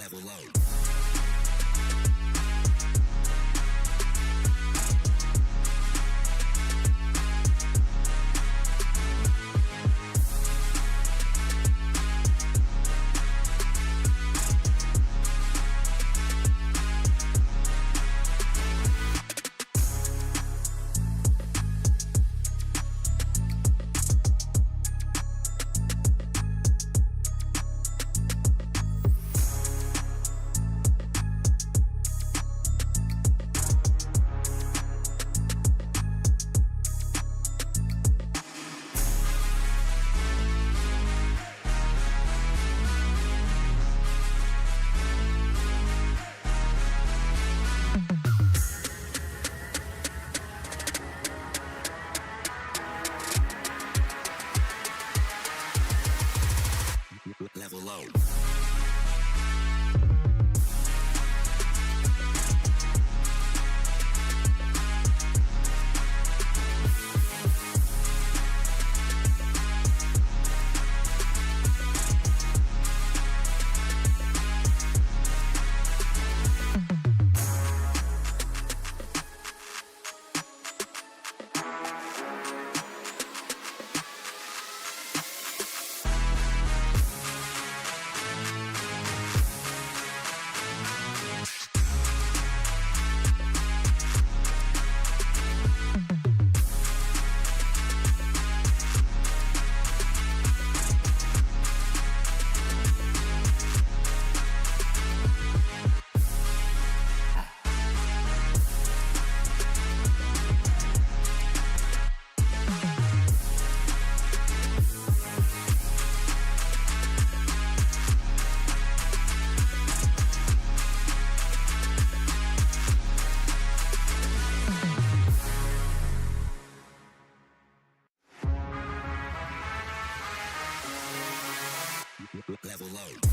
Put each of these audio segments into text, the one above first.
Level low. Level low. Level low.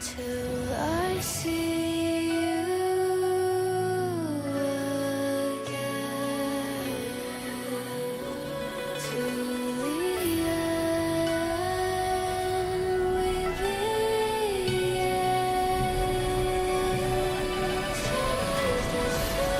Till I see you again, to the end we begin. Ties that fly,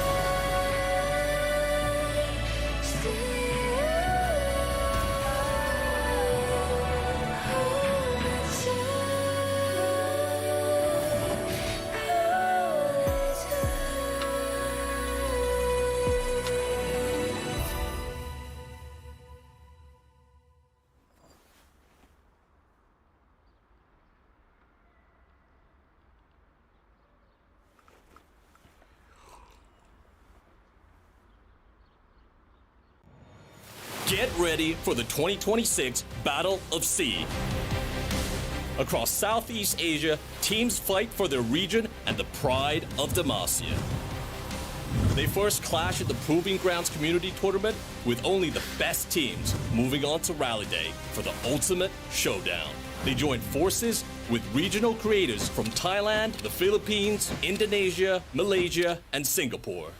Get ready for the 2026 Battle of S.E.A. Across Southeast Asia, teams fight for their region and the pride of Demacia. They first clash at the Proving Grounds Community Tournament with only the best teams moving on to Rally Day for the ultimate showdown. They join forces with regional creators from Thailand, the Philippines, Indonesia, Malaysia, and Singapore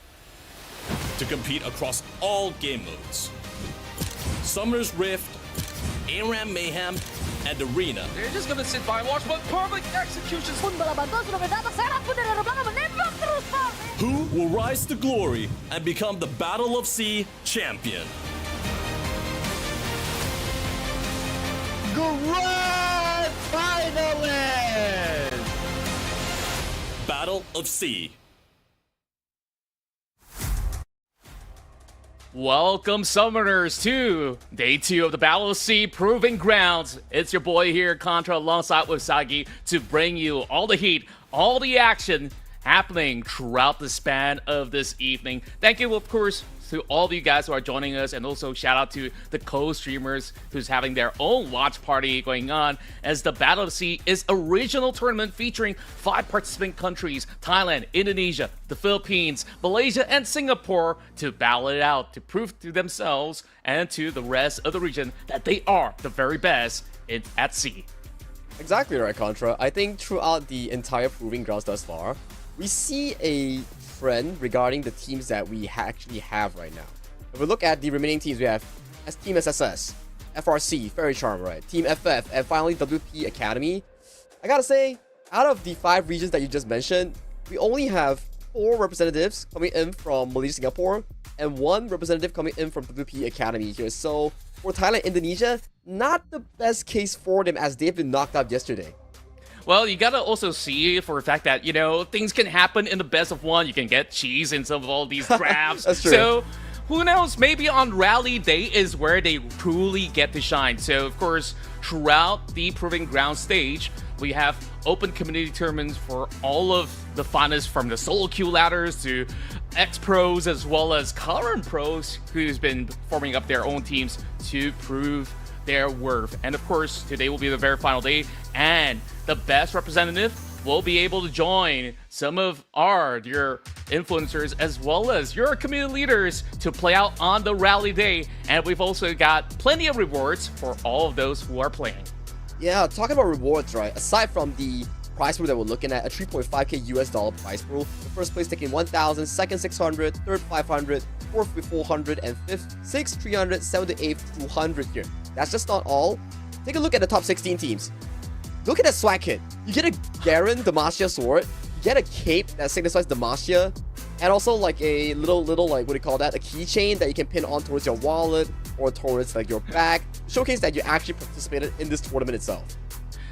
to compete across all game modes. Summer's Rift, ARAM Mayhem, and Arena. They're just gonna sit by and watch, but perfect executions. Who will rise to glory and become the Battle of S.E.A. champion? Grand finalist! Battle of S.E.A. Welcome, Summoners, to Day 2 of the Battle of S.E.A. Proving Grounds. It's your boy here, Qontra, alongside with Sagi, to bring you all the heat, all the action happening throughout the span of this evening. Thank you, of course, to all of you guys who are joining us, and also shout out to the co-streamers who's having their own watch party going on, as the Battle of S.E.A. is a regional tournament featuring 5 participant countries: Thailand, Indonesia, the Philippines, Malaysia, and Singapore, to battle it out, to prove to themselves and to the rest of the region that they are the very best at sea. Exactly right, Contra. I think throughout the entire Proving Grounds thus far, we see a trend regarding the teams that we actually have right now. If we look at the remaining teams, we have Team SSS, FRC, Faerie Charm, right? Team FF, and finally WP Academy. I gotta say, out of the 5 regions that you just mentioned, we only have 4 representatives coming in from Malaysia, Singapore, and 1 representative coming in from WP Academy here. So for Thailand, Indonesia, not the best case for them, as they've been knocked out yesterday. Well, you gotta also see for the fact that, you know, things can happen in the best of 1. You can get cheese in some of all these drafts. That's true. So, who knows? Maybe on Rally Day is where they truly get to shine. So, of course, throughout the Proving Ground stage, we have open community tournaments for all of the finalists, from the solo queue ladders to ex-pros as well as current pros who's been forming up their own teams to prove their worth. And of course, today will be the very final day, and the best representative will be able to join some of your influencers as well as your community leaders to play out on the Rally Day. And we've also got plenty of rewards for all of those who are playing. Yeah, talking about rewards, right? Aside from the prize pool that we're looking at, a 3.5k US dollar prize pool, the first place taking 1,000, second 600, third 500, fourth 400, and fifth 600, 300, seventh, eighth 200 here. That's just not all. Take a look at the top 16 teams. Look at that swag kit. You get a Garen Demacia sword, you get a cape that signifies Demacia, and also like a little like, what do you call that? A keychain that you can pin on towards your wallet or towards like your bag. Showcase that you actually participated in this tournament itself.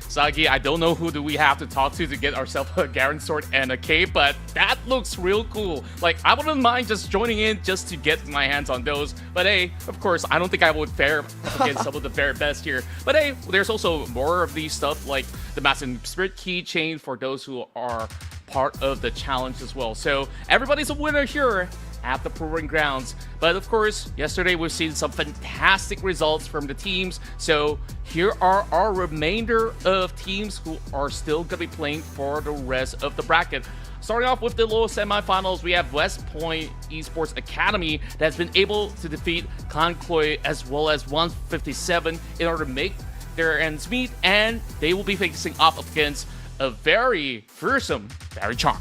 Sagi, I don't know who do we have to talk to get ourselves a Garen sword and a cape, but that looks real cool. Like, I wouldn't mind just joining in just to get my hands on those. But hey, of course, I don't think I would fare against some of the very best here. But hey, there's also more of these stuff like the Massive Spirit keychain for those who are part of the challenge as well. So everybody's a winner here at the Proving Grounds. But of course, yesterday we've seen some fantastic results from the teams. So here are our remainder of teams who are still going to be playing for the rest of the bracket. Starting off with the lower semifinals, we have West Point Esports Academy that's been able to defeat Concloy as well as 157 in order to make their ends meet, and they will be facing off against a very fearsome Faerie Charm.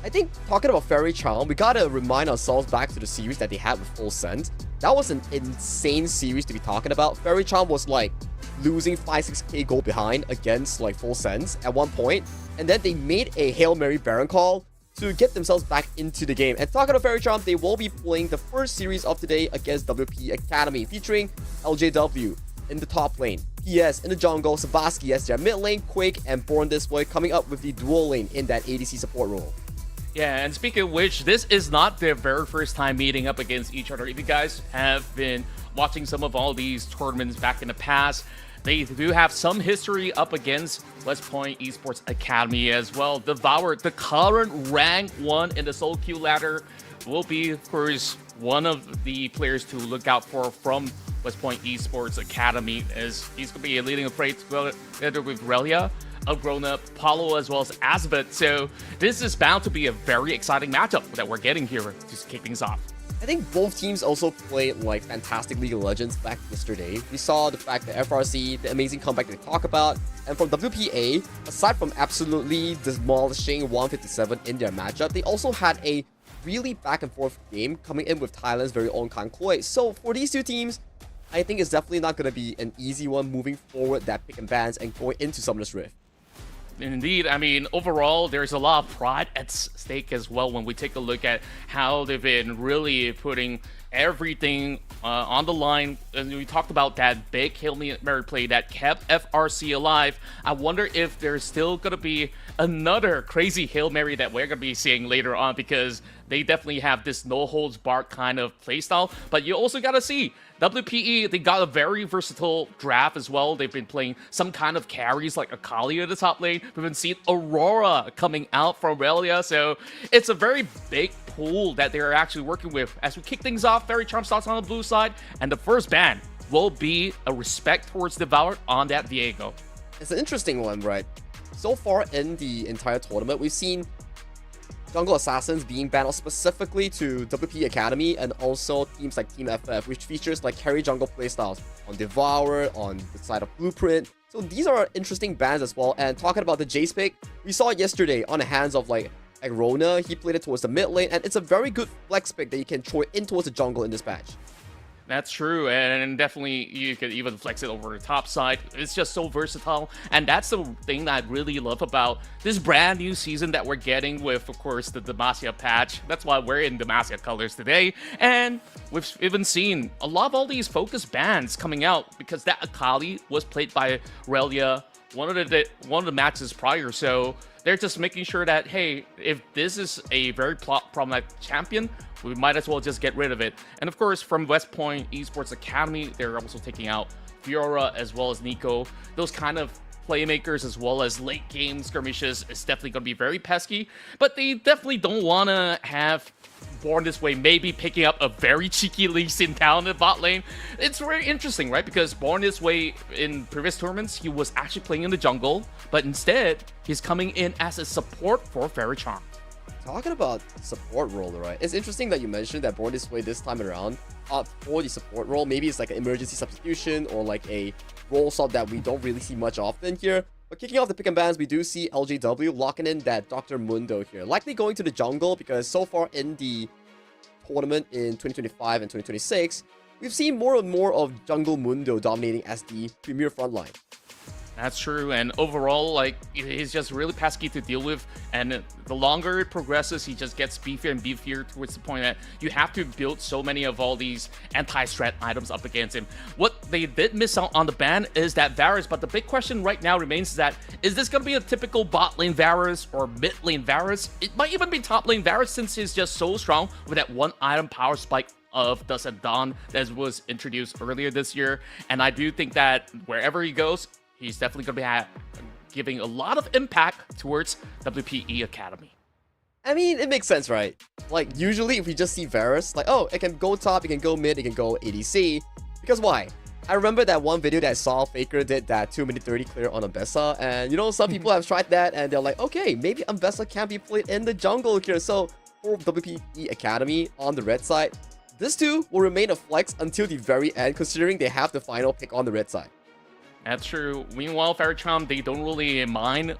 I think talking about Faerie Charm, we gotta remind ourselves back to the series that they had with Full Send. That was an insane series to be talking about. Faerie Charm was like losing 5-6k gold behind against like Full Sends at one point, and then they made a Hail Mary Baron call to get themselves back into the game. And talking about Faerie Charm, they will be playing the first series of the day against WP Academy, featuring LJW in the top lane, PS in the jungle, Savaski as their mid lane, Quake and Born This Way coming up with the dual lane in that ADC support role. Yeah, and speaking of which, this is not their very first time meeting up against each other. If you guys have been watching some of all these tournaments back in the past, they do have some history up against West Point Esports Academy as well. Devour, the current rank 1 in the solo queue ladder, will be, of course, one of the players to look out for from West Point Esports Academy, as he's going to be leading a fray together with Relia, Outgrown Up, Paulo, as well as Azabeth. So this is bound to be a very exciting matchup that we're getting here to kick things off. I think both teams also played like fantastic League of Legends back yesterday. We saw the fact that FRC, the amazing comeback they talk about, and from WPA, aside from absolutely demolishing 157 in their matchup, they also had a really back and forth game coming in with Thailand's very own Kankoi. So for these two teams, I think it's definitely not going to be an easy one moving forward that pick and bans and going into Summoner's Rift. Indeed, I mean, overall, there's a lot of pride at stake as well when we take a look at how they've been really putting everything on the line. And we talked about that big Hail Mary play that kept FRC alive. I wonder if there's still going to be another crazy Hail Mary that we're going to be seeing later on, because they definitely have this no-holds-barred kind of playstyle. But you also got to see, WPE, they got a very versatile draft as well. They've been playing some kind of carries like Akali at the top lane. We've been seeing Aurora coming out from Relia. So it's a very big pool that they're actually working with. As we kick things off, Faerie Charm starts on the blue side, and the first ban will be a respect towards Devoured on that Viego. It's an interesting one, right? So far in the entire tournament, we've seen Jungle Assassins being banned specifically to WP Academy and also teams like Team FF, which features like carry jungle playstyles on Devour, on the side of Blueprint. So these are interesting bans as well. And talking about the Jace pick, we saw it yesterday on the hands of like Rona. He played it towards the mid lane, and it's a very good flex pick that you can throw in towards the jungle in this patch. That's true, and definitely you could even flex it over the top side. It's just so versatile, and that's the thing that I really love about this brand new season that we're getting with, of course, the Demacia patch. That's why we're in Demacia colors today, and we've even seen a lot of all these focus bans coming out, because that Akali was played by Relia one of the matches prior, so they're just making sure that, hey, if this is a very problematic champion, we might as well just get rid of it. And of course, from West Point Esports Academy, they're also taking out Fiora as well as Nico. Those kind of playmakers as well as late game skirmishes is definitely going to be very pesky, but they definitely don't want to have Born This Way maybe picking up a very cheeky Lee Sin talented bot lane. It's very interesting, right? Because Born This Way in previous tournaments, he was actually playing in the jungle, but instead, he's coming in as a support for Faerie Charm. Talking about support role, right? It's interesting that you mentioned that Born This Way this time around for the support role. Maybe it's like an emergency substitution or like a role swap that we don't really see much often here. But kicking off the pick and bans, we do see LJW locking in that Dr. Mundo here. Likely going to the jungle, because so far in the tournament in 2025 and 2026, we've seen more and more of Jungle Mundo dominating as the premier frontline. That's true, and overall, like, he's just really pesky to deal with, and the longer it progresses, he just gets beefier and beefier towards the point that you have to build so many of all these anti-strat items up against him. What they did miss out on the ban is that Varus, but the big question right now remains that, is this going to be a typical bot lane Varus or mid lane Varus? It might even be top lane Varus, since he's just so strong with that one item power spike of Dusk at Dawn that was introduced earlier this year, and I do think that wherever he goes, he's definitely going to be giving a lot of impact towards WPE Academy. I mean, it makes sense, right? Like, usually if we just see Varus, like, oh, it can go top, it can go mid, it can go ADC. Because why? I remember that one video that I saw Faker did that 2-minute 30 clear on Ambessa, and you know, some people have tried that, and they're like, okay, maybe Ambessa can be played in the jungle here. So, for WPE Academy on the red side, this too will remain a flex until the very end, considering they have the final pick on the red side. That's true. Meanwhile, Faerie, they don't really mind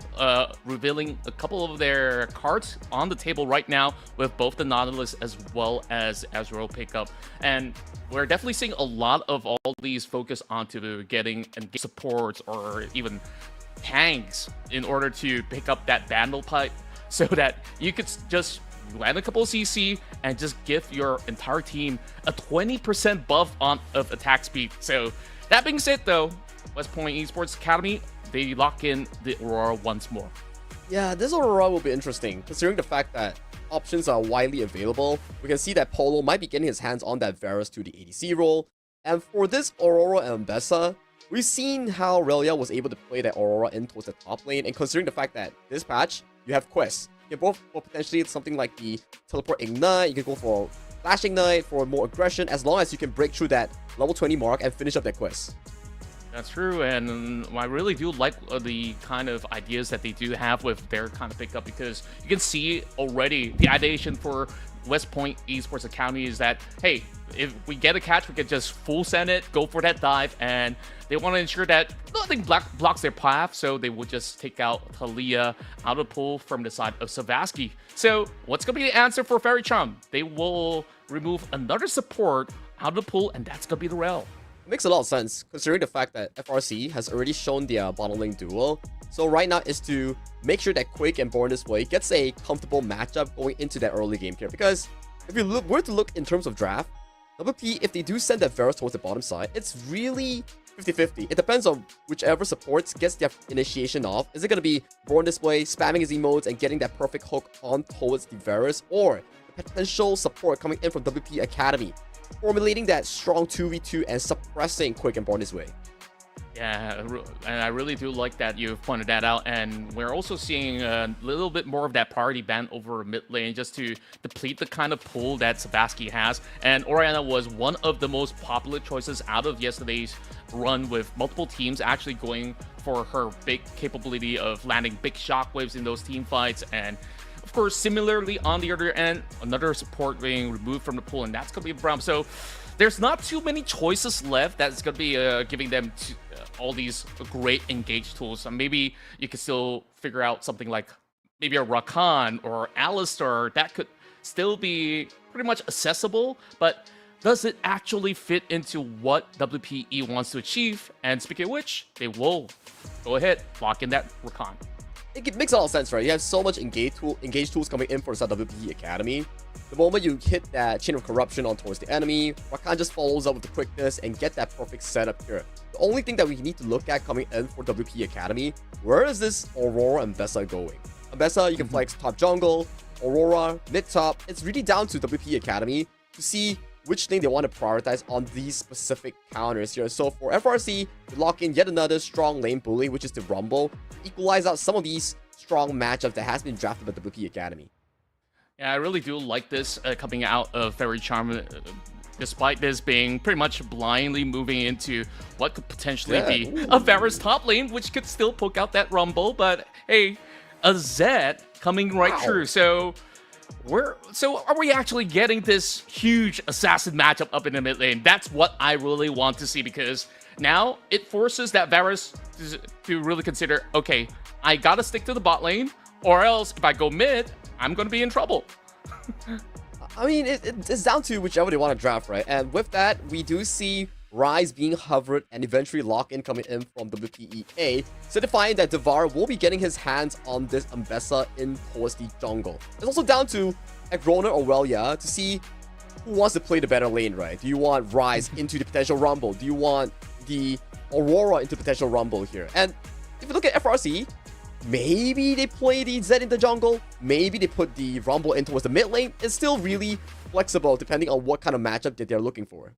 revealing a couple of their cards on the table right now with both the Nautilus as well as Azrael pickup. And we're definitely seeing a lot of all these focus onto getting engaged supports or even tanks in order to pick up that Vandal pipe so that you could just land a couple of CC and just give your entire team a 20% buff of attack speed. So that being said though, West Point Esports Academy, they lock in the Aurora once more. Yeah, this Aurora will be interesting, considering the fact that options are widely available. We can see that Polo might be getting his hands on that Varus to the ADC role. And for this Aurora and Bessa, we've seen how Relia was able to play that Aurora in towards the top lane, and considering the fact that this patch, you have quests. You can go for potentially something like the Teleport Ignite, you can go for Flash Ignite for more aggression, as long as you can break through that level 20 mark and finish up that quest. That's true, and I really do like the kind of ideas that they do have with their kind of pickup, because you can see already the ideation for West Point Esports Academy is that, hey, if we get a catch, we can just full send it, go for that dive, and they want to ensure that nothing blocks their path, so they will just take out Talia out of pool from the side of Savaski. So what's going to be the answer for Faerie? They will remove another support out of the pool, and that's going to be the rail. It makes a lot of sense, considering the fact that FRC has already shown their bottom lane duel. So right now is to make sure that Quake and Born This Way gets a comfortable matchup going into that early game here. Because if you were to look in terms of draft, WP, if they do send that Varus towards the bottom side, it's really 50-50. It depends on whichever supports gets their initiation off. Is it going to be Born This Way, spamming his emotes and getting that perfect hook on towards the Varus, or the potential support coming in from WP Academy, formulating that strong 2v2 and suppressing Quake and Born This Way? Yeah, and I really do like that you've pointed that out, and we're also seeing a little bit more of that priority ban over mid lane just to deplete the kind of pull that Savaski has. And Orianna was one of the most popular choices out of yesterday's run, with multiple teams actually going for her big capability of landing big shockwaves in those team fights. And of course, similarly on the other end, another support being removed from the pool, and that's going to be Braum. So there's not too many choices left that's going to be giving them all these great engage tools. And maybe you could still figure out something like maybe a Rakan or Alistar that could still be pretty much accessible, but does it actually fit into what WPE wants to achieve? And speaking of which, they will go ahead, lock in that Rakan. It makes a lot of sense, right? You have so much engage tools coming in for the WPE Academy. The moment you hit that chain of corruption on towards the enemy, Rakan just follows up with the quickness and get that perfect setup here. The only thing that we need to look at coming in for WPE Academy, where is this Aurora and Bessa going? On Bessa, you can flex top jungle, Aurora, mid top. It's really down to WPE Academy to see which thing they want to prioritize on these specific counters here. So for FRC, to lock in yet another strong lane bully, which is the Rumble, equalize out some of these strong matchups that has been drafted by the WPE Academy. Yeah, I really do like this coming out of Faerie, despite this being pretty much blindly moving into what could potentially be a Varus top lane, which could still poke out that Rumble. But hey, a Zed coming right through. So are we actually getting this huge assassin matchup up in the mid lane? That's what I really want to see, because now it forces that Varus to really consider, okay, I gotta stick to the bot lane, or else if I go mid, I'm gonna be in trouble. I mean, it's down to whichever they want to draft, right? And with that, we do see Rise being hovered and eventually lock-in coming in from WPEA, signifying that Devar will be getting his hands on this Ambessa in towards the jungle. It's also down to Agrona or Relia to see who wants to play the better lane, right? Do you want Rise into the potential Rumble? Do you want the Aurora into potential Rumble here? And if you look at FRC, maybe they play the Zed in the jungle, maybe they put the Rumble in towards the mid lane. It's still really flexible depending on what kind of matchup that they're looking for.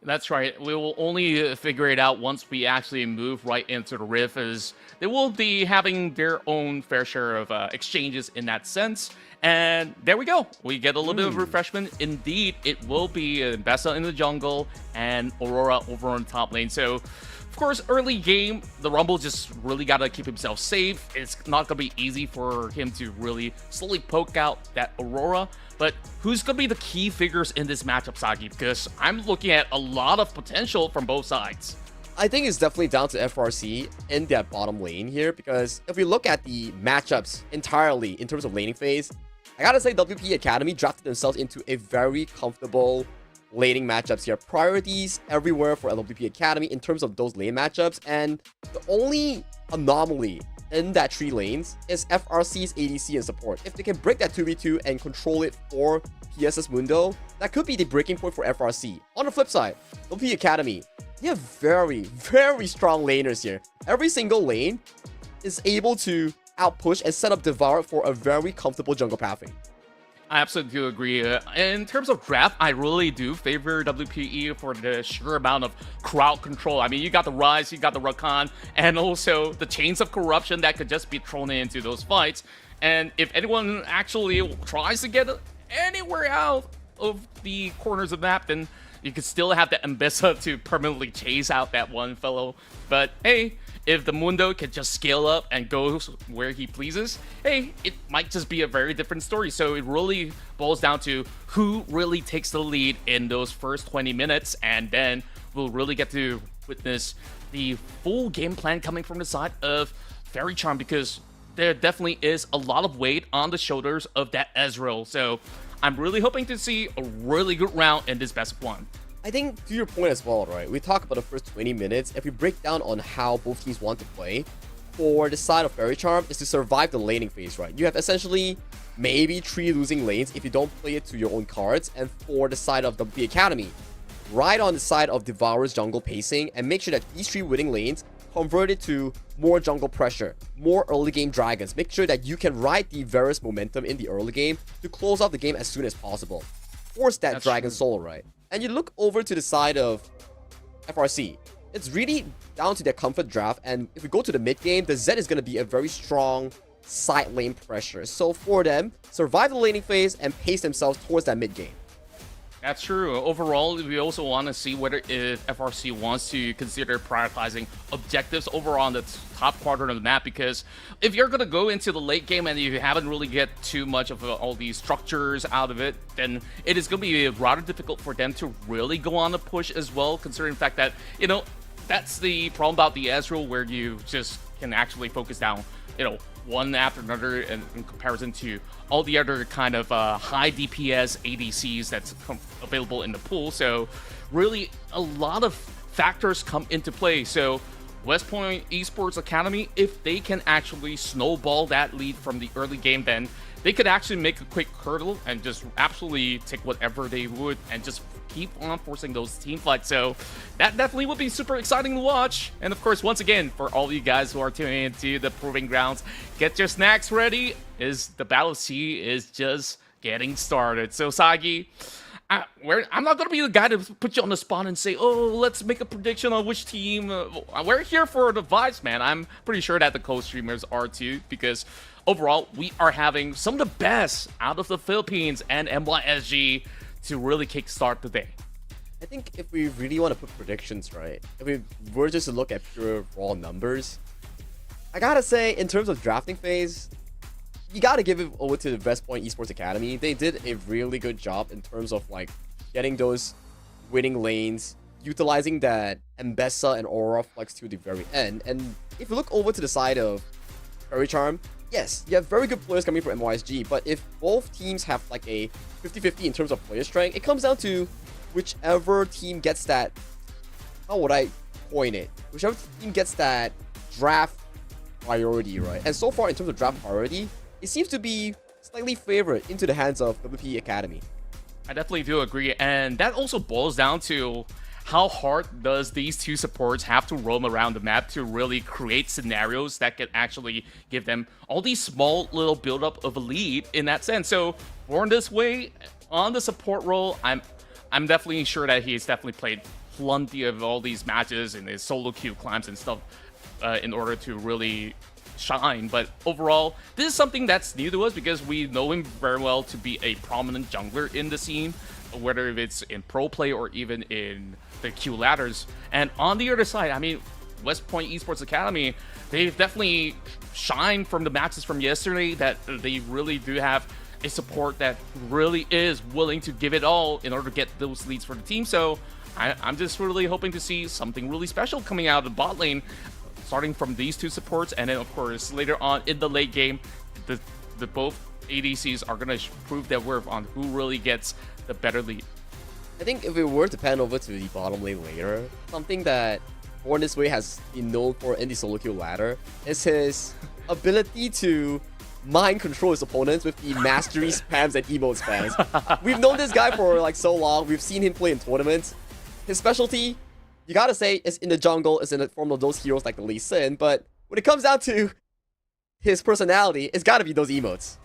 That's right. We will only figure it out once we actually move right into the Rift, as they will be having their own fair share of exchanges in that sense. And there we go. We get a little bit of refreshment. Indeed, it will be Bessa in the jungle and Aurora over on top lane. So, of course, early game, the Rumble just really got to keep himself safe. It's not going to be easy for him to really slowly poke out that Aurora. But who's going to be the key figures in this matchup, Sagi? Because I'm looking at a lot of potential from both sides. I think it's definitely down to FRC in that bottom lane here, because if we look at the matchups entirely in terms of laning phase, I gotta say WP Academy drafted themselves into a very comfortable laning matchups here. Priorities everywhere for LWP Academy in terms of those lane matchups, and the only anomaly in that 3 lanes is FRC's ADC and support. If they can break that 2v2 and control it for PSS Mundo, that could be the breaking point for FRC. On the flip side, LWP Academy, they have very, very strong laners here. Every single lane is able to outpush and set up Devour for a very comfortable jungle pathing. I absolutely do agree. In terms of draft, I really do favor WPE for the sheer amount of crowd control. I mean, you got the Rise, you got the Rakan, and also the chains of corruption that could just be thrown into those fights. And if anyone actually tries to get anywhere out of the corners of the map, then you could still have the Mbissa to permanently chase out that one fellow. But hey, if the Mundo can just scale up and go where he pleases, hey, it might just be a very different story. So it really boils down to who really takes the lead in those first 20 minutes, and then we'll really get to witness the full game plan coming from the side of Faerie Charm, because there definitely is a lot of weight on the shoulders of that Ezreal. So I'm really hoping to see a really good round in this best of 1. I think to your point as well, right? We talk about the first 20 minutes. If we break down on how both teams want to play, for the side of Faerie Charm is to survive the laning phase, right? You have essentially maybe 3 losing lanes if you don't play it to your own cards. And for the side of the Academy, ride on the side of Devour's jungle pacing and make sure that these 3 winning lanes convert it to more jungle pressure, more early game dragons. Make sure that you can ride the Varus momentum in the early game to close out the game as soon as possible. Force that dragon soul, right? And you look over to the side of FRC, it's really down to their comfort draft. And if we go to the mid game, the Zed is going to be a very strong side lane pressure. So for them, survive the laning phase and pace themselves towards that mid game. That's true. Overall, we also want to see whether if FRC wants to consider prioritizing objectives over on the top quadrant of the map, because if you're going to go into the late game and you haven't really get too much of all these structures out of it, then it is going to be rather difficult for them to really go on the push as well, considering the fact that, you know, that's the problem about the Ezreal, where you just can actually focus down, you know, one after another in comparison to all the other kind of high DPS ADCs that's available in the pool. So really a lot of factors come into play. So West Point Esports Academy, if they can actually snowball that lead from the early game, then they could actually make a quick hurdle and just absolutely take whatever they would and just keep on forcing those team fights. So that definitely would be super exciting to watch. And of course, once again, for all of you guys who are tuning into the Proving Grounds, get your snacks ready, is the Battle of S.E.A is just getting started. So Sagi, I'm not going to be the guy to put you on the spot and say, oh, let's make a prediction on which team. We're here for the vibes, man. I'm pretty sure that the co-streamers are too, because overall, we are having some of the best out of the Philippines and MYSG to really kickstart the day. I think if we really want to put predictions, right, if we were just to look at pure raw numbers, I gotta say, in terms of drafting phase, you gotta give it over to the West Point Esports Academy. They did a really good job in terms of like getting those winning lanes, utilizing that Mbessa and Aura flex to the very end. And if you look over to the side of Faerie Charm, yes, you have very good players coming from MYSG, but if both teams have like a 50-50 in terms of player strength, it comes down to whichever team gets that, how would I coin it? Whichever team gets that draft priority, right? And so far, in terms of draft priority, it seems to be slightly favored into the hands of WP Academy. I definitely do agree, and that also boils down to how hard does these two supports have to roam around the map to really create scenarios that can actually give them all these small little build-up of a lead in that sense. So born this way on the support role, I'm definitely sure that he's definitely played plenty of all these matches in his solo queue climbs and stuff in order to really shine. But overall, this is something that's new to us because we know him very well to be a prominent jungler in the scene, whether it's in pro play or even in the queue ladders. And on the other side, I mean, West Point Esports Academy, they've definitely shined from the matches from yesterday, that they really do have a support that really is willing to give it all in order to get those leads for the team. So I'm just really hoping to see something really special coming out of the bot lane, starting from these two supports, and then of course later on in the late game, the both ADCs are gonna prove their worth on who really gets the better lead. I think if we were to pan over to the bottom lane later, something that Born This Way has been known for in the solo queue ladder is his ability to mind control his opponents with the mastery spams and emote spams. We've known this guy for like so long. We've seen him play in tournaments. His specialty, you gotta say, is in the jungle, is in the form of those heroes like the Lee Sin, but when it comes down to his personality, it's gotta be those emotes.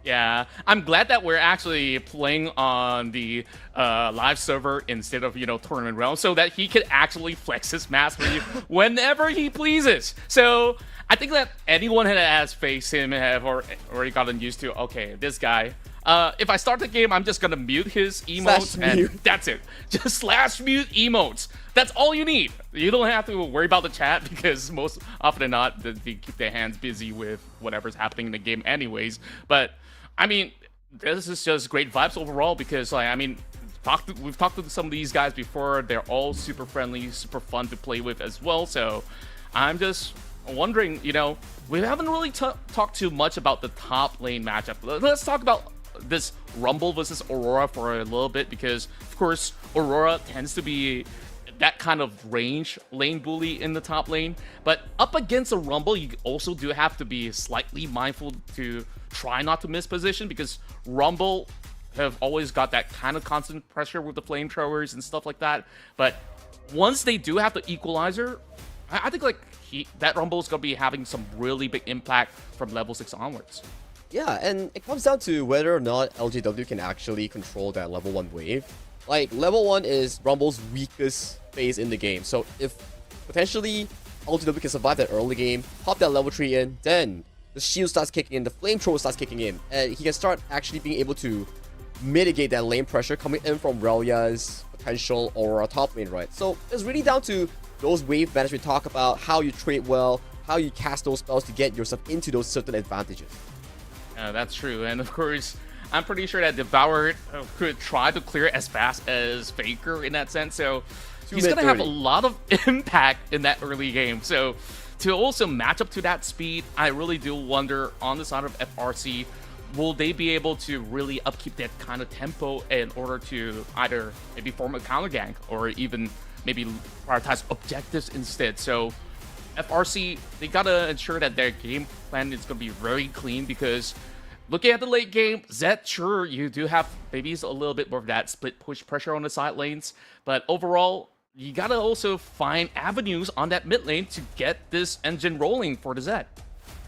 Yeah, I'm glad that we're actually playing on the live server instead of, tournament realm, so that he can actually flex his mastery whenever he pleases. So I think that anyone that has faced him have already gotten used to, okay, this guy, if I start the game, I'm just gonna mute his emotes, and that's it. Just slash mute emotes. That's all you need. You don't have to worry about the chat, because most often than not, they keep their hands busy with whatever's happening in the game anyways. But I mean, this is just great vibes overall, because we've talked to some of these guys before. They're all super friendly, super fun to play with as well. So I'm just wondering, we haven't really talked too much about the top lane matchup. Let's talk about this Rumble versus Aurora for a little bit, because of course Aurora tends to be that kind of range lane bully in the top lane, but up against a Rumble, you also do have to be slightly mindful to try not to miss position, because Rumble have always got that kind of constant pressure with the flamethrowers and stuff like that. But once they do have the equalizer, I think that Rumble is gonna be having some really big impact from level 6 onwards. Yeah, and it comes down to whether or not LJW can actually control that level 1 wave. Like, level 1 is Rumble's weakest phase in the game, so if potentially LJW can survive that early game, pop that level 3 in, then the shield starts kicking in, the flamethrower starts kicking in, and he can start actually being able to mitigate that lane pressure coming in from Relia's potential Aurora top lane, right? So it's really down to those wave management talk about, how you trade well, how you cast those spells to get yourself into those certain advantages. That's true, and of course, I'm pretty sure that Devourer could try to clear as fast as Faker in that sense, so he's going to have a lot of impact in that early game. So to also match up to that speed, I really do wonder on the side of FRC, will they be able to really upkeep that kind of tempo in order to either maybe form a counter gank or even maybe prioritize objectives instead. So FRC, they gotta ensure that their game plan is gonna be very clean, because looking at the late game, Zed, sure, you do have maybe a little bit more of that split push pressure on the side lanes, but overall, you gotta also find avenues on that mid lane to get this engine rolling for the Zed.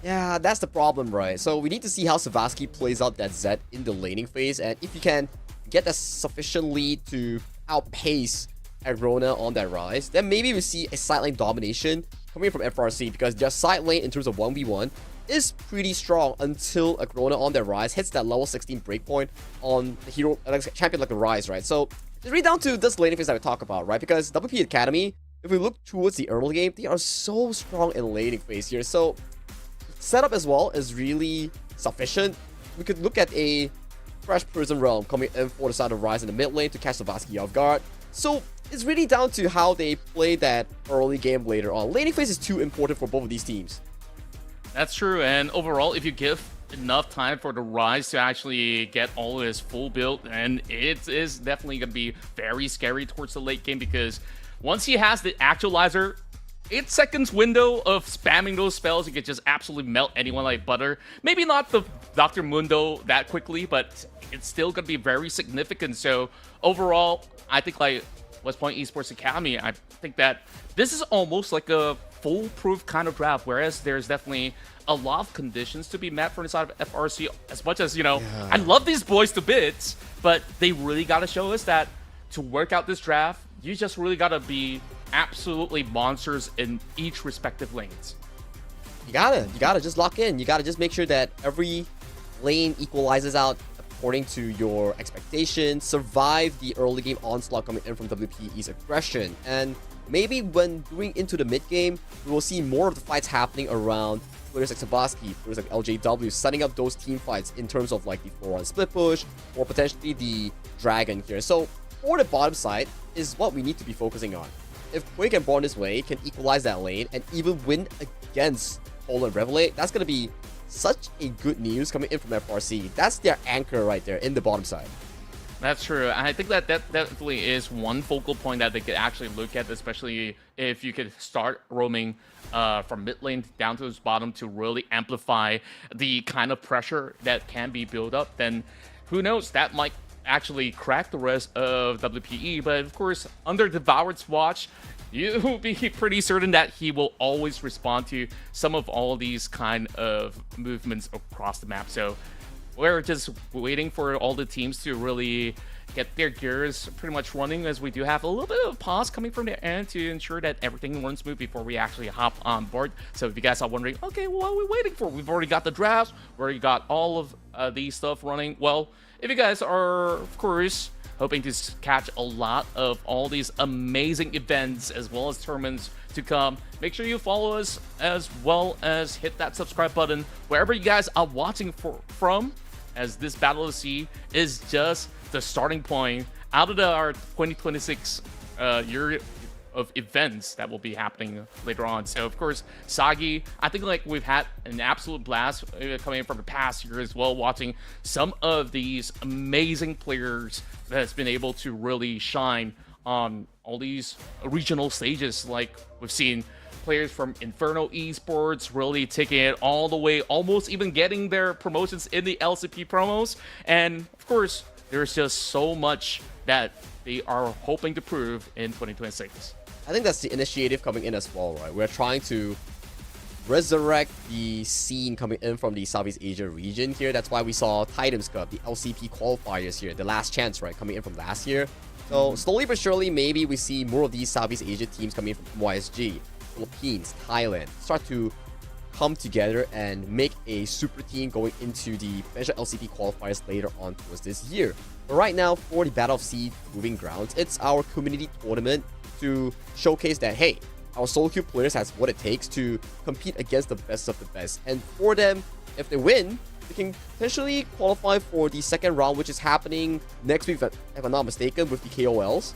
Yeah, that's the problem, right? So we need to see how Savaski plays out that Zed in the laning phase, and if you can get a sufficient lead to outpace Agrona on that rise, then maybe we see a side lane domination coming from FRC, because their side lane in terms of 1v1 is pretty strong until Agrona on their rise hits that level 16 breakpoint on the hero champion like the Rise, right? So it's really down to this laning phase that we talk about, right? Because WP Academy, if we look towards the early game, they are so strong in laning phase here. So setup as well is really sufficient. We could look at a fresh Prison Realm coming in for the side of Rise in the mid lane to catch Savaski off guard. So it's really down to how they play that early game later on. Laning phase is too important for both of these teams. That's true, and overall, if you give enough time for the Rise to actually get all of his full build, then it is definitely going to be very scary towards the late game, because once he has the Actualizer, 8 seconds window of spamming those spells, he could just absolutely melt anyone like butter. Maybe not the Dr. Mundo that quickly, but it's still going to be very significant. So overall, I think like West Point Esports Academy, I think that this is almost like a foolproof kind of draft, whereas there's definitely a lot of conditions to be met for the side of FRC. As much as, I love these boys to bits, but they really got to show us that to work out this draft, you just really got to be absolutely monsters in each respective lanes. You gotta just lock in. You gotta just make sure that every lane equalizes out according to your expectations, survive the early game onslaught coming in from WPE's aggression, and maybe when going into the mid game, we will see more of the fights happening around players like Savaski, players like LJW, setting up those team fights in terms of like the 4-on split push or potentially the dragon here. So for the bottom side is what we need to be focusing on. If Quake and Born this way can equalize that lane and even win against Poland Revelate, that's going to be such a good news coming in from FRC. That's their anchor right there in the bottom side. That's true. I think that definitely is one focal point that they could actually look at, especially if you could start roaming from mid lane down to his bottom to really amplify the kind of pressure that can be built up. Then who knows, that might actually crack the rest of WPE. But of course, under Devoured's watch, you'll be pretty certain that he will always respond to some of all these kind of movements across the map. So we're just waiting for all the teams to really get their gears pretty much running, as we do have a little bit of pause coming from their end to ensure that everything runs smooth before we actually hop on board. So if you guys are wondering, okay, what are we waiting for? We've already got the drafts, we already got all of these stuff running. Well, if you guys are, of course, hoping to catch a lot of all these amazing events as well as tournaments to come, make sure you follow us, as well as hit that subscribe button wherever you guys are watching from, as this Battle of S.E.A is just the starting point out of our 2026 year of events that will be happening later on. So of course, Sagi, I think like we've had an absolute blast coming from the past year as well, watching some of these amazing players that's been able to really shine on all these regional stages. Like we've seen players from Inferno Esports really taking it all the way, almost even getting their promotions in the LCP promos. And of course, there's just so much that they are hoping to prove in 2026. I think that's the initiative coming in as well, right? We're trying to resurrect the scene coming in from the Southeast Asia region here. That's why we saw Titans Cup, the LCP qualifiers here, the last chance, right, coming in from last year. So slowly but surely, maybe we see more of these Southeast Asia teams coming in from YSG, Philippines, Thailand, start to come together and make a super team going into the potential LCP qualifiers later on towards this year. But right now, for the Battle of S.E.A Proving Grounds, it's our community tournament to showcase that, hey, our solo queue players has what it takes to compete against the best of the best. And for them, if they win, they can potentially qualify for the second round, which is happening next week, if I'm not mistaken, with the KOLs.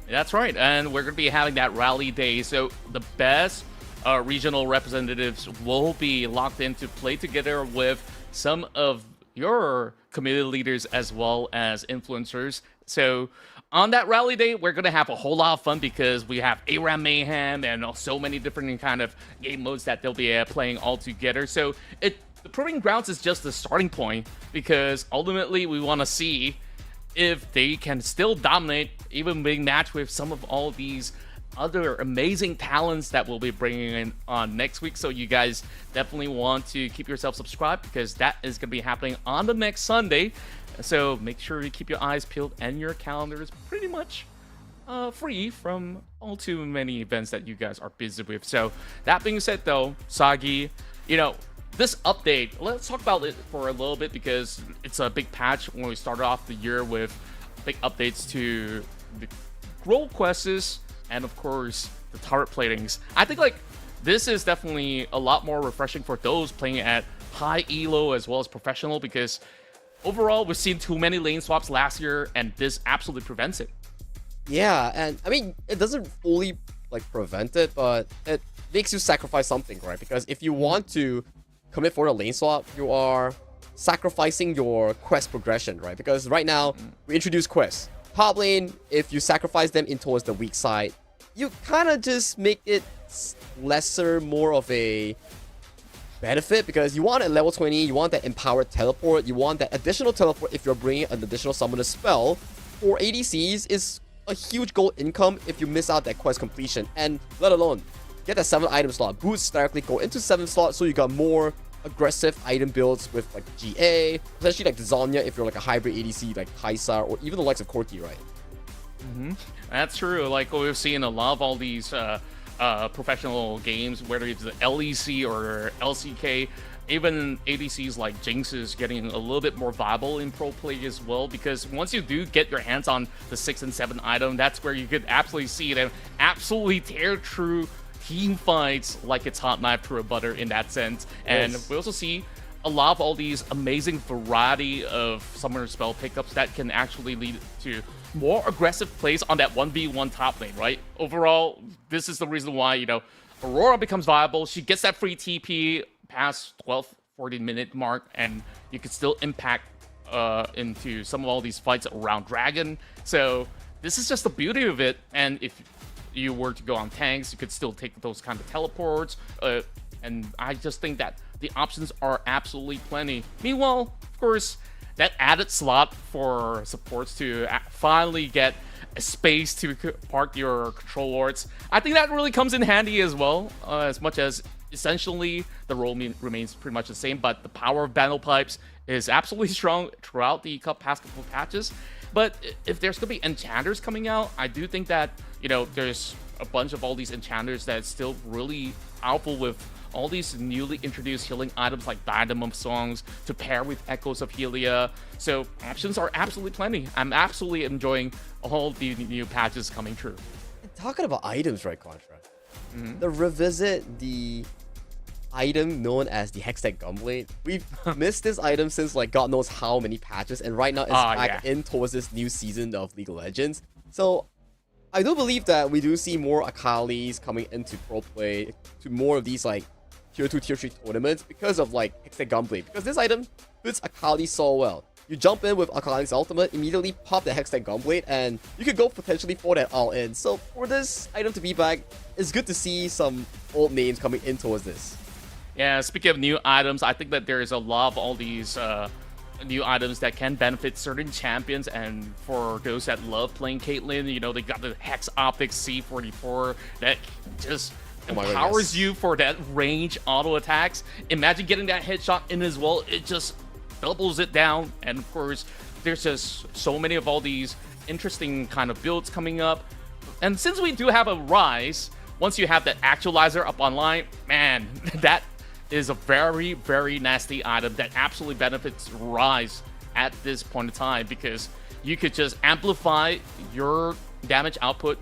That's right, and we're going to be having that rally day, so the best regional representatives will be locked in to play together with some of your community leaders as well as influencers. So on that rally day, we're going to have a whole lot of fun because we have ARAM Mayhem and so many different kind of game modes that they'll be playing all together. So the Proving Grounds is just the starting point, because ultimately we want to see if they can still dominate, even being matched with some of all these other amazing talents that we'll be bringing in on next week. So you guys definitely want to keep yourself subscribed, because that is going to be happening on the next Sunday. So make sure you keep your eyes peeled and your calendars pretty much free from all too many events that you guys are busy with. So that being said though, Sagi, you know, this update, let's talk about it for a little bit, because it's a big patch when we started off the year with big updates to the role quests and of course the turret platings. I think like this is definitely a lot more refreshing for those playing at high elo as well as professional, because overall we've seen too many lane swaps last year and this absolutely prevents it. Yeah, and I mean, it doesn't fully like prevent it, but it makes you sacrifice something, right? Because if you want to commit for a lane swap, you are sacrificing your quest progression, right? Because right now we introduce quests. Top lane, if you sacrifice them in towards the weak side, you kind of just make it lesser, more of a benefit, because you want at level 20, you want that empowered teleport, you want that additional teleport if you're bringing an additional summoner spell. For ADCs, is a huge gold income if you miss out that quest completion, and let alone get that 7 item slot, boost directly go into 7 slot, so you got more aggressive item builds with like GA, especially like the Zonya if you're like a hybrid ADC like Kaisa, or even the likes of Corki, right? That's true. Like we've seen a lot of all these professional games, whether it's the LEC or LCK, even ADCs like Jinx is getting a little bit more viable in pro play as well, because once you do get your hands on the 6 and 7 item, that's where you could absolutely see them absolutely tear through team fights like it's hot knife through a butter in that sense. And we also see a lot of all these amazing variety of summoner spell pickups that can actually lead to more aggressive plays on that 1v1 top lane, right? Overall, this is the reason why, you know, Aurora becomes viable. She gets that free TP past 12, 14-minute mark, and you can still impact into some of all these fights around Dragon. So this is just the beauty of it. And if you were to go on tanks, you could still take those kind of teleports. And I just think that the options are absolutely plenty. Meanwhile, of course, that added slot for supports to finally get a space to park your control wards, I think that really comes in handy as well, as much as essentially the role remains pretty much the same, but the power of battle pipes is absolutely strong throughout the past couple of patches. But if there's going to be enchanters coming out, I do think that, you know, there's a bunch of all these enchanters that's still really powerful with all these newly introduced healing items like Dynamo Songs to pair with Echoes of Helia. So options are absolutely plenty. I'm absolutely enjoying all the new patches coming through. Talking about items, right, Qontra? The revisit the item known as the Hextech Gunblade. We've missed this item since like God knows how many patches, and right now it's back in towards this new season of League of Legends. So I do believe that we do see more Akalis coming into pro play to more of these like tier 2, tier 3 tournaments because of like Hextech Gunblade. Because this item fits Akali so well. You jump in with Akali's ultimate, immediately pop the Hextech Gunblade, and you could go potentially for that all-in. So for this item to be back, it's good to see some old names coming in towards this. Yeah, speaking of new items, I think that there is a lot of all these new items that can benefit certain champions, and for those that love playing Caitlyn, you know, they got the Hex Optics C44 that just empowers you for that range auto attacks. Imagine getting that headshot in as well. It just doubles it down. And of course, there's just so many of all these interesting kind of builds coming up. And since we do have a Rise, once you have that actualizer up online, man, that is a very, very nasty item that absolutely benefits Rise at this point in time, because you could just amplify your damage output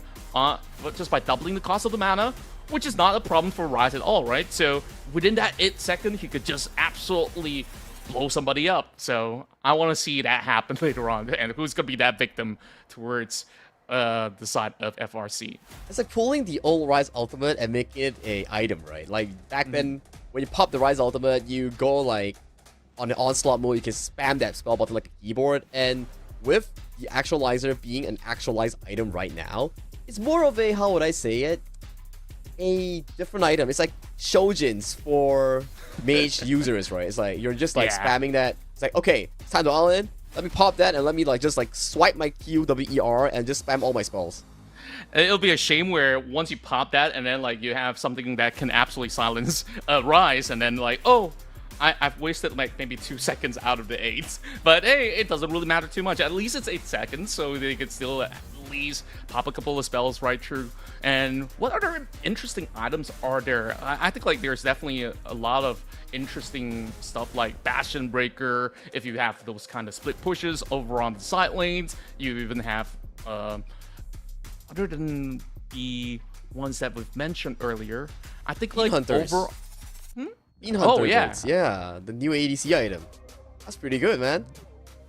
just by doubling the cost of the mana, which is not a problem for Rise at all, right? So within that 8 seconds, he could just absolutely blow somebody up. So I want to see that happen later on, and who's going to be that victim towards the side of FRC. It's like pulling the old Rise ultimate and making it a item, right? Like back then, when you pop the Rise ultimate, you go like on the onslaught mode, you can spam that spell button like a keyboard, and with the actualizer being an actualized item right now, it's more of a, how would I say it, a different item. It's like Shojins for mage users, right? It's like you're just like spamming that. It's like, okay, it's time to all in. Let me pop that and let me like just like swipe my QWER and just spam all my spells. It'll be a shame where once you pop that and then like you have something that can absolutely silence Rise, and then like, oh, I've wasted like maybe 2 seconds out of the 8. But hey, it doesn't really matter too much. At least it's 8 seconds, so they could still at least pop a couple of spells right through. And what other interesting items are there? I think like there's definitely a lot of interesting stuff like Bastion Breaker. If you have those kind of split pushes over on the side lanes, you even have other than the ones that we've mentioned earlier, I think like over. Bean Hunter yeah, the new ADC item. That's pretty good, man.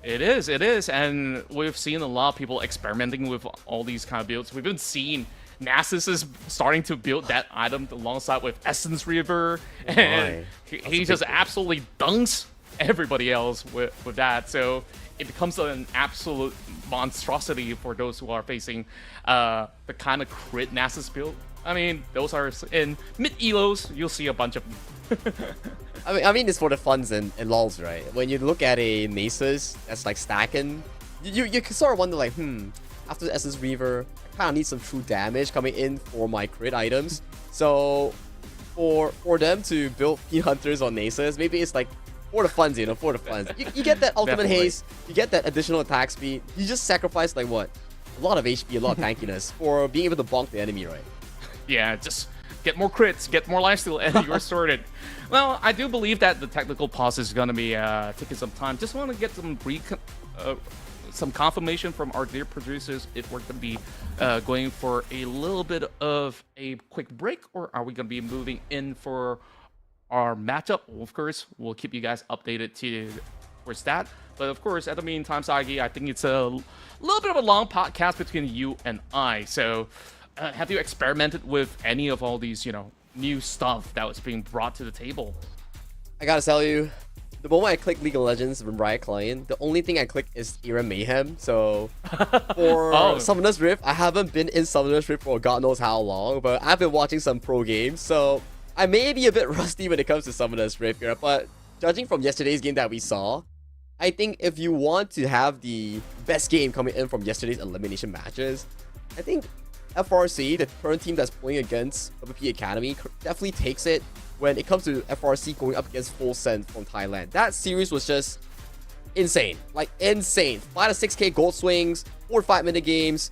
It is, and we've seen a lot of people experimenting with all these kind of builds. We've even seen Nasus is starting to build that item alongside with Essence River, and he just absolutely dunks everybody else with that. So it becomes an absolute monstrosity for those who are facing the kind of crit Nasus build. I mean, those are in mid-elos, you'll see a bunch of them. I mean, it's for the funs and lols, right? When you look at a Nasus that's like stacking, you can sort of wonder like, after the Essence Reaver, I kind of need some true damage coming in for my crit items. So for them to build Bean Hunters on Nasus, maybe it's like for the funs, you know, for the funs. You get that ultimate haste, you get that additional attack speed. You just sacrifice like what? A lot of HP, a lot of tankiness for being able to bonk the enemy, right? Yeah, just get more crits, get more lifesteal, and you're sorted. Well, I do believe that the technical pause is going to be taking some time. Just want to get some confirmation from our dear producers if we're going to be going for a little bit of a quick break, or are we going to be moving in for our matchup. Of course, we'll keep you guys updated towards that. But of course, at the meantime, Sagi, I think it's a little bit of a long podcast between you and I. So, have you experimented with any of all these, new stuff that was being brought to the table? I gotta tell you, the moment I click League of Legends from Riot Client, the only thing I click is Era Mayhem. So for Summoner's Rift, I haven't been in Summoner's Rift for God knows how long, but I've been watching some pro games, so I may be a bit rusty when it comes to Summoner's Rift here, but judging from yesterday's game that we saw, I think if you want to have the best game coming in from yesterday's elimination matches, I think FRC, the current team that's playing against WP Academy, definitely takes it when it comes to FRC going up against Full Send from Thailand. That series was just insane. Like, insane. 5 to 6k gold swings, 4 to 5 minute games,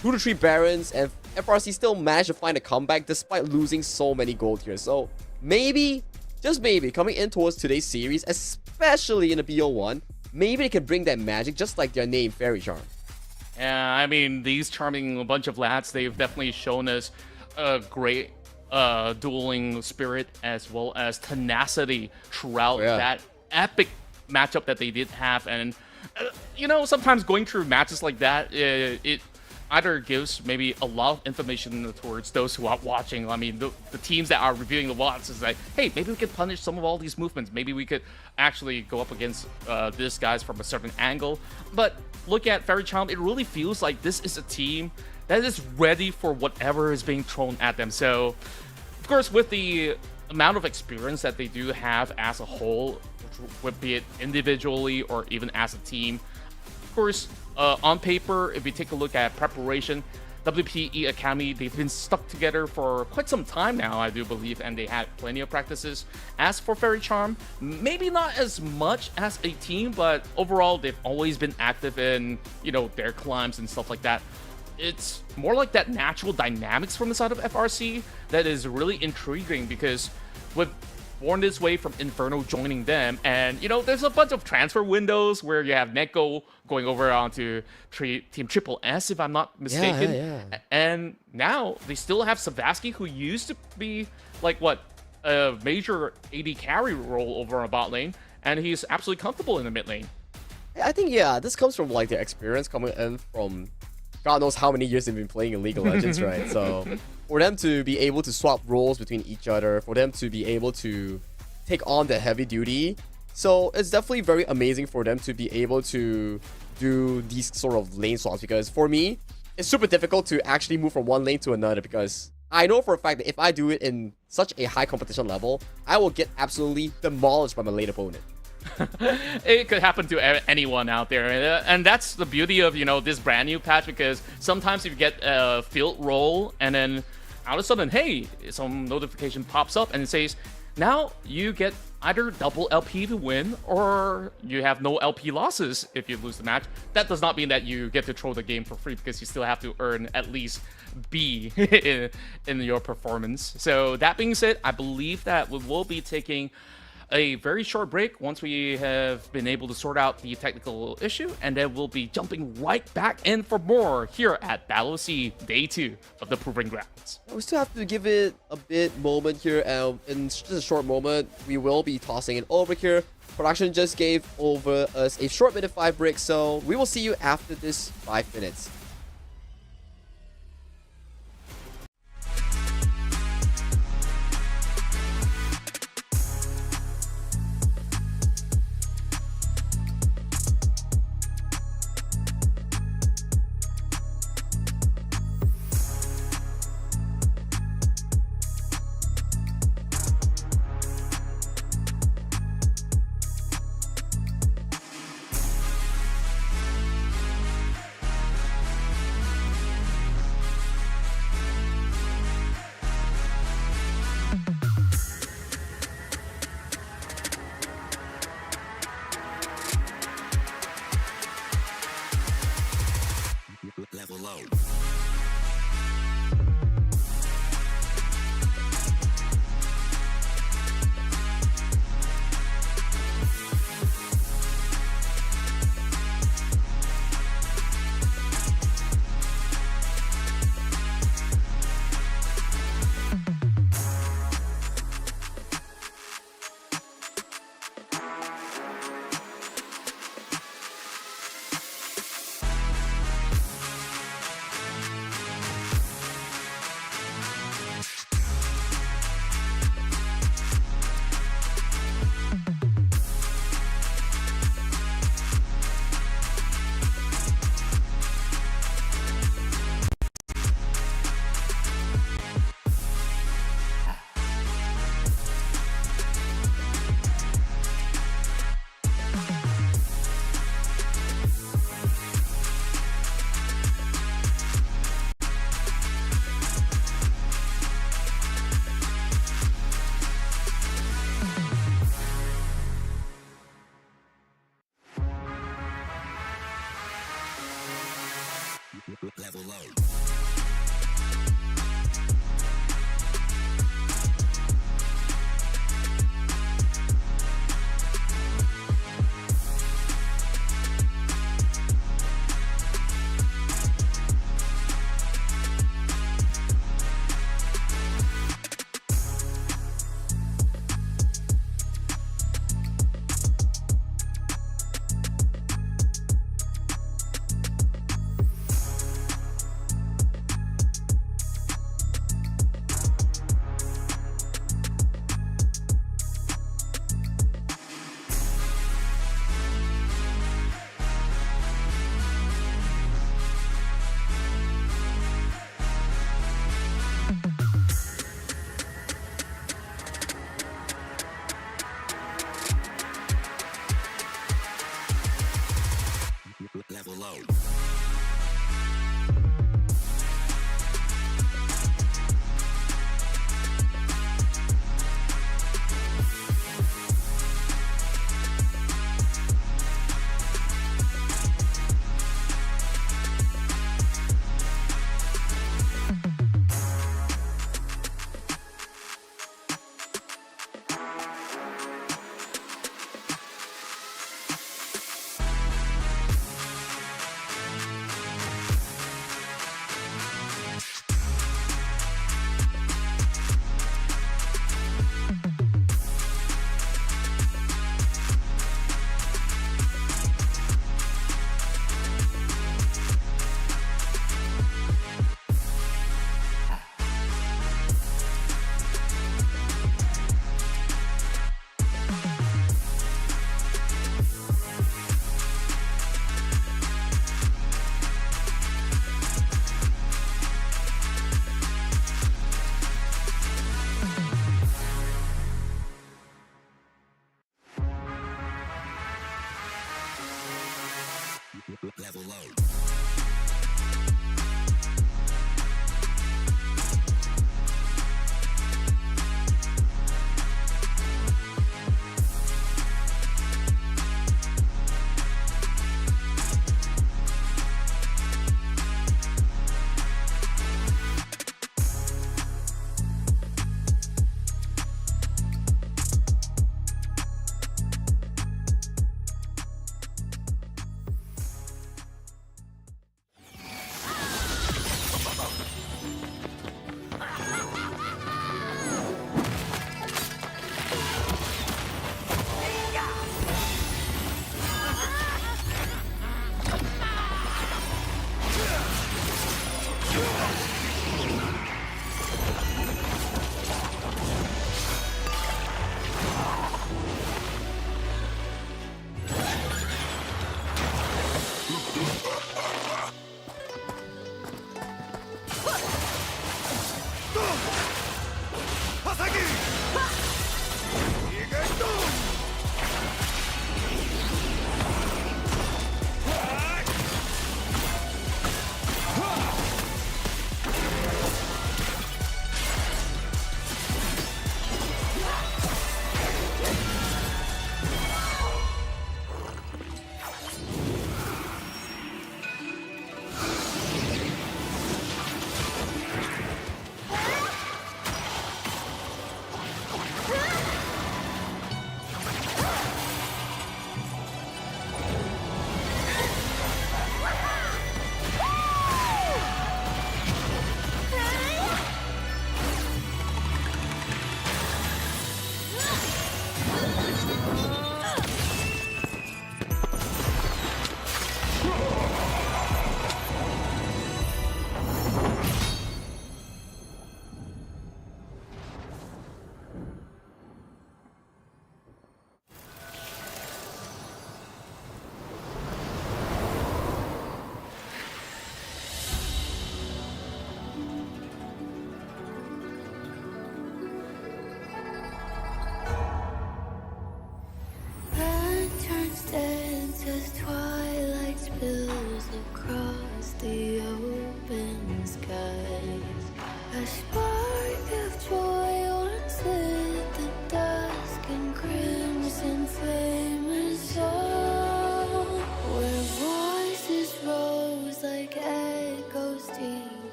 2 to 3 Barons, and FRC still managed to find a comeback despite losing so many gold here. So, maybe, just maybe, coming in towards today's series, especially in the BO1, maybe they can bring that magic just like their name, Faerie Charm. Yeah, I mean, these charming bunch of lads, they've definitely shown us a great dueling spirit as well as tenacity throughout that epic matchup that they did have. And, sometimes going through matches like that, it either gives maybe a lot of information towards those who are watching. I mean, the teams that are reviewing the WOTS is like, hey, maybe we could punish some of all these movements. Maybe we could actually go up against this guys from a certain angle. But look at Faerie Charm, it really feels like this is a team that is ready for whatever is being thrown at them. So, of course, with the amount of experience that they do have as a whole, be it individually or even as a team, of course, on paper, if you take a look at preparation, WPE Academy, they've been stuck together for quite some time now, I do believe, and they had plenty of practices. As for Faerie Charm, maybe not as much as a team, but overall, they've always been active in, their climbs and stuff like that. It's more like that natural dynamics from the side of FRC that is really intriguing, because with Born This Way from Inferno joining them, and there's a bunch of transfer windows where you have Neko going over onto Team Triple S, if I'm not mistaken. Yeah. And now they still have Savasky, who used to be like a major AD carry role over on bot lane, and he's absolutely comfortable in the mid lane. I think, this comes from like their experience coming in from God knows how many years they've been playing in League of Legends, right? So for them to be able to swap roles between each other, for them to be able to take on the heavy duty, so it's definitely very amazing for them to be able to do these sort of lane swaps, because for me, it's super difficult to actually move from one lane to another, because I know for a fact that if I do it in such a high competition level, I will get absolutely demolished by my lane opponent. It could happen to anyone out there, and that's the beauty of this brand new patch, because sometimes if you get a field roll and then all of a sudden, hey, some notification pops up and it says now you get either double LP to win or you have no LP losses if you lose the match. That does not mean that you get to throw the game for free, because you still have to earn at least B in your performance. So that being said, I believe that we will be taking a very short break once we have been able to sort out the technical issue, and then we'll be jumping right back in for more here at Battle of S.E.A Day 2 of the Proving Grounds. We still have to give it a bit moment here, and in just a short moment, we will be tossing it over here. Production just gave over us a short minute 5 break, so we will see you after this 5 minutes. Level low. low. Level low. Level low.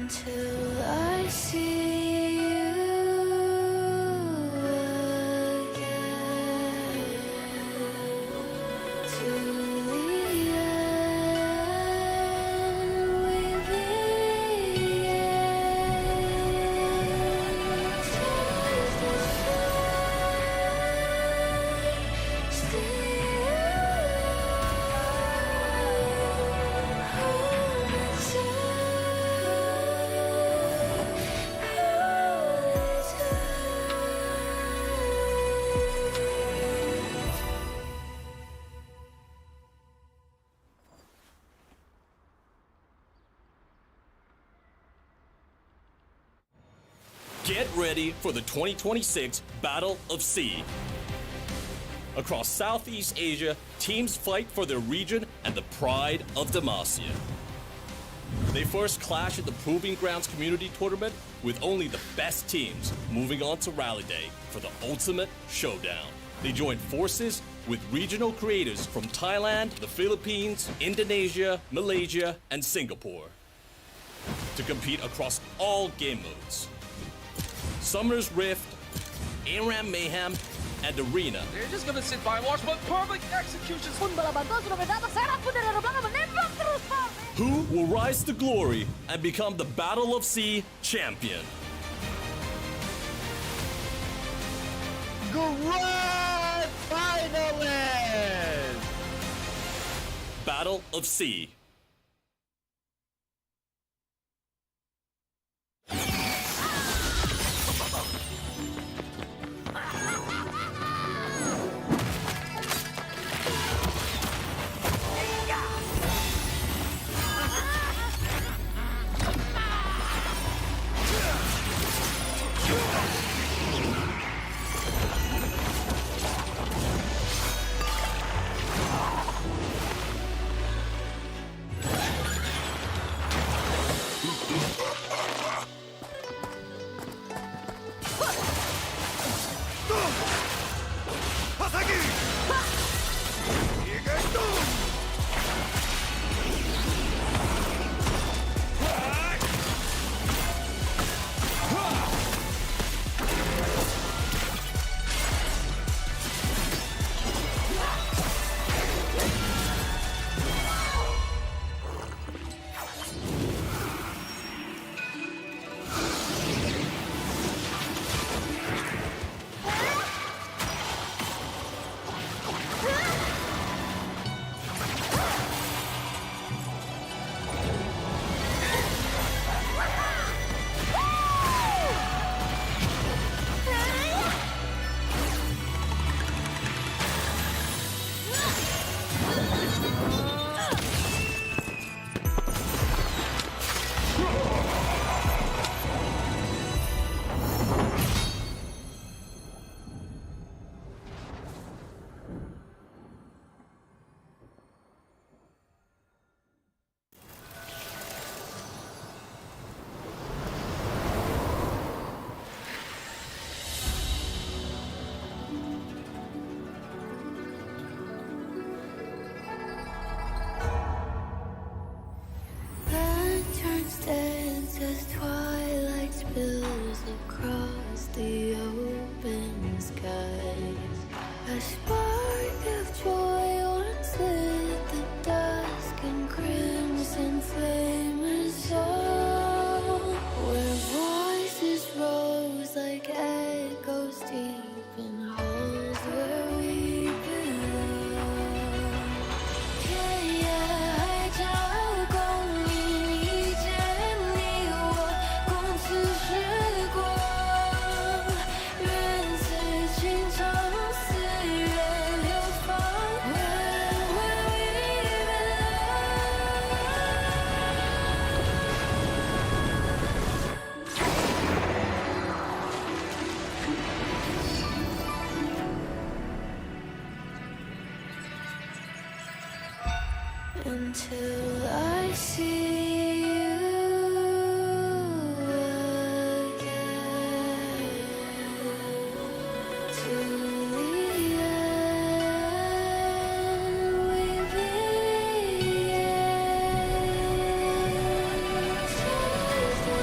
until I see you again. To the end we begin. Taste the flame, Get ready for the 2026 Battle of S.E.A. Across Southeast Asia, teams fight for their region and the pride of Demacia. They first clash at the Proving Grounds Community Tournament with only the best teams moving on to Rally Day for the ultimate showdown. They joined forces with regional creators from Thailand, the Philippines, Indonesia, Malaysia, and Singapore to compete across all game modes. Summer's Rift, ARAM Mayhem, and Arena. They're just gonna sit by and watch, but perfect executions. Pun bola bantuan sudah mendapat, Serap pun dari belakang menembak terus, Pak. Who will rise to glory and become the Battle of S.E.A champion? Grand finalist! Battle of S.E.A. Lanterns dance as twilight spills across the open sky. A spark of joy once lit the dusk and crimson flame is all. Where voices rose like echoes deep in halls where we belong. Yeah, 海角共你一见你我，共此时光。愿此情长，四月流芳。Where we belong. Until I see you again. To the end we begin. Taste the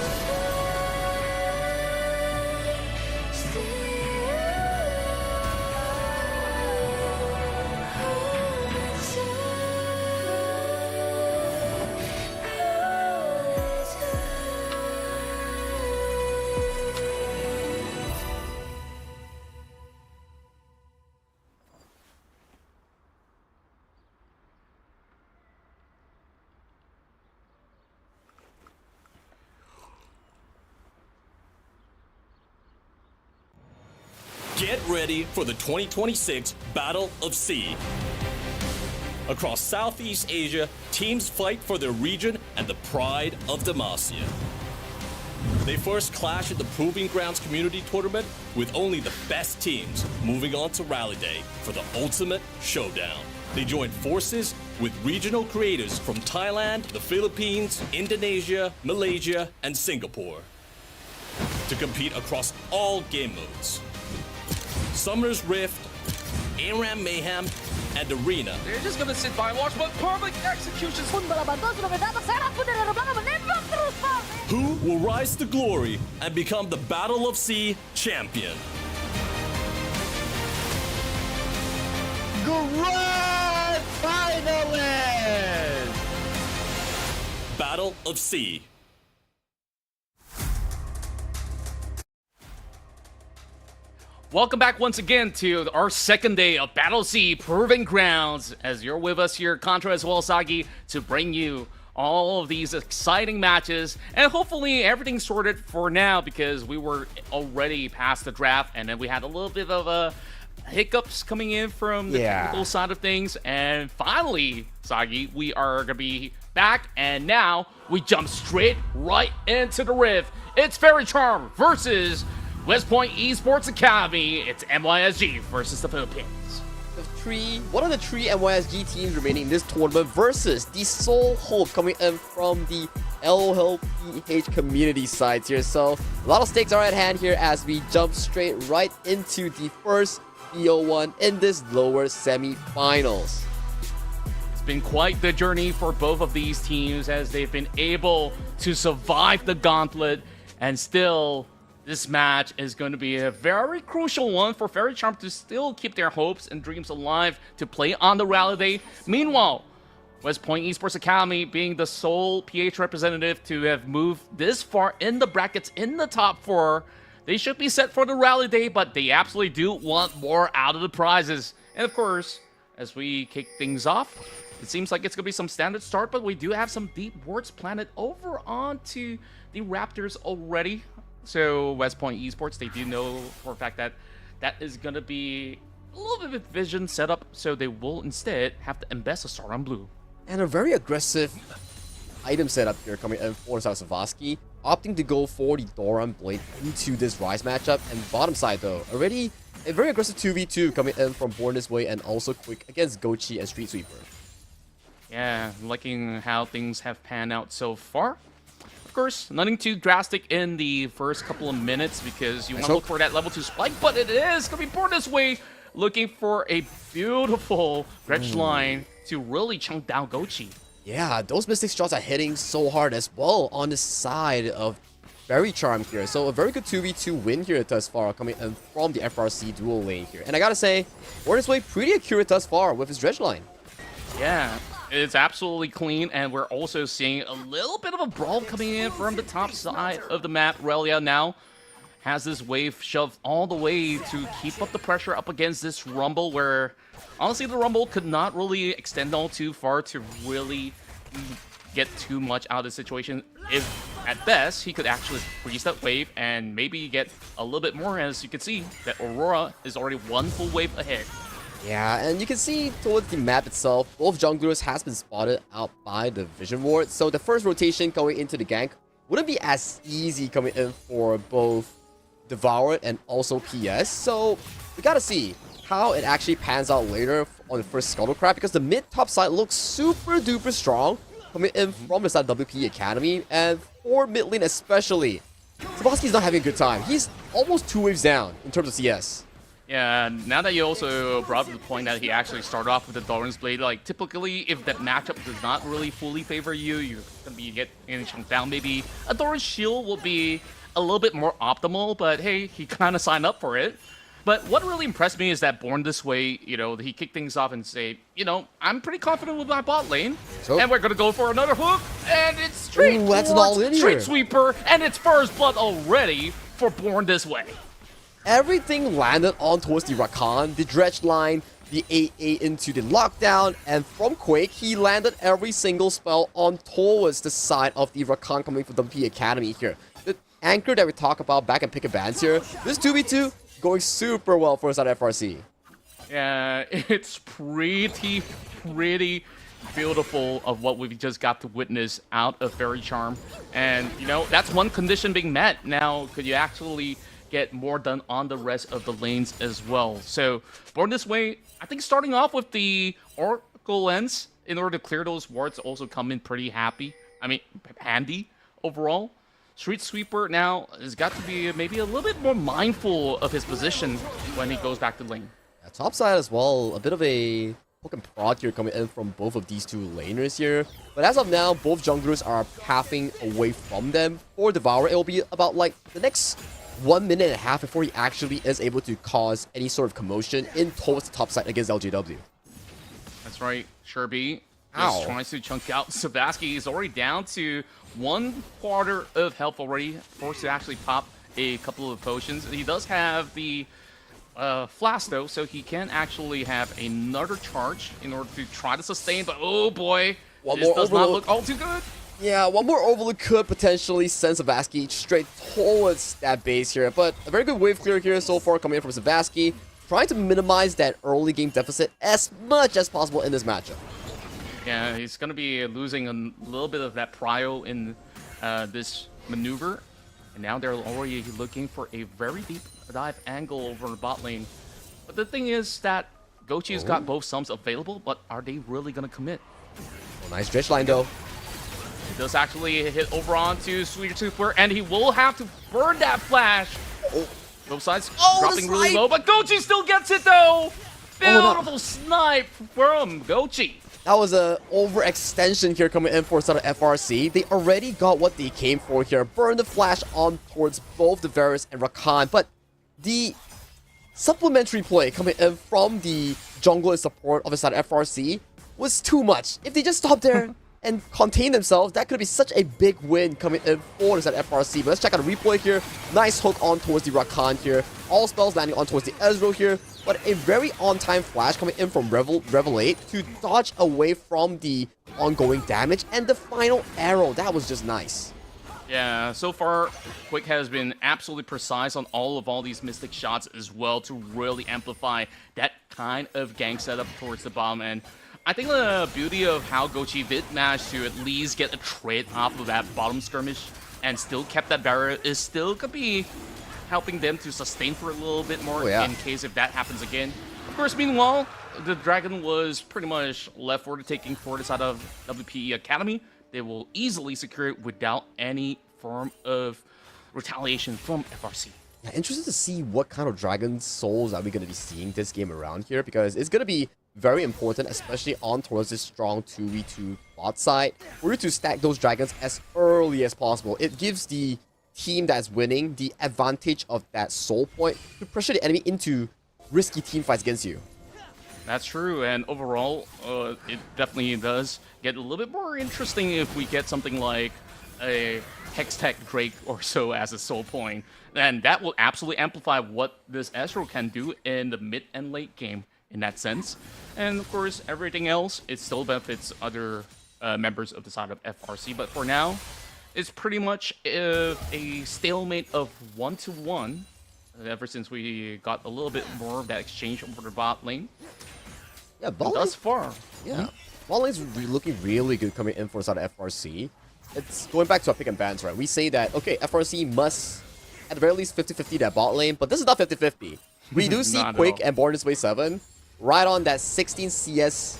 Get ready for the 2026 Battle of S.E.A. Across Southeast Asia, teams fight for their region and the pride of Demacia. They first clash at the Proving Grounds Community Tournament with only the best teams moving on to Rally Day for the ultimate showdown. They join forces with regional creators from Thailand, the Philippines, Indonesia, Malaysia, and Singapore to compete across all game modes. Summer's Rift, ARAM Mayhem, and Arena. They're just gonna sit by and watch, but perfect executions. Who will rise to glory and become the Battle of S.E.A. champion? Grand finalist! Battle of S.E.A. Welcome back once again to our second day of Battle S.E.A. Proving Grounds, as you're with us here, Qontra as well as Sagi, to bring you all of these exciting matches, and hopefully everything's sorted for now because we were already past the draft, and then we had a little bit of hiccups coming in from the technical side of things, and finally, Sagi, we are gonna be back, and now we jump straight right into the rift. It's Faerie Charm versus West Point Esports Academy. It's MYSG versus the Philippines. One of the three MYSG teams remaining in this tournament versus the sole hope coming in from the LLPH community sides here. So a lot of stakes are at hand here as we jump straight right into the first BO1 in this lower semi-finals. It's been quite the journey for both of these teams as they've been able to survive the gauntlet, and still this match is going to be a very crucial one for Faerie Charm to still keep their hopes and dreams alive to play on the Rally Day. Meanwhile, West Point Esports Academy being the sole PH representative to have moved this far in the brackets in the top 4, they should be set for the Rally Day, but they absolutely do want more out of the prizes. And of course, as we kick things off, it seems like it's going to be some standard start, but we do have some deep wards planted over onto the Raptors already. So West Point Esports, they do know for a fact that that is going to be a little bit of vision set up, so they will instead have to invest a star on blue. And a very aggressive item setup here coming in for Savasky, opting to go for the Doran Blade into this Rise matchup. And bottom side though, already a very aggressive 2v2 coming in from Born This Way and also quick against Gochi and Street Sweeper. Yeah, liking how things have panned out so far. Of course, nothing too drastic in the first couple of minutes because you want to look for that level 2 spike, but it is going to be Born This Way, looking for a beautiful dredge line to really chunk down Gochi. Yeah, those Mystic shots are hitting so hard as well on the side of Faerie Charm here. So a very good 2v2 win here thus far coming in from the FRC dual lane here. And I gotta say, Born This Way pretty accurate thus far with his dredge line. Yeah, it's absolutely clean, and we're also seeing a little bit of a brawl coming in from the top side of the map. Relia now has this wave shoved all the way to keep up the pressure up against this Rumble, where honestly the Rumble could not really extend all too far to really get too much out of the situation. If at best he could actually freeze that wave and maybe get a little bit more, as you can see that Aurora is already one full wave ahead. Yeah, and you can see towards the map itself, both junglers has been spotted out by the Vision Ward. So the first rotation going into the gank wouldn't be as easy coming in for both Devour and also PS. So we gotta see how it actually pans out later on the first Scuttlecraft, because the mid-top side looks super duper strong coming in from the side of WP Academy, and for mid lane especially. Sabowski's not having a good time. He's almost 2 waves down in terms of CS. Yeah, now that you also brought up the point that he actually started off with the Doran's Blade, like typically if that matchup does not really fully favor you, you're gonna be getting chunked down. Maybe a Doran's Shield will be a little bit more optimal, but hey, he kind of signed up for it. But what really impressed me is that Born This Way, you know, he kicked things off and say, you know, I'm pretty confident with my bot lane. So, and we're going to go for another hook. And it's straight Street Sweeper. And it's first blood already for Born This Way. Everything landed on towards the Rakan, the dredge line, the AA into the lockdown, and from Quake, he landed every single spell on towards the side of the Rakan coming from WP Academy here. The anchor that we talk about back in Pick and Bans here, this 2v2 going super well for us at FRC. Yeah, it's pretty beautiful of what we've just got to witness out of Fairy Charm. And, you know, that's one condition being met. Now, could you actually get more done on the rest of the lanes as well? So, Born This Way, I think starting off with the Oracle Lens in order to clear those wards also come in pretty handy overall. Street Sweeper now has got to be maybe a little bit more mindful of his position when he goes back to lane. Yeah, top side as well, a bit of a poke and prod here coming in from both of these two laners here. But as of now, both junglers are pathing away from them. For Devourer, it will be about like the next 1.5 minutes before he actually is able to cause any sort of commotion in towards the top side against LJW. That's right, Sherby Ow. just tries to chunk out Savaski. He's already down to 1/4 of health already, forced to actually pop a couple of potions. He does have the flask though, so he can actually have another charge in order to try to sustain, but oh boy, this does not look all too good. Yeah, one more overload could potentially send Savaski straight towards that base here, but a very good wave clear here so far coming in from Savaski, trying to minimize that early game deficit as much as possible in this matchup. Yeah, he's going to be losing a little bit of that prio in this maneuver. And now they're already looking for a very deep dive angle over the bot lane. But the thing is that Gochi's got both sums available, but are they really going to commit? Oh, nice dredge line though. He does actually hit over onto Sweet Super, and he will have to burn that flash. Both sides dropping really low, but Gochi still gets it though! Beautiful snipe from Gochi. That was a overextension here coming in for side of FRC. They already got what they came for here. Burn the flash on towards both the Varus and Rakan, but the supplementary play coming in from the jungler support of the side of FRC was too much. If they just stopped there and contained themselves, that could be such a big win coming in for the side of FRC. But let's check out the replay here. Nice hook on towards the Rakan here. All spells landing on towards the Ezreal here. But a very on-time flash coming in from Revel 8 to dodge away from the ongoing damage. And the final arrow, that was just nice. Yeah, so far, Quick has been absolutely precise on all these Mystic shots as well to really amplify that kind of gank setup towards the bottom end. I think the beauty of how Gochi did manage to at least get a trade off of that bottom skirmish and still kept that barrier is still could be helping them to sustain for a little bit more in case if that happens again. Of course, meanwhile, the Dragon was pretty much left for the taking for the side of WPE Academy. They will easily secure it without any form of retaliation from FRC. Yeah, interested to see what kind of Dragon Souls are we going to be seeing this game around here, because it's going to be very important, especially on towards this strong 2v2 bot side, for you to stack those dragons as early as possible. It gives the team that's winning the advantage of that soul point to pressure the enemy into risky team fights against you. That's true, and overall, it definitely does get a little bit more interesting if we get something like a Hextech Drake or so as a soul point. And that will absolutely amplify what this Ezreal can do in the mid and late game in that sense. And of course, everything else, it still benefits other members of the side of FRC. But for now, it's pretty much a stalemate of 1-1 ever since we got a little bit more of that exchange over the bot lane. Yeah, bot thus far. Yeah, bot lane's looking really good coming in for the side of FRC. It's going back to our pick and bans, right? We say that, okay, FRC must, at the very least, 50-50 that bot lane, but this is not 50-50. We do see Quake and Born This Way 7 right on that 16 CS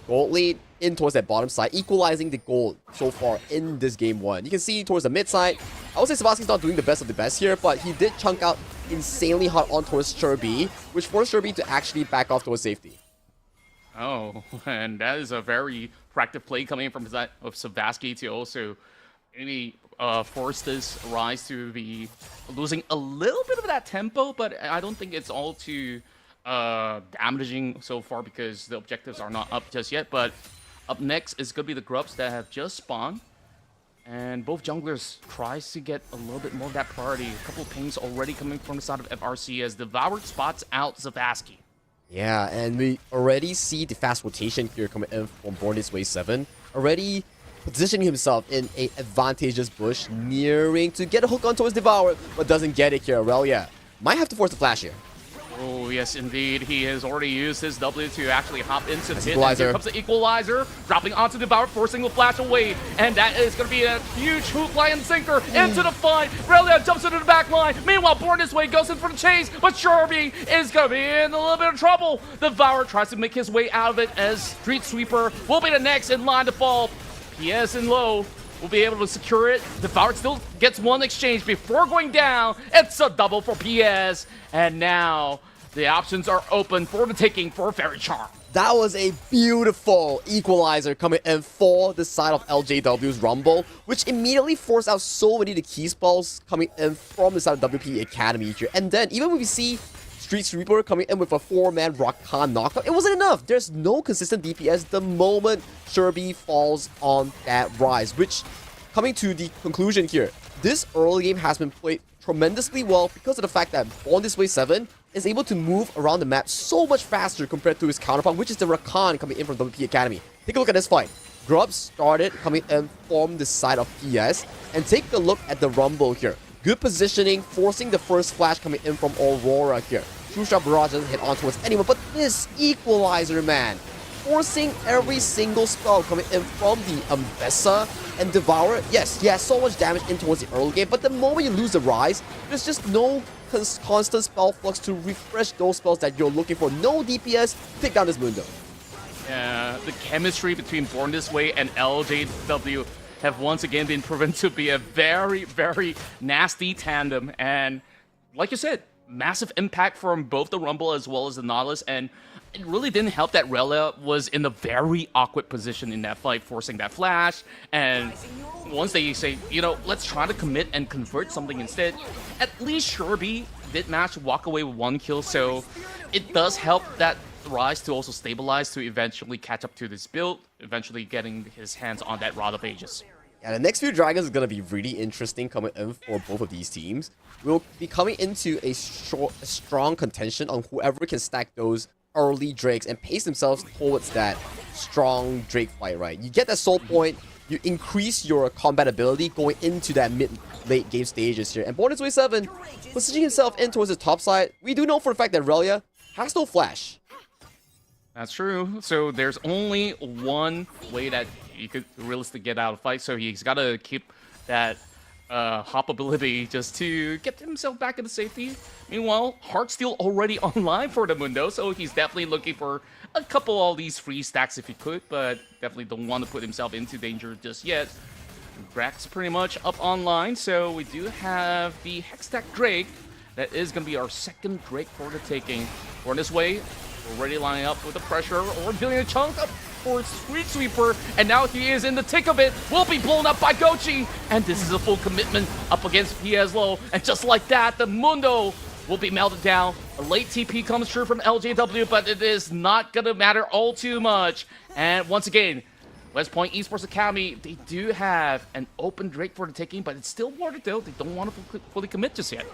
gold lead in towards that bottom side, equalizing the gold so far in this game one. You can see towards the mid side, I would say Sebastian's not doing the best of the best here, but he did chunk out insanely hard on towards Sherby, which forced Sherby to actually back off towards safety. Oh, and that is a very proactive play coming in from the side of Savaski to also maybe force this Rise to be losing a little bit of that tempo, but I don't think it's all too damaging so far because the objectives are not up just yet. But up next is going to be the Grubs that have just spawned. And both junglers tries to get a little bit more of that priority. A couple of pings already coming from the side of FRC as Devoured spots out Savaski. Yeah, and we already see the fast rotation here coming in from Born This Way 7. Already positioning himself in a advantageous bush, nearing to get a hook on towards Devour, but doesn't get it here. Well, yeah, might have to force the flash here. Oh, yes, indeed. He has already used his W to actually hop into the pit. And Equalizer. here comes the equalizer, dropping onto Devour, forcing the flash away. And that is going to be a huge hook lion sinker into the fight. Relia jumps into the back line. Meanwhile, Born This Way goes in for the chase, but Sherby is going to be in a little bit of trouble. Devour tries to make his way out of it as Street Sweeper will be the next in line to fall. PS and low will be able to secure it. Devour still gets one exchange before going down. It's a double for PS. And now the options are open for the taking for Faerie Charm. That was a beautiful equalizer coming in for the side of LJW's Rumble, which immediately forced out so many of the key spells coming in from the side of WP Academy here. And then even when we see Street Sweeper coming in with a 4-man Rakan knockup, it wasn't enough. There's no consistent DPS the moment Sherby falls on that rise, which, coming to the conclusion here, this early game has been played tremendously well because of the fact that Born This Way 7 is able to move around the map so much faster compared to his counterpart, which is the Rakan coming in from WP Academy. Take a look at this fight. Grub started coming in from the side of PS, and take a look at the Rumble here. Good positioning, forcing the first flash coming in from Aurora here. True Shot Barrage doesn't hit on towards anyone, but this equalizer, man, forcing every single spell coming in from the Ambessa and Devour. Yes, he has so much damage in towards the early game, but the moment you lose the rise, there's just no constant spell flux to refresh those spells that you're looking for. No DPS, pick down this Mundo. Yeah, the chemistry between Born This Way and LJW have once again been proven to be a very, very nasty tandem. And like you said, massive impact from both the Rumble as well as the Nautilus. And it really didn't help that Relia was in a very awkward position in that fight, forcing that flash. And once they say, you know, let's try to commit and convert something instead, at least Sherby did manage to walk away with one kill. So it does help that Rise to also stabilize to eventually catch up to this build, eventually getting his hands on that Rod of Ages. Yeah, the next few Dragons is going to be really interesting coming in for both of these teams. We'll be coming into a strong contention on whoever can stack those early Drakes and pace themselves towards that strong Drake fight, right? You get that soul point, you increase your combat ability going into that mid-late game stages here. And Born This Way 7, positioning himself in towards the top side, we do know for a fact that Relia has no flash. That's true. So there's only one way that you could realistically get out of fight. So he's got to keep that hop ability just to get himself back into safety. Meanwhile, Heartsteel already online for the Mundo, so he's definitely looking for a couple of these free stacks if he could, but definitely don't want to put himself into danger just yet. Drax pretty much up online, so we do have the Hextech Drake. That is going to be our second Drake for the taking. Born This Way, already lining up with the pressure, or dealing a chunk up for Street Sweeper, and now he is in the thick of it, will be blown up by Gochi, and this is a full commitment up against Pieslo, and just like that, the Mundo will be melted down. A late TP comes through from LJW, but it is not gonna matter all too much. And once again, West Point Esports Academy, they do have an open Drake for the taking, but it's still warded though. They don't want to fully commit just yet.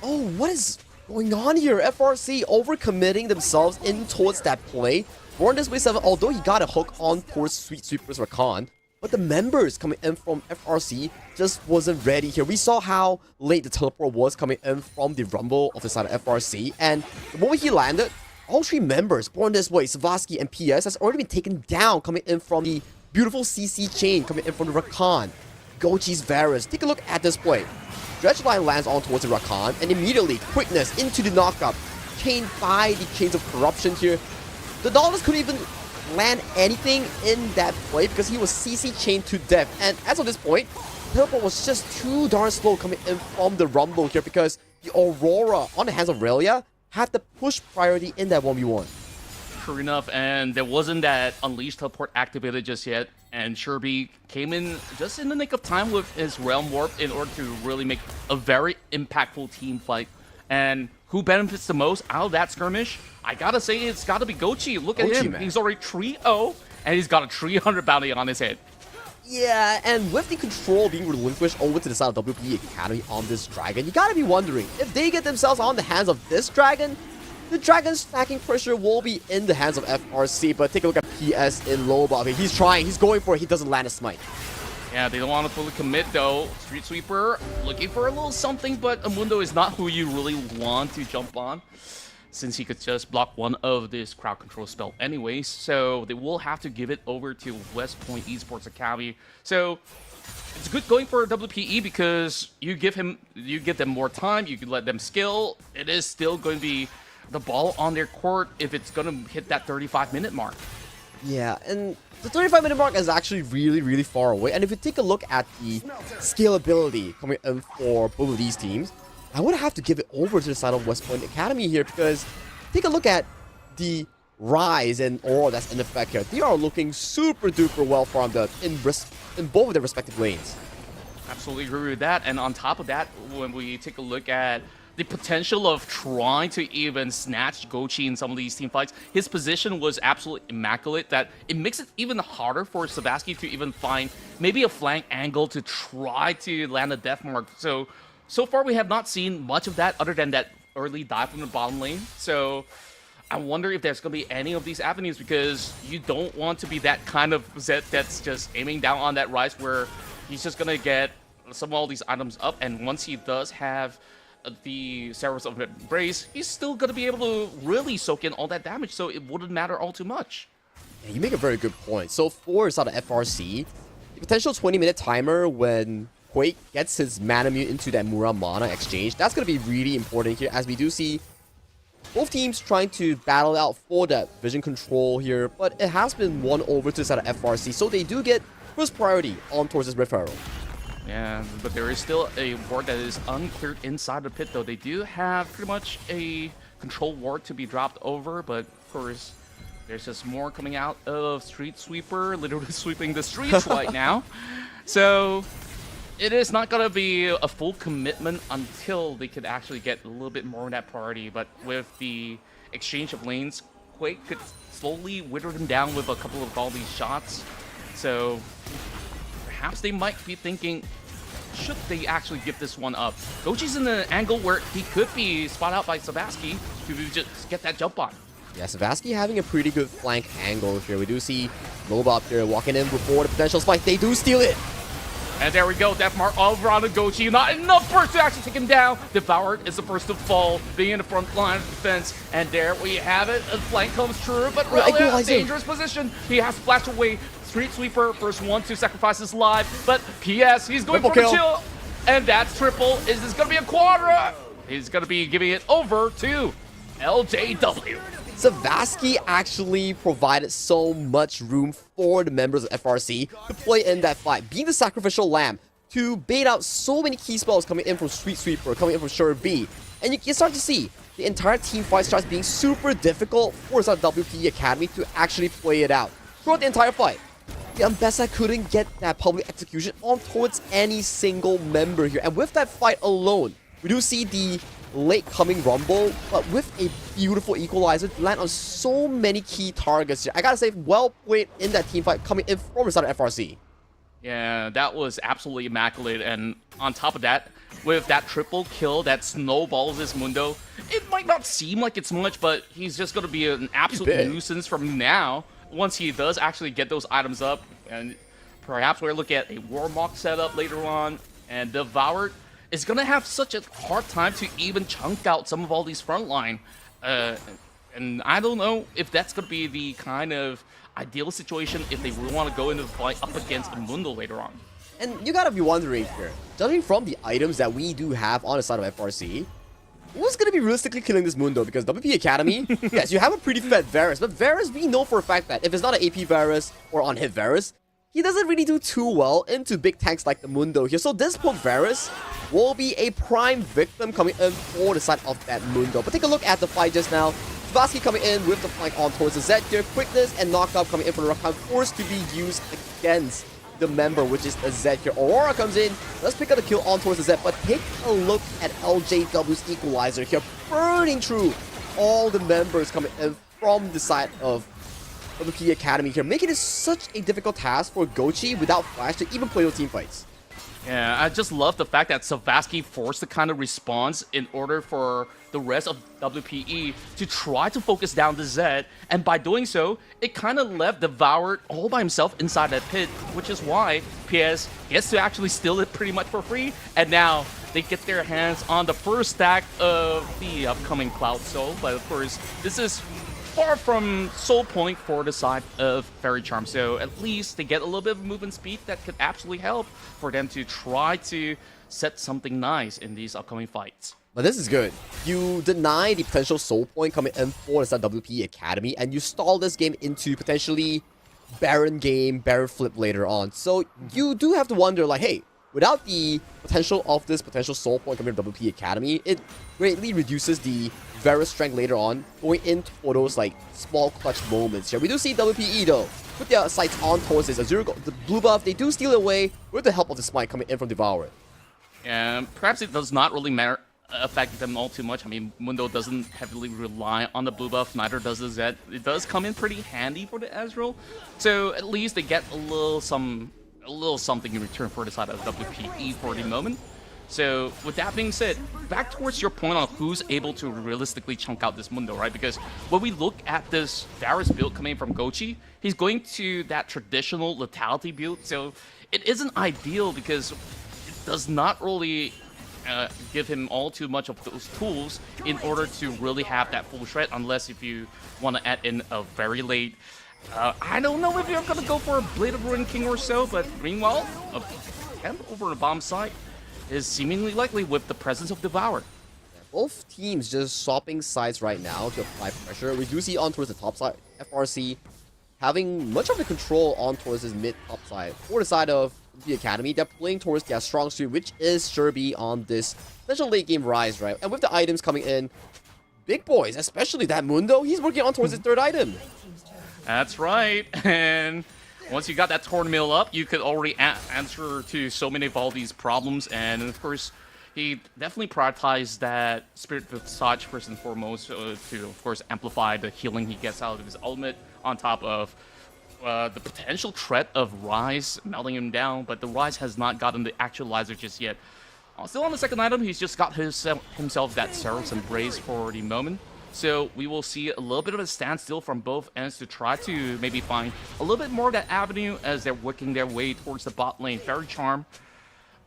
Oh, what is going on here? FRC overcommitting themselves in towards that play. Born This Way 7, although he got a hook on towards Sweet Sweeper's Rakan, but the members coming in from FRC just wasn't ready here. We saw how late the teleport was coming in from the Rumble of the side of FRC, and the moment he landed, all three members, Born This Way, Savasky, and PS, has already been taken down coming in from the beautiful CC chain coming in from the Rakan. Gochi's Varus. Take a look at this play. Dredgeline lands on towards the Rakan, and immediately, quickness into the knockup. Chained by the Chains of Corruption here. The Nautilus couldn't even land anything in that play because he was CC chained to death. And as of this point, teleport was just too darn slow coming in from the Rumble here because the Aurora on the hands of Relia had the push priority in that 1v1. True enough, and there wasn't that Unleashed teleport activated just yet, and Sherby came in just in the nick of time with his Realm Warp in order to really make a very impactful team fight. And who benefits the most out of that skirmish? I gotta say, it's gotta be Gochi. Look at him. Man. He's already 3-0, and he's got a 300 bounty on his head. Yeah, and with the control being relinquished over to the side of WP Academy on this Dragon, you gotta be wondering, if they get themselves on the hands of this Dragon, the Dragon's stacking pressure will be in the hands of FRC, but take a look at PS in low buff. He's trying, he's going for it, he doesn't land a smite. Yeah, they don't want to fully commit though. Street Sweeper looking for a little something, but Amundo is not who you really want to jump on. since he could just block one of this crowd control spell anyway. So they will have to give it over to West Point Esports Academy. So it's good going for WPE because you give them more time, you can let them skill. It is still going to be the ball on their court if it's going to hit that 35-minute mark. Yeah, and the 35-minute mark is actually really, really far away. And if you take a look at the scalability coming in for both of these teams, I would have to give it over to the side of West Point Academy here because take a look at the rise and aura that's in effect here. They are looking super duper well farmed up in both of their respective lanes. Absolutely agree with that. And on top of that, when we take a look at the potential of trying to even snatch Gochi in some of these team fights, his position was absolutely immaculate that it makes it even harder for Savasky to even find maybe a flank angle to try to land a death mark. So far we have not seen much of that other than that early dive from the bottom lane. So I wonder if there's going to be any of these avenues because you don't want to be that kind of Zed that's just aiming down on that rise where he's just going to get some of all these items up, and once he does have the Cerberus of Embrace, he's still going to be able to really soak in all that damage, so it wouldn't matter all too much. Yeah, you make a very good point. So for side of FRC, the potential 20-minute timer when Quake gets his Manamune into that Muramana exchange, that's going to be really important here as we do see both teams trying to battle out for that vision control here, but it has been won over to the side of FRC, so they do get first priority on towards this Rift Herald. Yeah, but there is still a ward that is uncleared inside the pit, though. They do have pretty much a control ward to be dropped over, but of course, there's just more coming out of Street Sweeper, literally sweeping the streets right now. So it is not going to be a full commitment until they could actually get a little bit more of that priority, but with the exchange of lanes, Quake could slowly wither them down with a couple of all these shots. So perhaps they might be thinking, should they actually give this one up? Gochi's in an angle where he could be spot out by Savasky to just get that jump on. Yeah, Savasky having a pretty good flank angle here. We do see Nova up there walking in before the potential spike. They do steal it. And there we go, Death Mark all around the Gochi. Not enough burst to actually take him down. Devoured is the first to fall, being in the front line of defense. And there we have it. A flank comes true, but really a dangerous position. He has to flash away. Street Sweeper, first one to sacrifice his life. But PS, he's going for the kill. And that's triple. Is this going to be a Qontra? He's going to be giving it over to LJW. Savasky actually provided so much room for the members of FRC to play in that fight, being the sacrificial lamb to bait out so many key spells coming in from Street Sweeper, coming in from Sure B. And you start to see the entire team fight starts being super difficult for WPE Academy to actually play it out throughout the entire fight. The Ambessa couldn't get that public execution on towards any single member here. And with that fight alone, we do see the late coming rumble, but with a beautiful equalizer to land on so many key targets here. I gotta say, well played in that team fight coming in from the side of FRC. Yeah, that was absolutely immaculate. And on top of that, with that triple kill that snowballs this Mundo, it might not seem like it's much, but he's just going to be an absolute nuisance from now once he does actually get those items up. And perhaps we're looking at a Warmock setup later on, and Devoured is going to have such a hard time to even chunk out some of all these frontline. And I don't know if that's going to be the kind of ideal situation if they really want to go into the fight up against Mundo later on. And you gotta be wondering here, judging from the items that we do have on the side of FRC, who's gonna be realistically killing this Mundo? Because WP Academy, yes, you have a pretty fed Varus, but Varus, we know for a fact that if it's not an AP Varus or on hit Varus, he doesn't really do too well into big tanks like the Mundo here. So this poke Varus will be a prime victim coming in for the side of that Mundo. But take a look at the fight just now. Savasky coming in with the flank on towards the Zed here. Quickness and knockup coming in for the Rakan, forced to be used against the member, which is the Zed here. Aurora comes in. Let's pick up the kill on towards the Zed, but take a look at LJW's equalizer here, burning through all the members coming in from the side of WP Academy here, making it such a difficult task for Gochi without Flash to even play those team fights. Yeah, I just love the fact that Savasky forced the kind of response in order for the rest of WPE to try to focus down the Zed, and by doing so, it kind of left Devoured all by himself inside that pit, which is why PS gets to actually steal it pretty much for free, and now they get their hands on the first stack of the upcoming Cloud Soul. But of course, this is far from soul point for the side of Faerie Charm. So at least they get a little bit of movement speed that could absolutely help for them to try to set something nice in these upcoming fights. But this is good. You deny the potential soul point coming in for the WP Academy, and you stall this game into potentially Baron game, Baron flip later on. So you do have to wonder, like, hey, without the potential of this potential soul point coming from WP Academy, it greatly reduces the Varus strength later on, going into for those like small clutch moments here. We do see WPE though, put their sights on towards this Azure, the blue buff, they do steal it away with the help of the smite coming in from Devour. And perhaps it does not really matter affect them all too much. I mean, Mundo doesn't heavily rely on the blue buff, neither does the Zed. It does come in pretty handy for the Ezreal, so at least they get a little something in return for the side of WPE for the moment. So with that being said, back towards your point on who's able to realistically chunk out this Mundo, right? Because when we look at this Varus build coming from Gochi, he's going to that traditional lethality build, so it isn't ideal because it does not really give him all too much of those tools in order to really have that full shred, unless if you want to add in a very late I don't know if you're going to go for a Blade of Ruin King or so, but meanwhile, a camp over the bomb site is seemingly likely with the presence of Devour. Both teams just swapping sides right now to apply pressure. We do see on towards the top side, FRC having much of the control on towards his mid-top side. For the side of the Academy, they're playing towards their strong suit, which is Sherby on this potential late game rise, right? And with the items coming in, big boys, especially that Mundo, he's working on towards his third item. That's right, and once you got that Torn Mill up, you could already answer to so many of all these problems, and of course, he definitely prioritized that Spirit Visage first and foremost to, of course, amplify the healing he gets out of his ultimate, on top of the potential threat of Rise melting him down, but the Rise has not gotten the actualizer just yet. Still on the second item, he's just got himself that Seraph's Embrace for the moment. So we will see a little bit of a standstill from both ends to try to maybe find a little bit more of that avenue as they're working their way towards the bot lane. Faerie Charm,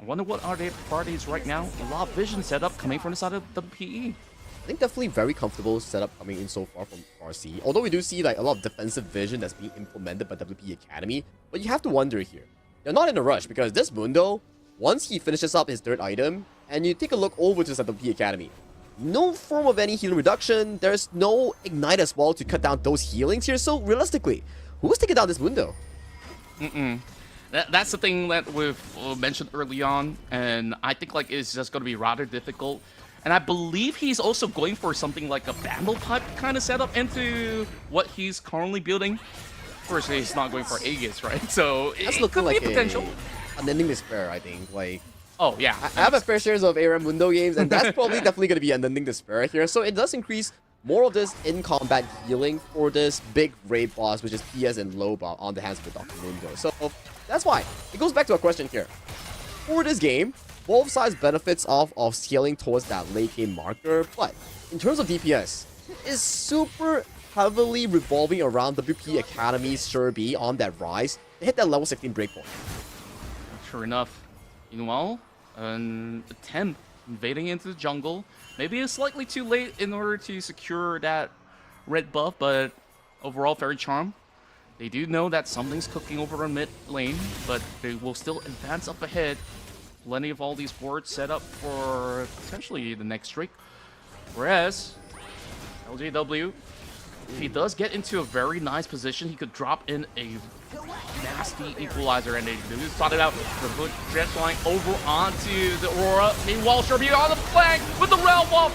I wonder what are their priorities right now. A lot of vision setup coming from the side of WPE. I think definitely very comfortable setup coming in so far from RC. Although we do see like a lot of defensive vision that's being implemented by WP Academy. But you have to wonder here. They're not in a rush because this Mundo, once he finishes up his third item, and you take a look over to the WP Academy, no form of any healing reduction, there's no ignite as well to cut down those healings here, so realistically, who's taking down this Mundo? That's the thing that we've mentioned early on, and I think like it's just going to be rather difficult. And I believe he's also going for something like a Vandal Pipe kind of setup into what he's currently building. Of course, he's not going for Aegis, right? So That's it looking could like be a potential. Unending Despair, I think. Like, oh yeah, I have a fair share of ARAM Mundo games, and that's probably definitely going to be Unending Despair here. So it does increase more of this in-combat healing for this big raid boss, which is PS and Loba on the hands of the Dr. Mundo. So that's why. It goes back to a question here. For this game, both sides benefits off of scaling towards that late game marker, but in terms of DPS, it's super heavily revolving around WP Academy's Sherby on that rise to hit that level 16 breakpoint. Sure enough. Meanwhile, an attempt invading into the jungle. Maybe it's slightly too late in order to secure that red buff, but overall, Faerie Charm. They do know that something's cooking over in mid lane, but they will still advance up ahead. Plenty of all these wards set up for potentially the next streak. Whereas, LJW, if he does get into a very nice position, he could drop in a nasty equalizer, and they do start it out. The hood jet flying over onto the Aurora. Meanwhile, Sherby on the flank with the Realm Wall,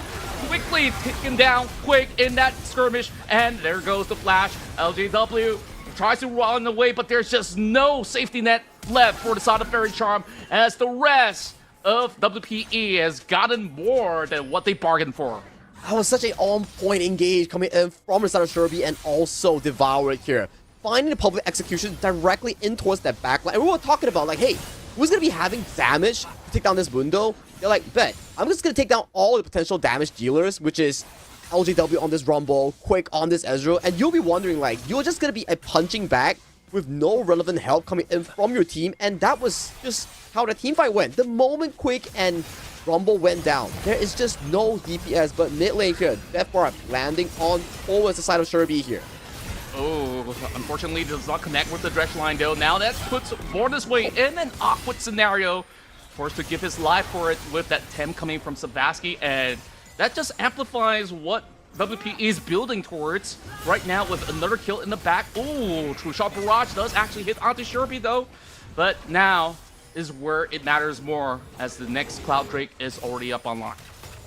quickly taken down quick in that skirmish, and there goes the flash. LJW tries to run away, but there's just no safety net left for the side of Faerie Charm, as the rest of WPE has gotten more than what they bargained for. That was such an on-point engage coming in from the side of Sherby and also Devour it here. Finding the public execution directly in towards that backline. And we were talking about like, hey, who's going to be having damage to take down this Mundo? They're like, bet, I'm just going to take down all the potential damage dealers, which is LJW on this Rumble, Quick on this Ezreal, and you'll be wondering like, you're just going to be a punching bag with no relevant help coming in from your team, and that was just how the team fight went. The moment Quick and Rumble went down, there is just no DPS, but mid lane here, Death Bar landing on towards the side of Sherby here. Oh, unfortunately does not connect with the Dredge line though. Now that puts Borna's way in an awkward scenario. Forced to give his life for it with that Tem coming from Savasky, and that just amplifies what WP is building towards right now with another kill in the back. Ooh, True Shot Barrage does actually hit onto Sherby though, but now is where it matters more as the next Cloud Drake is already up online.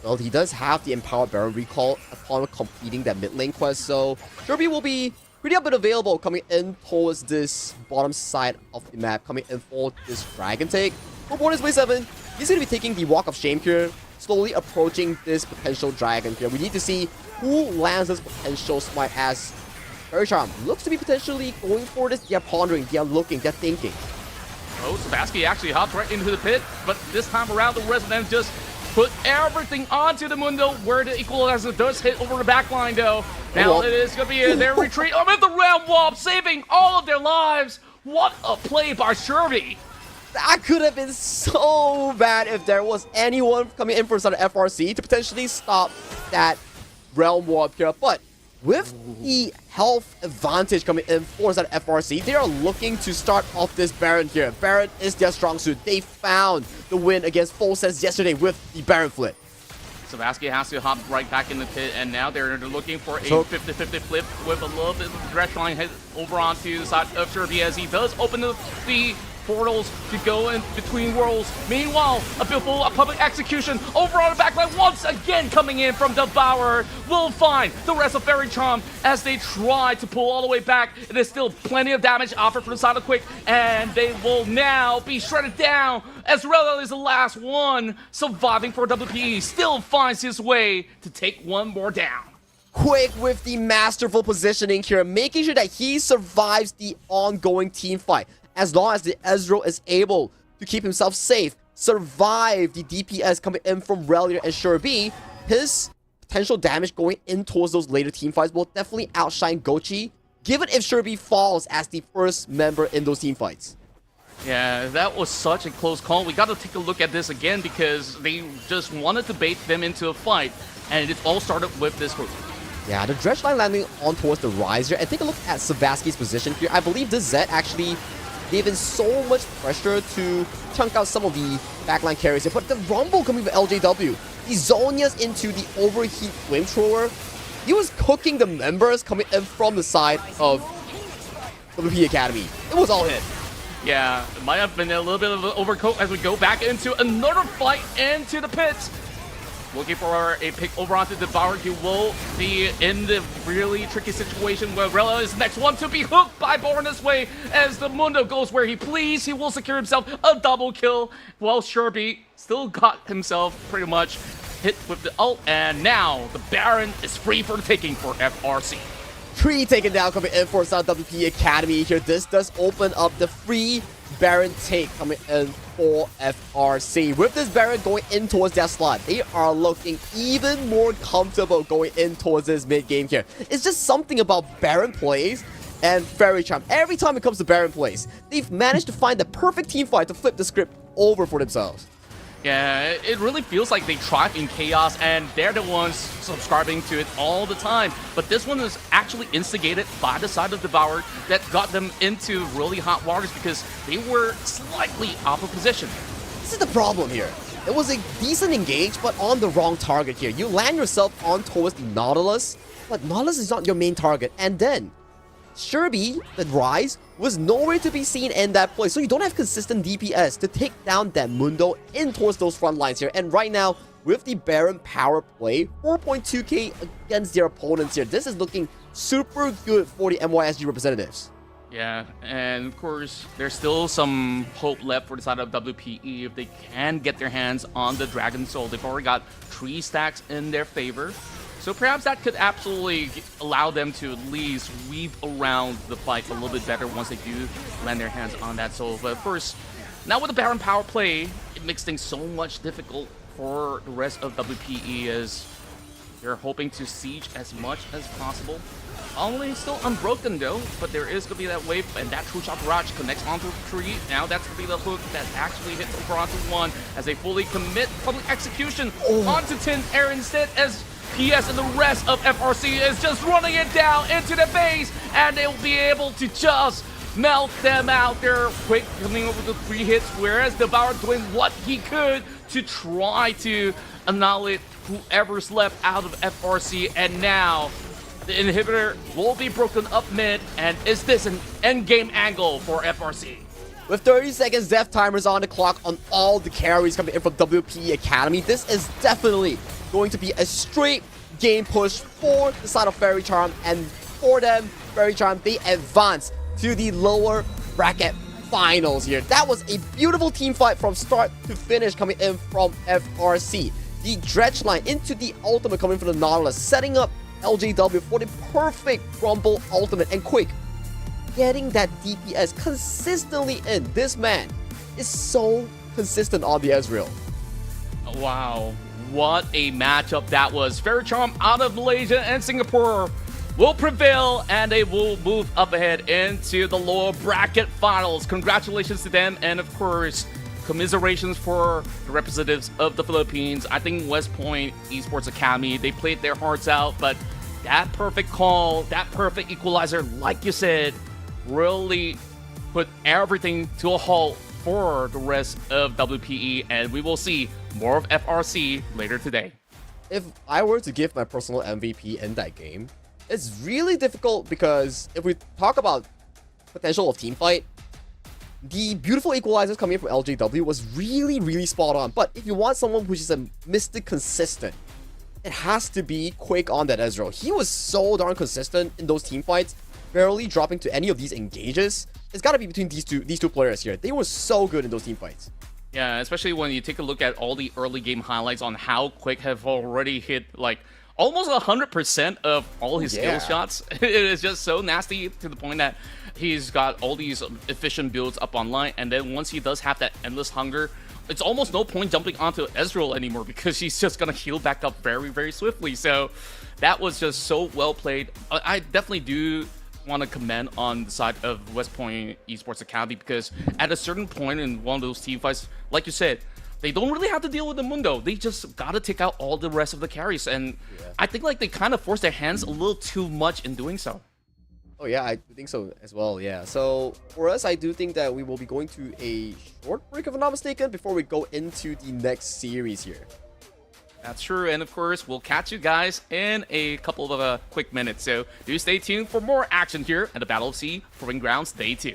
Well, he does have the Empowered Baron recall upon completing that mid lane quest, so Sherby will be pretty up and available coming in towards this bottom side of the map, coming in for this Dragon take. For Border's Way 7, he's going to be taking the Walk of Shame here, slowly approaching this potential Dragon here. We need to see who lands this potential smite as Faerie Charm looks to be potentially going for this. They're pondering, they're looking, they're thinking. Oh, Savasky actually hops right into the pit, but this time around the Resident just put everything onto the Mundo where the Equalizer does hit over the back line though. Now it is going to be their retreat. Oh, with the round wall, saving all of their lives. What a play by Sherby. That could have been so bad if there was anyone coming in from side of FRC to potentially stop that Realm Warp here. But with the health advantage coming in for side of FRC, they are looking to start off this Baron here. Baron is their strong suit. They found the win against Full Sense yesterday with the Baron flip. Savasky has to hop right back in the pit, and now they're looking for a 50-50 flip with a little bit of Dredge line hit over onto the side of Sherby as he does open the portals to go in between worlds. Meanwhile, a beautiful public execution over on the backline once again coming in from Devourer will find the rest of Faerie Charm as they try to pull all the way back. There's still plenty of damage offered for the side of Quick, and they will now be shredded down as Relo is the last one surviving for WPE. Still finds his way to take one more down. Quick with the masterful positioning here, making sure that he survives the ongoing team fight. As long as the Ezreal is able to keep himself safe, survive the DPS coming in from Relia and Sherby, his potential damage going in towards those later team fights will definitely outshine Gochi, given if Sherby falls as the first member in those team fights. Yeah, that was such a close call. We got to take a look at this again because they just wanted to bait them into a fight, and it all started with this group. Yeah, the Dredge line landing on towards the Rise here. And take a look at Savasky's position here. I believe this Zed actually gave in so much pressure to chunk out some of the backline carries here. But the Rumble coming from LJW, the Zonia's into the overheat flamethrower. He was cooking the members coming in from the side of WP Academy. It was all hit. Yeah, it might have been a little bit of an overcoat as we go back into another fight into the pits. Looking for a pick over onto Devourer. He will be in the really tricky situation where Rella is the next one to be hooked by Borna's Way as the Mundo goes where he please. He will secure himself a double kill while Sherby still got himself pretty much hit with the ult, and now the Baron is free for the taking for FRC. Tree taken down coming in for South WP Academy here. This does open up the free Baron take coming in for FRC. With this Baron going in towards their slot, they are looking even more comfortable going in towards this mid game here. It's just something about Baron plays and Faerie Charm. Every time it comes to Baron plays, they've managed to find the perfect team fight to flip the script over for themselves. Yeah, it really feels like they thrive in chaos, and they're the ones subscribing to it all the time. But this one was actually instigated by the side of Devourer that got them into really hot waters because they were slightly off of position. This is the problem here. It was a decent engage, but on the wrong target here. You land yourself on towards the Nautilus, but Nautilus is not your main target. And then Sherby, the Rise, was nowhere to be seen in that place. So you don't have consistent DPS to take down that Mundo in towards those front lines here. And right now, with the Baron power play, 4.2k against their opponents here. This is looking super good for the MYSG representatives. Yeah, and of course, there's still some hope left for the side of WPE if they can get their hands on the Dragon Soul. They've already got 3 stacks in their favor. So perhaps that could absolutely allow them to at least weave around the fight a little bit better once they do land their hands on that soul. But of course, now with the Baron power play, it makes things so much difficult for the rest of WPE as they're hoping to siege as much as possible. only still unbroken though, but there is gonna be that wave, and that true shot barrage connects onto the tree. Now that's gonna be the hook that actually hits over onto one as they fully commit public execution onto Tin Air instead, as PS and the rest of FRC is just running it down into the base, and they'll be able to just melt them out there. Quick coming over the 3 hits, whereas Devour doing what he could to try to annihilate whoever's left out of FRC, and now the inhibitor will be broken up mid, and is this an endgame angle for FRC? With 30 seconds death timers on the clock on all the carries coming in from WPE Academy, this is definitely going to be a straight game push for the side of Faerie Charm, and for them, Faerie Charm, they advance to the lower bracket finals here. That was a beautiful team fight from start to finish coming in from FRC. The dredge line into the ultimate coming from the Nautilus, setting up LJW for the perfect Rumble ultimate, and quick getting that DPS consistently in. This man is so consistent on the Ezreal. Wow, what a matchup that was. Faerie Charm out of Malaysia and Singapore will prevail, and they will move up ahead into the lower bracket finals. Congratulations to them, and of course, commiserations for the representatives of the Philippines. I think West Point Esports Academy, they played their hearts out, but that perfect call, that perfect equalizer, like you said, really put everything to a halt for the rest of WPE, and we will see more of FRC later today. If I were to give my personal MVP in that game, it's really difficult, because if we talk about potential of team fight, the beautiful equalizers coming in from LJW was really, really spot on. But if you want someone who's just a Mystic consistent, it has to be Quick on that Ezreal. He was so darn consistent in those team fights, barely dropping to any of these engages. It's got to be between these two players here. They were so good in those team fights. Yeah, especially when you take a look at all the early game highlights on how Quick have already hit like almost 100% of all his skill shots. It is just so nasty to the point that he's got all these efficient builds up online, and then once he does have that endless hunger, it's almost no point jumping onto Ezreal anymore, because she's just gonna heal back up very, very swiftly. So that was just so well played. I definitely do want to commend on the side of West Point Esports Academy, because at a certain point in one of those team fights, like you said, they don't really have to deal with the Mundo. They just gotta take out all the rest of the carries, and I think like they kind of forced their hands a little too much in doing so. Oh yeah, I think so as well, yeah. So for us, I do think that we will be going to a short break, if I'm not mistaken, before we go into the next series here. That's true, and of course, we'll catch you guys in a couple of quick minutes. So do stay tuned for more action here at the Battle of S.E.A Proving Grounds Day 2.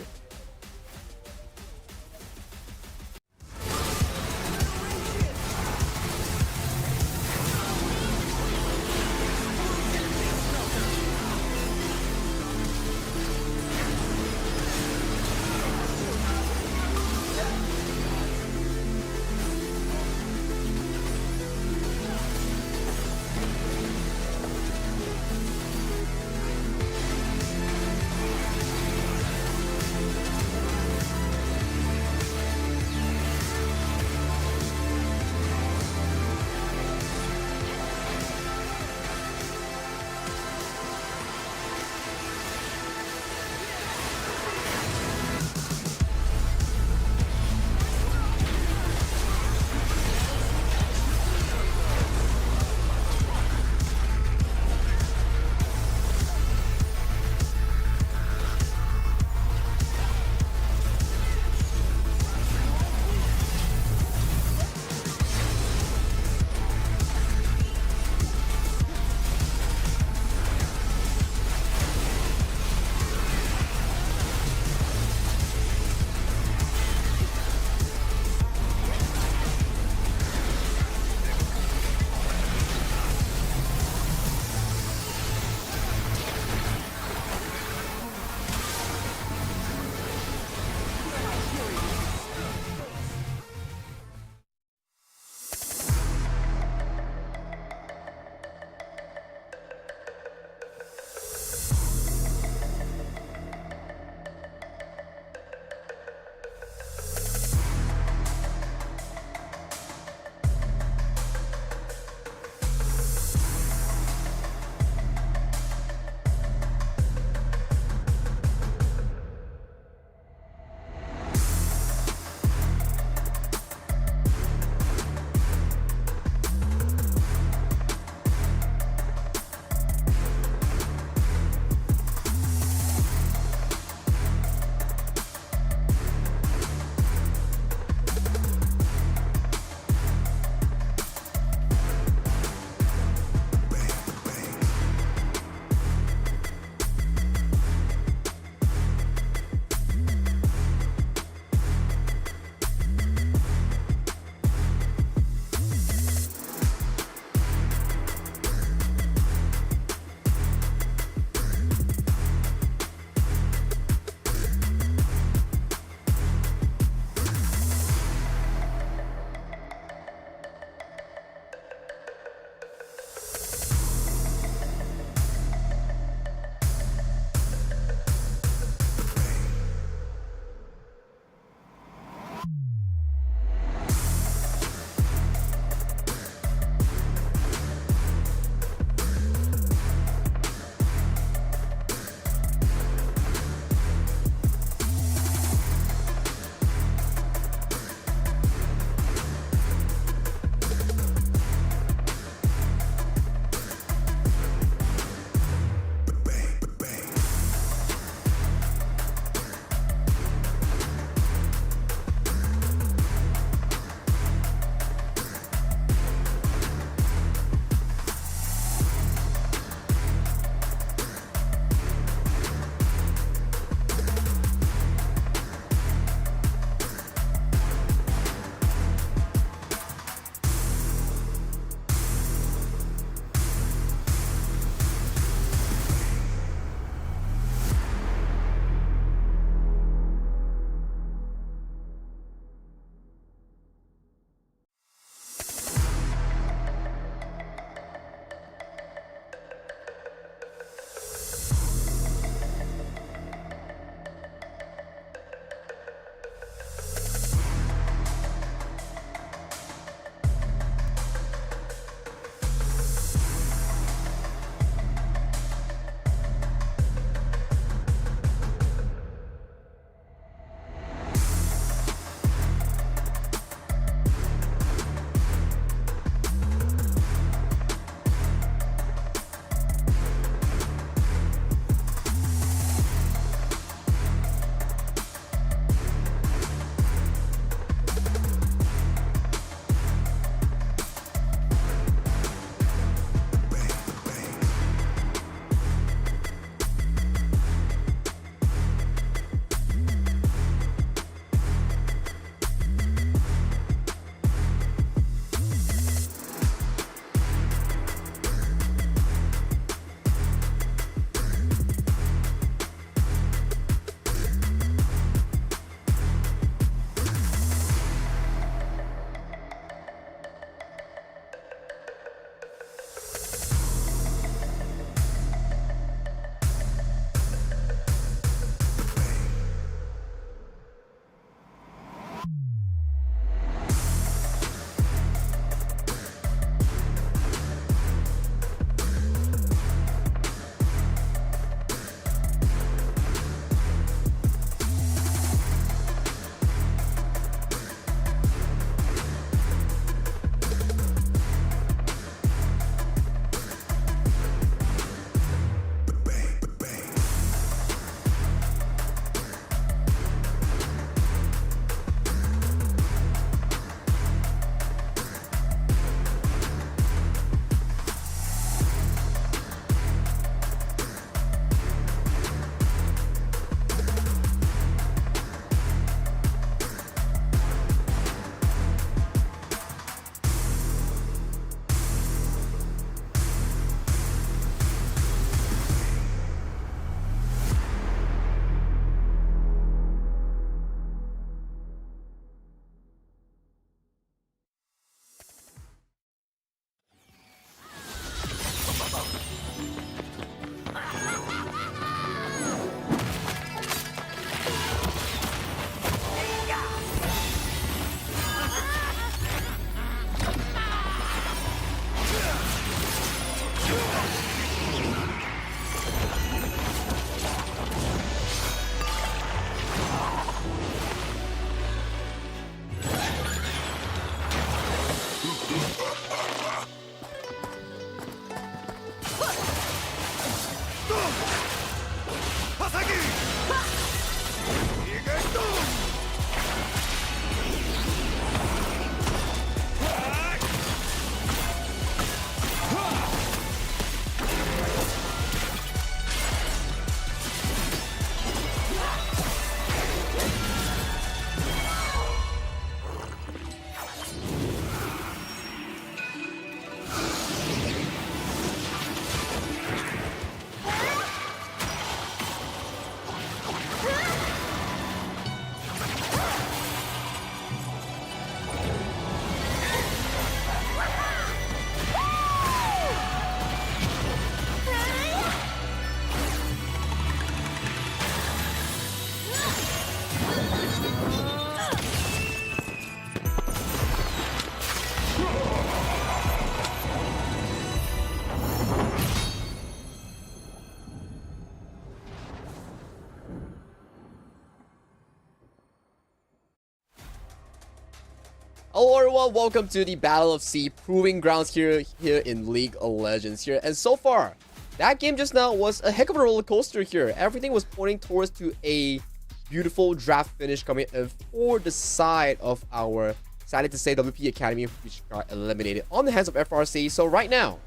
Hello everyone, welcome to the Battle of S.E.A Proving Grounds here in League of Legends here. And so far, that game just now was a heck of a roller coaster here. Everything was pointing towards to a beautiful draft finish coming in for the side of our, sadly to say, WP Academy, which got eliminated on the hands of FRC. So right now,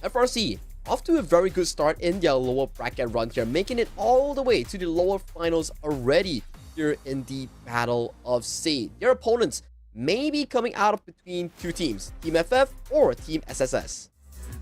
FRC off to a very good start in their lower bracket run here, making it all the way to the lower finals already here in the Battle of S.E.A. Their opponents may be coming out of between two teams, Team FF or Team SSS.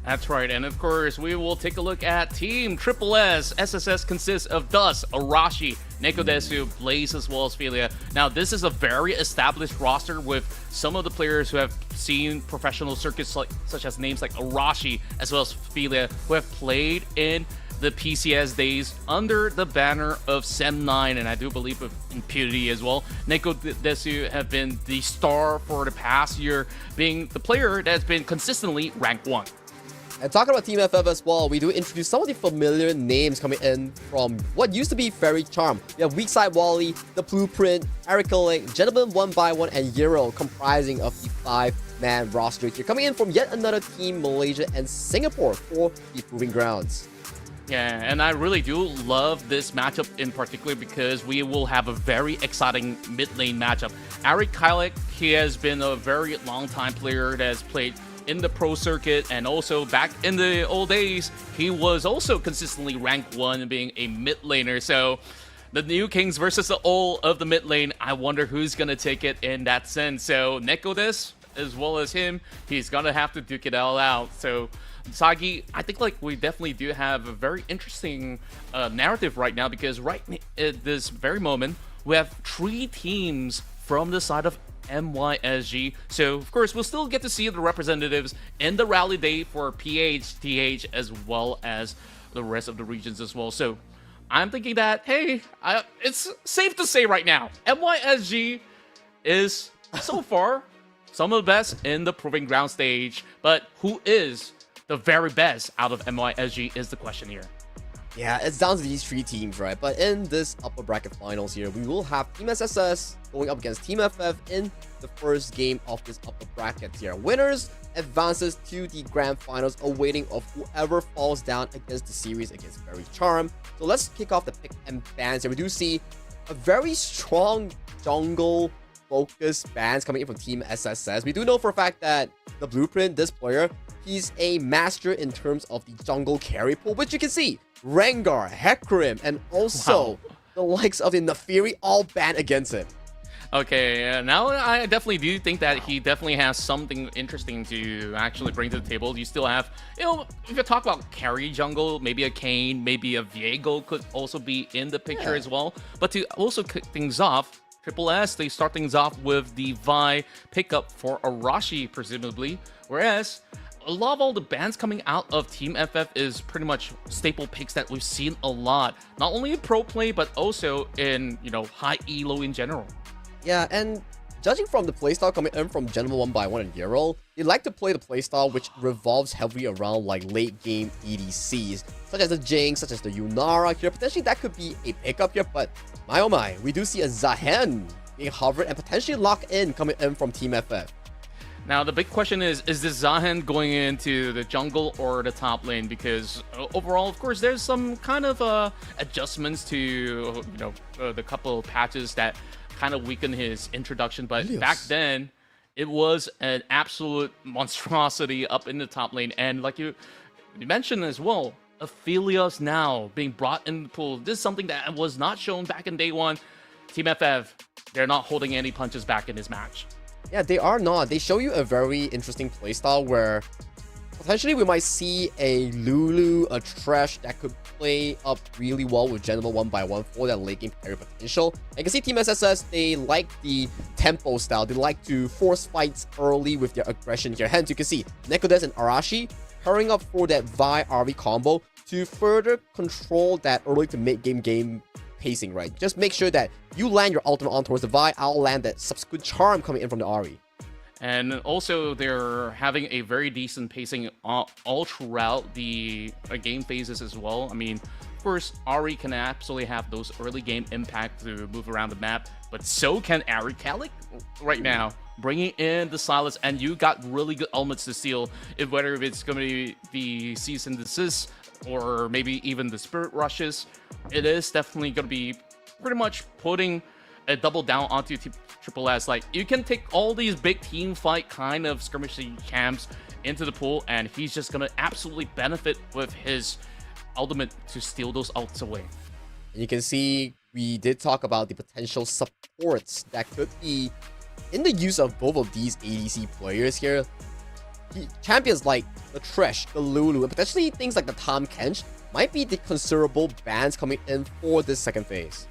That's right, and of course, we will take a look at Team Triple S. SSS consists of Dust, Arashi, Nekodesu, Blaze, as well as Faerie. Now, this is a very established roster with some of the players who have seen professional circuits such as names like Arashi, as well as Faerie, who have played in the PCS days under the banner of Sem9, and I do believe of Impunity as well. Nekodesu have been the star for the past year, being the player that's been consistently ranked 1. And talking about Team FF as well, we do introduce some of the familiar names coming in from what used to be Faerie Charm. We have Weakside Wally, The Blueprint, Eric, Gentleman 1x1, and Euro, comprising of the 5-man roster here. Coming in from yet another team, Malaysia and Singapore for the Proving Grounds. Yeah, and I really do love this matchup in particular because we will have a very exciting mid lane matchup. Eric Kylek, he has been a very long time player that has played in the pro circuit, and also back in the old days, he was also consistently ranked 1 being a mid laner. So the new kings versus the old of the mid lane, I wonder who's gonna take it in that sense. So Nekodes, as well as him, he's gonna have to duke it all out. So Sagi, I think like we definitely do have a very interesting narrative right now, because right at this very moment we have 3 teams from the side of MYSG. So of course we'll still get to see the representatives in the rally day for PH, TH, as well as the rest of the regions as well. So I'm thinking that, hey, it's safe to say right now, MYSG is so far some of the best in the Proving Ground stage, but who is the very best out of MYSG is the question here. Yeah, it's down to these 3 teams, right? But in this upper bracket finals here, we will have Team SSS going up against Team FF in the first game of this upper bracket here. Winners advances to the grand finals, awaiting of whoever falls down against the series against Faerie Charm. So let's kick off the pick and bans here. We do see a very strong jungle focused bans coming in from Team SSS. We do know for a fact that the Blueprint, this player, he's a master in terms of the jungle carry pool, which you can see Rengar, Hecarim, and also the likes of the Naafiri all banned against him. Okay, now I definitely do think that he definitely has something interesting to actually bring to the table. You still have, you know, if you talk about carry jungle, maybe a Kane, maybe a Viego could also be in the picture as well. But to also kick things off, Triple S, they start things off with the Vi pickup for Arashi, presumably, whereas a lot of all the bans coming out of Team FF is pretty much staple picks that we've seen a lot, not only in pro play, but also in, you know, high elo in general. Yeah, and judging from the playstyle coming in from Gentleman 1x1 and Euro, they like to play the playstyle which revolves heavily around like late game EDCs, such as the Jinx, such as the Yunara here. Potentially that could be a pickup here, but my oh my, we do see a Zahen being hovered and potentially locked in coming in from Team FF. Now, the big question is this Zahen going into the jungle or the top lane? Because overall, of course, there's some kind of adjustments to, you know, the couple of patches that kind of weakened his introduction. But back then, it was an absolute monstrosity up in the top lane. And like you mentioned as well, Aphelios now being brought in the pool. This is something that was not shown back in day 1. Team FF, they're not holding any punches back in this match. Yeah, they are not. They show you a very interesting playstyle where potentially we might see a Lulu, a Trash that could play up really well with Gentleman 1x1 for that late game carry potential. I can see Team SSS, they like the tempo style. They like to force fights early with their aggression here. Hence, you can see Nekodes and Arashi hurrying up for that Vi RV combo to further control that early to mid game pacing, right? Just make sure that you land your ultimate on towards the Vi, I'll land that subsequent charm coming in from the Ahri. And also, they're having a very decent pacing all throughout the game phases as well. I mean, of course, Ahri can absolutely have those early game impact to move around the map, but so can Ari Kalik right now. bringing in the Silas, and you got really good elements to steal, whether it's going to be the Cease and Desist or maybe even the Spirit Rushes. It is definitely going to be pretty much putting a double down onto Triple S. Like, you can take all these big team fight kind of skirmishing camps into the pool, and he's just going to absolutely benefit with his ultimate to steal those ults away. And you can see we did talk about the potential supports that could be in the use of both of these ADC players here. Champions like the Thresh, the Lulu, and potentially things like the Tahm Kench might be the considerable bans coming in for this second phase.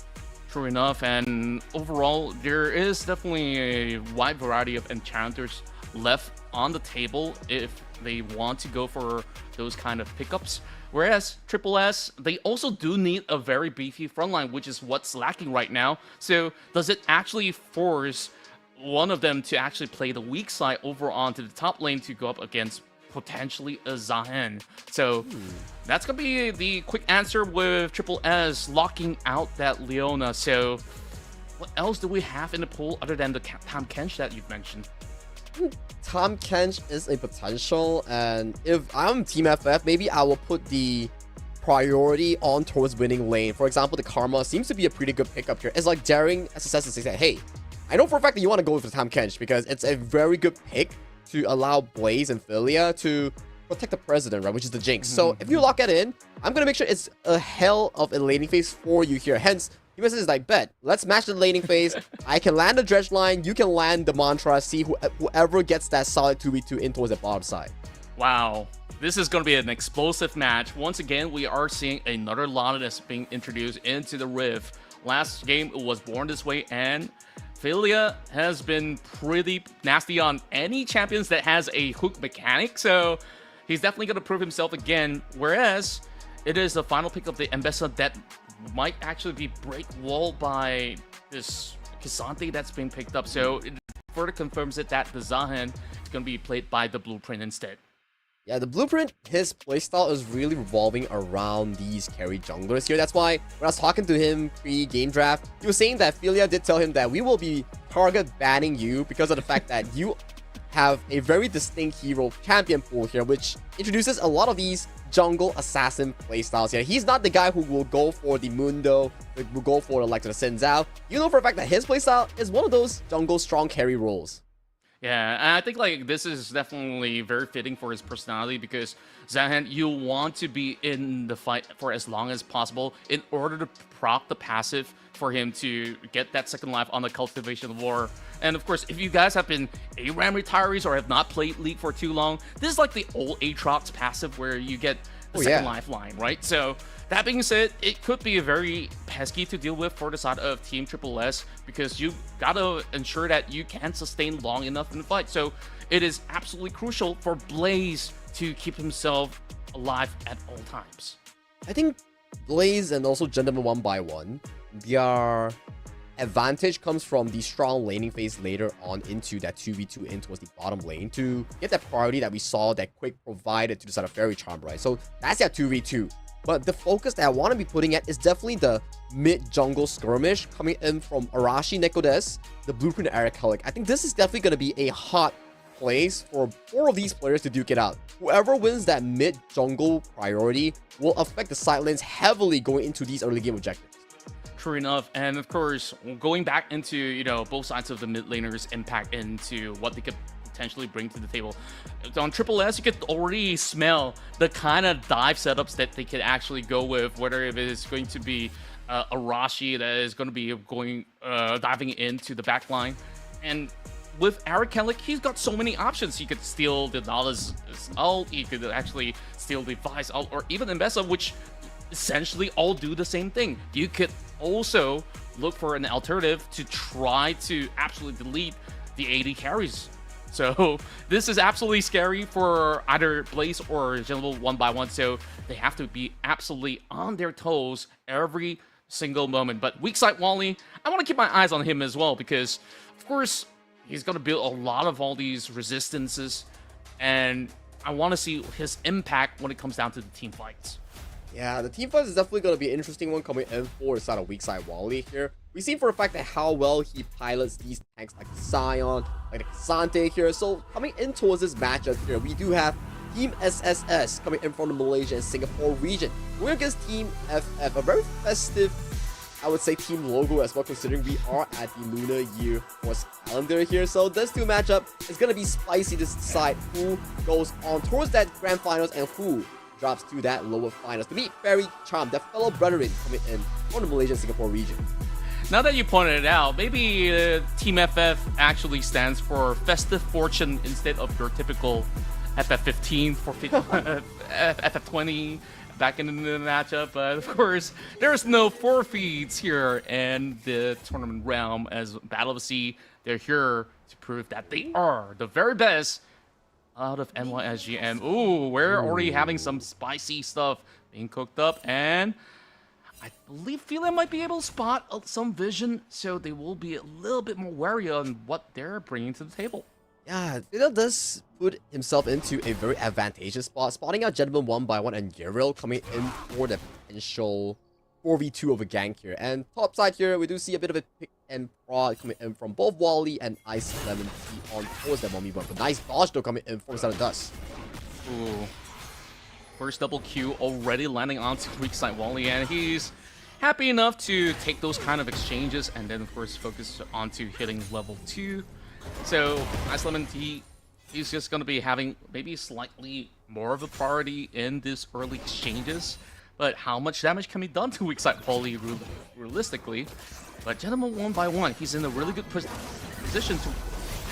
True enough, and overall, there is definitely a wide variety of enchanters left on the table if they want to go for those kind of pickups. Whereas Triple S, they also do need a very beefy frontline, which is what's lacking right now. So does it actually force one of them to actually play the weak side over onto the top lane to go up against potentially a Zahen? So that's going to be the quick answer with Triple S locking out that Leona. So what else do we have in the pool other than the Tahm Kench that you've mentioned? Tahm Kench is a potential, and if I'm Team FF, maybe I will put the priority on towards winning lane. For example, the Karma seems to be a pretty good pickup here. It's like daring SSS to say, hey, I know for a fact that you want to go with the Tahm Kench because it's a very good pick to allow Blaze and Philia to protect the president, right, which is the Jinx. So if you lock it in, I'm going to make sure it's a hell of a laning phase for you here. Hence, US is like, bet, let's match the laning phase. I can land the dredge line, you can land the mantra, see whoever gets that solid 2v2 in towards the bottom side. Wow, this is going to be an explosive match. Once again, we are seeing another Loneliness being introduced into the Rift. Last game, it was born this way, and Philia has been pretty nasty on any champions that has a hook mechanic, so he's definitely going to prove himself again. Whereas, it is the final pick of the Ambessa that might actually be break wall by this K'Sante that's being picked up. So it further confirms it that the Zahen is going to be played by the Blueprint instead. Yeah, the Blueprint, his playstyle is really revolving around these carry junglers here. That's why when I was talking to him pre-game draft, he was saying that Philia did tell him that we will be target banning you because of the fact that you have a very distinct hero champion pool here, which introduces a lot of these jungle assassin playstyles here. He's not the guy who will go for the Mundo, will go for the likes of the Xin Zhao. You know for a fact that his playstyle is one of those jungle strong carry roles. Yeah, and I think like this is definitely very fitting for his personality because Zahen, you want to be in the fight for as long as possible in order to proc the passive for him to get that second life on the Cultivation of War. And of course, if you guys have been ARAM retirees or have not played League for too long, this is like the old Aatrox passive where you get the second lifeline, right? So that being said, it could be very pesky to deal with for the side of Team Triple S because you gotta ensure that you can sustain long enough in the fight. So it is absolutely crucial for Blaze to keep himself alive at all times. I think Blaze and also Gentleman 1x1, their advantage comes from the strong laning phase later on into that 2v2 in towards the bottom lane to get that priority that we saw that Quick provided to the side of Faerie Charm, right? So that's that 2v2. But the focus that I want to be putting at is definitely the mid-jungle skirmish coming in from Arashi Nekodes, the Blueprint Eric Helic. I think this is definitely going to be a hot place for 4 of these players to duke it out. Whoever wins that mid-jungle priority will affect the side lanes heavily going into these early game objectives. True enough, and of course, going back into, you know, both sides of the mid laners' impact into what they could potentially bring to the table. On Triple S, you could already smell the kind of dive setups that they could actually go with, whether it is going to be Arashi that is going to be going diving into the back line. And with Eric Kellick, he's got so many options. He could steal the Nala's ult, he could actually steal the Vice ult, or even Ambessa, which essentially all do the same thing. You could also look for an alternative to try to absolutely delete the AD carries. So this is absolutely scary for either Blaze or General 1x1, so they have to be absolutely on their toes every single moment. But weak side Wally, I want to keep my eyes on him as well because, of course, he's going to build a lot of all these resistances, and I want to see his impact when it comes down to the team fights. Yeah, the team fight is definitely going to be an interesting one coming in for the side of weak side Wally here. We've seen for a fact that how well he pilots these tanks like Sion, like the Kasante here. So coming in towards this matchup here, we do have Team SSS coming in from the Malaysia and Singapore region. We're against Team FF, a very festive, I would say, team logo as well, considering we are at the Lunar Year Force calendar here. So this two matchup is going to be spicy to decide who goes on towards that grand finals and who drops to that lower finals to meet Faerie Charm, their fellow brethren coming in from the Malaysia and Singapore region. Now that you pointed it out, maybe Team FF actually stands for Festive Fortune instead of your typical FF15 for FF20 back in the matchup. But of course, there's no forfeits here in the tournament realm as Battle of S.E.A. They're here to prove that they are the very best out of NYSGM. Ooh, we're already having some spicy stuff being cooked up, and I believe Faerie might be able to spot some vision, so they will be a little bit more wary on what they're bringing to the table. Yeah, Faerie does put himself into a very advantageous spot, spotting out Gentleman 1 by 1 and Uriel coming in for the potential 4v2 of a gank here. And top side here, we do see a bit of a pick and prod coming in from both Wally and Ice Lemon Tea on towards that 1v1. But nice dodge though coming in from the side of Dust. Ooh. First double Q already landing onto weak side Wally, and he's happy enough to take those kind of exchanges and then of course focus onto hitting level 2. So Ice Lemon Tea, he's just going to be having maybe slightly more of a priority in these early exchanges. But how much damage can be done to weak side Wally realistically? But Gentleman 1 by 1, he's in a really good position to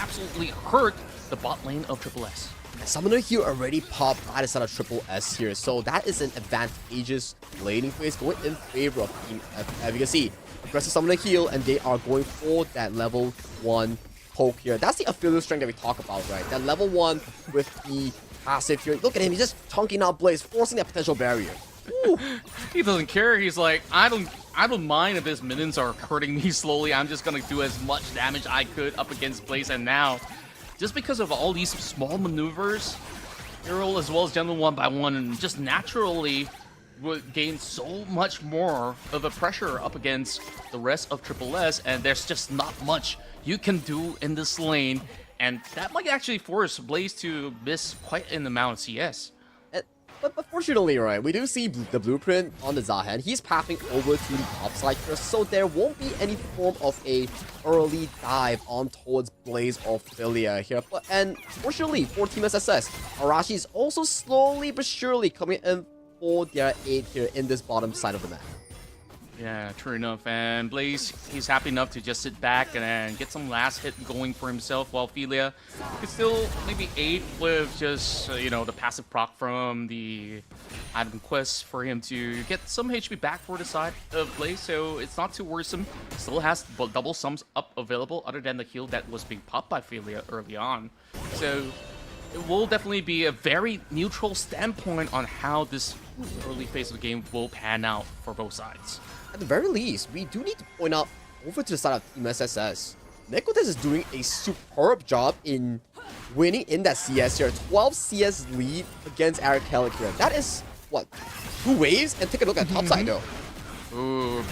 absolutely hurt the bot lane of Triple S. Summoner here already popped by the side of Triple S here, so that is an advantageous laning phase going in favor of Team FF. You can see aggressive Summoner heal, and they are going for that level 1 poke here. That's the affiliate strength that we talk about, right? That level 1 with the passive here. Look at him, he's just chunking out Blaze, forcing that potential barrier. Ooh. He doesn't care. He's like, I don't mind if his minions are hurting me slowly. I'm just gonna do as much damage I could up against Blaze. And now, just because of all these small maneuvers, Uriel as well as Gentleman 1 by 1 and just naturally would gain so much more of a pressure up against the rest of Triple S, and there's just not much you can do in this lane, and that might actually force Blaze to miss quite an amount of CS. But fortunately, right, we do see the blueprint on the Zahan. He's pathing over to the top side here, so there won't be any form of a early dive on towards Blaze or Faerie here. And fortunately for Team SSS, Arashi is also slowly but surely coming in for their aid here in this bottom side of the map. Yeah, true enough. And Blaze, he's happy enough to just sit back and get some last hit going for himself, while Faerie could still maybe aid with just, you know, the passive proc from the item quest for him to get some HP back for the side of Blaze, so it's not too worrisome. Still has double sums up available other than the heal that was being popped by Faerie early on. So it will definitely be a very neutral standpoint on how this early phase of the game will pan out for both sides. At the very least, we do need to point out over to the side of Team SSS. Nekotes is doing a superb job in winning in that CS here. 12 CS lead against Eric Kellick here. That is, what, 2 waves? And take a look at top side though. Ooh,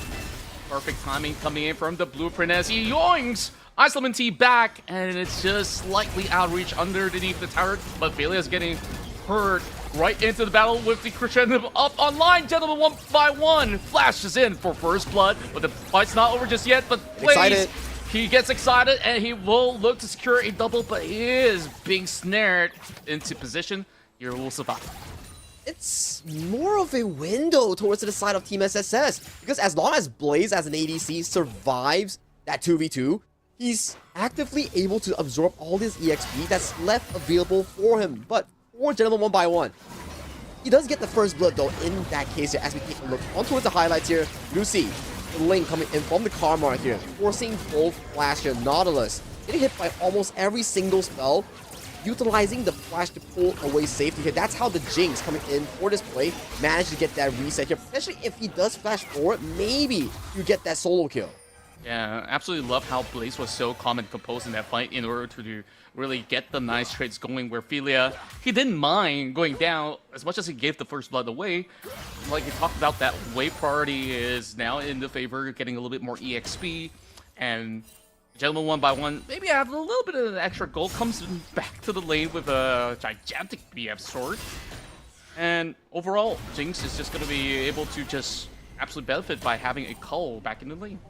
perfect timing coming in from the blueprint as he yoinks Ice Lemon Tea back, and it's just slightly outreach underneath the turret, but Faerie is getting hurt right into the battle with the crescendo up online. Gentleman 1 by 1 flashes in for first blood, but the fight's not over just yet. But Blaze, he gets excited and he will look to secure a double, but he is being snared into position. Here will survive. It's more of a window towards the side of Team SSS, because as long as Blaze as an ADC survives that 2v2, he's actively able to absorb all this EXP that's left available for him. But for Gentleman 1 by 1, he does get the first blood though in that case here. As we take a look on towards the highlights here, you see the link coming in from the Karma here, forcing both Flash here. Nautilus getting hit by almost every single spell, utilizing the Flash to pull away safety here. That's how the Jinx coming in for this play managed to get that reset here. Especially if he does flash forward, maybe you get that solo kill. Yeah, absolutely love how Blaze was so calm and composed in that fight in order to really get the nice trades going where Philia, he didn't mind going down as much as he gave the first blood away. Like we talked about, that wave priority is now in the favor, getting a little bit more EXP, and Gentleman 1x1, maybe have a little bit of extra gold, comes back to the lane with a gigantic BF sword. And overall, Jinx is just going to be able to just absolutely benefit by having a Cull back in the lane.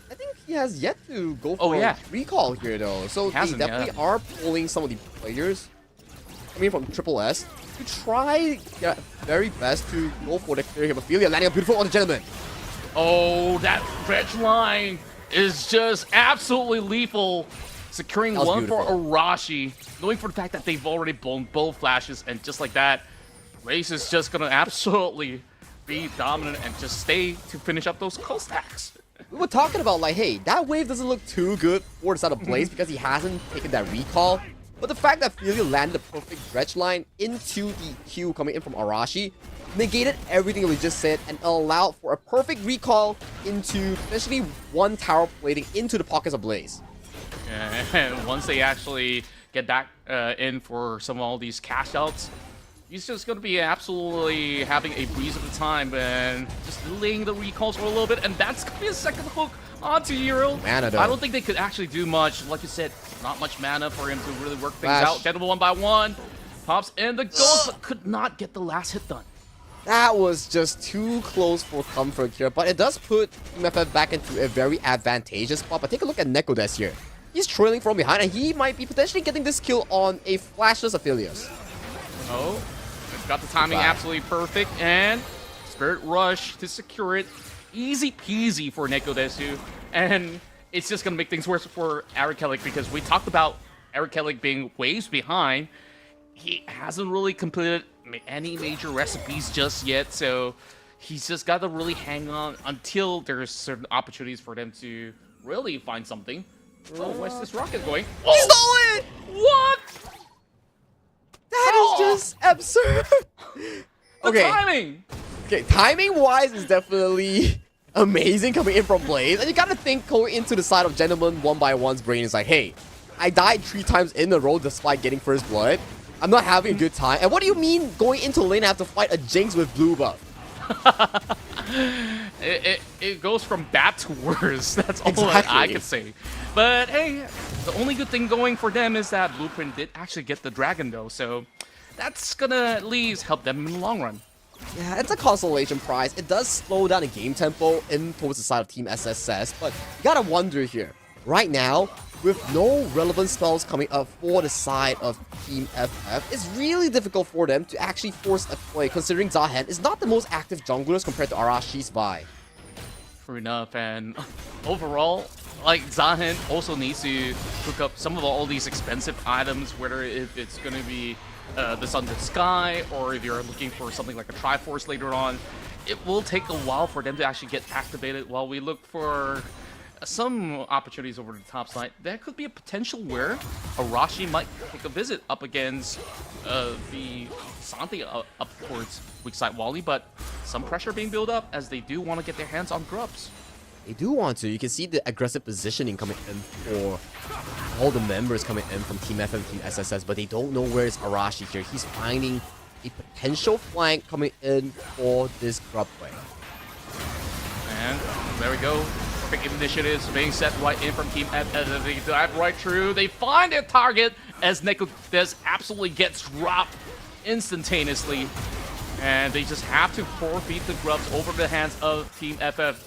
I think he has yet to go for a recall here, though. So they definitely are pulling some of the players coming from Triple S to try their very best to go for the clear hemophilia, landing a beautiful on the Gentleman. Oh, that Reg line is just absolutely lethal. Securing one for Arashi, knowing for the fact that they've already blown both flashes, and just like that, Race is just going to absolutely be dominant and just stay to finish up those Cull stacks. We were talking about like, hey, that wave doesn't look too good for the side of Blaze because he hasn't taken that recall. But the fact that Philia landed the perfect dredge line into the Q coming in from Arashi negated everything that we just said and allowed for a perfect recall into potentially one tower plating into the pockets of Blaze. Yeah, and once they actually get back in for some of all these cash outs, he's just going to be absolutely having a breeze of the time and just laying the recalls for a little bit, and that's going to be a second hook onto Euro. Mana, though. I don't think they could actually do much. Like you said, not much mana for him to really work things out. Gentleman 1x1 pops in the ghost, but could not get the last hit done. That was just too close for comfort here, but it does put Team FF back into a very advantageous spot. But take a look at Nekodes here. He's trailing from behind, and he might be potentially getting this kill on a flashless Aphelios. Oh, got the timing absolutely perfect, and Spirit Rush to secure it. Easy peasy for Nekodesu, and it's just going to make things worse for Arakelik because we talked about Arakelik being waves behind. He hasn't really completed any major recipes just yet, so he's just got to really hang on until there's certain opportunities for them to really find something. Oh, where's this rocket going? Oh, he stole it! What? That is just absurd. The timing! Okay, timing-wise is definitely amazing coming in from Blaze. And you gotta think going into the side of Gentleman 1x1's brain is like, hey, I died 3 times in a row despite getting first blood. I'm not having a good time. And what do you mean going into lane I have to fight a Jinx with blue buff? it goes from bad to worse. That's all I can say. But hey, the only good thing going for them is that Blueprint did actually get the dragon though, so that's gonna at least help them in the long run. Yeah, it's a consolation prize. It does slow down the game tempo in towards the side of Team SSS, but you gotta wonder here. Right now, with no relevant spells coming up for the side of Team FF, it's really difficult for them to actually force a play, considering Zahen is not the most active junglers compared to Arashi's Vi. True enough, and overall, like, Zahen also needs to hook up some of all these expensive items, whether if it's going to be the Sun to Sky, or if you're looking for something like a Triforce later on. It will take a while for them to actually get activated while we look for some opportunities over the top side. There could be a potential where Arashi might take a visit up against the Santi up towards weak side Wally, but some pressure being built up as they do want to get their hands on Grubs. They do want to. You can see the aggressive positioning coming in for all the members coming in from Team FF and Team SSS, but they don't know where is Arashi here. He's finding a potential flank coming in for this Grub play. And there we go. Perfect initiatives being set right in from Team FF. They dive right through. They find their target as Nekodes absolutely gets dropped instantaneously. And they just have to forfeit the Grubs over the hands of Team FF.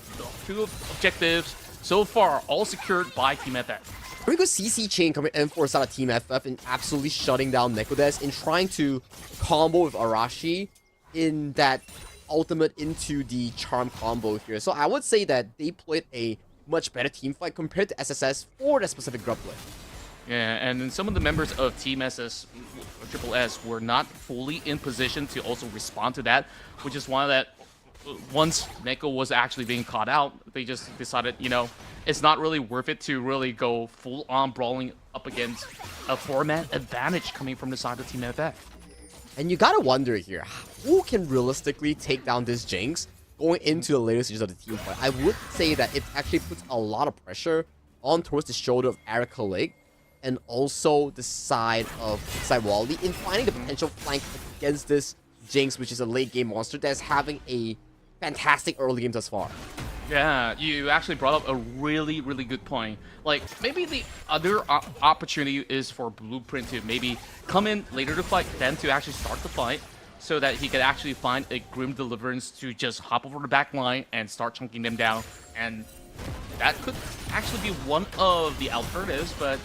2 objectives so far, all secured by Team FF. Pretty good CC chain coming in for side of Team FF and absolutely shutting down Nekodes in trying to combo with Arashi in that ultimate into the charm combo here. So I would say that they played a much better team fight compared to SSS for that specific Grub play. Yeah, and then some of the members of Team Triple S were not fully in position to also respond to that, which is why that once Neko was actually being caught out, they just decided, you know, it's not really worth it to really go full-on brawling up against a 4-man advantage coming from the side of Team FF. And you gotta wonder here, who can realistically take down this Jinx going into the later stages of the team fight, I would say that it actually puts a lot of pressure on towards the shoulder of Erica Lake and also the side of Wally in finding the potential flank against this Jinx, which is a late game monster that's having a fantastic early game thus far. Yeah, you actually brought up a really, really good point. Like, maybe the other opportunity is for Blueprint to maybe come in later to fight, then to actually start the fight, so that he could actually find a Grim Deliverance to just hop over the back line and start chunking them down. And that could actually be one of the alternatives, but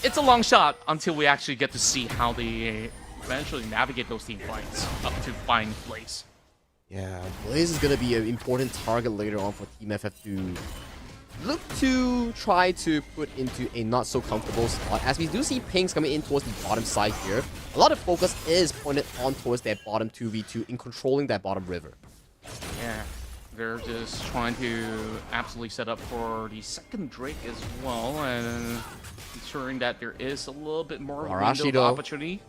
it's a long shot until we actually get to see how they eventually navigate those team fights up to find Blaze. Yeah, Blaze is going to be an important target later on for Team FF to look to try to put into a not so comfortable spot, as we do see pings coming in towards the bottom side here. A lot of focus is pointed on towards that bottom 2v2 in controlling that bottom river. Yeah, they're just trying to absolutely set up for the second Drake as well, and ensuring that there is a little bit more window of opportunity.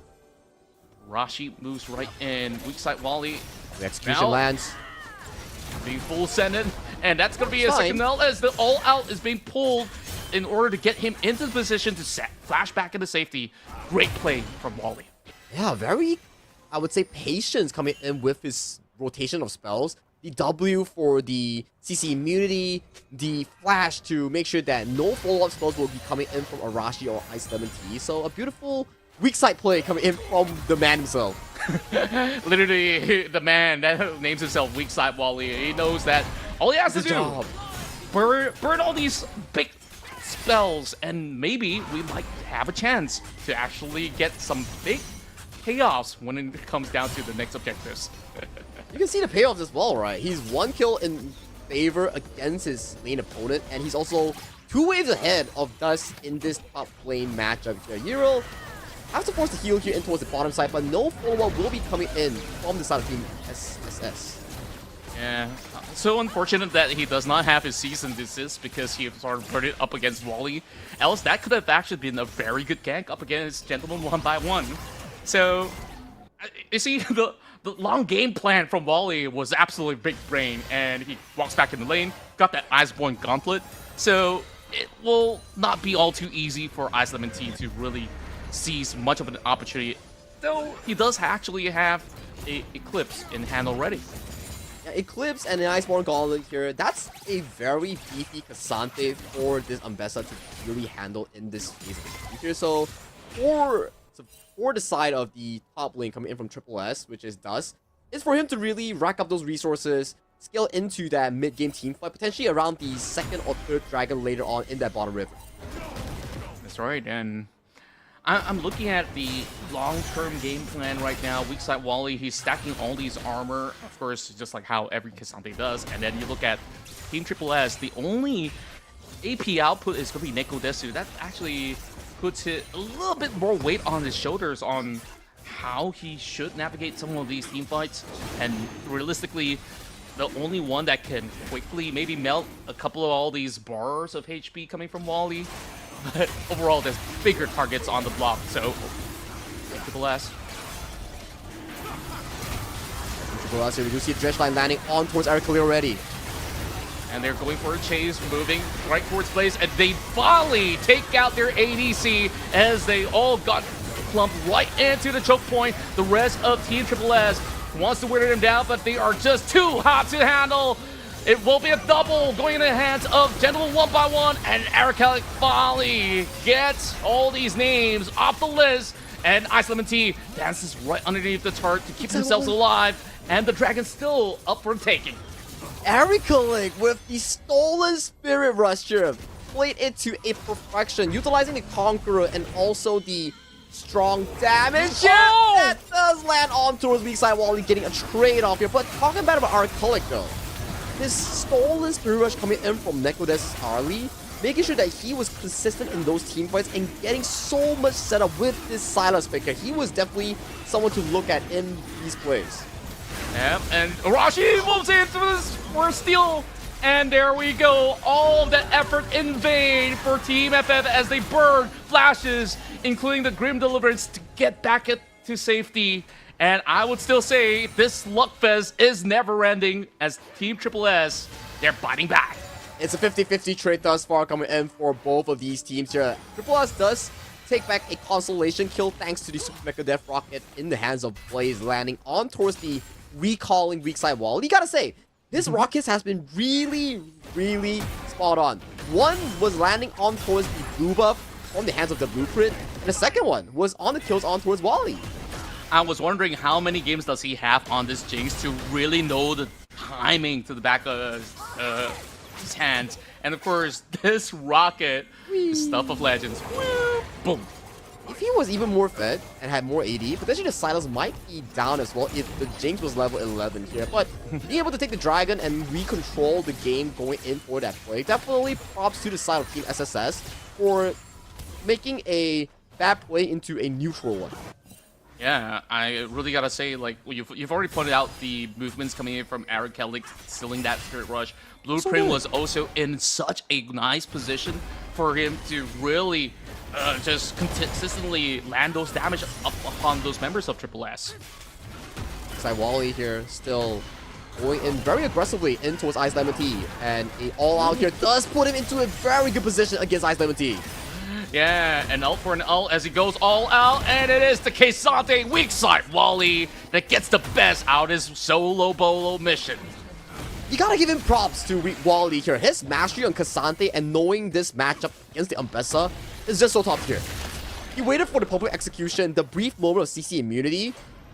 Rashi moves right in, weak side Wally. The execution lands. Being full sended, and that's going to be a second L as the all-out is being pulled in order to get him into the position to flash back into safety. Great play from Wally. Yeah, very, I would say, patience coming in with his rotation of spells. The W for the CC immunity, the flash to make sure that no follow-up spells will be coming in from Arashi or Ice Lemon Tea. So a beautiful weak side play coming in from the man himself. Literally, the man that names himself Weak Side Wally. He knows that all he has to do burn all these big spells, and maybe we might have a chance to actually get some big payoffs when it comes down to the next objectives. You can see the payoffs as well, right? He's 1 kill in favor against his lane opponent, and he's also 2 waves ahead of Dust in this top lane matchup here. Hero has to force the heal here in towards the bottom side, but no follow-up will be coming in from the side of Team SSS. Yeah, so unfortunate that he does not have his season desist because he sort of put it up against Wally. Else, that could have actually been a very good gank up against Gentleman 1x1. So, you see, the long game plan from Wally was absolutely big brain, and he walks back in the lane, got that Iceborne Gauntlet. So, it will not be all too easy for Ice Lemon Tea to really seize much of an opportunity, though he does actually have a Eclipse in hand already. Yeah, Eclipse and an Iceborne Gauntlet here, that's a very beefy Cassante for this Ambessa to really handle in this phase of the game here. So for the side of the top lane coming in from Triple S, which is Dust, is for him to really rack up those resources, scale into that mid-game team fight, potentially around the second or third dragon later on in that bottom river. That's right, and I'm looking at the long-term game plan right now. Weak side Wally, he's stacking all these armor, of course, just like how every Cassante does. And then you look at Team Triple S, the only AP output is going to be Neko Desu. That actually puts it a little bit more weight on his shoulders on how he should navigate some of these team fights. And realistically, the only one that can quickly maybe melt a couple of all these bars of HP coming from Wally. But overall, there's bigger targets on the block, so Triple S. Triple S here, we do see a Dredge Line landing on towards Eric already. And they're going for a chase, moving right towards Blaze, and they volley take out their ADC as they all got clumped right into the choke point. The rest of Team Triple S wants to wear them down, but they are just too hot to handle. It will be a double going in the hands of Gentleman 1x1, and Eric Volley gets all these names off the list, and Ice Lemon Tea dances right underneath the turret to keep themselves alive, and the dragon's still up for taking. Erica Lake with the Stolen Spirit Rush here played it to a perfection, utilizing the Conqueror and also the strong damage. Oh! That does land on towards weak side Wally, getting a trade off here. But talking about Erica Lake though, this Stolen Spirit Rush coming in from Nekodes Harley, making sure that he was consistent in those team fights and getting so much setup with this Silas pick here. He was definitely someone to look at in these plays. Yep, and Arashi moves into this for a steal. And there we go. All of that effort in vain for Team FF as they burn flashes, including the Grim Deliverance, to get back to safety. And I would still say this Luckfest is never ending as Team Triple S, they're biting back. It's a 50-50 trade thus far coming in for both of these teams here. Triple S does take back a consolation kill thanks to the Super Mecha Death Rocket in the hands of Blaze, landing on towards the recalling weak side wall. You gotta say, his rockets has been really, really spot on. One was landing on towards the blue buff from the hands of the Blueprint, and the second one was on the kills on towards Wally. I was wondering how many games does he have on this Jinx to really know the timing to the back of his hands. And of course, this rocket, the stuff of legends. Woo, boom. If he was even more fed and had more AD, potentially the Silas might be down as well if the Jinx was level 11 here. But being able to take the Dragon and recontrol the game going in for that play, definitely props to the side of Team SSS for making a bad play into a neutral one. Yeah, I really gotta say, like, you've already pointed out the movements coming in from Aaron Kelly stealing that Spirit Rush. Blueprint was also in such a nice position for him to really just consistently land those damage up upon those members of Triple S. Wally here still going in very aggressively in towards Ice Lemon Tea, and a all-out here does put him into a very good position against Ice Lemon Tea. Yeah, an ult for an ult as he goes all out, and it is the Quesante weak side Wally that gets the best out of his solo bolo mission. You gotta give him props to Wally here. His mastery on Cassante and knowing this matchup against the Umbessa is just so top tier. He waited for the public execution, the brief moment of CC immunity,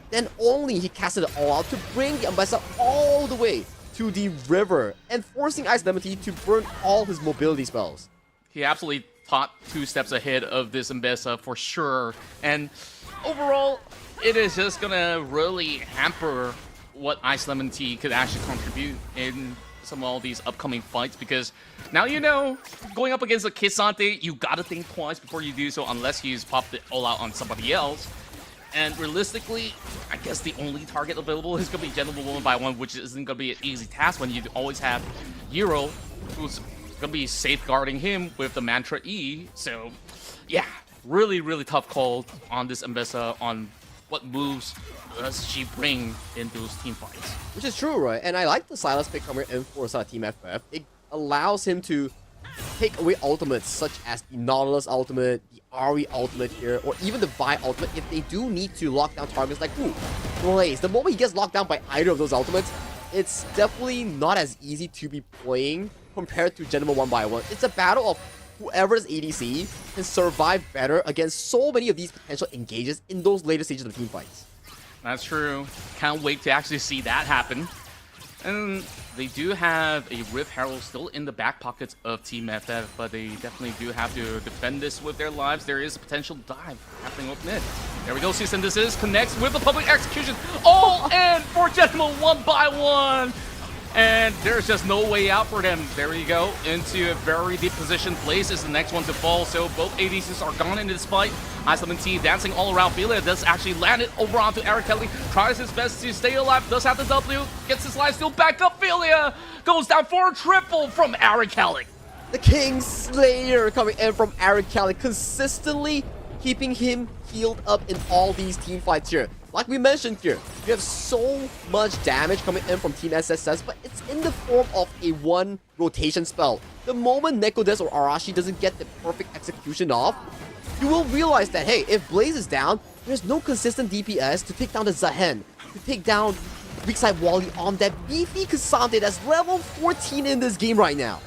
then only he casted it all out to bring the Umbessa all the way to the river and forcing Ice Lemon Tea to burn all his mobility spells. He absolutely thought 2 steps ahead of this Umbessa for sure, and overall, it is just gonna really hamper what Ice Lemon Tea could actually contribute in some of all these upcoming fights, because now you know, going up against a Kisante, you gotta think twice before you do so, unless he's popped it all out on somebody else. And realistically, I guess the only target available is gonna be Gentleman 1x1, which isn't gonna be an easy task when you always have Euro, who's gonna be safeguarding him with the Mantra E. So yeah, really, really tough call on this Umbessa on what moves does she bring in those team fights. Which is true, right? And I like the Silas pick coming in for Team FF. It allows him to take away ultimates such as the Nautilus ultimate, the Ari ultimate here, or even the Vi ultimate if they do need to lock down targets like Blaze. The moment he gets locked down by either of those ultimates, it's definitely not as easy to be playing compared to Gentleman 1x1. It's a battle of whoever's ADC can survive better against so many of these potential engages in those later stages of the team fights. That's true. Can't wait to actually see that happen. And they do have a Rift Herald still in the back pockets of Team FF, but they definitely do have to defend this with their lives. There is a potential dive happening up mid. There we go, Cease and Desist connects with the public execution. All in for Gentleman 1x1. And there's just no way out for them. There we go, into a very deep position. Blaze is the next one to fall, so both ADCs are gone into this fight. Ice Lemon Tea dancing all around. Felia does actually land it over onto Eric Kelly. Tries his best to stay alive, does have the W, gets his life steal back up. Felia goes down for a triple from Eric Kelly. The King Slayer coming in from Eric Kelly, consistently keeping him healed up in all these team fights here. Like we mentioned here, you have so much damage coming in from Team SSS, but it's in the form of a one rotation spell. The moment Nekodes or Arashi doesn't get the perfect execution off, you will realize that, hey, if Blaze is down, there's no consistent DPS to take down the Zahen, to take down weak side Wally on that beefy Cassante that's level 14 in this game right now.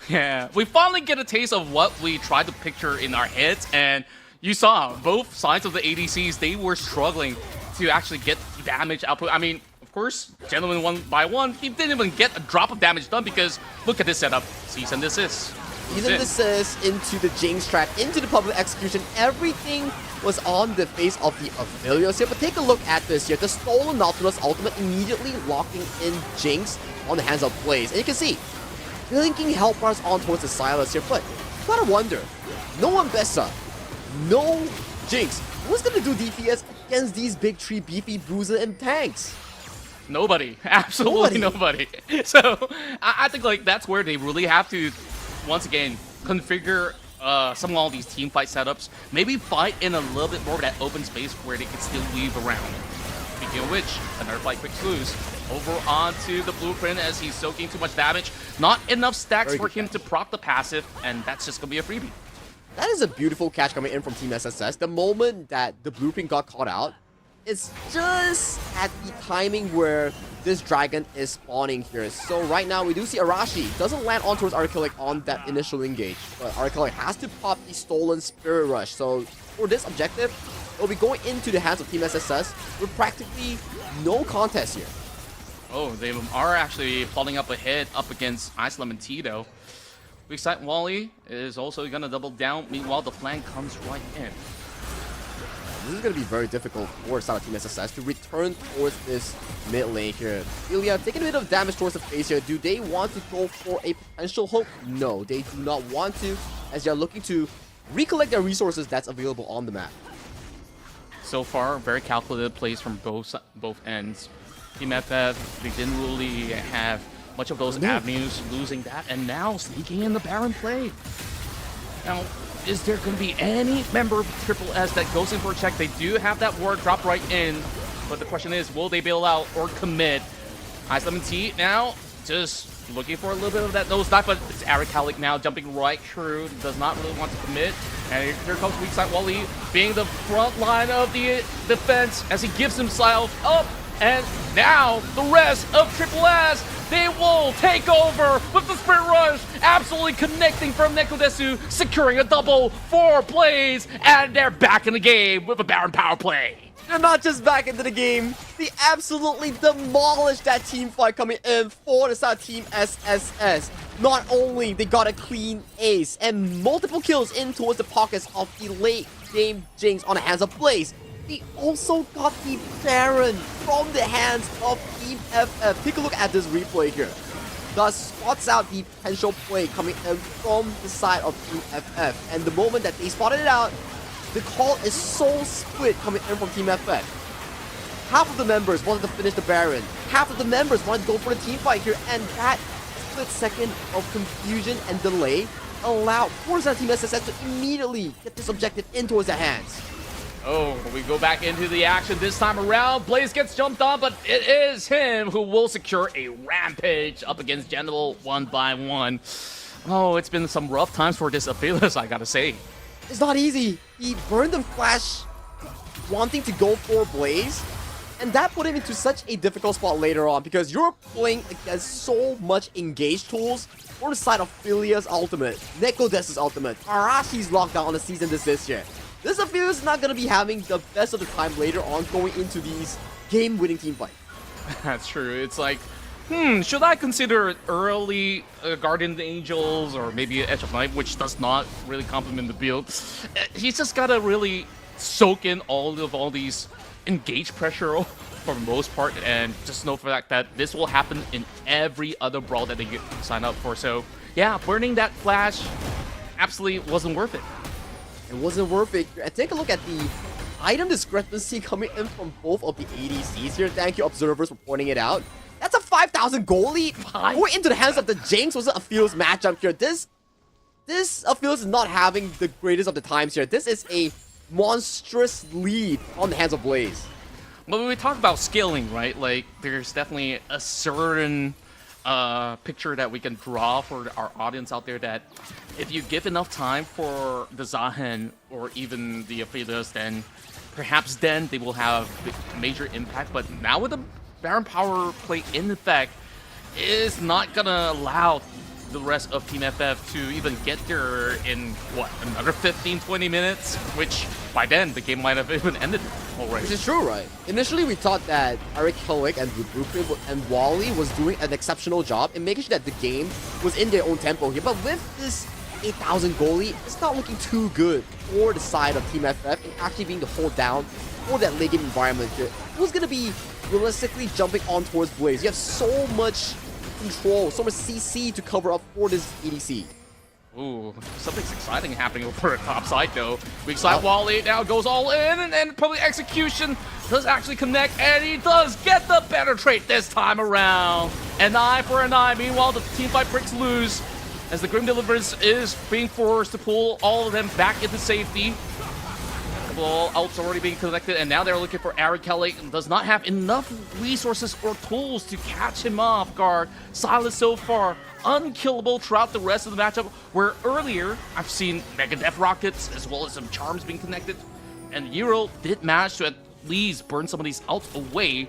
Yeah, we finally get a taste of what we tried to picture in our heads, and you saw both sides of the ADCs, they were struggling to actually get damage output. I mean, of course, Gentleman 1x1, he didn't even get a drop of damage done because look at this setup. Cease and Desist. Cease and Desist into the Jinx trap, into the public execution. Everything was on the face of the Aphelios here, but take a look at this here. The stolen Nautilus ultimate immediately locking in Jinx on the hands of Blaze. And you can see, linking health bars on towards the Silas here, but you gotta wonder, no Umbessa, no Jinx, who's gonna do DPS against these big three beefy bruiser and tanks? Nobody. Absolutely nobody. So I think like that's where they really have to once again configure some of all these team fight setups. Maybe fight in a little bit more of that open space where they can still weave around. Speaking of which, another fight breaks loose. Over onto the blueprint as he's soaking too much damage. Not enough stacks Very for good him catch. to proc the passive, and that's just gonna be a freebie. That is a beautiful catch coming in from Team SSS. The moment that the blueprint got caught out, it's just at the timing where this dragon is spawning here. So right now we do see Arashi doesn't land on towards Archelic on that initial engage, but Archelic has to pop the stolen Spirit Rush. So for this objective, it'll be going into the hands of Team SSS with practically no contest here. Oh, they are actually falling up ahead up against Ice Lemon Tea though. Weak side Wally is also gonna double down. Meanwhile, the flank comes right in. This is going to be very difficult for side of Team SSS to return towards this mid lane here. Ilya taking a bit of damage towards the face here. Do they want to go for a potential hook? No, they do not want to, as they're looking to recollect their resources that's available on the map. So far, very calculated plays from both ends. Team FF, they didn't really have much of those avenues, losing that, and now sneaking in the Baron play. Now, is there going to be any member of Triple S that goes in for a check? They do have that ward drop right in, but the question is, will they bail out or commit? Ice Lemon Tea now just looking for a little bit of that nose dive, but it's Archelic now jumping right through, does not really want to commit. And here comes weak side Wally being the front line of the defense as he gives himself up. And now the rest of Triple S, they will take over with the Spirit Rush, absolutely connecting from Nekodesu, securing a double, 4 plays, and they're back in the game with a Baron power play. They're not just back into the game, they absolutely demolished that team fight coming in for the side of Team SSS. Not only they got a clean ace and multiple kills in towards the pockets of the late game Jinx on the hands of Blaze, they also got the Baron from the hands of Team FF. Take a look at this replay here. Thus spots out the potential play coming in from the side of Team FF. And the moment that they spotted it out, the call is so split coming in from Team FF. Half of the members wanted to finish the Baron. Half of the members wanted to go for the team fight here. And that split second of confusion and delay allowed for Team SSS to immediately get this objective in towards their hands. Oh, we go back into the action this time around. Blaze gets jumped on, but it is him who will secure a rampage up against General 1 by 1. Oh, it's been some rough times for this Aphelios, I gotta say. It's not easy. He burned the flash wanting to go for Blaze, and that put him into such a difficult spot later on because you're playing against so much engaged tools for the side of Philia's ultimate, Nekodesu's ultimate, Arashi's lockdown on the season this year. This Aphelios is not going to be having the best of the time later on going into these game-winning team fights. That's true. It's like, should I consider early Guardian Angels or maybe Edge of Night, which does not really complement the build? He's just got to really soak in all these engage pressure for the most part, and just know for that this will happen in every other brawl that they sign up for. So yeah, burning that flash absolutely wasn't worth it. It wasn't worth it. And take a look at the item discrepancy coming in from both of the ADCs here. Thank you, observers, for pointing it out. That's a 5,000 goal lead. Going into the hands of the Jinx was a Aphelios matchup here. This Aphelios is not having the greatest of the times here. This is a monstrous lead on the hands of Blaze. But when we talk about scaling, right, like there's definitely a certain picture that we can draw for our audience out there that if you give enough time for the Zahen or even the Aphelios, then perhaps then they will have major impact. But now with the Baron power play in effect, is not gonna allow the rest of Team FF to even get there in, what, another 15-20 minutes? Which, by then, the game might have even ended already. Which is true, right? Initially, we thought that Archelic and Blueprint and Wally was doing an exceptional job in making sure that the game was in their own tempo here. But with this 8,000 goalie, it's not looking too good for the side of Team FF and actually being the hold down for that late game environment here. Who's going to be realistically jumping on towards Blaze? You have so much control, so much CC to cover up for this ADC. Ooh, something's exciting happening over the top side though. Weak side Wally now goes all in, and then probably execution does actually connect, and he does get the better trait this time around. An eye for an eye. Meanwhile, the team fight breaks loose as the Grim Deliverance is being forced to pull all of them back into safety. Triple ults already being collected, and now they're looking for Kelly. Does not have enough resources or tools to catch him off guard. Silas so far unkillable throughout the rest of the matchup, where earlier I've seen Mega Death Rockets as well as some charms being connected, and Euro did manage to at least burn some of these ults away.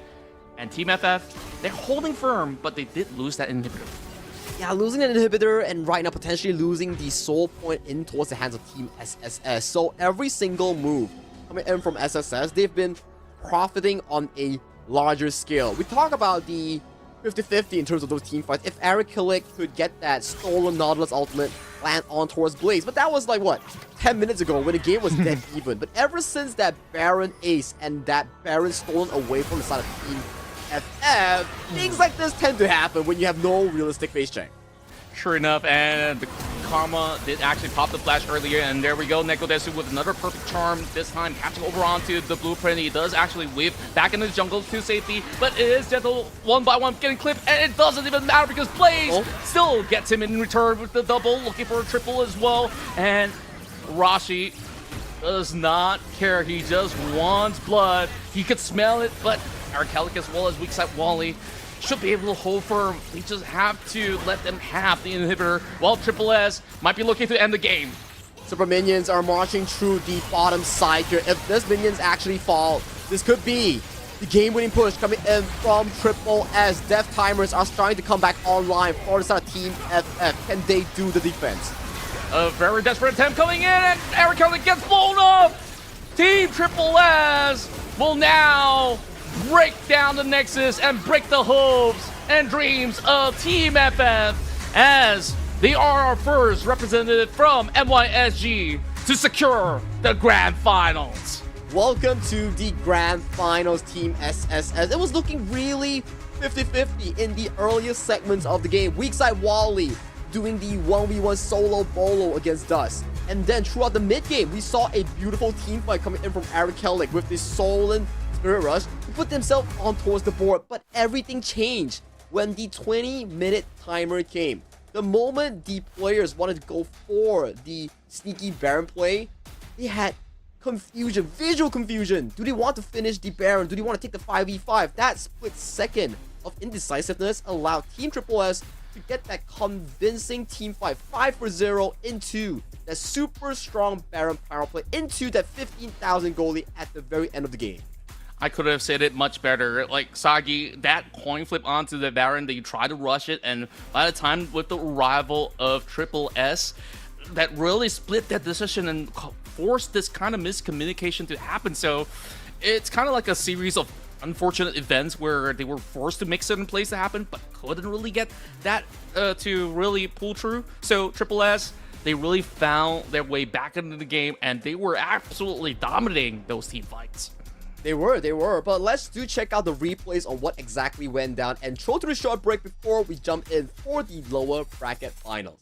And Team FF, they're holding firm, but they did lose that inhibitor. Yeah, losing an inhibitor and right now potentially losing the soul point in towards the hands of Team SSS. So every single move coming in from SSS, they've been profiting on a larger scale. We talk about the 50-50 in terms of those team fights. If Eric Killick could get that stolen Nautilus ultimate land on towards Blaze, but that was like, what, 10 minutes ago when the game was dead even. But ever since that Baron ace and that Baron stolen away from the side of Team FF, things like this tend to happen when you have no realistic face check. Sure enough, and the Karma did actually pop the flash earlier, and there we go, Nekodesu with another perfect charm, this time catching over onto the blueprint. He does actually whip back into the jungle to safety, but it is gentle one by one getting clipped, and it doesn't even matter because Blaze still gets him in return with the double, looking for a triple as well, and Rashi does not care. He just wants blood. He could smell it, but Arcalic as well as weak side Wally should be able to hold firm. We just have to let them have the inhibitor while Triple S might be looking to end the game. Super Minions are marching through the bottom side here. If this Minions actually fall, this could be the game-winning push coming in from Triple S. Death Timers are starting to come back online for the side of Team FF. Can they do the defense? A very desperate attempt coming in, and Arcalic gets blown up! Team Triple S will now break down the Nexus and break the hopes and dreams of Team FF as they are our first representative from MYSG to secure the Grand Finals. Welcome to the Grand Finals, Team SSS. It was looking really 50-50 in the earliest segments of the game. Weak side Wally doing the 1v1 solo bolo against Dust. And then throughout the mid-game, we saw a beautiful team fight coming in from Eric Kellick with the Solan Spirit Rush to put themselves on towards the board. But everything changed when the 20-minute timer came. The moment the players wanted to go for the sneaky Baron play, they had confusion, visual confusion. Do they want to finish the Baron? Do they want to take the 5v5? That split second of indecisiveness allowed Team Triple S to get that convincing team fight 5-0 into that super strong Baron power play, into that 15,000 goalie at the very end of the game. I could have said it much better. Like, Sagi, that coin flip onto the Baron, they try to rush it, and by the time with the arrival of Triple S, that really split that decision and forced this kind of miscommunication to happen. So it's kind of like a series of unfortunate events where they were forced to make certain plays to happen, but couldn't really get that to really pull through. So Triple S, they really found their way back into the game, and they were absolutely dominating those team fights. They were, but let's do check out the replays on what exactly went down and throw to the short break before we jump in for the lower bracket finals.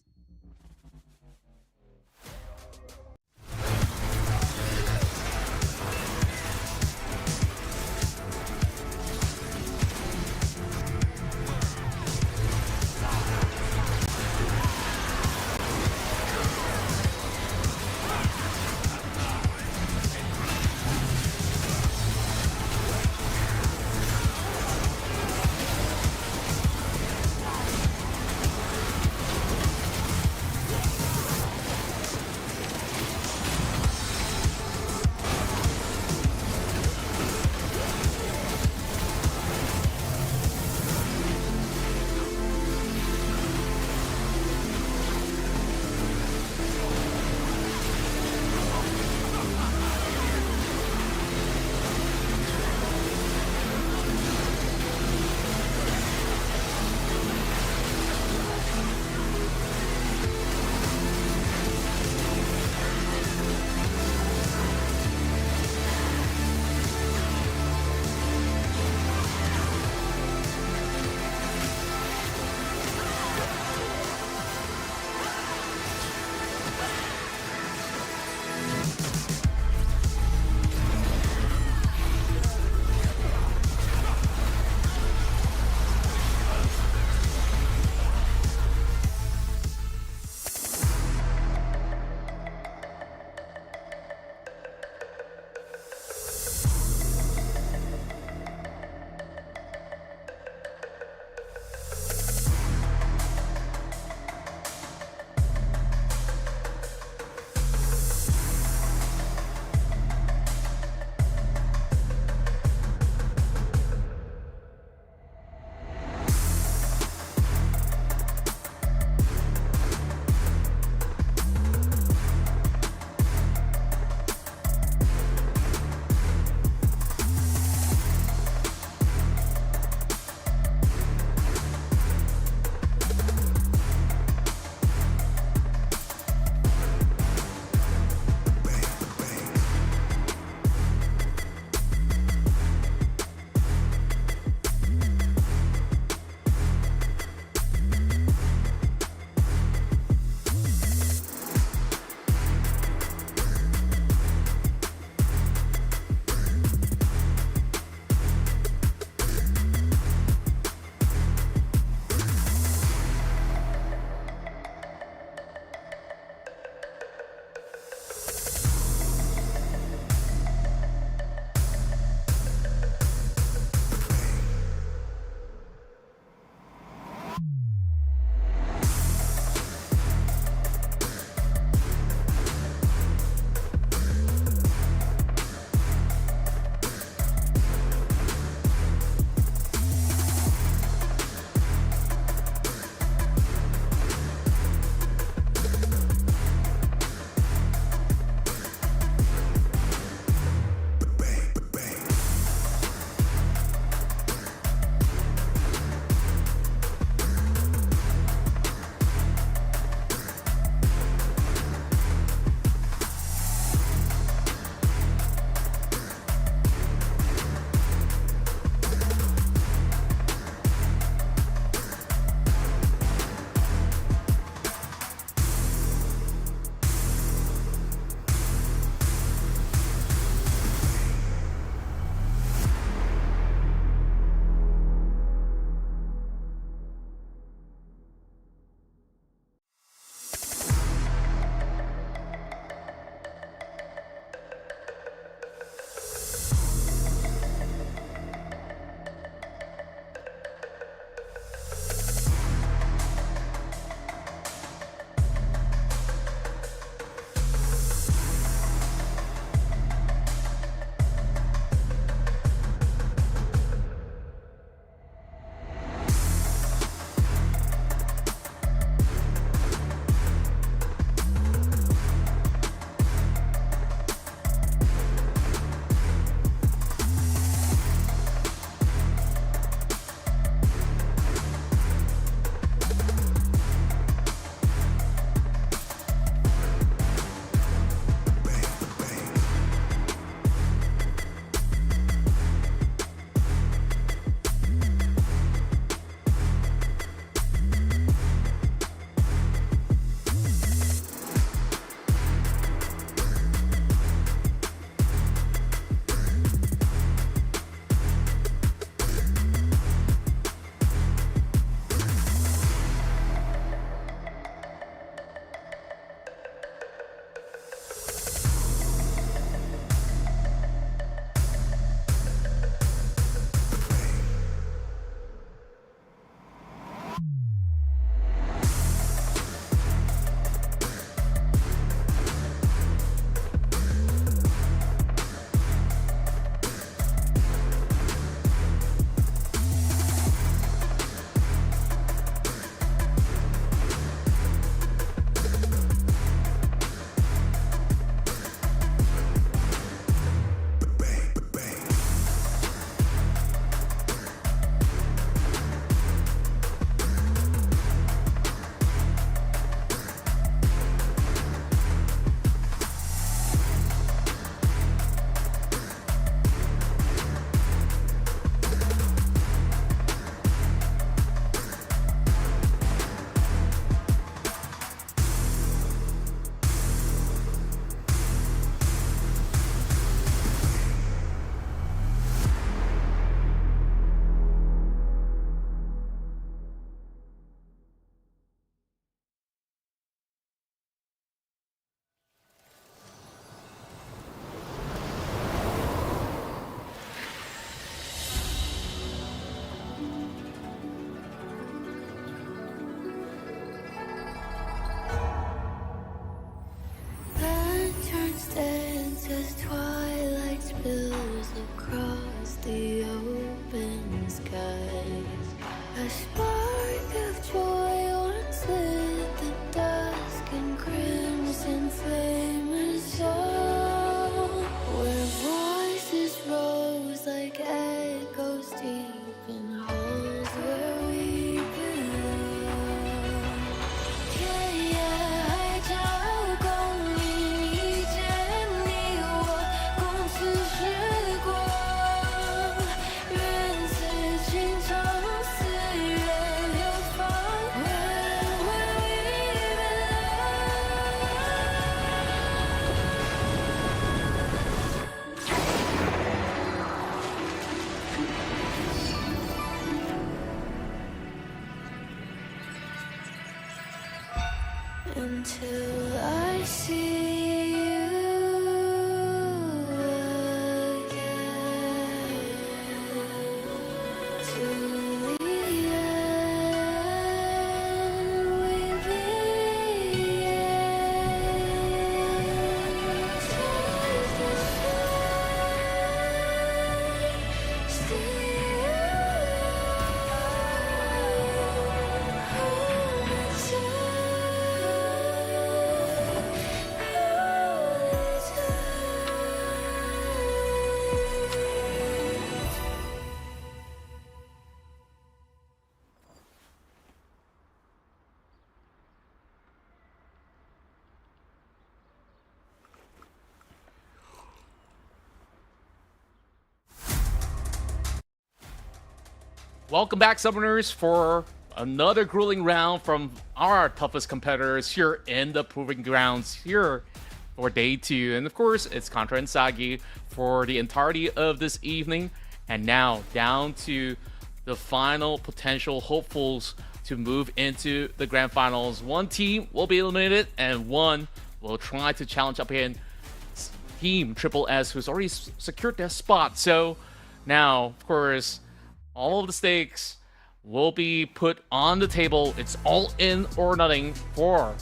as twilight spills across the open sky. A spark of joy once lit the dusk and crimson flame is all, where voices rose like echoes deep in halls where we belong. Yeah, yeah, 海角公里遇见你我，共此时光。愿此情长似月流芳。Where we belong. Until I see you again, to the end we begin. Touch the sky, Welcome back, Summoners, for another grueling round from our toughest competitors here in the Proving Grounds here for day 2. And of course, it's Qontra and Sagi for the entirety of this evening. And now down to the final potential hopefuls to move into the grand finals. One team will be eliminated and one will try to challenge up against Team Triple S, who's already secured their spot. So now, of course, all of the stakes will be put on the table. It's all in or nothing for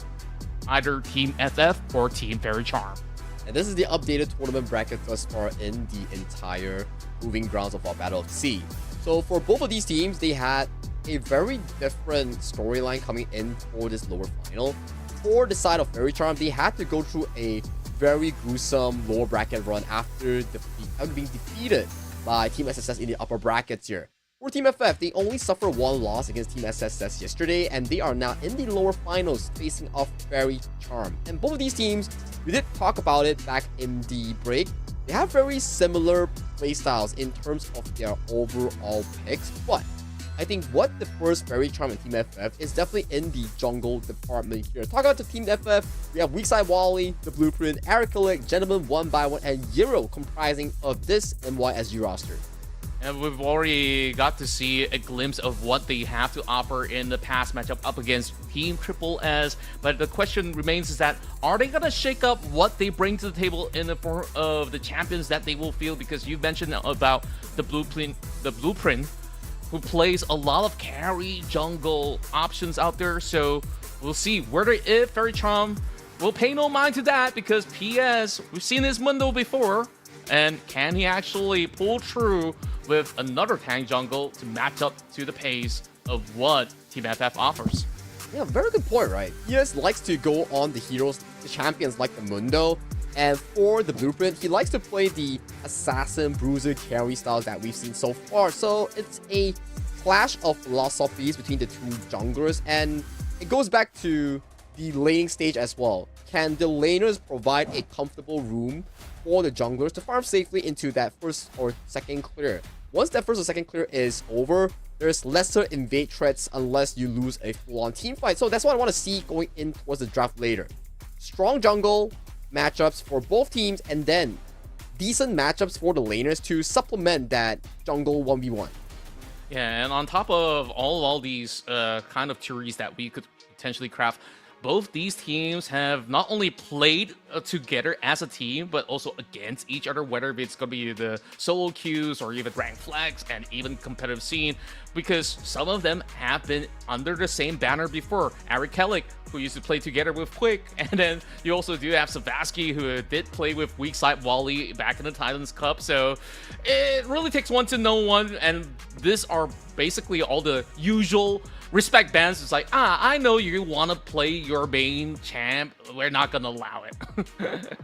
either Team FF or Team Faerie Charm. And this is the updated tournament bracket thus far in the entire Proving Grounds of our Battle of S.E.A. So for both of these teams, they had a very different storyline coming in for this lower final. For the side of Faerie Charm, they had to go through a very gruesome lower bracket run after being defeated by Team SSS in the upper brackets here. For Team FF, they only suffered one loss against Team SSS yesterday, and they are now in the lower finals facing off Faerie Charm. And both of these teams, we did talk about it back in the break, they have very similar playstyles in terms of their overall picks, but I think what differs Faerie Charm and Team FF is definitely in the jungle department here. Talk about the Team FF, we have Weakside Wally, The Blueprint, Ericalic, Gentleman 1x1, and Euro comprising of this NYSG roster. And we've already got to see a glimpse of what they have to offer in the past matchup up against Team Triple S. But the question remains is that, are they going to shake up what they bring to the table in the form of the champions that they will field? Because you mentioned about the Blueprint, who plays a lot of carry jungle options out there. So we'll see whether if Faerie Charm will pay no mind to that, because PS, we've seen this Mundo before. And can he actually pull through with another tank jungle to match up to the pace of what Team FF offers? Yeah, very good point, right? He just likes to go on the heroes, the champions like the Mundo. And for the Blueprint, he likes to play the assassin, bruiser, carry styles that we've seen so far. So it's a clash of philosophies between the two junglers. And it goes back to the laning stage as well. Can the laners provide a comfortable room for the junglers to farm safely into that first or second clear? Once that first or second clear is over, there's lesser invade threats unless you lose a full-on team fight. So that's what I want to see going in towards the draft later. Strong jungle matchups for both teams, and then decent matchups for the laners to supplement that jungle 1v1. Yeah, and on top of all these kind of theories that we could potentially craft, both these teams have not only played together as a team, but also against each other, whether it's going to be the solo queues or even rank flags and even competitive scene, because some of them have been under the same banner before. Eric Kellick, who used to play together with Quick, and then you also do have Savasky, who did play with Weak Side Wally back in the Titans Cup, so it really takes one to know one, and these are basically all the usual respect bans. It's like, I know you want to play your main champ, we're not gonna allow it.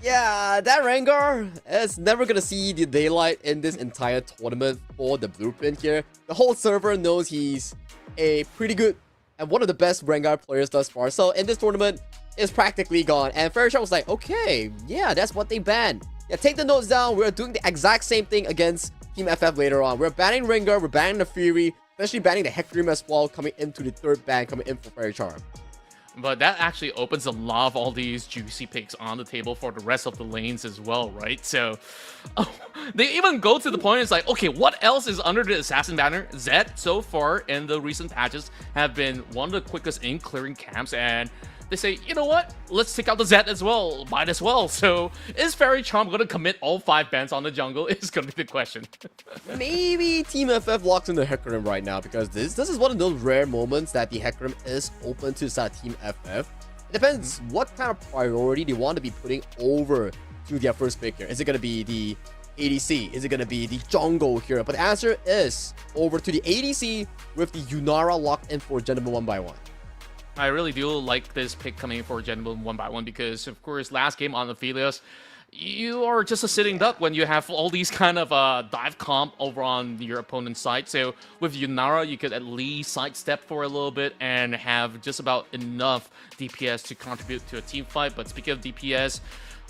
Yeah, that Rengar is never gonna see the daylight in this entire tournament for the Blueprint here. The whole server knows he's a pretty good and one of the best Rengar players thus far. So in this tournament, it's practically gone. And Faerie was like, okay, yeah, that's what they banned. Yeah, take the notes down. We're doing the exact same thing against Team FF later on. We're banning Rengar, we're banning the Faerie, especially banning the Hecarim as well, coming into the third ban, coming in for Faerie Charm. But that actually opens a lot of all these juicy picks on the table for the rest of the lanes as well, right? So they even go to the point, it's like, okay, what else is under the Assassin banner? Zed, so far in the recent patches, have been one of the quickest in clearing camps, and they say, you know what? Let's take out the Zed as well, might as well. So is Faerie Charm going to commit all 5 bans on the jungle? Is going to be the question. Maybe Team FF locks in the Hecarim right now, because this is one of those rare moments that the Hecarim is open to Team FF. It depends what kind of priority they want to be putting over to their first pick here. Is it going to be the ADC? Is it going to be the jungle here? But the answer is over to the ADC with the Yunara locked in for Gen 1x1. I really do like this pick coming for Gen 1x1 because, of course, last game on Aphelios, you are just a sitting duck when you have all these kind of dive comp over on your opponent's side. So with Yunara, you could at least sidestep for a little bit and have just about enough DPS to contribute to a team fight. But speaking of DPS,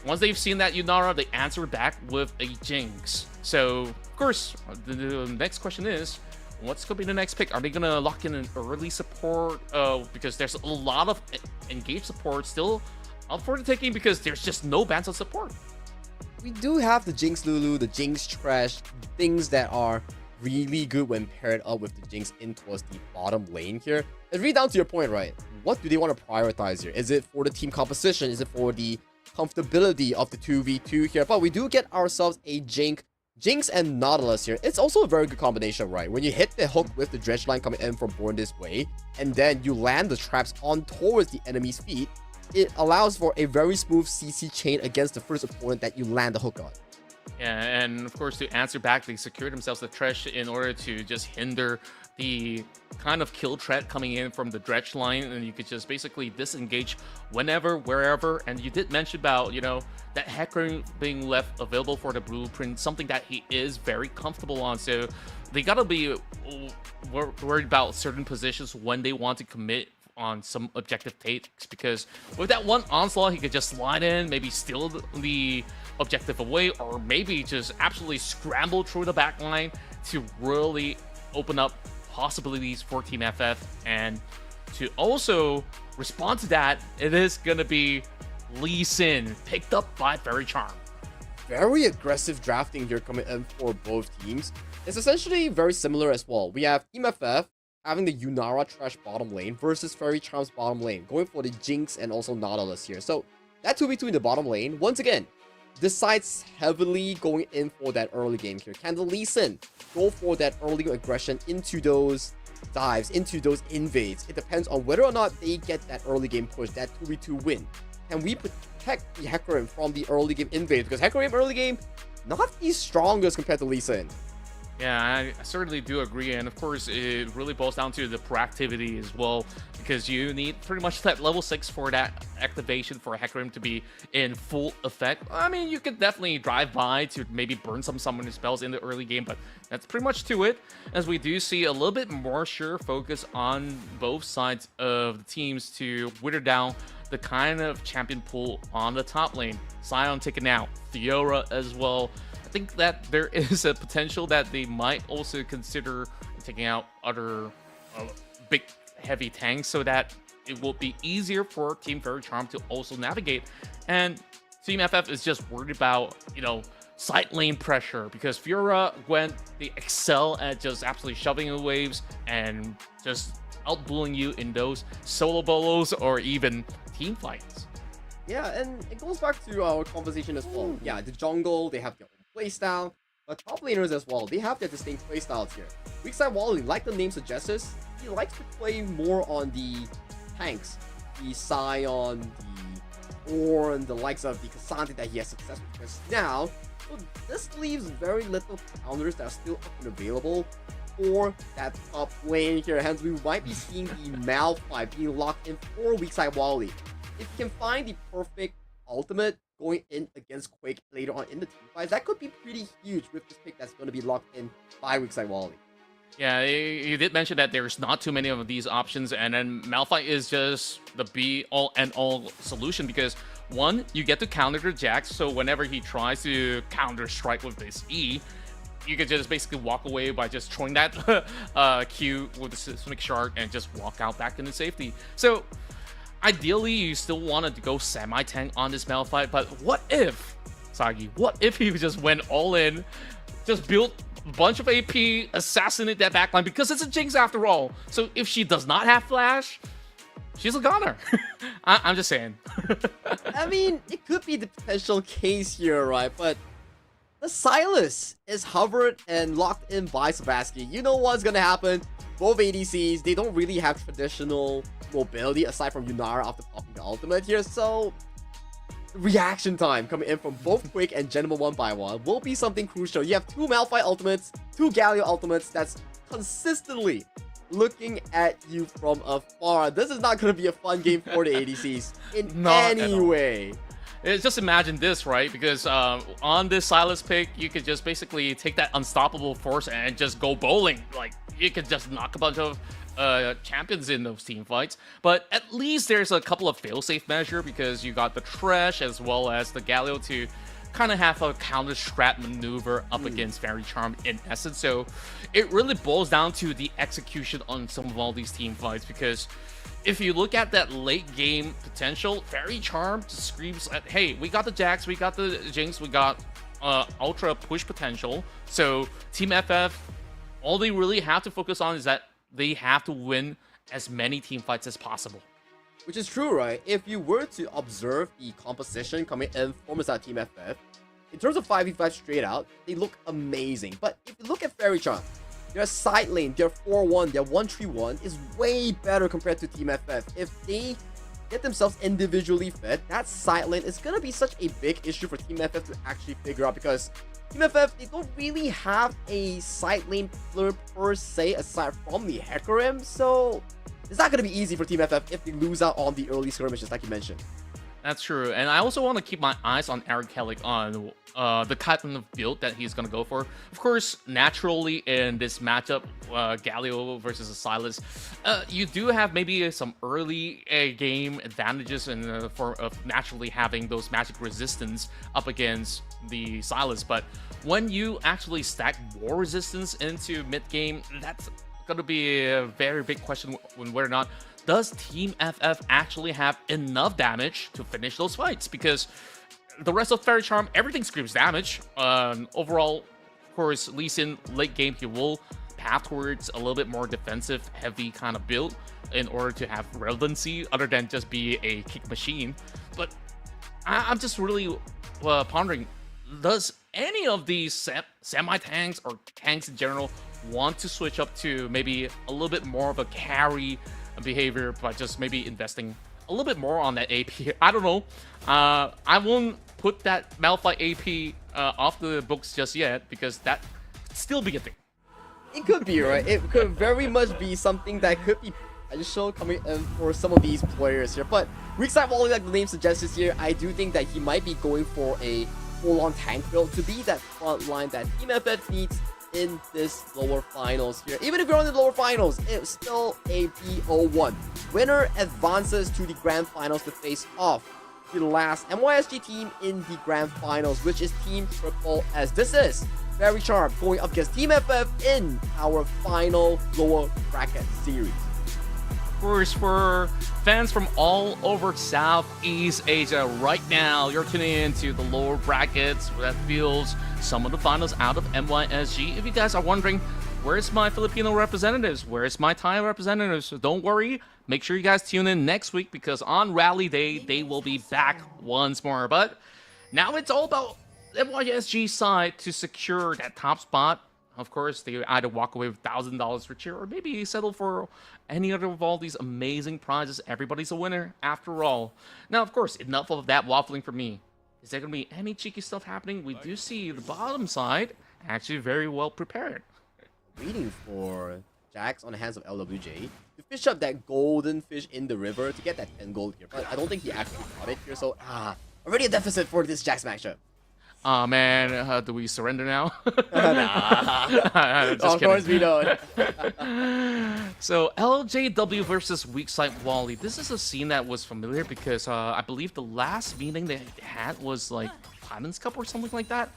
once they've seen that Yunara, they answer back with a Jinx. So, of course, the next question is, what's going to be the next pick? Are they going to lock in an early support? Because there's a lot of engaged support still up for the taking because there's just no bans on support. We do have the Jinx Lulu, the Jinx Trash, things that are really good when paired up with the Jinx in towards the bottom lane here. It's really down to your point, right? What do they want to prioritize here? Is it for the team composition? Is it for the comfortability of the 2v2 here? But we do get ourselves a Jinx and Nautilus here. It's also a very good combination, right? When you hit the hook with the dredge line coming in from Born This Way, and then you land the traps on towards the enemy's feet, it allows for a very smooth CC chain against the first opponent that you land the hook on. Yeah, and of course, to answer back, they secured themselves the Thresh in order to just hinder the kind of kill threat coming in from the dredge line, and you could just basically disengage whenever, wherever. And you did mention about, you know, that Hecarim being left available for the Blueprint, something that he is very comfortable on. So they gotta be worried about certain positions when they want to commit on some objective takes, because with that one onslaught, he could just slide in, maybe steal the objective away, or maybe just absolutely scramble through the back line to really open up possibilities for Team FF. And to also respond to that, it is gonna be Lee Sin, picked up by Faerie Charm. Very aggressive drafting here coming in for both teams. It's essentially very similar as well. We have Team FF having the Yunara Trash bottom lane versus Faerie Charm's bottom lane, going for the Jinx and also Nautilus here. So that 2v2 in the bottom lane, once again, decides heavily going in for that early game here. Can the Lee Sin go for that early aggression into those dives, into those invades? It depends on whether or not they get that early game push, that 2v2 win. Can we protect the Hecarim from the early game invades? Because Hecarim early game, not the strongest compared to Lee Sin. Yeah, I certainly do agree, and of course it really boils down to the proactivity as well, because you need pretty much that level 6 for that activation for Hecarim to be in full effect. I mean, you could definitely drive by to maybe burn some summoning spells in the early game, but that's pretty much to it, as we do see a little bit more sure focus on both sides of the teams to wither down the kind of champion pool on the top lane. Sion taken out, Fiora as well. I think that there is a potential that they might also consider taking out other big heavy tanks so that it will be easier for Team Faerie Charm to also navigate. And Team FF is just worried about, you know, side lane pressure, because Fiora, Gwen, they excel at just absolutely shoving the waves and just outdueling you in those solo bolos or even team fights. Yeah, and it goes back to our conversation as well. Yeah, the jungle, they have their own playstyle, but top laners as well, they have their distinct playstyles here. Weakside Wally, like the name suggests, he likes to play more on the tanks, the Scion, the Ornn, the likes of the Cassandra that he has success with just now. So this leaves very little counters that are still up and available for that top lane here. Hence, we might be seeing the Malphite being locked in for Weakside Wally. If you can find the perfect ultimate going in against Quake later on in the team fights, that could be pretty huge with this pick that's going to be locked in by Weakside Wally. Yeah, you did mention that there's not too many of these options, and then Malphite is just the be-all and all solution because, one, you get to counter the Jax, so whenever he tries to counter-strike with this E, you can just basically walk away by just throwing that Q with the Seismic Shark and just walk out back into safety. So, ideally, you still wanted to go semi-tank on this Malphite, but what if, Sagi, what if he just went all in, just built a bunch of AP, assassinate that backline, because it's a Jinx after all. So if she does not have Flash, she's a goner. I'm just saying. I mean, it could be the potential case here, right? But the Silas is hovered and locked in by Savasky. You know what's gonna happen. Both ADCs, they don't really have traditional mobility aside from Yunara after popping the ultimate here, so reaction time coming in from both Quake and Gentleman one by one will be something crucial. You have two Malphite ultimates, two Galio ultimates that's consistently looking at you from afar. This is not going to be a fun game for the ADCs in any way. Just imagine this, right? Because on this Silas pick, you could just basically take that unstoppable force and just go bowling. Like, you could just knock a bunch of champions in those team fights. But at least there's a couple of failsafe measure because you got the Thresh as well as the Galio to kind of have a counter strat maneuver up against Faerie Charm in essence. So it really boils down to the execution on some of all these team fights, because if you look at that late game potential, Faerie Charm just screams at, hey, we got the Jax, we got the Jinx, we got ultra push potential. So Team FF, all they really have to focus on is that they have to win as many team fights as possible. Which is true, right? If you were to observe the composition coming in from that Team FF, in terms of 5v5 straight out, they look amazing. But if you look at Faerie Charm, their side lane, their 4-1, their 1-3-1 is way better compared to Team FF. If they get themselves individually fit, that side lane is going to be such a big issue for Team FF to actually figure out, because Team FF, they don't really have a side lane player per se aside from the Hecarim, so it's not going to be easy for Team FF if they lose out on the early skirmishes like you mentioned. That's true, and I also want to keep my eyes on Eric Kellick on the kind of build that he's going to go for. Of course, naturally in this matchup, Galio versus Silas, you do have maybe some early game advantages in the form of naturally having those magic resistance up against the Silas, but when you actually stack more resistance into mid-game, that's going to be a very big question when whether or not does Team FF actually have enough damage to finish those fights, because the rest of Faerie Charm, everything screams damage. Overall, of course, Lee Sin late game, he will path towards a little bit more defensive heavy kind of build in order to have relevancy other than just be a kick machine. But I'm just really pondering, does any of these semi-tanks or tanks in general want to switch up to maybe a little bit more of a carry behavior by just maybe investing a little bit more on that AP? I don't know. I won't put that Malphite AP off the books just yet, because that could still be a thing. It could be, right? It could very much be something that could be potential coming in for some of these players here. But Weakside Wally, like the name suggests here, I do think that he might be going for a full-on tank build to be that front line that Team FF needs in this lower finals here. Even if you're on the lower finals, it's still a BO1. Winner advances to the grand finals to face off the last MYSG team in the grand finals, which is Team Triple S. This is Faerie Charm going up against Team FF in our final lower bracket series. Of course, for fans from all over Southeast Asia right now, you're tuning in to the lower brackets that feels some of the finals out of MYSG. If you guys are wondering, Where's my Filipino representatives? Where's my Thai representatives? So don't worry. Make sure you guys tune in next week because on Rally Day, they will be back once more. But now it's all about NYSG side to secure that top spot. Of course, they either walk away with $1,000 for cheer or maybe settle for any other of all these amazing prizes. Everybody's a winner after all. Now, of course, enough of that waffling for me. Is there going to be any cheeky stuff happening? We do see the bottom side actually very well prepared. Waiting for Jax on the hands of LWJ to fish up that golden fish in the river to get that 10 gold here. But I don't think he actually got it here, so already a deficit for this Jax matchup. Aw, man, do we surrender now? Nah. Just Of course we don't. So, LJW versus Weakside Wally. This is a scene that was familiar because I believe the last meeting they had was like Diamond's Cup or something like that.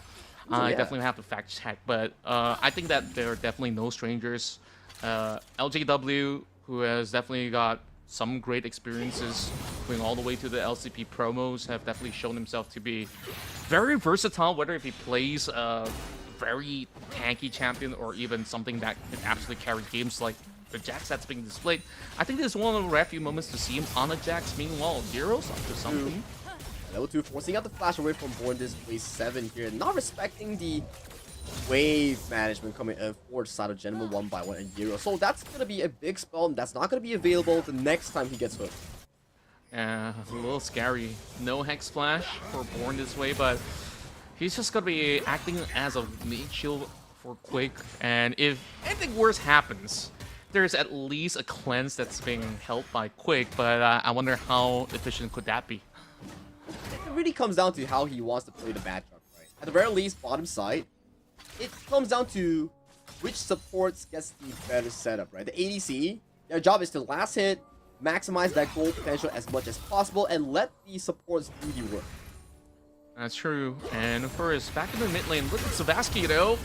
I definitely have to fact check, but I think that they're definitely no strangers. LJW, who has definitely got some great experiences going all the way to the LCP promos, have definitely shown himself to be very versatile, whether if he plays a very tanky champion or even something that can absolutely carry games like the Jax that's being displayed. I think this is one of the rare few moments to see him on a Jax. Meanwhile, Zero's up to something. Level 2 forcing out the flash away from Born this place 7 here, not respecting the wave management coming in for the side of Gentleman 1x1 and Zero. So that's going to be a big spell, and that's not going to be available the next time he gets hooked. Yeah, a little scary. No Hex Flash for Born this way, but he's just going to be acting as a mage shield for Quake. And if anything worse happens, there's at least a cleanse that's being helped by Quake, but I wonder how efficient could that be. It really comes down to how he wants to play the matchup, right? At the very least, bottom side, it comes down to which supports gets the better setup, right? The ADC, their job is to last hit, maximize that gold potential as much as possible, and let the supports do the work. That's true. And of course, back in the mid lane, look at Savasky though,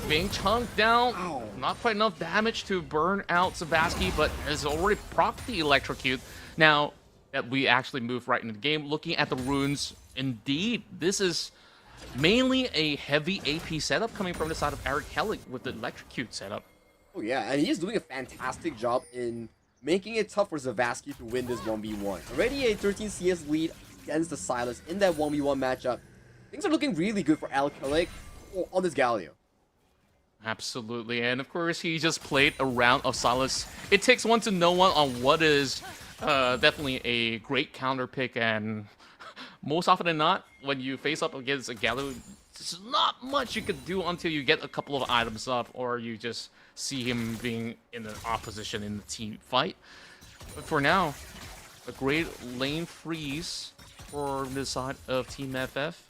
being chunked down. Ow. Not quite enough damage to burn out Savasky, but has already procced the electrocute. Now that we actually move right into the game, looking at the runes, indeed, this is mainly a heavy AP setup coming from the side of Eric Hellick with the electrocute setup. Oh yeah, and he's doing a fantastic job in making it tough for Zavasky to win this 1v1. Already a 13 CS lead against the Silas in that 1v1 matchup. Things are looking really good for Eric Hellick on this Galio. Absolutely, and of course he just played a round of Silas. It takes one to know one on what is definitely a great counter pick, and most often than not, when you face up against a Galio, there's not much you could do until you get a couple of items up, or you just see him being in an opposition in the team fight. But for now, a great lane freeze for the side of Team FF.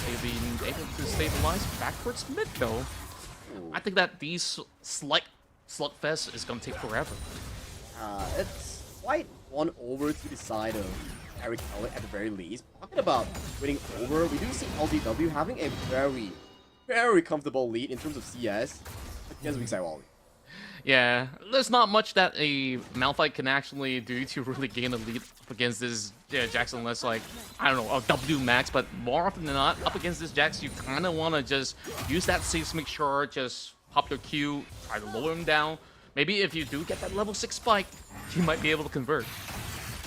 They've been able to stabilize backwards mid though. I think that these slugfest is gonna take forever. It's quite won over to the side of Eric Hellick at the very least. Talking about winning over, we do see LDW having a very, very comfortable lead in terms of CS against Weakside Wally. Yeah, there's not much that a Malphite can actually do to really gain a lead up against this Jax, unless like, I don't know, a W max, but more often than not, up against this Jax, you kind of want to just use that seismic shard, just pop your Q, try to lower him down. Maybe if you do get that level 6 spike, you might be able to convert.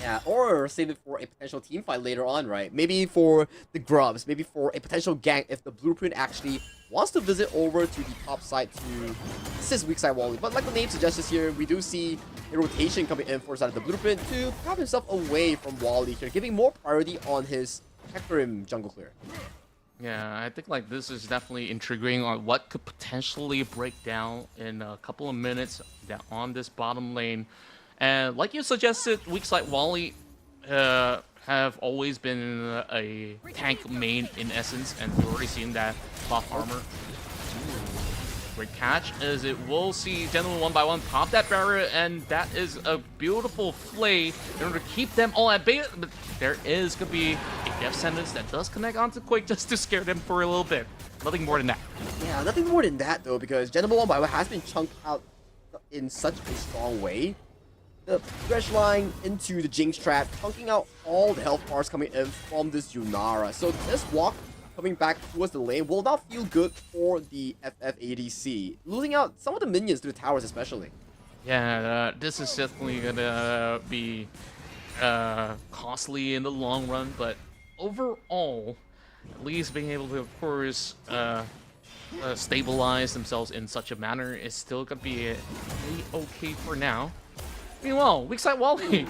Yeah, or save it for a potential team fight later on, right? Maybe for the Grubs, maybe for a potential gank if the Blueprint actually wants to visit over to the top side to assist Weakside Wally. But like the name suggests here, we do see a rotation coming in for side of the Blueprint to grab himself away from Wally here, giving more priority on his Hecarim jungle clear. Yeah, I think like this is definitely intriguing on what could potentially break down in a couple of minutes down on this bottom lane. And like you suggested, Weakside Wally have always been a tank main in essence, and we've already seen that buff armor. Great catch, as it will see Gentleman 1x1 pop that barrier, and that is a beautiful play in order to keep them all at bay. But there is going to be a death sentence that does connect onto Quake just to scare them for a little bit. Nothing more than that. Yeah, nothing more than that though, because Gentleman 1x1 has been chunked out in such a strong way. The Thresh line into the Jinx trap, chunking out all the health bars coming in from this Yunara. So this walk coming back towards the lane will not feel good for the FF ADC. Losing out some of the minions to the towers especially. Yeah, this is definitely gonna be costly in the long run, but overall, at least being able to, of course, stabilize themselves in such a manner is still gonna be really okay for now. Meanwhile, weak side Wally,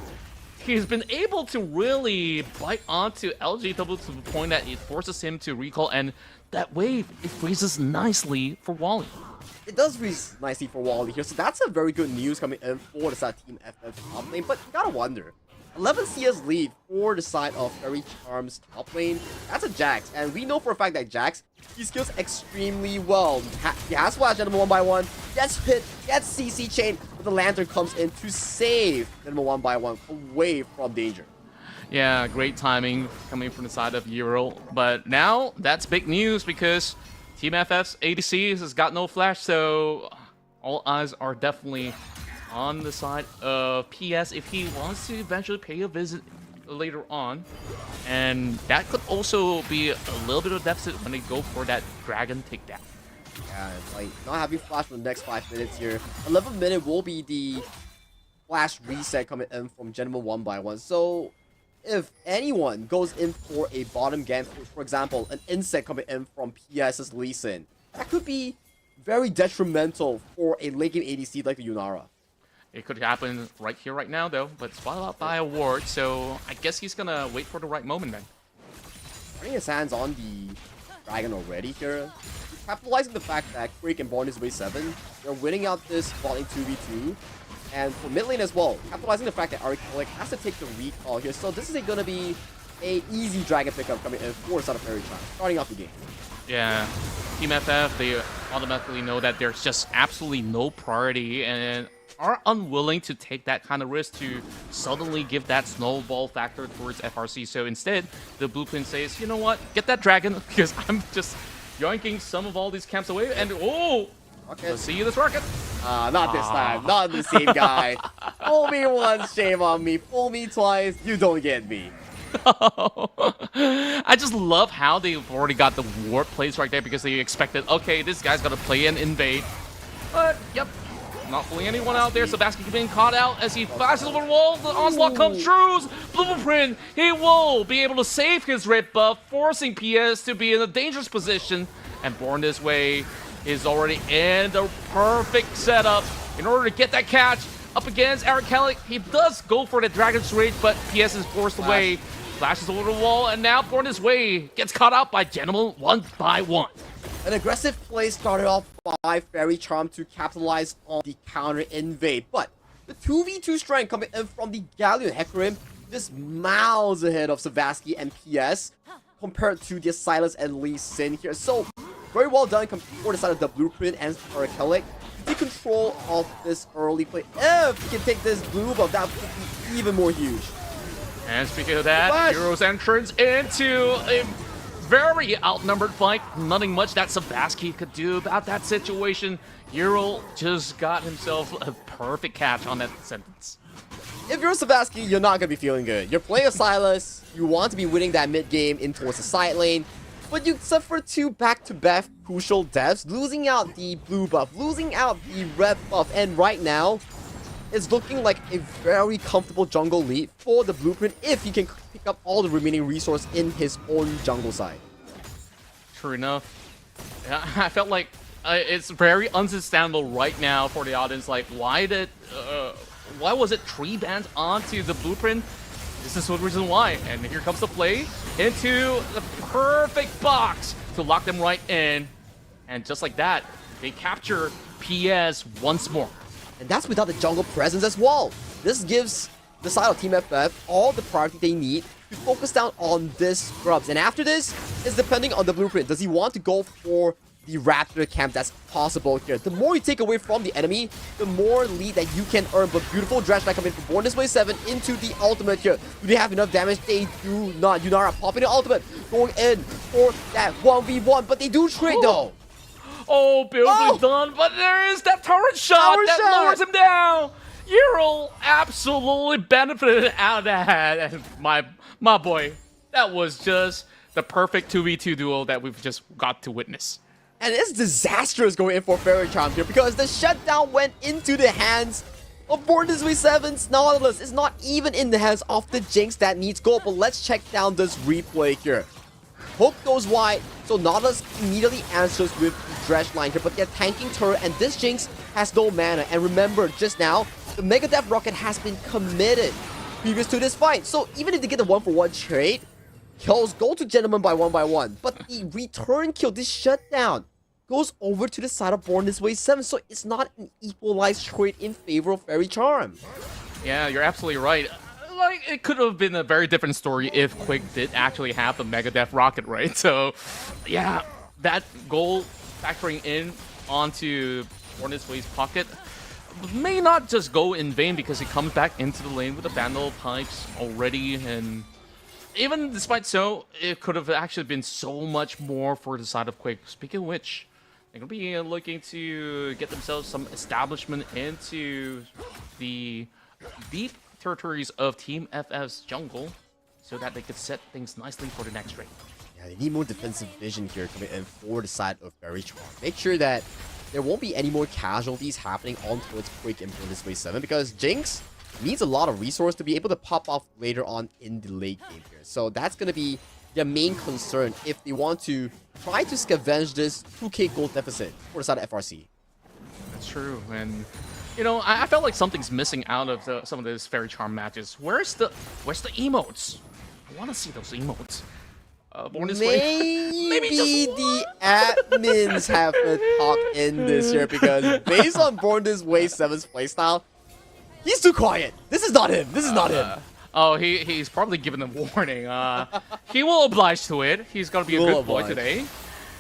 he's been able to really bite onto LGW to the point that it forces him to recall, and that wave, it freezes nicely for Wally. It does freeze nicely for Wally here, so that's a very good news coming in for the side Team FF top lane, but you gotta wonder. 11 CS lead for the side of Faerie Charm's top lane. That's a Jax, and we know for a fact that Jax, he skills extremely well. He has flash Gentleman 1x1, gets hit, gets CC chain, but the Lantern comes in to save Gentleman 1x1 away from danger. Yeah, great timing coming from the side of Euro, but now that's big news because Team FF's ADC has got no flash, so all eyes are definitely on the side of PS if he wants to eventually pay a visit later on. And that could also be a little bit of deficit when they go for that dragon takedown. Yeah, like not having flash for the next 5 minutes here. 11 minute will be the flash reset coming in from Gentleman 1x1. So if anyone goes in for a bottom gank, for example, an insect coming in from PS's Lee Sin, that could be very detrimental for a late game ADC like the Yunara. It could happen right here, right now, though, but spotted out by a ward, so I guess he's gonna wait for the right moment then. Running his hands on the dragon already here. He's capitalizing the fact that Quake and Born is way 7. They're winning out this bot lane 2v2. And for mid lane as well, capitalizing the fact that Arcalic has to take the recall here. So this is gonna be a easy dragon pickup coming in for the side of Faerie Charm, starting off the game. Yeah, Team FF, they automatically know that there's just absolutely no priority and are unwilling to take that kind of risk to suddenly give that snowball factor towards FRC. So instead, the blueprint says, you know what, get that dragon, because I'm just yoinking some of all these camps away, and oh, okay. Let's see this rocket. Not this time, not the same guy. Fool me once, shame on me. Fool me twice, you don't get me. I just love how they've already got the warp plays right there because they expected, okay, this guy's gonna play and invade. But, yep, not fooling anyone out there. Sebastian being caught out as he flashes over the wall. The onslaught comes true. Blueprint, he will be able to save his red buff, forcing PS to be in a dangerous position. And Born This Way is already in the perfect setup in order to get that catch up against Eric Kellick. He does go for the Dragon's Rage, but PS is forced away. Flashes over the wall, and now Born This Way gets caught out by Gentleman 1x1. An aggressive play started off by Faerie Charm to capitalize on the counter invade, but the 2v2 strength coming in from the Galleon Hecarim just miles ahead of Savasky and PS compared to the Silas and Lee Sin here. So very well done for the side of the Blueprint and Arcalic to take control of this early play. If you can take this blue buff, that would be even more huge. And speaking of that, Euro's entrance into a very outnumbered fight. Nothing much that Savasky could do about that situation. Euro just got himself a perfect catch on that sentence. If you're Savasky, you're not going to be feeling good. You're playing a Silas, you want to be winning that mid game in towards the side lane, but you suffer 2 back-to-back crucial deaths, losing out the blue buff, losing out the red buff, and right now, it's looking like a very comfortable jungle lead for the Blueprint if he can pick up all the remaining resource in his own jungle side. True enough. Yeah, I felt like it's very understandable right now for the audience. Like, why was it tree banned onto the Blueprint? This is the reason why. And here comes the play into the perfect box to lock them right in. And just like that, they capture PS once more. And that's without the jungle presence as well. This gives the side of Team FF all the priority they need to focus down on this scrubs. And after this, it's depending on the Blueprint. Does he want to go for the Raptor camp that's possible here? The more you take away from the enemy, the more lead that you can earn. But beautiful Dredge back coming from Born This Way 7 into the ultimate here. Do they have enough damage? They do not. Yunara popping the ultimate, going in for that 1v1, but they do trade though. Oh, beautifully done, but there is that turret shot that lowers him down. Euro absolutely benefited out of that. And my boy, that was just the perfect 2v2 duel that we've just got to witness. And it's disastrous going in for Faerie Charm here because the shutdown went into the hands of Born This Way 7's Nautilus. It's not even in the hands of the Jinx that needs gold, but let's check down this replay here. Hook goes wide, so Nautilus immediately answers with the Dredge line here, but they're tanking turret, and this Jinx has no mana. And remember, just now, the Mega Death Rocket has been committed previous to this fight. So even if they get the 1-for-1 trade, kills go to Gentleman by one. But the return kill, this shutdown, goes over to the side of Born This Way 7, so it's not an equalized trade in favor of Faerie Charm. Yeah, you're absolutely right. Like, it could have been a very different story if Quick did actually have the Mega Death Rocket, right? So, yeah, that goal factoring in onto Born This Way's pocket may not just go in vain because he comes back into the lane with the Vandal Pipes already, and even despite so, it could have actually been so much more for the side of Quick. Speaking of which, they're going to be looking to get themselves some establishment into the deep territories of Team FF's jungle so that they could set things nicely for the next raid. Yeah, they need more defensive vision here coming in for the side of Faerie Charm. Make sure that there won't be any more casualties happening on towards Quick and Born This Way 7 because Jinx needs a lot of resource to be able to pop off later on in the late game here. So that's going to be their main concern if they want to try to scavenge this 2k gold deficit for the side of FRC. That's true, and you know, I felt like something's missing out of some of these Faerie Charm matches. Where's the emotes? I want to see those emotes. Born This Way. Maybe the admins have a talk in this year because based on Born This Way 7's playstyle, he's too quiet. This is not him. This is not him. Oh, he's probably given a warning. He will oblige to it. He's gonna be a good boy today.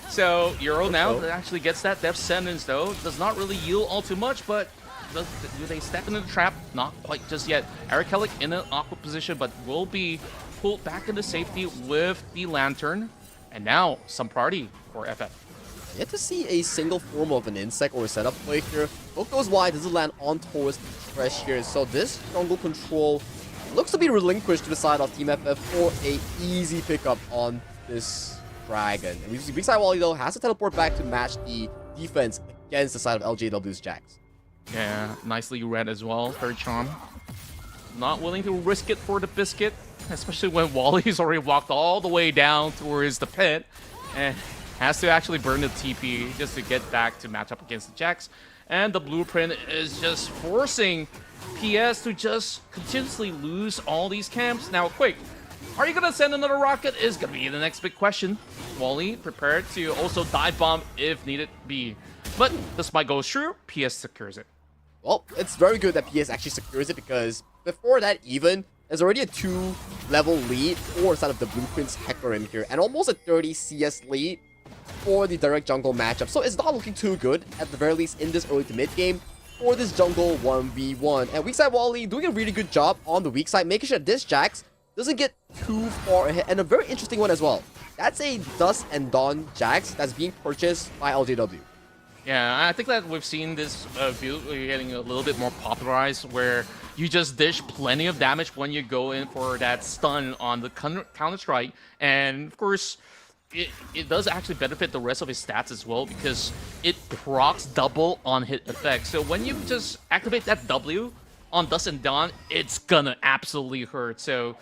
So Euro now actually gets that death sentence though. Does not really yield all too much, but do they step into the trap? Not quite just yet. Eric in an awkward position, but will be pulled back into safety with the lantern. And now some party for FF. Yet to see a single form of an insect or a setup play here. Hook goes wide, doesn't land on towards the Thresh here. So this jungle control looks to be relinquished to the side of Team FF for a easy pickup on this dragon. And we see Big Side Wally though has to teleport back to match the defense against the side of LJW's Jax. Yeah, nicely read as well. Faerie Charm not willing to risk it for the biscuit, especially when Wally's already walked all the way down towards the pit and has to actually burn the TP just to get back to match up against the Jax. And the blueprint is just forcing PS to just continuously lose all these camps. Now, Quick, are you going to send another rocket is going to be the next big question. Wally prepared to also dive bomb if needed be. But this might go through, PS secures it. Well, it's very good that PS actually secures it because before that even, there's already a 2-level lead for side of the Blueprint's Hecarim here and almost a 30 CS lead for the direct jungle matchup. So it's not looking too good at the very least in this early to mid game for this jungle 1v1. And weak side Wally doing a really good job on the weak side, making sure this Jax doesn't get too far ahead. And a very interesting one as well. That's a Dusk and Dawn Jax that's being purchased by LJW. Yeah, I think that we've seen this build getting a little bit more popularized where you just dish plenty of damage when you go in for that stun on the counter-strike. And of course, it does actually benefit the rest of his stats as well because it procs double on hit effect. So when you just activate that W on Dusk and Dawn, it's gonna absolutely hurt. So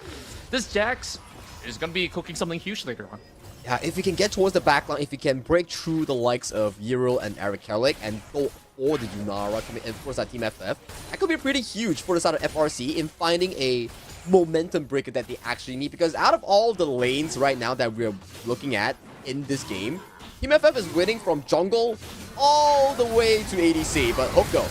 this Jax is gonna be cooking something huge later on. Yeah, if you can get towards the backline, if you can break through the likes of Yero and Eric Kellick and go for the Yunara coming in for that Team FF, that could be pretty huge for the side of FRC in finding a momentum breaker that they actually need. Because out of all the lanes right now that we're looking at in this game, Team FF is winning from jungle all the way to ADC. But Hook go.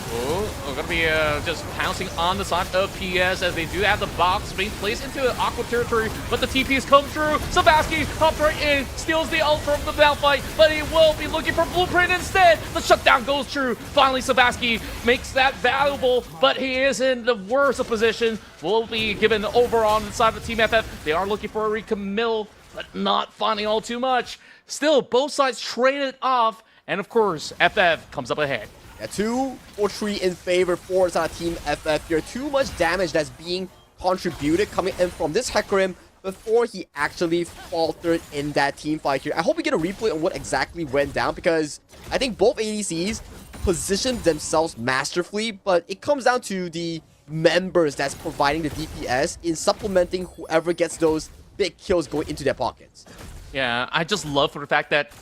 Oh, we're gonna be just pouncing on the side of PS as they do have the box being placed into aqua territory, but the TPs come through. Savaski hops right in, steals the ult from the Malphite, but he will be looking for Blueprint instead. The shutdown goes through. Finally, Savaski makes that valuable, but he is in the worst of position. Will be given over on the side of Team FF. They are looking for a recommit, but not finding all too much. Still, both sides traded off, and of course, FF comes up ahead. Yeah, 2 or 3 in favor for Team FF here. Too much damage that's being contributed coming in from this Hecarim, before he actually faltered in that team fight here. I hope we get a replay on what exactly went down, because I think both ADCs positioned themselves masterfully, but it comes down to the members that's providing the DPS in supplementing whoever gets those big kills going into their pockets. Yeah, I just love for the fact that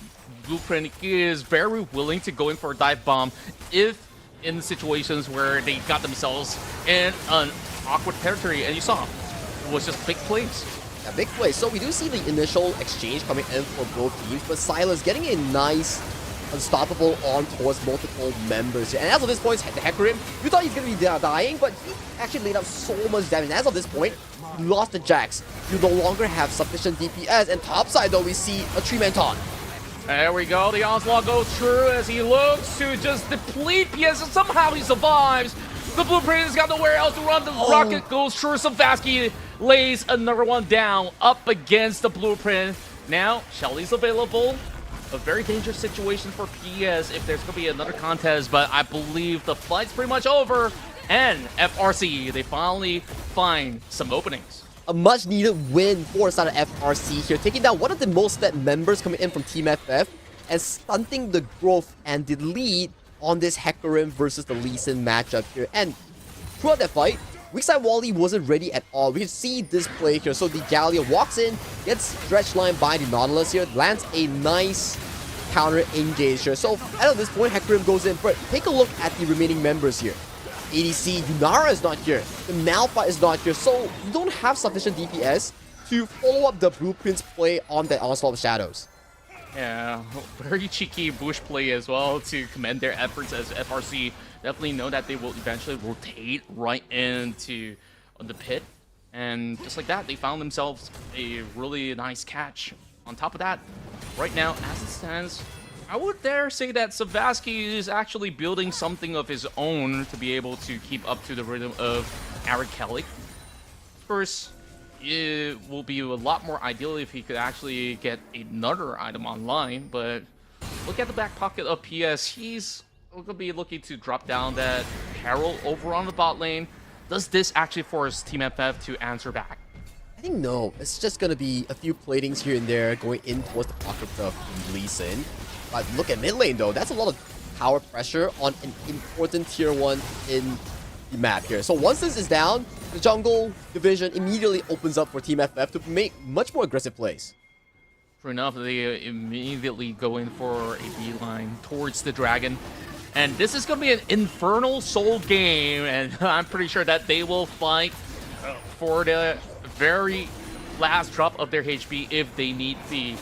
Blueprint is very willing to go in for a dive bomb if in situations where they got themselves in an awkward territory, and you saw it was just big plays. A big play. So we do see the initial exchange coming in for both teams, but Silas getting a nice unstoppable on towards multiple members here. And as of this point, the Hecarim, you thought he's going to be dying, but he actually laid out so much damage. And as of this point, you lost the Jax. You no longer have sufficient DPS. And topside, though, we see a 3-man taunt. There we go. The onslaught goes through as he looks to just deplete PS, and somehow he survives. The Blueprint has got nowhere else to run. The rocket goes through. Savasky lays another one down up against the Blueprint. Now, Shelly's available. A very dangerous situation for PS if there's going to be another contest, but I believe the fight's pretty much over. And FRC, they finally find some openings. A much-needed win for the side of FRC here, taking down one of the most set members coming in from Team FF and stunting the growth and the lead on this Hecarim versus the Lee Sin matchup here. And throughout that fight, Weakside Wally wasn't ready at all. We can see this play here. So the Gallia walks in, gets stretch line by the Nautilus here, lands a nice counter engage here. So at this point, Hecarim goes in. But take a look at the remaining members here. ADC, Yunara is not here. The Malphite is not here. So you don't have sufficient DPS to follow up the Blueprint's play on that Onslaught of Shadows. Yeah, very cheeky bush play as well to commend their efforts, as FRC definitely know that they will eventually rotate right into the pit. And just like that, they found themselves a really nice catch. On top of that, right now, as it stands, I would dare say that Savasky is actually building something of his own to be able to keep up to the rhythm of Eric Kelly. Of course, it will be a lot more ideal if he could actually get another item online, but look at the back pocket of PS. He's going to be looking to drop down that Peril over on the bot lane. Does this actually force Team FF to answer back? I think no. It's just going to be a few platings here and there going in towards the pockets of Lee Sin. But look at mid lane, though. That's a lot of power pressure on an important tier 1 in the map here. So once this is down, the jungle division immediately opens up for Team FF to make much more aggressive plays. True enough, they immediately go in for a beeline towards the dragon. And this is going to be an Infernal Soul game, and I'm pretty sure that they will fight for the very last drop of their HP if they need the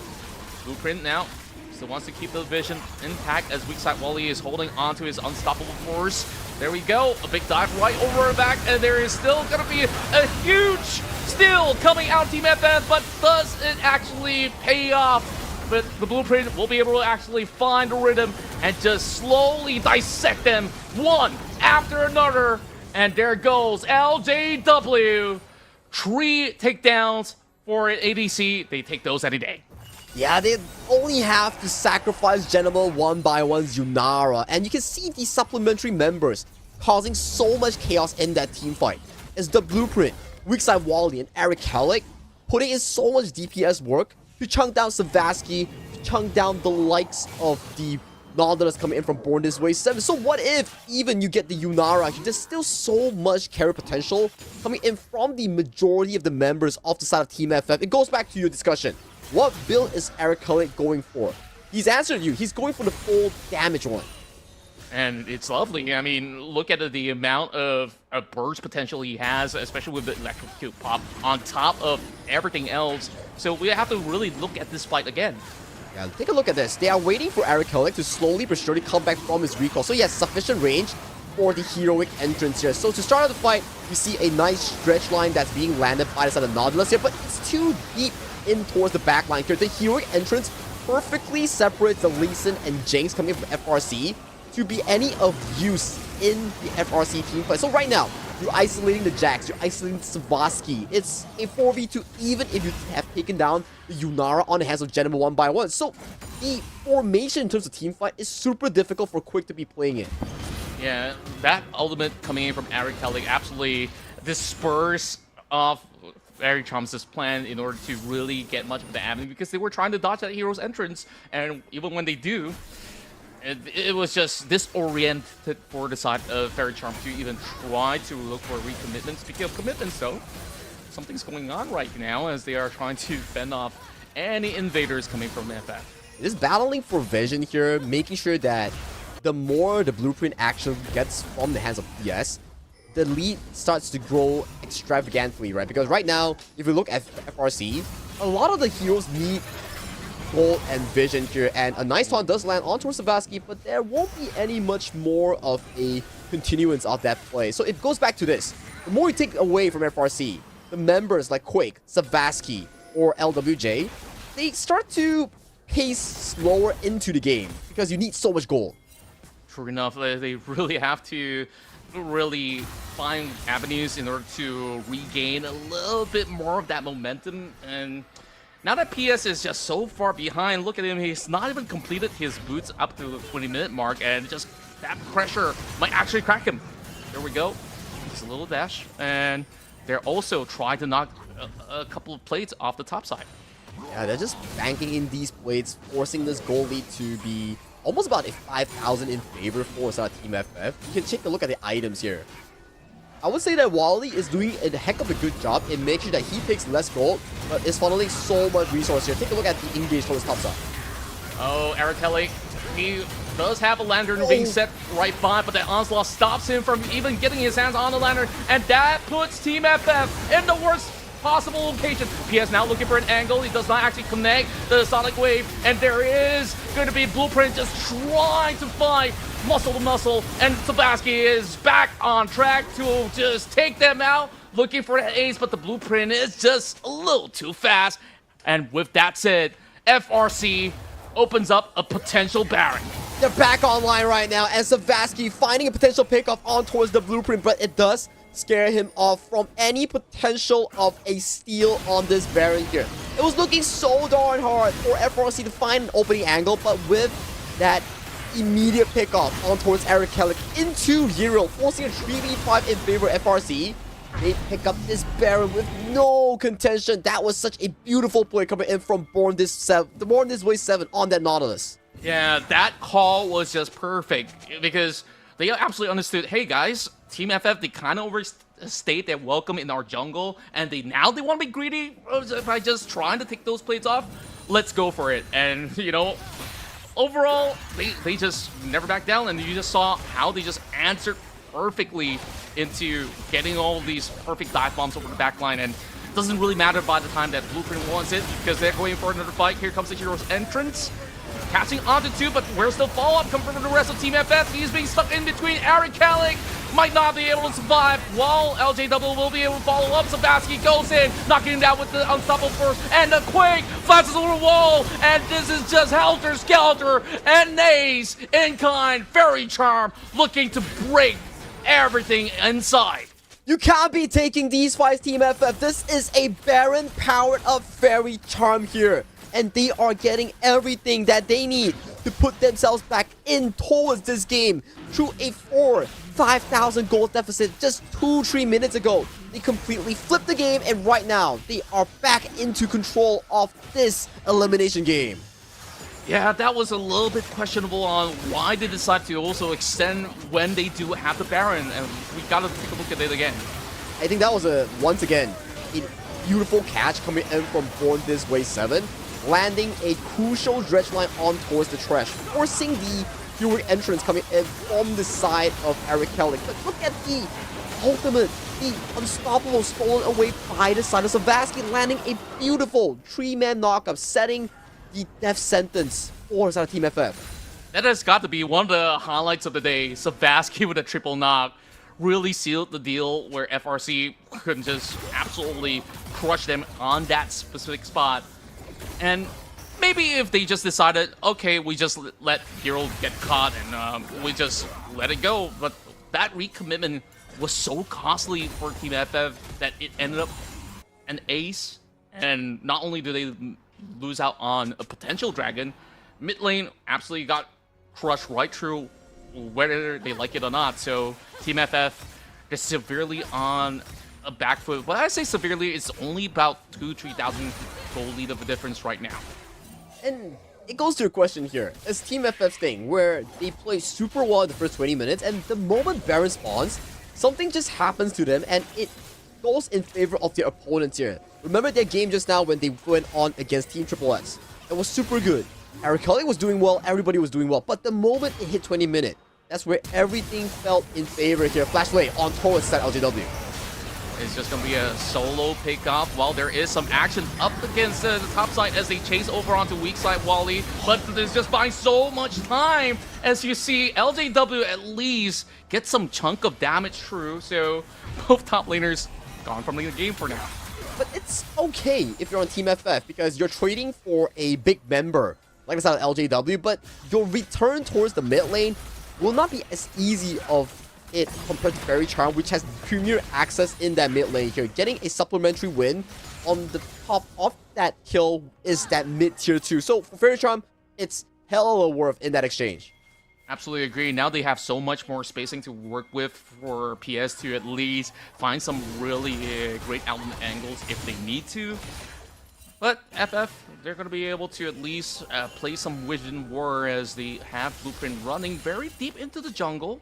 Blueprint now. Still wants to keep the vision intact as Weakside Wally is holding on to his unstoppable force. There we go, a big dive right over her back, and there is still going to be a huge steal coming out Team FF, but does it actually pay off? But the Blueprint will be able to actually find the rhythm and just slowly dissect them one after another. And there goes LJW. 3 takedowns for an ADC. They take those any day. Yeah, they only have to sacrifice Genoma one by one's Yunara, and you can see these supplementary members causing so much chaos in that team fight. It's the Blueprint, Weakside Wally, and Eric Hellick putting in so much DPS work to chunk down Savasky, to chunk down the likes of the Nautilus coming in from Born This Way 7. So what if even you get the Yunara? There's still so much carry potential coming in from the majority of the members of the side of Team FF. It goes back to your discussion. What build is Eric Cullet going for? He's answered you. He's going for the full damage one. And it's lovely. I mean, look at the amount of burst potential he has, especially with the electric pop on top of everything else. So we have to really look at this fight again. Yeah, take a look at this. They are waiting for Eric Cullet to slowly but surely come back from his recall. So he has sufficient range for the heroic entrance here. So to start out the fight, we see a nice stretch line that's being landed by the side of Nautilus here, but it's too deep in towards the back line here. The heroic entrance perfectly separates the Lee Sin and Jinx coming from FRC to be any of use in the FRC team fight. So right now, you're isolating the Jax, you're isolating Savasky. It's a 4v2 even if you have taken down the Yunara on the hands of Genoma one by one. So the formation in terms of team fight is super difficult for Quick to be playing in. Yeah, that ultimate coming in from Eric Kelly absolutely disperse off Faerie Charms' plan in order to really get much of the avenue, because they were trying to dodge that hero's entrance, and even when they do, it was just disoriented for the side of Faerie Charm to even try to look for recommitment. Speaking of commitments, though, something's going on right now as they are trying to fend off any invaders coming from FF. Just battling for vision here, making sure that the more the blueprint action gets from the hands of PS, the lead starts to grow extravagantly, right? Because right now, if you look at FRC, a lot of the heroes need gold and vision here, and a nice taunt does land onto Savaski, but there won't be any much more of a continuance of that play. So it goes back to this. The more you take away from FRC, the members like Quake, Savaski, or LWJ, they start to pace slower into the game because you need so much gold. True enough, they really have to really find avenues in order to regain a little bit more of that momentum. And now that PS is just so far behind, look at him, he's not even completed his boots up to the 20-minute mark, and just that pressure might actually crack him. There we go. Just a little dash, and they're also trying to knock a couple of plates off the top side. Yeah, they're just banking in these plates, forcing this goal lead to be almost about a 5,000 in favor for Team FF. You can take a look at the items here. I would say that Wally is doing a heck of a good job in making sure that he takes less gold, but is funneling so much resource here. Take a look at the engage towards top side. Oh, Eric Kelly, he does have a lantern being set right by, but that onslaught stops him from even getting his hands on the lantern, and that puts Team FF in the worst possible location. PS now looking for an angle. He does not actually connect the Sonic Wave, and there is going to be Blueprint just trying to fight muscle to muscle, and Savaski is back on track to just take them out, looking for an ace, but the Blueprint is just a little too fast. And with that said, FRC opens up a potential Baron. They're back online right now, and Savaski finding a potential pickoff on towards the Blueprint, but it does scare him off from any potential of a steal on this Baron here. It was looking so darn hard for FRC to find an opening angle, but with that immediate pickoff on towards Eric Kellick into Zero, forcing a 3v5 in favor of FRC, they pick up this Baron with no contention. That was such a beautiful play coming in from Born This Way 7 on that Nautilus. Yeah, that call was just perfect because they absolutely understood, hey guys, Team FF, they kind of overstayed their welcome in our jungle, and they want to be greedy by just trying to take those plates off. Let's go for it. And, you know, overall, they just never backed down, and you just saw how they just answered perfectly into getting all these perfect dive bombs over the backline, and it doesn't really matter by the time that Blueprint wants it because they're going for another fight. Here comes the hero's entrance. Catching onto two, but where's the follow-up coming from the rest of Team FF? He's being stuck in between. Eric Kellick might not be able to survive, while LJW will be able to follow up. Savaski goes in, knocking him down with the Unstoppable Force, and the Quake flashes over the wall, and this is just helter-skelter, and Nays in kind, Faerie Charm, looking to break everything inside. You can't be taking these fights, Team FF. This is a Baron powered up Faerie Charm here, and they are getting everything that they need to put themselves back in towards this game through a 5,000 gold deficit just 2-3 minutes ago. They completely flipped the game, and right now they are back into control of this elimination game. Yeah, that was a little bit questionable on why they decide to also extend when they do have the Baron, and we gotta take a look at it again. I think that was once again a beautiful catch coming in from Born This Way 7, landing a crucial dredge line on towards the trash, forcing the heroic entrance coming in from the side of Eric Kellick. But look at the ultimate, the unstoppable stolen away by the side of Savaski, landing a beautiful 3-man knockup, setting the death sentence for the side of Team FF. That has got to be one of the highlights of the day. Savaski with a triple knock really sealed the deal where FRC could just absolutely crush them on that specific spot. And maybe if they just decided, okay, we just let Hero get caught and we just let it go. But that recommitment was so costly for Team FF that it ended up an ace. And not only do they lose out on a potential dragon, mid lane absolutely got crushed right through whether they like it or not. So Team FF is severely on a back foot. But I say severely, it's only about 2,000-3,000 gold lead of a difference right now. And it goes to a question here. It's Team FF's thing, where they play super well in the first 20 minutes, and the moment Baron spawns, something just happens to them, and it goes in favor of their opponents here. Remember their game just now when they went on against Team Triple S. It was super good. Eric Kelly was doing well, everybody was doing well, but the moment it hit 20 minutes, that's where everything felt in favor here. Flashblade on towards that LJW. It's just going to be a solo pickup while there is some action up against the top side as they chase over onto weak side Wally. But it's just buying so much time. As you see, LJW at least gets some chunk of damage through. So both top laners gone from the game for now. But it's okay if you're on Team FF because you're trading for a big member like this out of LJW, but your return towards the mid lane will not be as easy of it compared to Faerie Charm, which has premier access in that mid lane here. Getting a supplementary win on the top of that kill is that mid tier 2. So for Faerie Charm, it's hella worth in that exchange. Absolutely agree. Now they have so much more spacing to work with for PS to at least find some really great element angles if they need to. But FF, they're going to be able to at least play some Vision War as they have Blueprint running very deep into the jungle.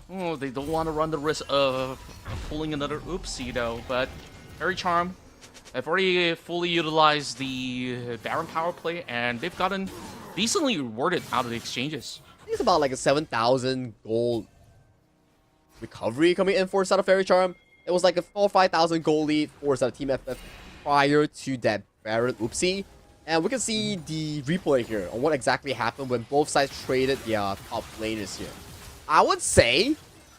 Oh, they don't want to run the risk of pulling another oopsie though, but Faerie Charm, they've already fully utilized the Baron power play and they've gotten decently rewarded out of the exchanges. I think it's about like a 7,000 gold recovery coming in for out of Faerie Charm. It was like a 4,000 or 5,000 gold lead for out of Team FF prior to that Baron oopsie. And we can see the replay here on what exactly happened when both sides traded their top laners here. I would say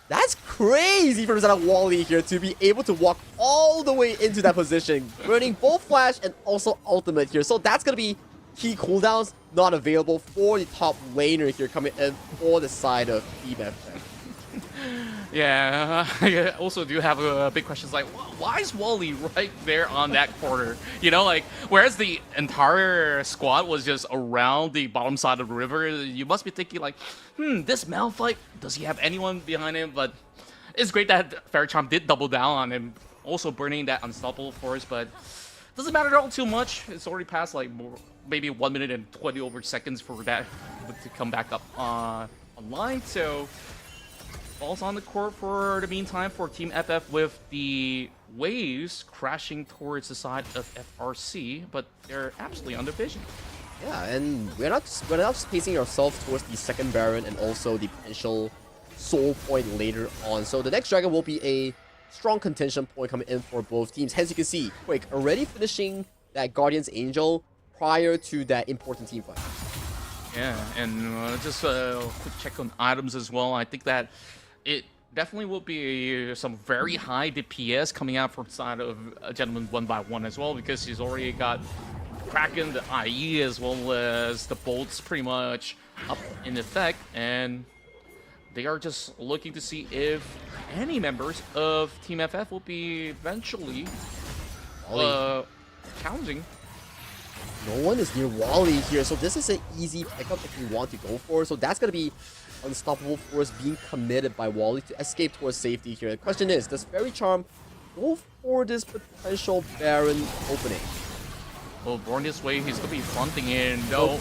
that's crazy for Zana Wally here to be able to walk all the way into that position, burning both Flash and also Ultimate here. So that's going to be key cooldowns not available for the top laner here coming in for the side of Team FF. Yeah, I also do have a big question. Like, why is Wally right there on that corner? You know, like, whereas the entire squad was just around the bottom side of the river, you must be thinking like, this Malphite, does he have anyone behind him? But it's great that Faerie Charm did double down on him, also burning that Unstoppable Force, but doesn't matter at all too much. It's already passed like maybe 1 minute and 20 over seconds for that to come back up online, so balls on the court for the meantime for Team FF with the waves crashing towards the side of FRC, but they're absolutely under vision. Yeah, and we're not just pacing ourselves towards the second Baron and also the potential soul point later on. So the next Dragon will be a strong contention point coming in for both teams. Hence you can see Quake already finishing that Guardian's Angel prior to that important team fight. Yeah, and just a quick check on items as well. I think that it definitely will be some very high DPS coming out from side of a Gentleman 1x1 as well, because he's already got Kraken, the IE, as well as the bolts pretty much up in effect, and they are just looking to see if any members of Team FF will be eventually challenging. No one is near Wally here, so this is an easy pickup if you want to go for. So that's going to be Unstoppable Force being committed by Wally to escape towards safety here. The question is, does Faerie Charm go for this potential Baron opening? Well, Born This Way, he's going to be fronting in, though.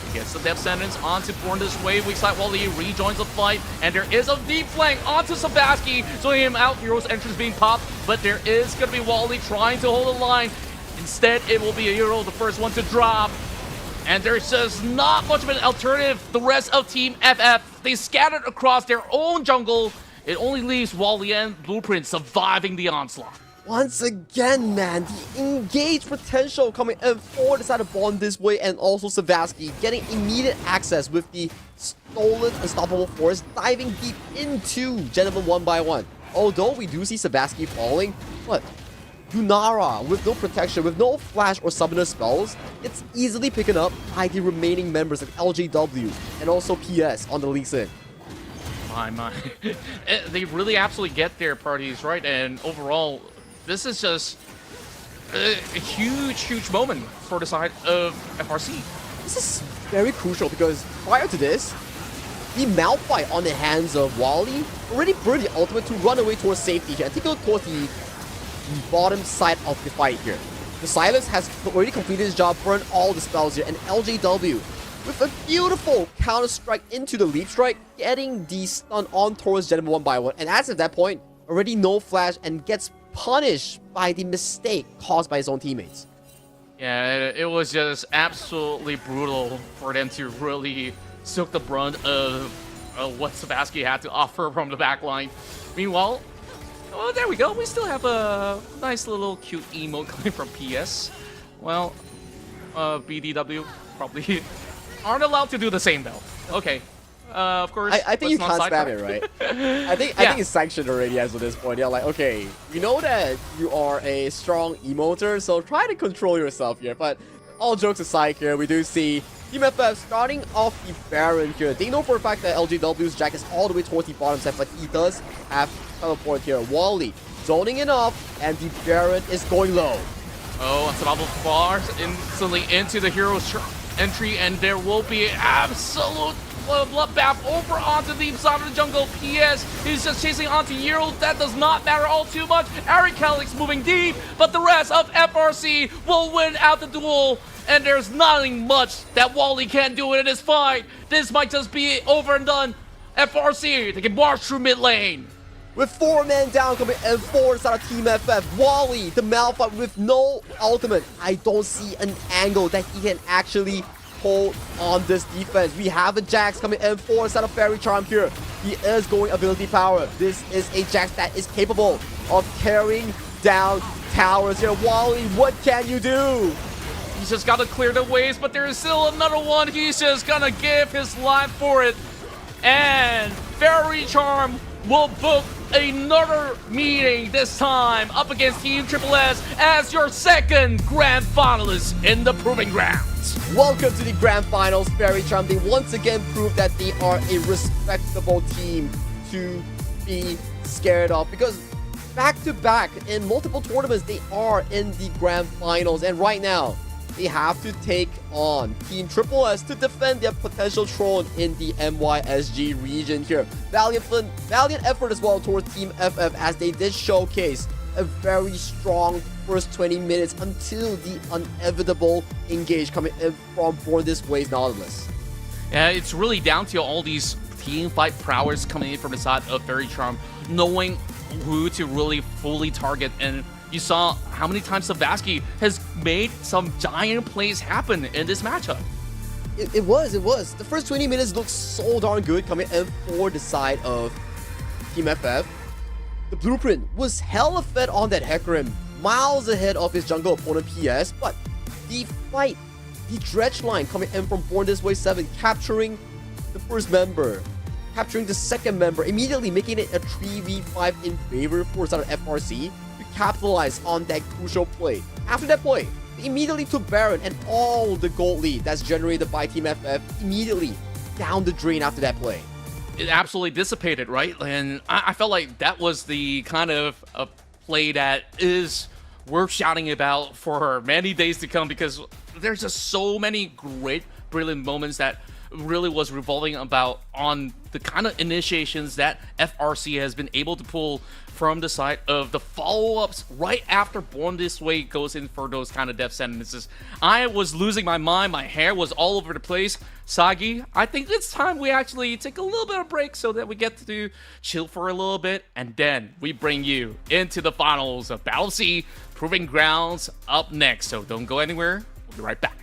He gets the Death Sentence onto Born This Way. Weak side Wally rejoins the fight, and there is a deep flank onto Sabaski. So him out, Hero's entrance being popped, but there is going to be Wally trying to hold the line. Instead, it will be a Hero, the first one to drop. And there's just not much of an alternative. The rest of Team FF, they scattered across their own jungle. It only leaves Wally and Blueprint surviving the onslaught. Once again, man, the engaged potential coming in for the side of Born This Way, and also Savaski getting immediate access with the stolen Unstoppable Force, diving deep into Gentleman 1x1. Although we do see Savaski falling, but Lunara, with no protection, with no flash or summoner spells, it's easily picked up by the remaining members of LJW and also PS on the Lee Sin. My. They really absolutely get their parties right, and overall, this is just a huge moment for the side of FRC. This is very crucial because prior to this, the Malphite on the hands of Wally already burned the ultimate to run away towards safety here and take a look towards the bottom side of the fight here. The Silas has already completed his job, burned all the spells here, and LJW with a beautiful counter strike into the leap strike, getting the stun on towards Gen 1 by 1. And as of that point, already no flash and gets punished by the mistake caused by his own teammates. Yeah, it was just absolutely brutal for them to really soak the brunt of what Savasky had to offer from the back line. Meanwhile, oh, there we go. We still have a nice little cute emote coming from PS. Well, BDW probably aren't allowed to do the same though. Okay. Of course. I think you let's can't not spam sidetrack. it, right? I think it's sanctioned already as of this point. You're like, okay, we know that you are a strong emoter, so try to control yourself here. But all jokes aside here, we do see Team FF starting off the Baron here. They know for a fact that LGW's Jack is all the way towards the bottom set, but he does have teleport here. Wally zoning it off, and the Baron is going low. Oh, Unstoppable falls instantly into the hero's entry, and there will be absolute bloodbath over onto the side of the jungle. PS is just chasing onto Euro. That does not matter all too much. Eric Calix moving deep, but the rest of FRC will win out the duel. And there's nothing much that Wally can't do in this fight. This might just be over and done. FRC, they can march through mid lane. With 4 men down coming and 4 inside of Team FF. Wally, the Malphite with no ultimate. I don't see an angle that he can actually hold on this defense. We have a Jax coming in 4 inside of Faerie Charm here. He is going ability power. This is a Jax that is capable of carrying down towers here. Wally, what can you do? He's just got to clear the waves, but there is still another one. He's just gonna give his life for it. And Faerie Charm will book another meeting, this time up against Team Triple S as your second grand finalist in the Proving Grounds. Welcome to the grand finals. Faerie Charm, they once again proved that they are a respectable team to be scared of, because back to back in multiple tournaments they are in the grand finals, and right now they have to take on Team Triple S to defend their potential throne in the MYSG region here. Valiant effort as well towards Team FF, as they did showcase a very strong first 20 minutes until the inevitable engage coming in from Born This Way's Nautilus. Yeah, it's really down to all these team fight prowess coming in from the side of Faerie Charm, knowing who to really fully target. And you saw how many times Savasky has made some giant plays happen in this matchup. It was. The first 20 minutes looked so darn good coming in for the side of Team FF. The blueprint was hella fed on that Hecarim, miles ahead of his jungle opponent PS, but the fight, the dredge line coming in from Born This Way 7, capturing the first member, capturing the second member, immediately making it a 3v5 in favor for the side of FRC. Capitalize on that crucial play. After that play, they immediately took Baron, and all the gold lead that's generated by Team FF immediately down the drain after that play. It absolutely dissipated, right? And I felt like that was the kind of a play that is worth shouting about for many days to come, because there's just so many great, brilliant moments that really was revolving about on the kind of initiations that FRC has been able to pull from the side of the follow-ups right after Born This Way goes in for those kind of death sentences. I was losing my mind. My hair was all over the place. Sagi, I think it's time we actually take a little bit of break so that we get to chill for a little bit, and then we bring you into the finals of Battle of S.E.A. Proving Grounds up next. So don't go anywhere. We'll be right back.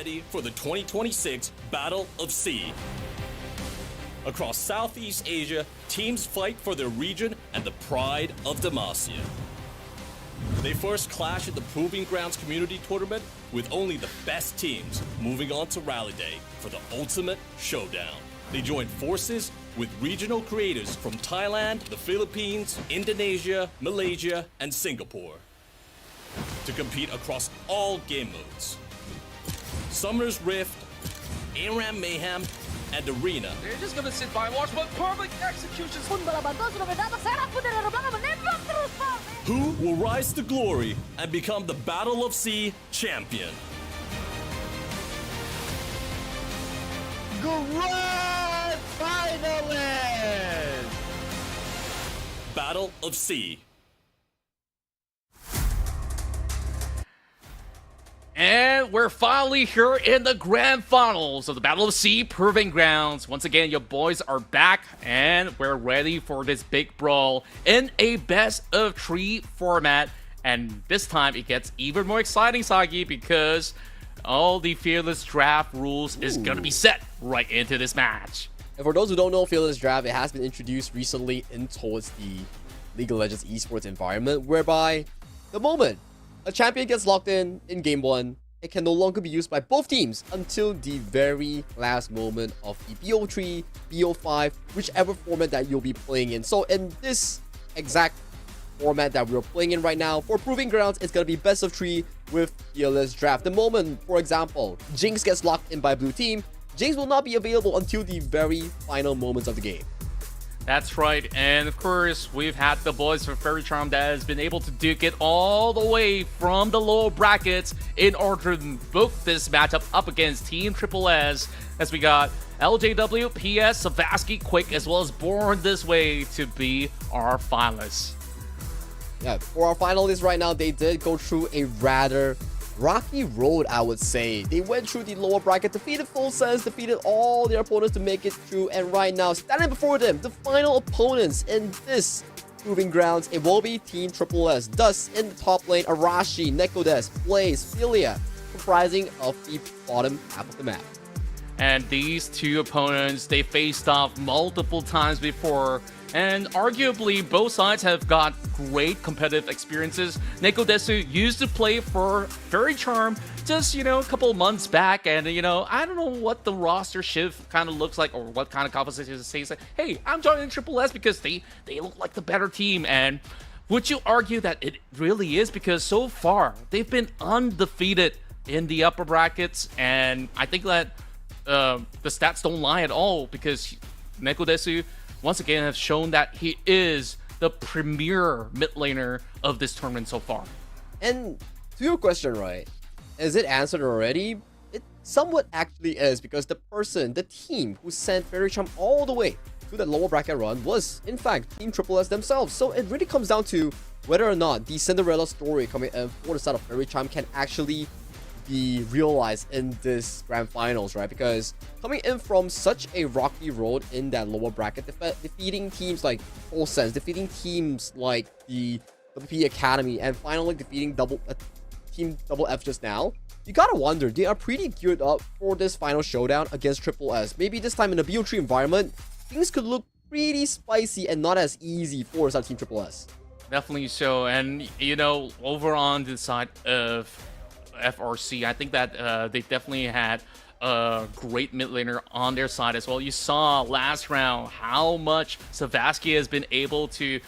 ready for the 2026 Battle of S.E.A. Across Southeast Asia, teams fight for their region and the pride of Demacia. They first clash at the Proving Grounds Community Tournament with only the best teams moving on to Rally Day for the ultimate showdown. They join forces with regional creators from Thailand, the Philippines, Indonesia, Malaysia, and Singapore to compete across all game modes. Summer's Rift, ARAM Mayhem, and Arena. They're just gonna sit by and watch, but perfect executions. Pun bola bantuan sudah mendapat. Serap pun dari arah belakang menembak terus, Pak. Who will rise to glory and become the Battle of S.E.A champion? Grand finalist! Battle of S.E.A. And we're finally here in the grand finals of the Battle of S.E.A Proving Grounds. Once again, your boys are back, and we're ready for this big brawl in a best-of-3 format. And this time, it gets even more exciting, Sagi, because all the Fearless Draft rules is gonna be set right into this match. And for those who don't know, Fearless Draft, it has been introduced recently in towards the League of Legends esports environment, whereby the moment a champion gets locked in game 1, it can no longer be used by both teams until the very last moment of the BO3, BO5, whichever format that you'll be playing in. So in this exact format that we're playing in right now, for Proving Grounds, it's going to be best of 3 with Fearless Draft. The moment, for example, Jinx gets locked in by blue team, Jinx will not be available until the very final moments of the game. That's right, and of course, we've had the boys from Faerie Charm that has been able to duke it all the way from the lower brackets in order to book this matchup up against Team Triple S, as we got LJW, PS, Savaski, Quick, as well as Born This Way to be our finalists. Yeah, for our finalists right now, they did go through a rather rocky road, I would say. They went through the lower bracket, defeated Full Sense, defeated all their opponents to make it through, and right now, standing before them, the final opponents in this Proving Grounds, it will be Team Triple S. Thus, in the top lane, Arashi, Nekodes, Blaze, Philia, comprising of the bottom half of the map. And these two opponents, they faced off multiple times before, and arguably both sides have got great competitive experiences. Nekodesu used to play for Faerie Charm just, a couple months back, and, I don't know what the roster shift kind of looks like or what kind of composition it says. Hey, I'm joining Triple S because they look like the better team. And would you argue that it really is? Because so far, they've been undefeated in the upper brackets, and I think that the stats don't lie at all, because Nekodesu once again has shown that he is the premier mid laner of this tournament so far. And to your question, right, is it answered already? It somewhat actually is, because the team who sent Faerie Charm all the way to that lower bracket run was, in fact, Team Triple S themselves. So it really comes down to whether or not the Cinderella story coming in for the side of Faerie Charm can actually be realized in this grand finals, right? Because coming in from such a rocky road in that lower bracket, defeating teams like Full Sense, defeating teams like the WP Academy, and finally defeating Team Double F just now, you gotta wonder, they are pretty geared up for this final showdown against Triple S. Maybe this time in a BO3 environment, things could look pretty spicy and not as easy for Team Triple S. Definitely so. And, over on the side of FRC, I think that they definitely had a great mid laner on their side as well. You saw last round how much Savaski has been able to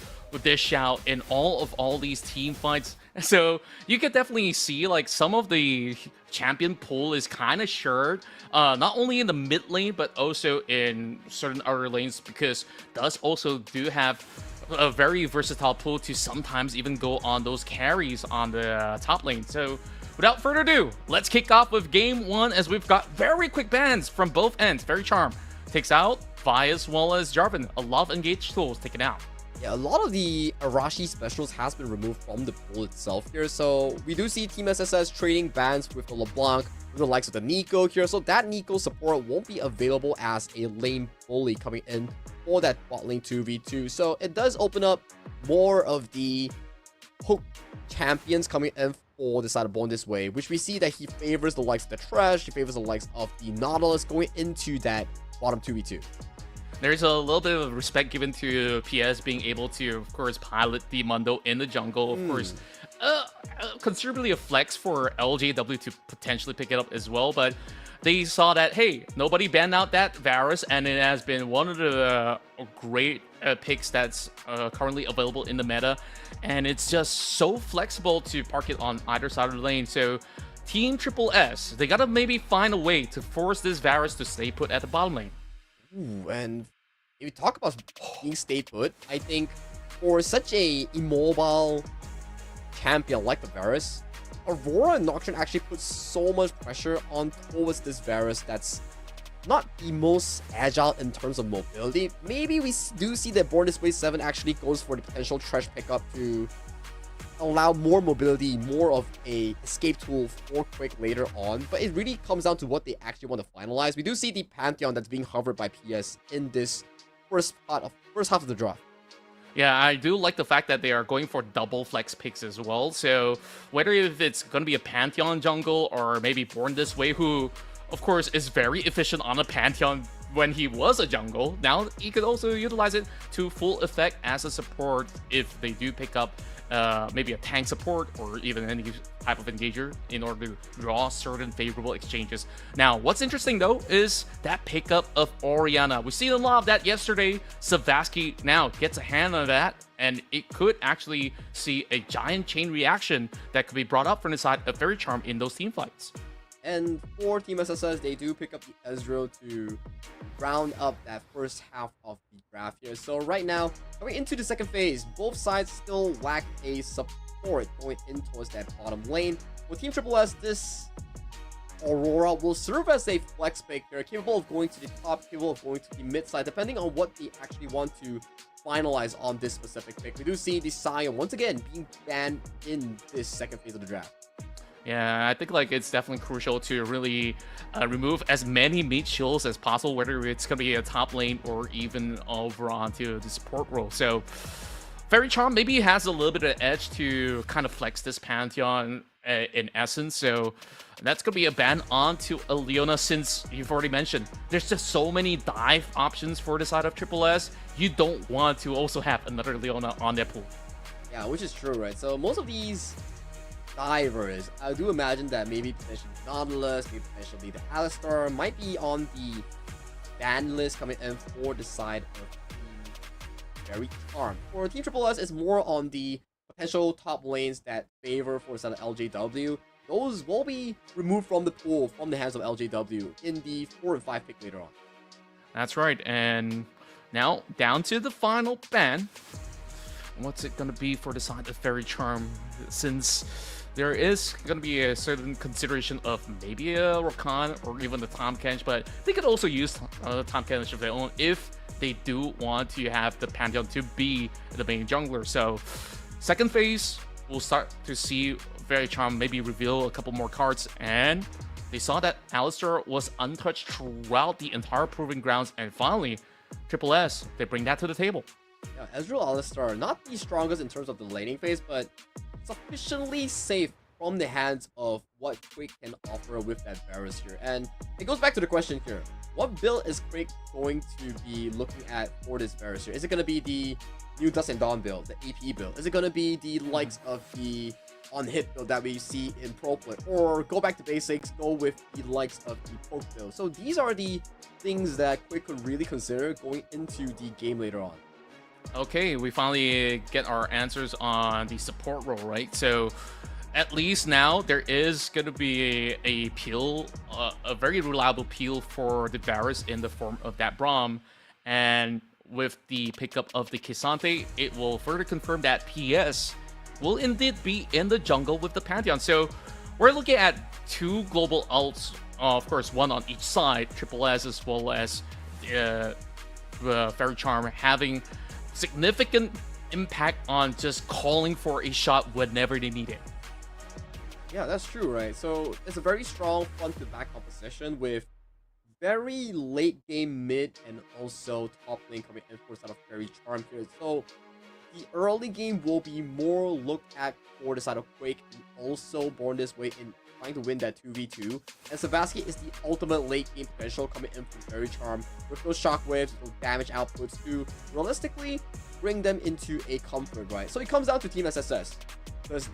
dish out in all these team fights. So you could definitely see like some of the champion pool is kind of shared, not only in the mid lane but also in certain other lanes, because Dust also do have a very versatile pool to sometimes even go on those carries on the top lane. So without further ado, let's kick off with game 1, as we've got very quick bans from both ends. Faerie Charm takes out Vi as well as Jarvan. A lot of engaged tools taken out. Yeah, a lot of the Arashi specials has been removed from the pool itself here, so we do see Team SSS trading bans with the LeBlanc, with the likes of the Nico here, so that Nico support won't be available as a lane bully coming in for that bot lane 2v2, so it does open up more of the champions coming in for the side of Born This Way, which we see that he favors the likes of the Trash, he favors the likes of the Nautilus going into that bottom 2v2. There's a little bit of respect given to PS being able to, of course, pilot the Mundo in the jungle. Of course, considerably a flex for LJW to potentially pick it up as well, but they saw that, hey, nobody banned out that Varus, and it has been one of the great picks that's currently available in the meta, and it's just so flexible to park it on either side of the lane. So Team Triple S, they gotta maybe find a way to force this Varus to stay put at the bottom lane. Ooh, and if you talk about being stay put, I think for such a immobile champion like the Varus, Aurora and Nocturne actually put so much pressure on towards this Varus that's not the most agile in terms of mobility. Maybe we do see that Born This Way 7 actually goes for the potential Trash pickup to allow more mobility, more of a escape tool for Quick later on, but it really comes down to what they actually want to finalize. We do see the Pantheon that's being hovered by PS in this first half of the draft. Yeah, I do like the fact that they are going for double flex picks as well. So whether if it's going to be a Pantheon jungle or maybe Born This Way, who, of course, is very efficient on a Pantheon when he was a jungle, now he could also utilize it to full effect as a support if they do pick up maybe a tank support or even any type of engager in order to draw certain favorable exchanges. Now, what's interesting though is that pickup of Orianna. We've seen a lot of that yesterday. Savasky now gets a hand on that, and it could actually see a giant chain reaction that could be brought up from the side of Faerie Charm in those team fights. And for Team SSS, they do pick up the Ezreal to round up that first half of the draft here. So right now, going into the second phase, both sides still lack a support going in towards that bottom lane. For Team Triple S, this Aurora will serve as a flex pick. They're capable of going to the top, capable of going to the mid side, depending on what they actually want to finalize on this specific pick. We do see the Sion once again being banned in this second phase of the draft. Yeah, I think like it's definitely crucial to really remove as many meat shields as possible, whether it's going to be a top lane or even over onto the support role. So Faerie Charm maybe has a little bit of edge to kind of flex this Pantheon in essence. So that's going to be a ban onto a Leona, since you've already mentioned there's just so many dive options for the side of Triple S. You don't want to also have another Leona on their pool. Yeah, which is true, right? So most of these divers, I do imagine that maybe potentially Nautilus, maybe potentially the Alistar might be on the ban list coming in for the side of Team Faerie Charm. For Team Triple S, it's more on the potential top lanes that favor for the side of LJW. Those will be removed from the pool from the hands of LJW in the 4 and 5 pick later on. That's right, and now down to the final ban. What's it going to be for the side of Faerie Charm, since there is going to be a certain consideration of maybe a Rakan or even the Tahm Kench, but they could also use Tahm Kench of their own if they do want to have the Pantheon to be the main jungler. So second phase, we'll start to see Faerie Charm maybe reveal a couple more cards, and they saw that Alistar was untouched throughout the entire Proving Grounds, and finally, Triple S, they bring that to the table. Yeah, Ezreal Alistar, not the strongest in terms of the laning phase, but sufficiently safe from the hands of what Quake can offer with that Varus here. And it goes back to the question here. What build is Quake going to be looking at for this Varus here? Is it going to be the new Dusk and Dawn build, the AP build? Is it going to be the likes of the on-hit build that we see in Pro Play? Or go back to basics, go with the likes of the Poke build? So these are the things that Quake could really consider going into the game later on. Okay, we finally get our answers on the support role, right? So at least now there is going to be a peel, a very reliable peel for the Varus in the form of that Braum. And with the pickup of the K'Sante, it will further confirm that PS will indeed be in the jungle with the Pantheon. So we're looking at two global ults, of course, one on each side, Triple S as well as Faerie Charm, having significant impact on just calling for a shot whenever they need it. Yeah, that's true, right? So it's a very strong front to back composition with very late game mid and also top lane coming in for side of Faerie Charm here. So the early game will be more looked at for the side of Quake, and also born this way in trying to win that 2v2. And Savasky is the ultimate late game potential coming in from Faerie Charm with those shockwaves, those damage outputs to realistically bring them into a comfort, right? So it comes down to Team SSS.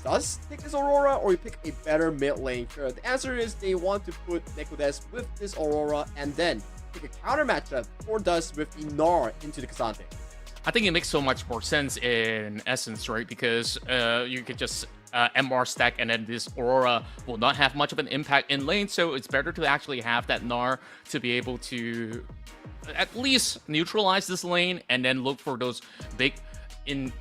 Does take this Aurora or you pick a better mid lane? Sure, the answer is they want to put Nekodes with this Aurora and then pick a counter matchup for Dust with the Gnar into the Cassante. I think it makes so much more sense in essence, right? Because you could just MR stack and then this Aurora will not have much of an impact in lane, so it's better to actually have that Gnar to be able to at least neutralize this lane and then look for those big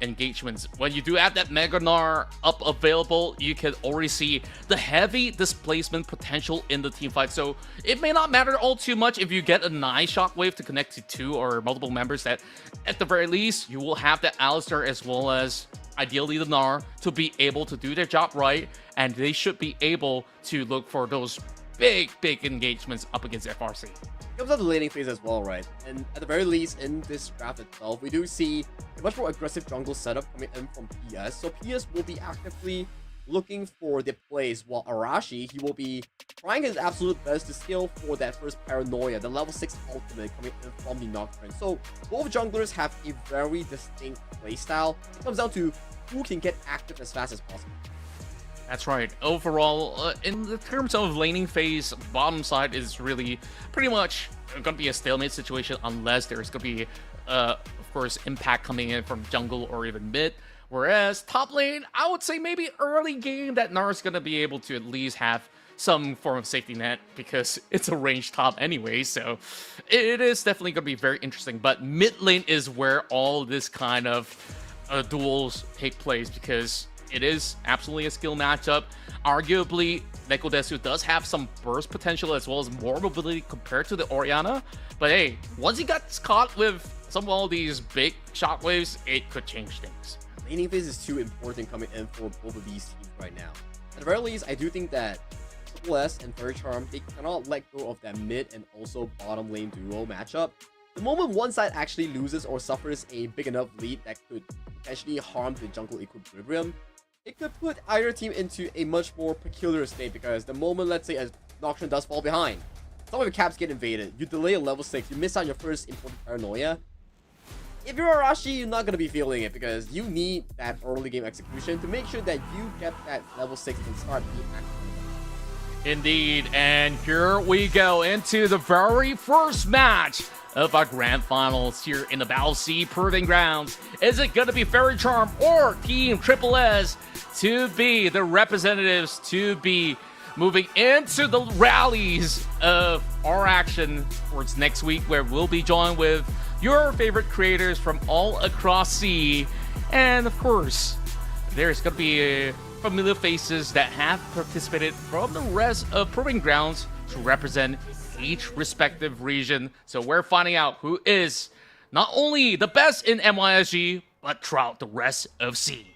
engagements. When you do have that Mega Gnar up available, you can already see the heavy displacement potential in the team fight. So it may not matter all too much if you get a nice shockwave to connect to 2 or multiple members, that at the very least you will have that Alistar as well as ideally the Gnar to be able to do their job right, and they should be able to look for those big engagements up against FRC. Comes out the laning phase as well, right? And at the very least, in this draft itself, we do see a much more aggressive jungle setup coming in from PS. So PS will be actively looking for the plays, while Arashi, he will be trying his absolute best to scale for that first Paranoia, the level 6 ultimate coming in from the Nocturne. So both junglers have a very distinct playstyle. It comes down to who can get active as fast as possible. That's right. Overall, in the terms of laning phase, bottom side is really pretty much going to be a stalemate situation unless there's going to be, of course, impact coming in from jungle or even mid. Whereas top lane, I would say maybe early game that Gnar is going to be able to at least have some form of safety net because it's a ranged top anyway. So it is definitely going to be very interesting. But mid lane is where all this kind of duels take place because it is absolutely a skill matchup. Arguably, Nekodesu does have some burst potential as well as more mobility compared to the Orianna. But hey, once he gets caught with some of all these big shockwaves, it could change things. Laning phase is too important coming in for both of these teams right now. At the very least, I do think that S and Faerie Charm, they cannot let go of that mid and also bottom lane duo matchup. The moment one side actually loses or suffers a big enough lead that could potentially harm the jungle equilibrium, it could put either team into a much more peculiar state because the moment, let's say, a Nocturne does fall behind, some of your caps get invaded, you delay a level 6, you miss out your first important Paranoia. If you're Arashi, you're not going to be feeling it because you need that early game execution to make sure that you get that level 6 and start being active. Indeed, and here we go into the very first match of our grand finals here in the Battle of S.E.A Proving Grounds. Is it going to be Faerie Charm or Team Triple S to be the representatives to be moving into the rallies of our action towards next week, where we'll be joined with your favorite creators from all across S.E.A. And of course, there's going to be familiar faces that have participated from the rest of Proving Grounds to represent each respective region. So we're finding out who is not only the best in MYSG, but throughout the rest of S.E.A.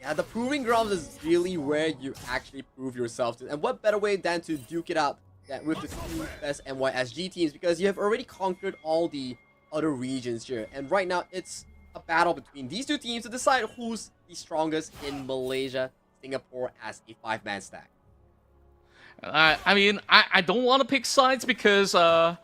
Yeah, the Proving Grounds is really where you actually prove yourself. And what better way than to duke it out with the two best MYSG teams, because you have already conquered all the other regions here. And right now, it's a battle between these two teams to decide who's the strongest in Malaysia, Singapore as a 5-man stack. I mean, I don't want to pick sides because I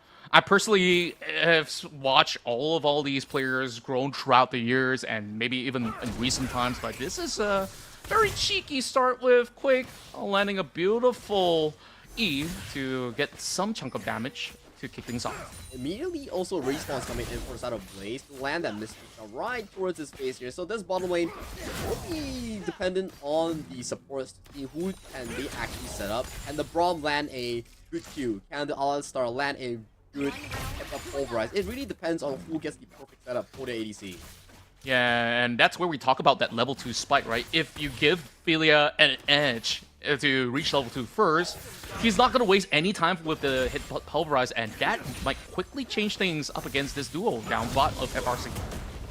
personally have watched all these players grown throughout the years and maybe even in recent times. But this is a very cheeky start with Quick landing a beautiful E to get some chunk of damage to kick things off. Immediately also respawns coming in for the side of Blaze to land that Mystic Shot right towards his face here. So this bottom lane will be dependent on the supports to see who can they actually set up. And the Braum land a good Q. Can the Alistar land a good pulverize? It really depends on who gets the perfect setup for the ADC. Yeah, and that's where we talk about that level 2 spike, right? If you give Philia an edge to reach level 2 first, he's not going to waste any time with the hit pulverize, and that might quickly change things up against this duo down bot of FRC.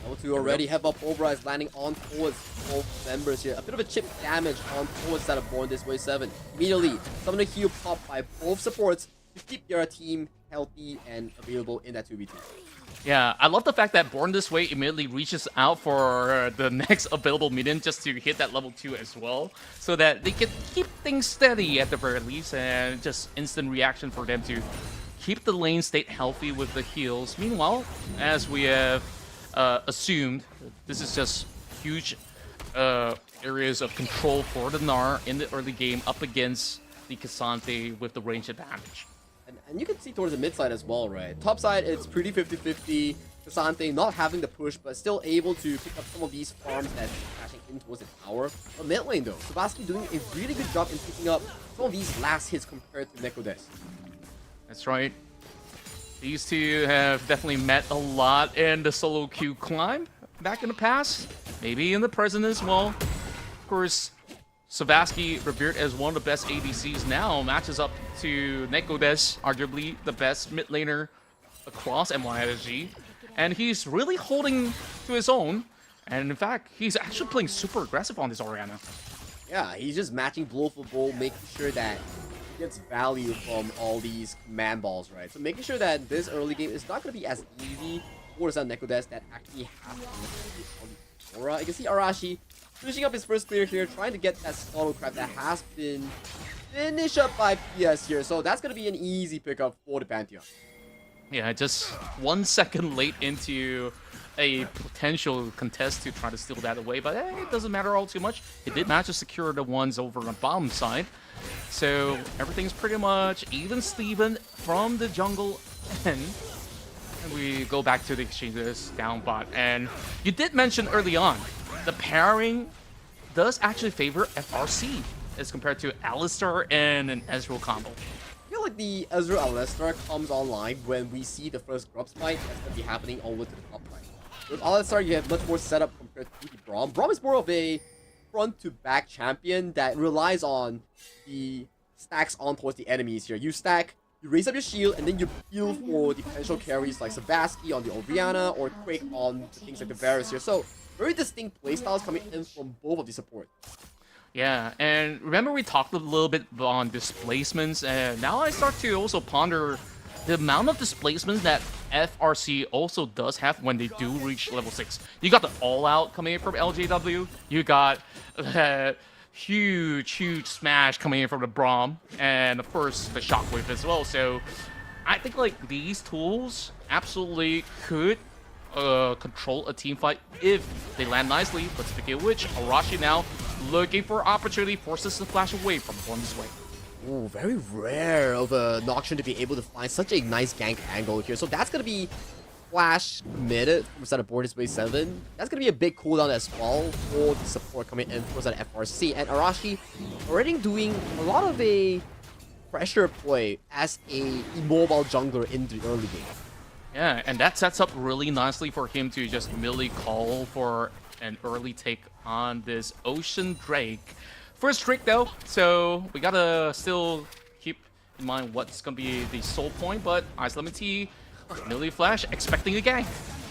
Level 2 already have a pulverize landing on towards both members here. A bit of a chip damage on towards that of Born This Way 7. Immediately, some of the heal popped by both supports to keep your team healthy and available in that 2v2. Yeah, I love the fact that Born This Way immediately reaches out for the next available minion just to hit that level 2 as well, so that they can keep things steady at the very least, and just instant reaction for them to keep the lane state healthy with the heals. Meanwhile, as we have assumed, this is just huge areas of control for the Gnar in the early game up against the Cassante with the range advantage. And you can see towards the mid side as well, right? Top side, it's pretty 50-50. Cassante not having the push, but still able to pick up some of these farms that's crashing in towards the tower. But mid lane though, Sebastian doing a really good job in picking up some of these last hits compared to Nekodes. That's right. These two have definitely met a lot in the solo queue climb back in the past, maybe in the present as well. Of course, Savasky, revered as one of the best ADCs now, matches up to Nekodes, arguably the best mid laner across MYSG, and he's really holding to his own. And in fact, he's actually playing super aggressive on this Orianna. Yeah, he's just matching blow for blow, making sure that he gets value from all these command balls, right? So making sure that this early game is not going to be as easy for the Nekodes that actually have on the Aura. You can see Arashi finishing up his first clear here, trying to get that Scuttle Crab that has been finished up by PS here. So that's going to be an easy pickup for the Pantheon. Yeah, just 1 second late into a potential contest to try to steal that away, but it doesn't matter all too much. It did manage to secure the ones over on the bottom side. So everything's pretty much even Steven from the jungle end. And we go back to the exchanges down bot. And you did mention early on, the pairing does actually favor FRC as compared to Alistar and an Ezreal combo. I feel like the Ezreal Alistar comes online when we see the first Grubs fight that's going to be happening over to the top right. With Alistar, you have much more setup compared to the Braum. Braum is more of a front-to-back champion that relies on the stacks on towards the enemies here. You stack, you raise up your shield, and then you heal for the potential carries like Savasky on the Orianna or Quake on things like the Varus here. So, very distinct playstyles coming in from both of the support. Yeah, and remember we talked a little bit on displacements, and now I start to also ponder the amount of displacements that FRC also does have when they do reach level 6. You got the all-out coming in from LJW, you got huge smash coming in from the Braum, and of course the Shockwave as well. So I think like these tools absolutely could control a team fight if they land nicely. But speaking of which, Arashi now looking for opportunity, forces the flash away from Born This Way. Ooh, very rare of a Noxian to be able to find such a nice gank angle here. So that's going to be flash committed from side of Born This Way 7. That's going to be a big cooldown as well for the support coming in for side of FRC. And Arashi already doing a lot of a pressure play as a immobile jungler in the early game. Yeah, and that sets up really nicely for him to just immediately call for an early take on this Ocean Drake. First trick though, so we gotta still keep in mind what's gonna be the soul point, but Ice Lemon Tea, immediately flash, expecting a gank.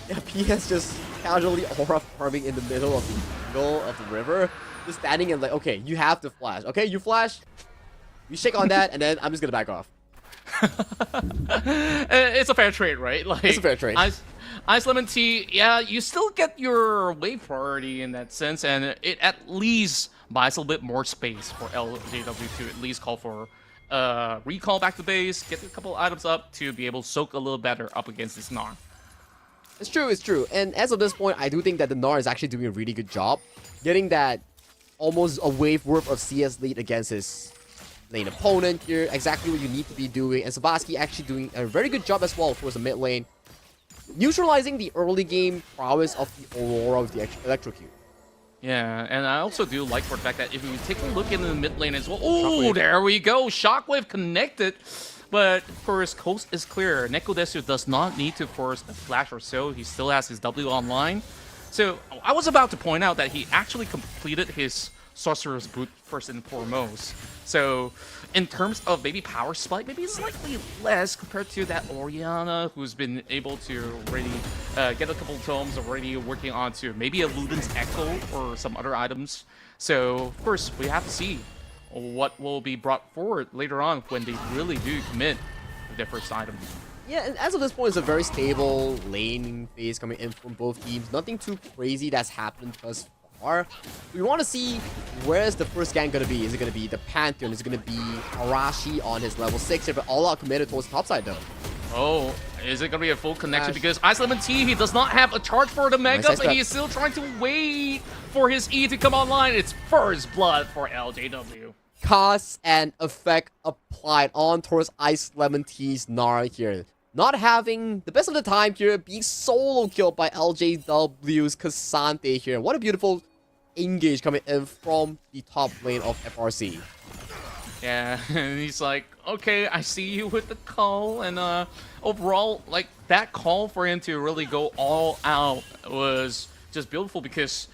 Yeah, PS just casually aura farming in the middle of the river, just standing and like, okay, you have to flash. Okay, you flash, you shake on that, and then I'm just gonna back off. It's a fair trade, right? Like, It's a fair trade. Ice Lemon Tea, yeah, you still get your wave priority in that sense, and it at least buys a little bit more space for LJW to at least call for recall back to base, get a couple items up to be able to soak a little better up against this Gnar. It's true. And as of this point, I do think that the Gnar is actually doing a really good job getting that almost a wave worth of CS lead against his lane opponent here. Exactly what you need to be doing. And Savasky actually doing a very good job as well towards the mid lane, neutralizing the early game prowess of the Aurora with the electrocute. Yeah, and I also do like for the fact that if you take a look in the mid lane as well, oh, there we go, Shockwave connected. But of course, coast is clear. Nekodesu does not need to force a flash or so. He still has his W online. So I was about to point out that he actually completed his Sorcerer's Boot first and foremost. So in terms of maybe power spike, maybe slightly less compared to that Orianna, who's been able to already get a couple tomes, already working on to maybe a Luden's Echo or some other items. So of course, we have to see what will be brought forward later on when they really do commit their first item. Yeah, and as of this point, it's a very stable lane phase coming in from both teams. Nothing too crazy that's happened thus far. We want to see where's the first gang going to be. Is it going to be the Pantheon? Is it going to be Arashi on his level 6 here, but all out committed towards the top side though? Oh, is it going to be a full connection? Because Ice Lemon Tea, he does not have a charge for the Mega, Nice but he is still trying to wait for his E to come online. It's first blood for LJW. Cause and effect applied on towards Ice Lemon Tea's Nara here. Not having the best of the time here, being solo killed by LJW's Cassante here. What a beautiful engage coming in from the top lane of FRC. Yeah, and he's like, okay, I see you with the call, and overall, like, that call for him to really go all out was just beautiful because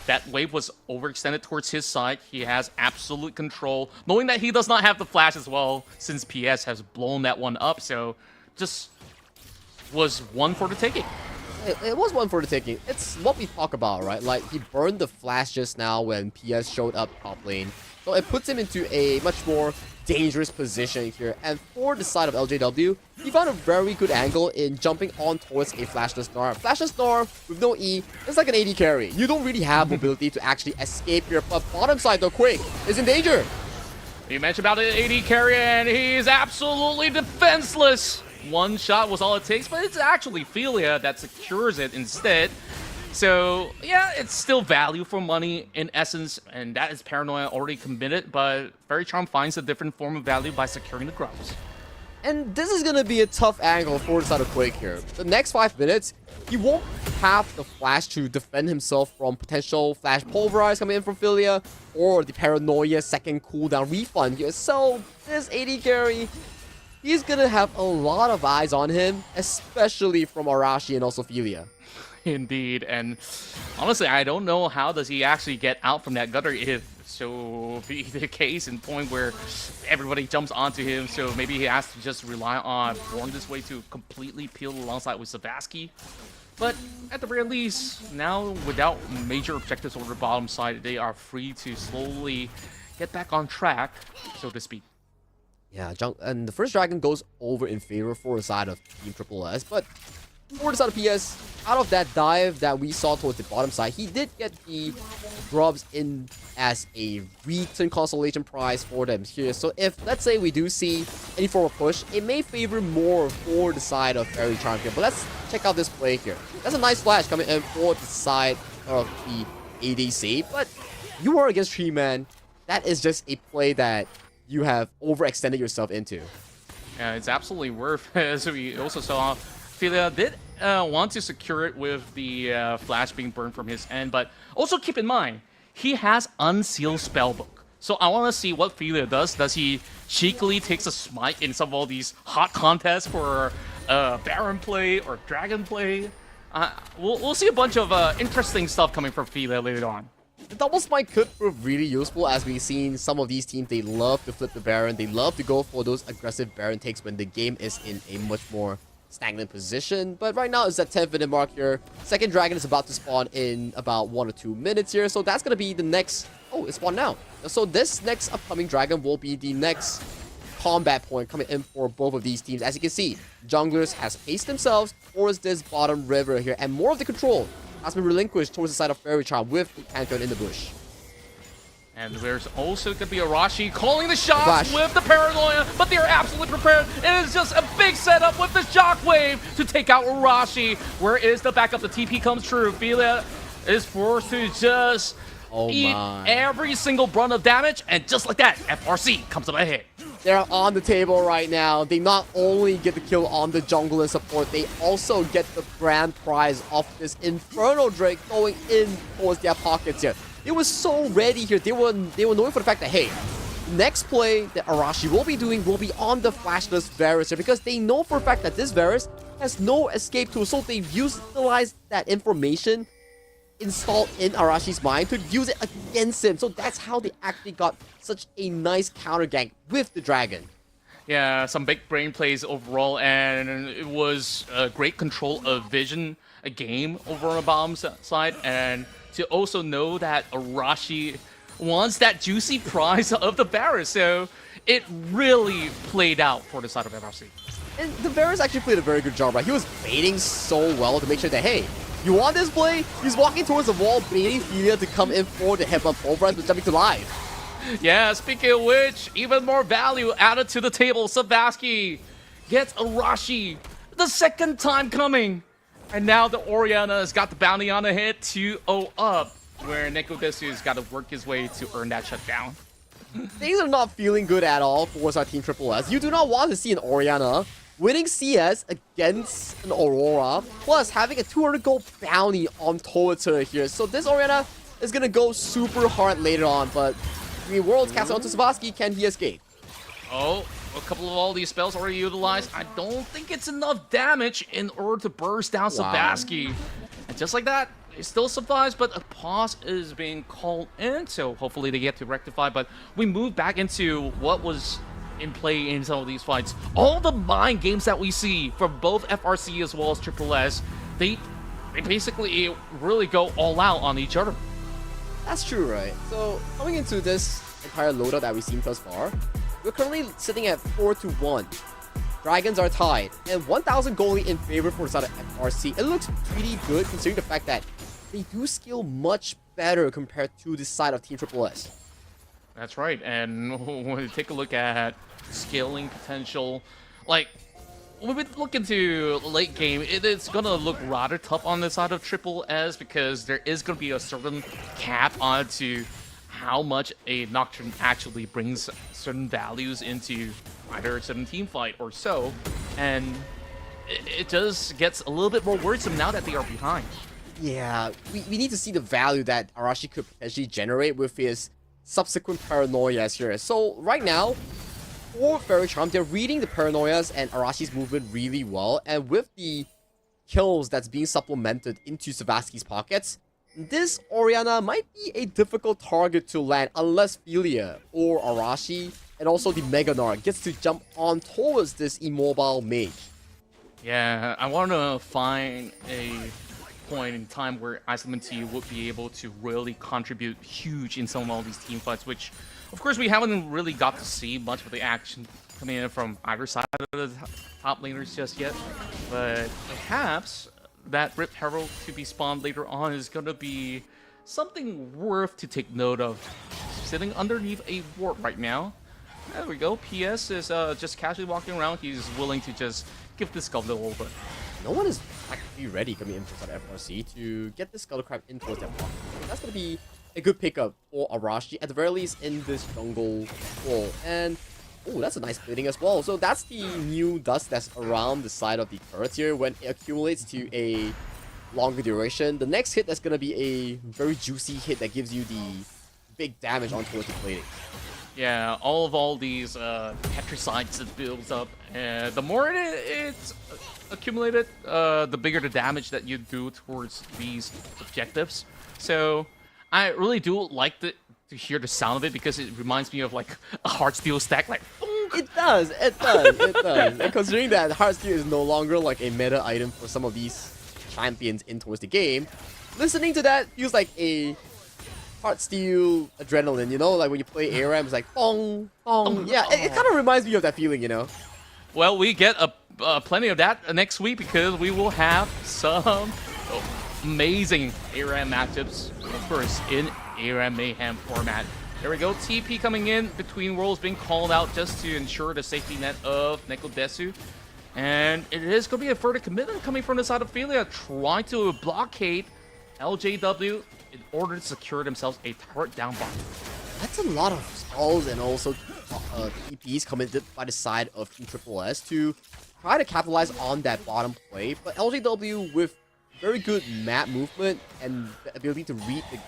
that wave was overextended towards his side. He has absolute control, knowing that he does not have the flash as well, since PS has blown that one up, so just was one for the taking. It was one for the taking. It's what we talk about, right? Like, he burned the flash just now when PS showed up top lane. So it puts him into a much more dangerous position here. And for the side of LJW, he found a very good angle in jumping on towards a flashless Gnar. Flashless Gnar with no E, it's like an AD carry. You don't really have mobility to actually escape here. But bottom side, though, Quake is in danger. You mentioned about the AD carry, and he's absolutely defenseless. One shot was all it takes, but it's actually Feelia that secures it instead. So, yeah, it's still value for money in essence, and that is Paranoia already committed, but Fairy Charm finds a different form of value by securing the grubs. And this is going to be a tough angle for the side of Quake here. The next 5 minutes, he won't have the flash to defend himself from potential flash pulverize coming in from Philia, or the Paranoia second cooldown refund here. So, this AD carry, he's going to have a lot of eyes on him, especially from Arashi and also Philia. Indeed, and honestly, I don't know how does he actually get out from that gutter if so be the case in point where everybody jumps onto him, so maybe he has to just rely on Born this way to completely peel alongside with Savasky. But at the very least, now without major objectives over the bottom side, they are free to slowly get back on track, so to speak. Yeah, and the first dragon goes over in favor for the side of Team Triple S, but for the side of PS, out of that dive that we saw towards the bottom side, he did get the grubs in as a return consolation prize for them here. So if, let's say, we do see any form of push, it may favor more for the side of Fairy Charm here. But let's check out this play here. That's a nice flash coming in for the side of the ADC, but you are against Tree Man. That is just a play that you have overextended yourself into. Yeah, it's absolutely worth it, as we also saw. Philia did want to secure it with the flash being burned from his end, but also keep in mind, he has Unsealed Spellbook. So I want to see what Philia does. Does he cheekily takes a smite in some of all these hot contests for Baron play or Dragon play? We'll see a bunch of interesting stuff coming from Philia later on. The double smite could prove really useful, as we've seen some of these teams, they love to flip the Baron. They love to go for those aggressive Baron takes when the game is in a much more stagnant position. But right now it's that 10th minute mark here. Second dragon is about to spawn in about 1 or 2 minutes here. So that's going to be the next... Oh, it spawned now. So this next upcoming dragon will be the next combat point coming in for both of these teams. As you can see, junglers has paced themselves towards this bottom river here. And more of the control has been relinquished towards the side of Fairy Charm with the Pantheon in the bush. And there's also going to be Arashi calling the shots with the Paranoia, but they're absolutely prepared. It is just a big setup with the Shockwave to take out Arashi. Where is the backup? The TP comes true. Philia is forced to just eat every single brunt of damage, and just like that, FRC comes up ahead. They're on the table right now. They not only get the kill on the jungle and support, they also get the grand prize of this Inferno Drake going in towards their pockets here. It was so ready here. They were knowing for the fact that, hey, next play that Arashi will be doing will be on the flashless Varus here, because they know for a fact that this Varus has no escape tool, so they've utilized that information installed in Arashi's mind to use it against him. So that's how they actually got such a nice counter gank with the dragon. Yeah, some big brain plays overall, and it was a great control of vision, a game over on the bottom side, and to also know that Arashi wants that juicy prize of the Varus, so it really played out for the side of FRC. And the Varus actually played a very good job, right? He was baiting so well to make sure that, hey, you want this play? He's walking towards the wall, baiting Felia to come in for the headbutt pulverize, but jumping to live. Yeah, speaking of which, even more value added to the table. Savaski gets Arashi the second time coming. And now the Oriana has got the bounty on the hit, 2-0 up, where Nekodesu's got to work his way to earn that shutdown. Things are not feeling good at all for our Team Triple S. You do not want to see an Oriana winning CS against an Aurora, plus having a 200 gold bounty on towards her here. So this Oriana is going to go super hard later on, but Worlds cast onto Savaski. Can he escape? Oh, a couple of all these spells already utilized. I don't think it's enough damage in order to burst down Savaski. And just like that, it still survives, but a pause is being called in, so hopefully they get to rectify. But we move back into what was in play in some of these fights. All the mind games that we see from both FRC as well as Triple S, they basically really go all out on each other. That's true, right? So, coming into this entire loadout that we've seen thus far, we're currently sitting at 4-1. Dragons are tied, and 1,000 goalie in favor for the side of FRC. It looks pretty good considering the fact that they do scale much better compared to the side of Team Triple S. That's right, and when we take a look at scaling potential, like, when we look into late game, it's gonna look rather tough on the side of Triple S because there is gonna be a certain cap onto how much a Nocturne actually brings certain values into either a certain team fight or so, and it just gets a little bit more worrisome now that they are behind. Yeah, we need to see the value that Arashi could potentially generate with his subsequent paranoias here. So right now, for Fairy Charm, they're reading the paranoias and Arashi's movement really well, and with the kills that's being supplemented into Savaski's pockets, this Oriana might be a difficult target to land unless Felia or Arashi and also the Mega Gnar gets to jump on towards this immobile mage. Yeah, I want to find a point in time where Isolati would be able to really contribute huge in some of all these team fights, which, of course, we haven't really got to see much of the action coming in from either side of the top laners just yet. But perhaps that Rip Herald to be spawned later on is going to be something worth to take note of. Sitting underneath a ward right now. There we go. PS is just casually walking around. He's willing to just give this skull a little bit. No one is actually ready coming in for FRC to get this Skull Crab in towards their pocket. That's going to be a good pickup for Arashi, at the very least, in this jungle wall. And, oh, that's a nice splitting as well. So that's the new dust that's around the side of the turret here. When it accumulates to a longer duration, the next hit that's going to be a very juicy hit that gives you the big damage on towards the plating. Yeah, all these petricides that builds up, and the more it's accumulated, the bigger the damage that you do towards these objectives. So I really do like to hear the sound of it because it reminds me of like a Heartsteel stack, like. It does. And considering that Heartsteel is no longer like a meta item for some of these champions in towards the game, listening to that feels like a Heartsteel adrenaline, you know? Like when you play ARAM, it's like, bong, bong. Yeah, it kind of reminds me of that feeling, you know? Well, we get plenty of that next week because we will have some amazing ARAM matchups, of course, in ARAM Mayhem format. There we go, TP coming in between worlds being called out just to ensure the safety net of Nekodesu. And it is going to be a further commitment coming from the side of Felia, trying to blockade LJW in order to secure themselves a turret down bottom. That's a lot of skulls and also TPs committed by the side of Team Triple S to try to capitalize on that bottom play. But LJW with very good map movement and the ability to read the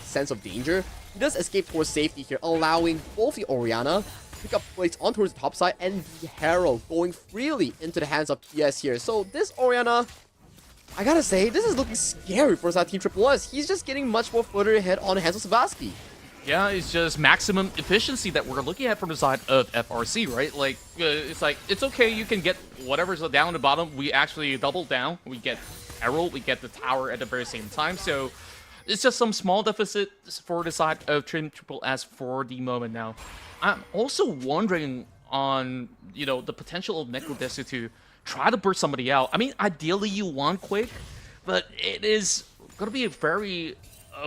sense of danger, he does escape towards safety here, allowing both the Oriana to pick up plates on towards the top side and the Herald going freely into the hands of PS here. So this Oriana, I gotta say, this is looking scary for our Team Triple S. He's just getting much more further ahead on the hands of Savaski. Yeah, it's just maximum efficiency that we're looking at from the side of FRC, right? Like, it's okay, you can get whatever's down at the bottom. We actually double down. We get Herald, we get the tower at the very same time. So it's just some small deficits for the side of Team Triple S for the moment now. I'm also wondering on, you know, the potential of Necrodesu to try to burst somebody out. I mean, ideally you want Quick, but it is going to be a very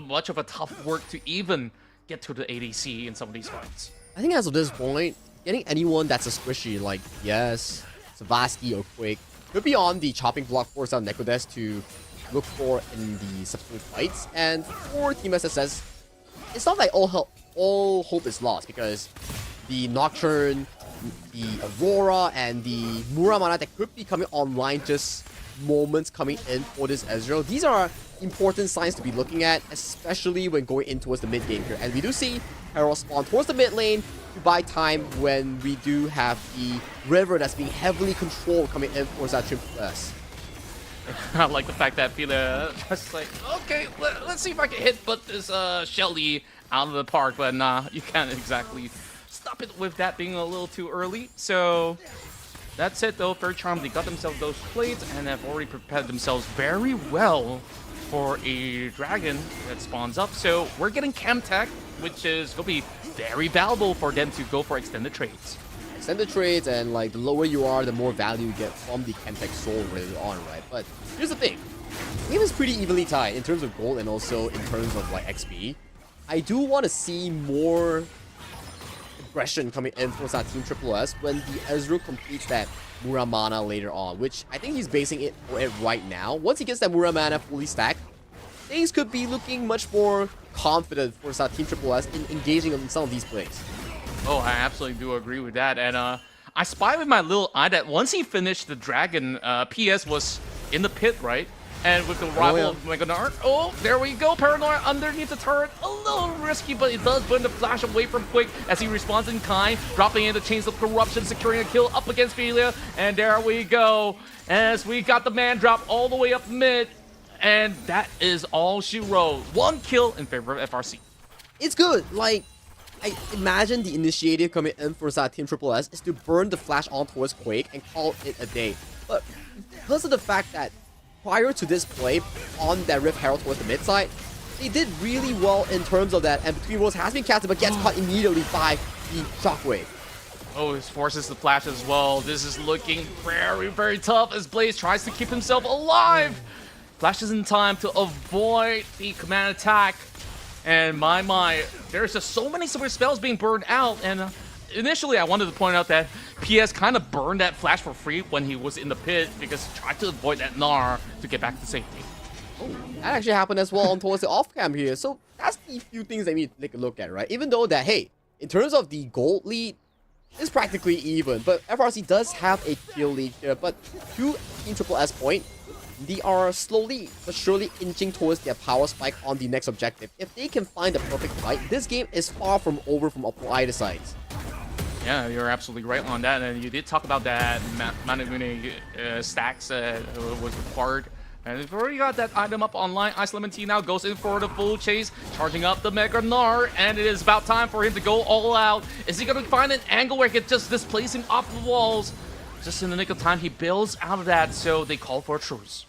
much of a tough work to even get to the ADC in some of these fights. I think as of this point, getting anyone that's a squishy like Savasky or Quick could be on the chopping block for some Necrodes to look for in the subsequent fights. And for Team SSS, it's not like all hope is lost, because the Nocturne, the Aurora, and the Muramana that could be coming online just moments coming in for this Ezreal. These are important signs to be looking at, especially when going in towards the mid game here. And we do see Herald spawn towards the mid lane to buy time when we do have the river that's being heavily controlled coming in towards that Triple S. I like the fact that Fila just like, okay, let's see if I can hit but this Shelly out of the park, but nah, you can't exactly stop it with that being a little too early. So that's it though. Third Charm, they got themselves those plates and have already prepared themselves very well for a dragon that spawns up. So we're getting Chem Tech, which is going to be very valuable for them to go for extended trades. Extended trades, and like the lower you are, the more value you get from the Chemtech soul later on, right? But here's the thing, the game is pretty evenly tied in terms of gold and also in terms of like XP. I do want to see more aggression coming in towards that Team Triple S when the Ezreal completes that Muramana later on, which I think he's basing it for it right now. Once he gets that Muramana fully stacked, things could be looking much more confident for that Team Triple S in engaging in some of these plays. Oh, I absolutely do agree with that. And I spy with my little eye that once he finished the dragon, PS was in the pit, right? And with the rival of Meganar, oh, there we go. Paranoia underneath the turret. A little risky, but it does burn the flash away from Quick as he responds in kind, dropping in the chains of corruption, securing a kill up against Filia. And there we go. As we got the man drop all the way up mid. And that is all she wrote. One kill in favor of FRC. It's good. Like, I imagine the initiative coming in for that Team Triple S is to burn the flash on towards Quake and call it a day. But because of the fact that prior to this play on that Rift Herald towards the mid side, they did really well in terms of that, and Between Worlds has been casted but gets caught immediately by the Shockwave. Oh, this forces the flash as well. This is looking very, very tough as Blaze tries to keep himself alive. Flashes in time to avoid the command attack. And my, there's just so many super spells being burned out. And initially, I wanted to point out that PS kind of burned that flash for free when he was in the pit because he tried to avoid that Gnar to get back to safety. Oh, that actually happened as well on towards the off-cam here. So that's the few things that we need to take a look at, right? Even though that, hey, in terms of the gold lead, it's practically even. But FRC does have a kill lead here. But to Team Triple S point, they are slowly but surely inching towards their power spike on the next objective. If they can find the perfect fight, this game is far from over from either sides. Yeah, you're absolutely right on that. And you did talk about that Manamune stacks was required. And we've already got that item up online. Ice Lemon Tea now goes in for the full chase, charging up the Mega Gnar, and it is about time for him to go all out. Is he going to find an angle where he can just displace him off the walls? Just in the nick of time, he builds out of that, so they call for a truce.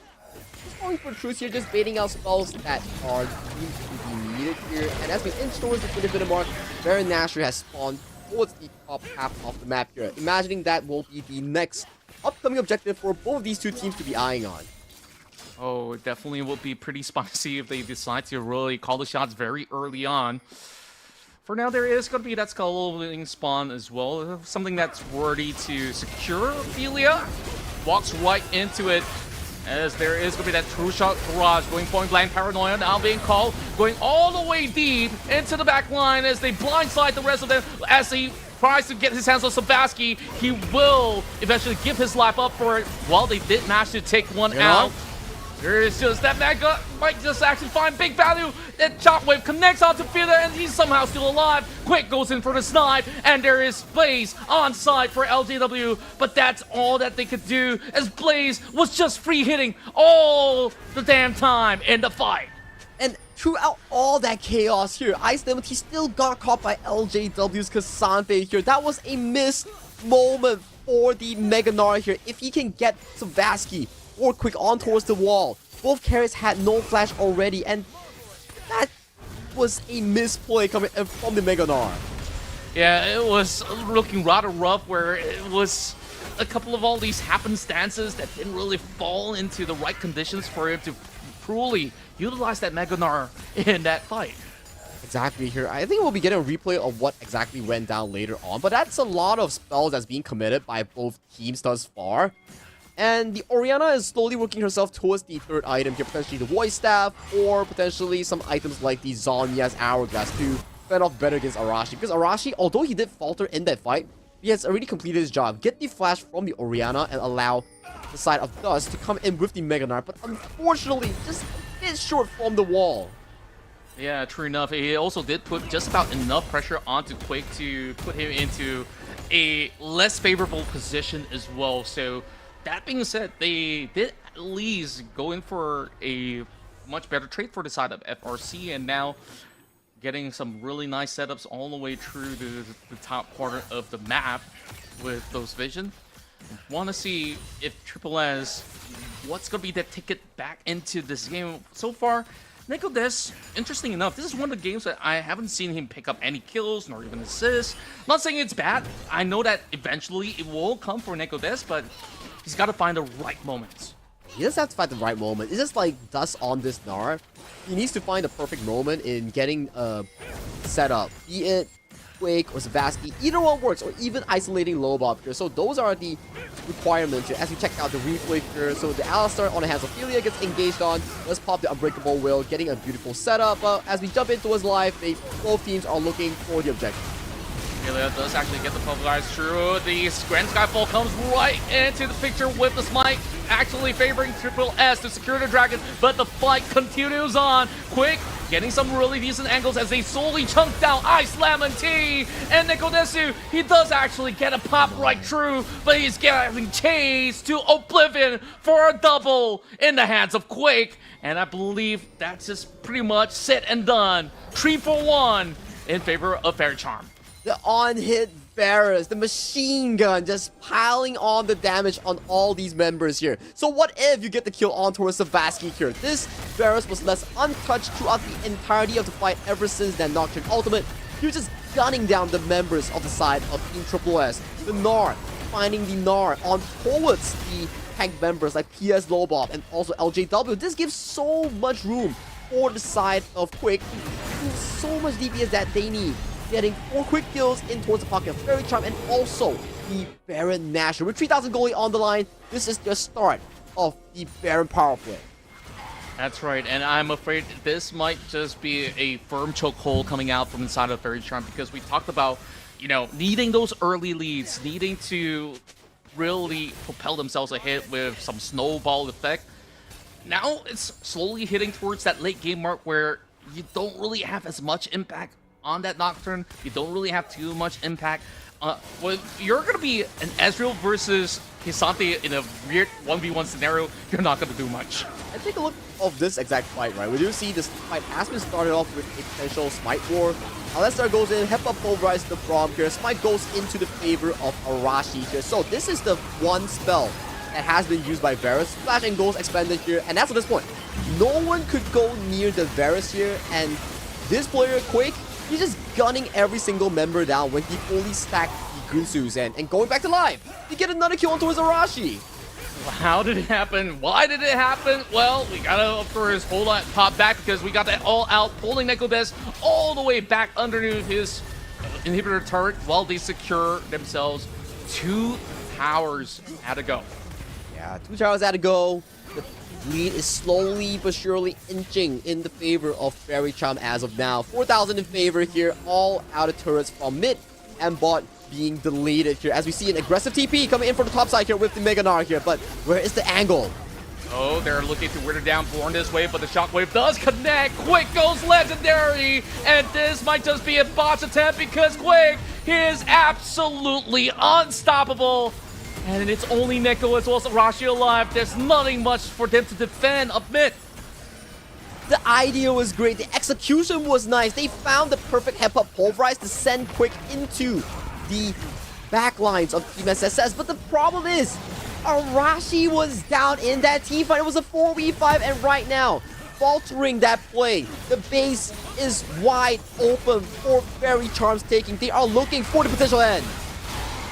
Calling for truce here, just baiting out spells that are deemed to be needed here. And as we inch towards the 20-minute mark, Baron Nashor has spawned towards the top half of the map here. Imagining that will be the next upcoming objective for both of these two teams to be eyeing on. Oh, it definitely will be pretty spicy if they decide to really call the shots very early on. For now, there is going to be that Skull spawn as well. Something that's worthy to secure. Ophelia walks right into it. As there is going to be that true shot barrage going point blank. Paranoia now being called. Going all the way deep into the back line as they blindside the rest of them. As he tries to get his hands on Savasky, he will eventually give his life up for it. While they did manage to take one out. There is just that Mega might just actually find big value. That Shockwave connects onto Fila and he's somehow still alive. Quick goes in for the snipe and there is Blaze on side for LJW. But that's all that they could do as Blaze was just free hitting all the damn time in the fight. And throughout all that chaos here, Ice Lemon still got caught by LJW's Cassandre here. That was a missed moment for the Mega Gnar here. If he can get Savasky or Quick on towards the wall. Both carries had no flash already, and that was a misplay coming from the Mega Gnar. Yeah, it was looking rather rough where it was a couple of all these happenstances that didn't really fall into the right conditions for him to truly utilize that Mega Gnar in that fight. Exactly here. I think we'll be getting a replay of what exactly went down later on, but that's a lot of spells that's being committed by both teams thus far. And the Orianna is slowly working herself towards the third item here, potentially the Voice Staff, or potentially some items like the Zhonya's Hourglass to fend off better against Arashi. Because Arashi, although he did falter in that fight, he has already completed his job. Get the flash from the Orianna and allow the side of Dust to come in with the Mega Gnar, but unfortunately, just a bit short from the wall. Yeah, true enough. He also did put just about enough pressure onto Quake to put him into a less favorable position as well. So that being said, they did at least go in for a much better trade for the side of FRC, and now getting some really nice setups all the way through the top corner of the map with those vision. Want to see if Triple S, what's going to be the ticket back into this game. So far, Nicodes, interesting enough, this is one of the games that I haven't seen him pick up any kills nor even assists. Not saying it's bad. I know that eventually it will come for Nicodes, but he's got to find the right moments. He doesn't have to find the right moment. It's just like Dust on this Gnar. He needs to find the perfect moment in getting a setup. Be it Quake or Savasky, either one works, or even isolating Lobop here. So those are the requirements here as we check out the replay here. So the Alistar on the hands of Ophelia gets engaged on. Let's pop the Unbreakable Will, getting a beautiful setup. As we jump into his live, both teams are looking for the objective. Ophelia does actually get the pulverized through. The Grand Skyfall comes right into the picture with the smite, actually favoring Triple S to secure the dragon, but the fight continues on. Quick, getting some really decent angles as they slowly chunk down Ice Lemon Tea, and Nikodesu, he does actually get a pop right through, but he's getting chased to oblivion for a double in the hands of Quake, and I believe that's just pretty much set and done. 3 for 1 in favor of Faerie Charm. The on-hit Varus, the machine gun, just piling on the damage on all these members here. So what if you get the kill on towards Savasky here? This Varus was less untouched throughout the entirety of the fight ever since that Nocturne ultimate. He was just gunning down the members of the side of Team Triple S. The Gnar, finding the Gnar on towards the tank members like PS Lobop and also LJW. This gives so much room for the side of Quick to do so much DPS that they need. Getting 4 quick kills in towards the pocket of Faerie Charm and also the Baron Nashor. With 3,000 goalie on the line, this is the start of the Baron power play. That's right, and I'm afraid this might just be a firm chokehold coming out from inside of Faerie Charm, because we talked about, you know, needing those early leads, needing to really propel themselves ahead with some snowball effect. Now it's slowly hitting towards that late game mark where you don't really have as much impact on that Nocturne. You don't really have too much impact. Well, you're going to be an Ezreal versus Hisante in a weird 1v1 scenario. You're not going to do much. And take a look of this exact fight, right? We do see this fight has been started off with a potential Smite War. Alistar goes in, Hepa pulverizes the Braum here. Smite goes into the favor of Arashi here. So this is the one spell that has been used by Varus. Flash and Ghost expanded here, and that's at this point. No one could go near the Varus here, and this player, Quake, he's just gunning every single member down when he fully stacked the Gunsus and going back to life. You get another kill on towards Arashi. How did it happen? Why did it happen? Well, we gotta, of course, hold on, pop back, because we got that all out, pulling Nicodes all the way back underneath his inhibitor turret while they secure themselves 2 towers at a go. Yeah, 2 towers at a go. The lead is slowly but surely inching in the favor of Faerie Charm as of now. 4,000 in favor here, all out of turrets from mid and bot being deleted here, as we see an aggressive TP coming in from the top side here with the Mega Gnar here, but where is the angle? Oh, they're looking to wear down Born this way, but the shockwave does connect. Quick goes legendary, and this might just be a botch attempt because Quick is absolutely unstoppable. And it's only Neko as well as Arashi alive. There's nothing much for them to defend up mid. The idea was great. The execution was nice. They found the perfect Hepa pulverize to send Quick into the backlines of Team SSS. But the problem is, Arashi was down in that team fight. It was a 4v5, and right now, faltering that play. The base is wide open for Faerie Charm's taking. They are looking for the potential end.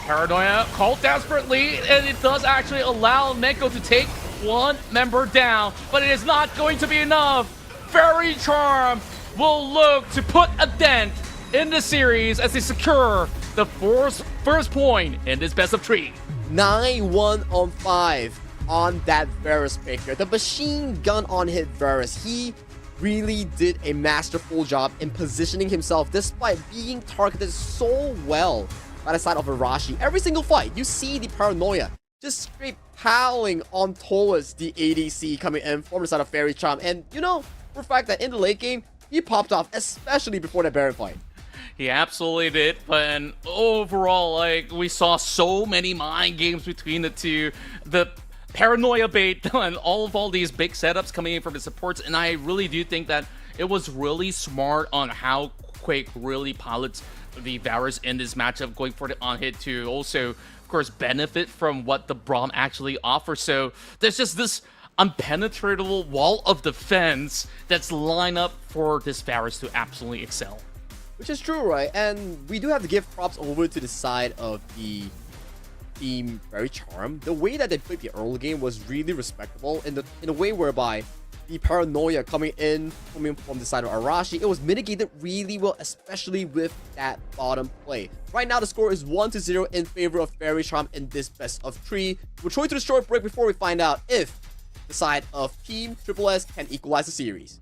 Paranoia called desperately, and it does actually allow Neko to take one member down, but it is not going to be enough. Faerie Charm will look to put a dent in the series as they secure the first point in this best of 3. 9-1 on 5 on that Varus picker. The machine gun on hit Varus. He really did a masterful job in positioning himself despite being targeted so well by the side of Arashi. Every single fight, you see the Paranoia just straight piling on towards the ADC coming in from the side of Faerie Charm. And you know, for a fact that in the late game, he popped off, especially before that Baron fight. He absolutely did, but overall, like, we saw so many mind games between the two. The Paranoia bait and all these big setups coming in from the supports, and I really do think that it was really smart on how Quake really pilots the Varus in this matchup, going for the on-hit to also, of course, benefit from what the Braum actually offers. So there's just this unpenetrable wall of defense that's lined up for this Varus to absolutely excel. Which is true, right? And we do have to give props over to the side of the team Faerie Charm. The way that they played the early game was really respectable in a way whereby the Paranoia coming from the side of Arashi, it was mitigated really well, especially with that bottom play. Right now, the score is 1-0 in favor of Faerie Charm in this best of 3. We're going to the short break before we find out if the side of Team Triple S can equalize the series.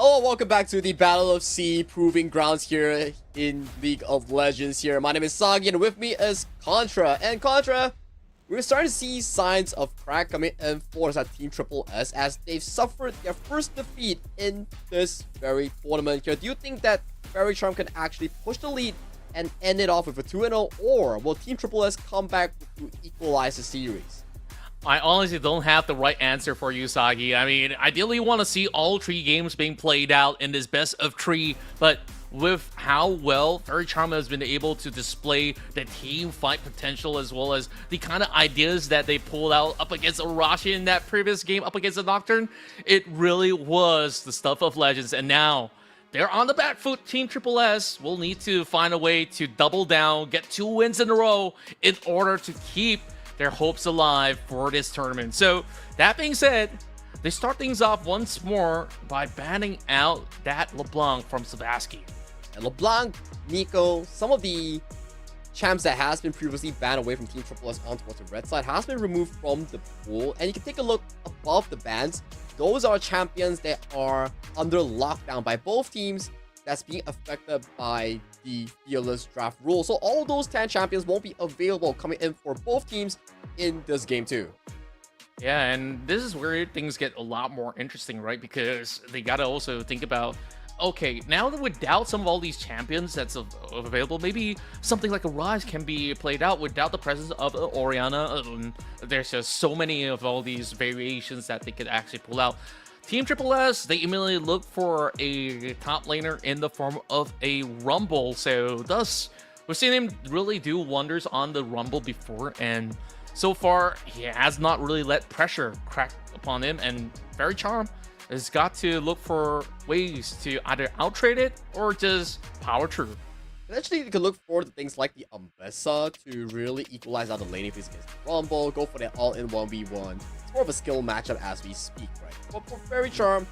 Hello, welcome back to the Battle of S.E.A Proving Grounds here in League of Legends here. My name is Sagi and with me is Qontra. And Qontra, we're starting to see signs of crack coming in for that Team Triple S as they've suffered their first defeat in this very tournament here. Do you think that Faerie Charm can actually push the lead and end it off with a 2-0, or will Team Triple S come back to equalize the series? I honestly don't have the right answer for you, Sagi. I mean, ideally you want to see all 3 games being played out in this best of 3, but with how well Faerie Charm has been able to display the team fight potential as well as the kind of ideas that they pulled out up against Arashi in that previous game up against the Nocturne, it really was the stuff of legends. And now they're on the back foot. Team Triple S will need to find a way to double down, get 2 wins in a row in order to keep their hopes alive for this tournament. So that being said, they start things off once more by banning out that LeBlanc from Savasky. And LeBlanc, Nico, some of the champs that has been previously banned away from Team Triple S on towards the red side has been removed from the pool. And you can take a look above the bans. Those are champions that are under lockdown by both teams that's being affected by the Fearless draft rule. So all those 10 champions won't be available coming in for both teams in this game too. Yeah, and this is where things get a lot more interesting, right? Because they gotta also think about, okay, now that without some of all these champions that's available, maybe something like a Rise can be played out without the presence of Orianna. There's just so many of all these variations that they could actually pull out. Team Triple S, they immediately look for a top laner in the form of a Rumble. So thus, we've seen him really do wonders on the Rumble before, and so far, he has not really let pressure crack upon him, and Faerie Charm has got to look for ways to either outtrade it or just power through. Eventually, you can look forward to things like the Umbessa to really equalize out the laning phase against the Rumble, go for that all-in 1v1. It's more of a skill matchup as we speak, right? But for Faerie Charm,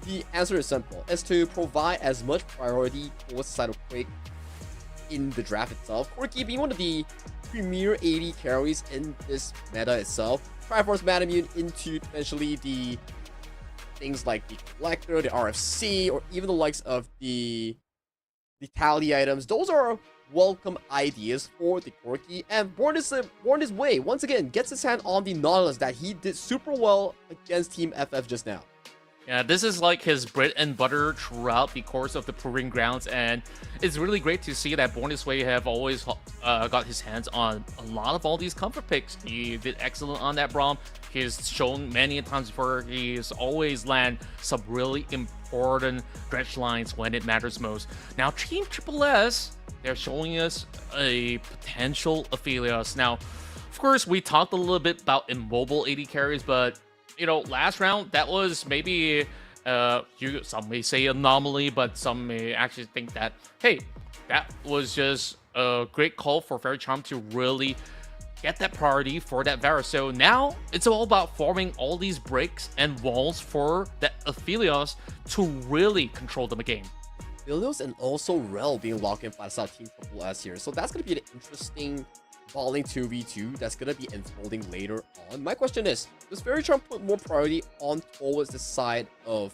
the answer is simple. It's to provide as much priority towards the side of Quake in the draft itself. Quirky being one of the premier AD carries in this meta itself. Triforce Manamune into potentially the things like the Collector, the RFC, or even the likes of the Tally items. Those are welcome ideas for the Quirky, and born his way, once again, gets his hand on the Nautilus that he did super well against Team FF just now. Yeah, this is like his bread and butter throughout the course of the Proving Grounds, and it's really great to see that Born This Way have always got his hands on a lot of all these comfort picks. He did excellent on that Braum. He's shown many times before he's always land some really important dredge lines when it matters most. Now, Team Triple S, they're showing us a potential Aphelios. Now, of course, we talked a little bit about immobile AD carries, but you know, last round, that was maybe, some may say anomaly, but some may actually think that, hey, that was just a great call for Faerie Charm to really get that priority for that Varus. So now, it's all about forming all these breaks and walls for that Aphelios to really control the game. Aphelios and also Rel being locked in by the South Team Triple S here. So that's going to be an interesting balling 2v2 that's going to be unfolding later on. My question is, does Faerie Charm put more priority on towards the side of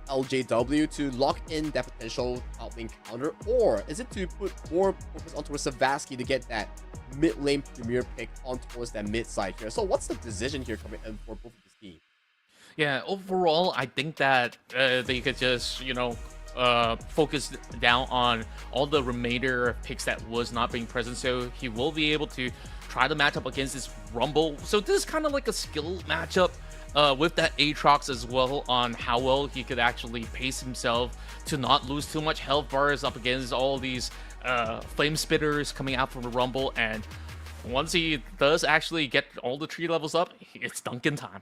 LJW to lock in that potential outlane counter, or is it to put more focus on towards Savasky to get that mid lane premier pick on towards that mid side here? So what's the decision here coming in for both of this team? Yeah, overall, I think that they could just, you know, focus down on all the remainder picks that was not being present, so he will be able to try to match up against this Rumble. So this is kind of like a skill matchup with that Aatrox as well, on how well he could actually pace himself to not lose too much health bars up against all these flame spitters coming out from the Rumble. And once he does actually get all the 3 levels up, it's Duncan time.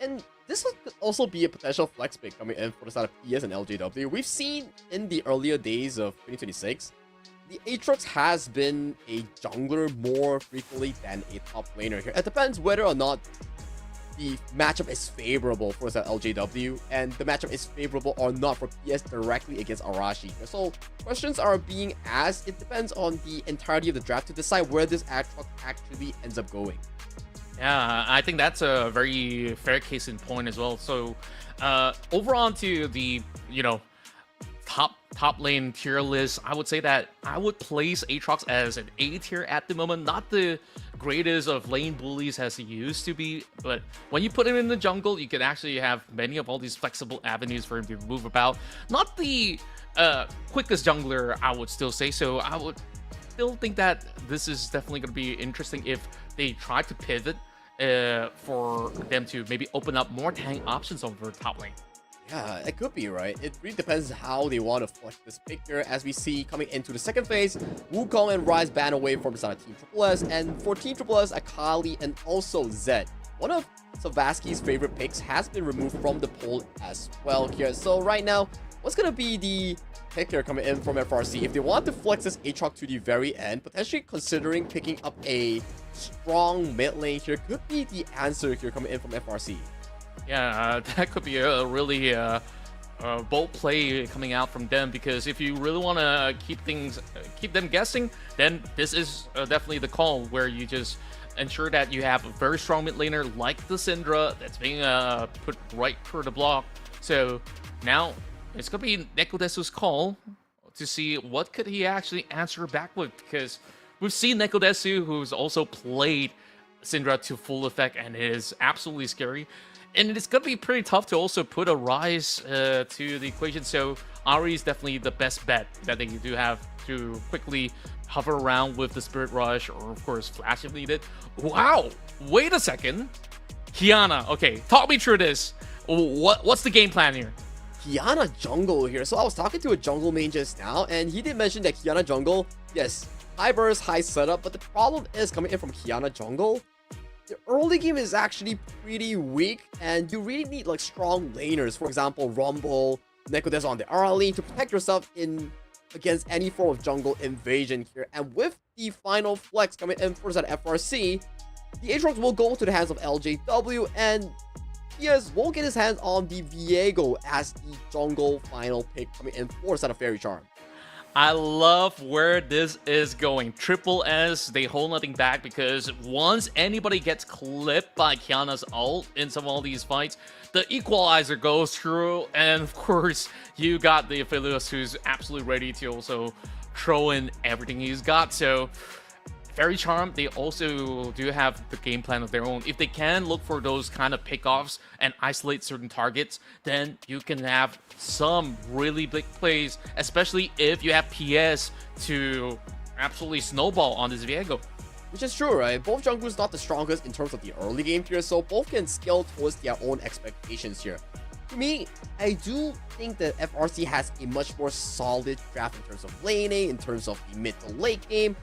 And this could also be a potential flex pick coming in for the side of PS and LJW. We've seen in the earlier days of 2026, the Aatrox has been a jungler more frequently than a top laner here. It depends whether or not the matchup is favorable for the LJW, and the matchup is favorable or not for PS directly against Arashi. So questions are being asked. It depends on the entirety of the draft to decide where this Aatrox actually ends up going. Yeah, I think that's a very fair case in point as well. So, over on to the, you know, top lane tier list, I would say that I would place Aatrox as an A tier at the moment, not the greatest of lane bullies as he used to be, but when you put him in the jungle, you can actually have many of all these flexible avenues for him to move about. Not the quickest jungler, I would still say, so I would still think that this is definitely going to be interesting if they try to pivot for them to maybe open up more tank options over top lane. Yeah, it could be, right? It really depends how they want to flex this pick here. As we see coming into the second phase, Wukong and Ryze ban away from the side of Team Triple S, and for Team Triple S, Akali and also Zed. One of Savaski's favorite picks has been removed from the poll as well here. So right now, what's going to be the pick here coming in from FRC? If they want to flex this Aatrox to the very end, potentially considering picking up a strong mid lane here could be the answer here coming in from FRC. Yeah, that could be a really bold play coming out from them, because if you really want to keep them guessing, then this is definitely the call where you just ensure that you have a very strong mid laner like the Syndra that's being put right for the block. So now it's gonna be Nekodesu's call to see what could he actually answer back with, because we've seen Nekodesu, who's also played Syndra to full effect, and it is absolutely scary. And it's going to be pretty tough to also put a Ryze to the equation, so Ahri is definitely the best bet that they do have to quickly hover around with the Spirit Rush, or of course Flash if needed. Wow! Wait a second! Qiyana, okay, talk me through this. What's the game plan here? Qiyana jungle here. So I was talking to a jungle main just now, and he did mention that Qiyana jungle, yes, high burst, high setup, but the problem is coming in from Qiyana jungle, the early game is actually pretty weak, and you really need like strong laners. For example, Rumble, Nekodesu on the RL lane to protect yourself in against any form of jungle invasion here. And with the final flex coming in for that FRC, the Aatrox will go to the hands of LJW, and PS will get his hands on the Viego as the jungle final pick coming in for set of Faerie Charm. I love where this is going. Triple S, they hold nothing back, because once anybody gets clipped by Qiyana's ult in some of all these fights, the equalizer goes through, and of course, you got the Aphelios, who's absolutely ready to also throw in everything he's got. So Faerie Charm, they also do have the game plan of their own. If they can look for those kind of pickoffs and isolate certain targets, then you can have some really big plays, especially if you have PS to absolutely snowball on this Viego. Which is true, right? Both junglers not the strongest in terms of the early game here, so both can scale towards their own expectations here. To me, I do think that FRC has a much more solid draft in terms of laning, in terms of the mid to late game.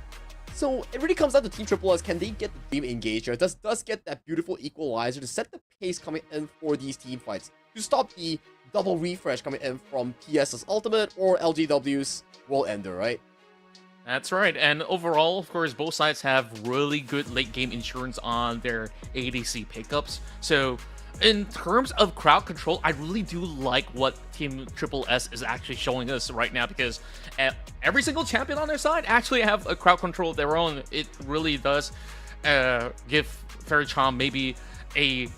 So it really comes down to Team Triple S. Can they get the team engaged here? Does get that beautiful equalizer to set the pace coming in for these team fights, to stop the double refresh coming in from PS's ultimate or LGW's World Ender, right? That's right, and overall, of course, both sides have really good late game insurance on their ADC pickups. So in terms of crowd control, I really do like what Team Triple S is actually showing us right now, because every single champion on their side actually have a crowd control of their own. It really does give Faerie Charm maybe a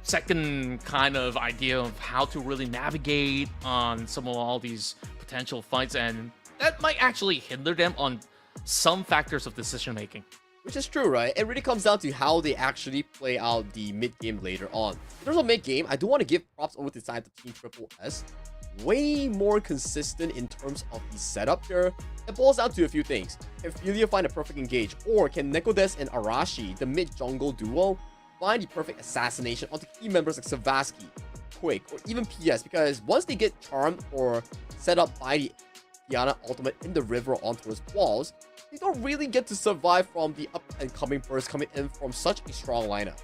second kind of idea of how to really navigate on some of all these potential fights, and that might actually hinder them on some factors of decision making. Which is true, right? It really comes down to how they actually play out the mid-game later on. In terms of mid-game, I do want to give props over to the side of Team Triple S. Way more consistent in terms of the setup here. It boils down to a few things. Can Filia find a perfect engage? Or can Nekodes and Arashi, the mid-jungle duo, find the perfect assassination onto key members like Savaski, Quick, or even PS? Because once they get charmed or set up by the Qiyana ultimate in the river onto his walls, they don't really get to survive from the up-and-coming burst coming in from such a strong lineup.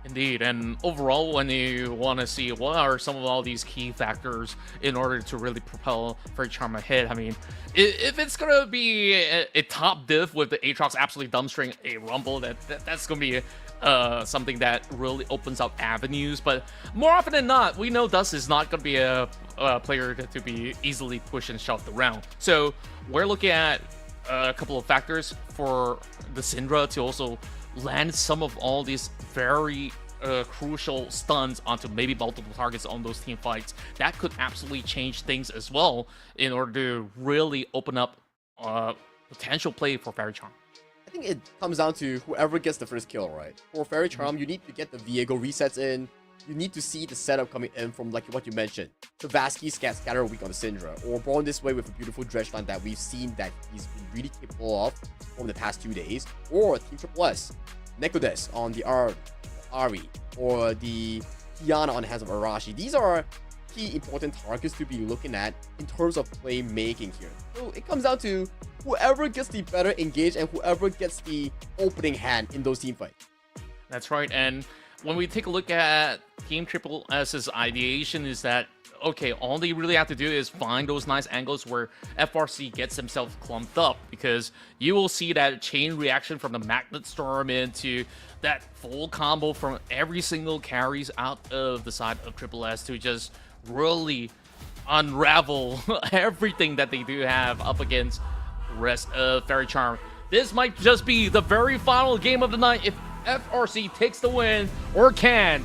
Indeed, and overall, when you want to see what are some of all these key factors in order to really propel Faerie Charm ahead, I mean, if it's going to be a top div with the Aatrox absolutely dumbstring a Rumble, that's going to be something that really opens up avenues. But more often than not, we know Dust is not going to be a player to be easily pushed and shoved around. So we're looking at a couple of factors for the Syndra to also land some of all these very crucial stuns onto maybe multiple targets on those team fights. That could absolutely change things as well in order to really open up potential play for Faerie Charm. I think it comes down to whoever gets the first kill, right? For Faerie Charm, you need to get the Viego resets in. You need to see the setup coming in from like what you mentioned. Savasky scatter weak on the Syndra, or Born This Way with a beautiful dredge line that we've seen that he's been really capable of over the past 2 days. Or Team Triple S, Nekodes on the Ari, or the Tiana on the hands of Arashi. These are key important targets to be looking at in terms of playmaking here. So it comes down to whoever gets the better engaged and whoever gets the opening hand in those team fights. That's right, and when we take a look at Team Triple S's ideation is that, okay, all they really have to do is find those nice angles where FRC gets himself clumped up, because you will see that chain reaction from the Magnet Storm into that full combo from every single carries out of the side of Triple S to just really unravel everything that they do have up against the rest of Faerie Charm. This might just be the very final game of the night if FRC takes the win, or can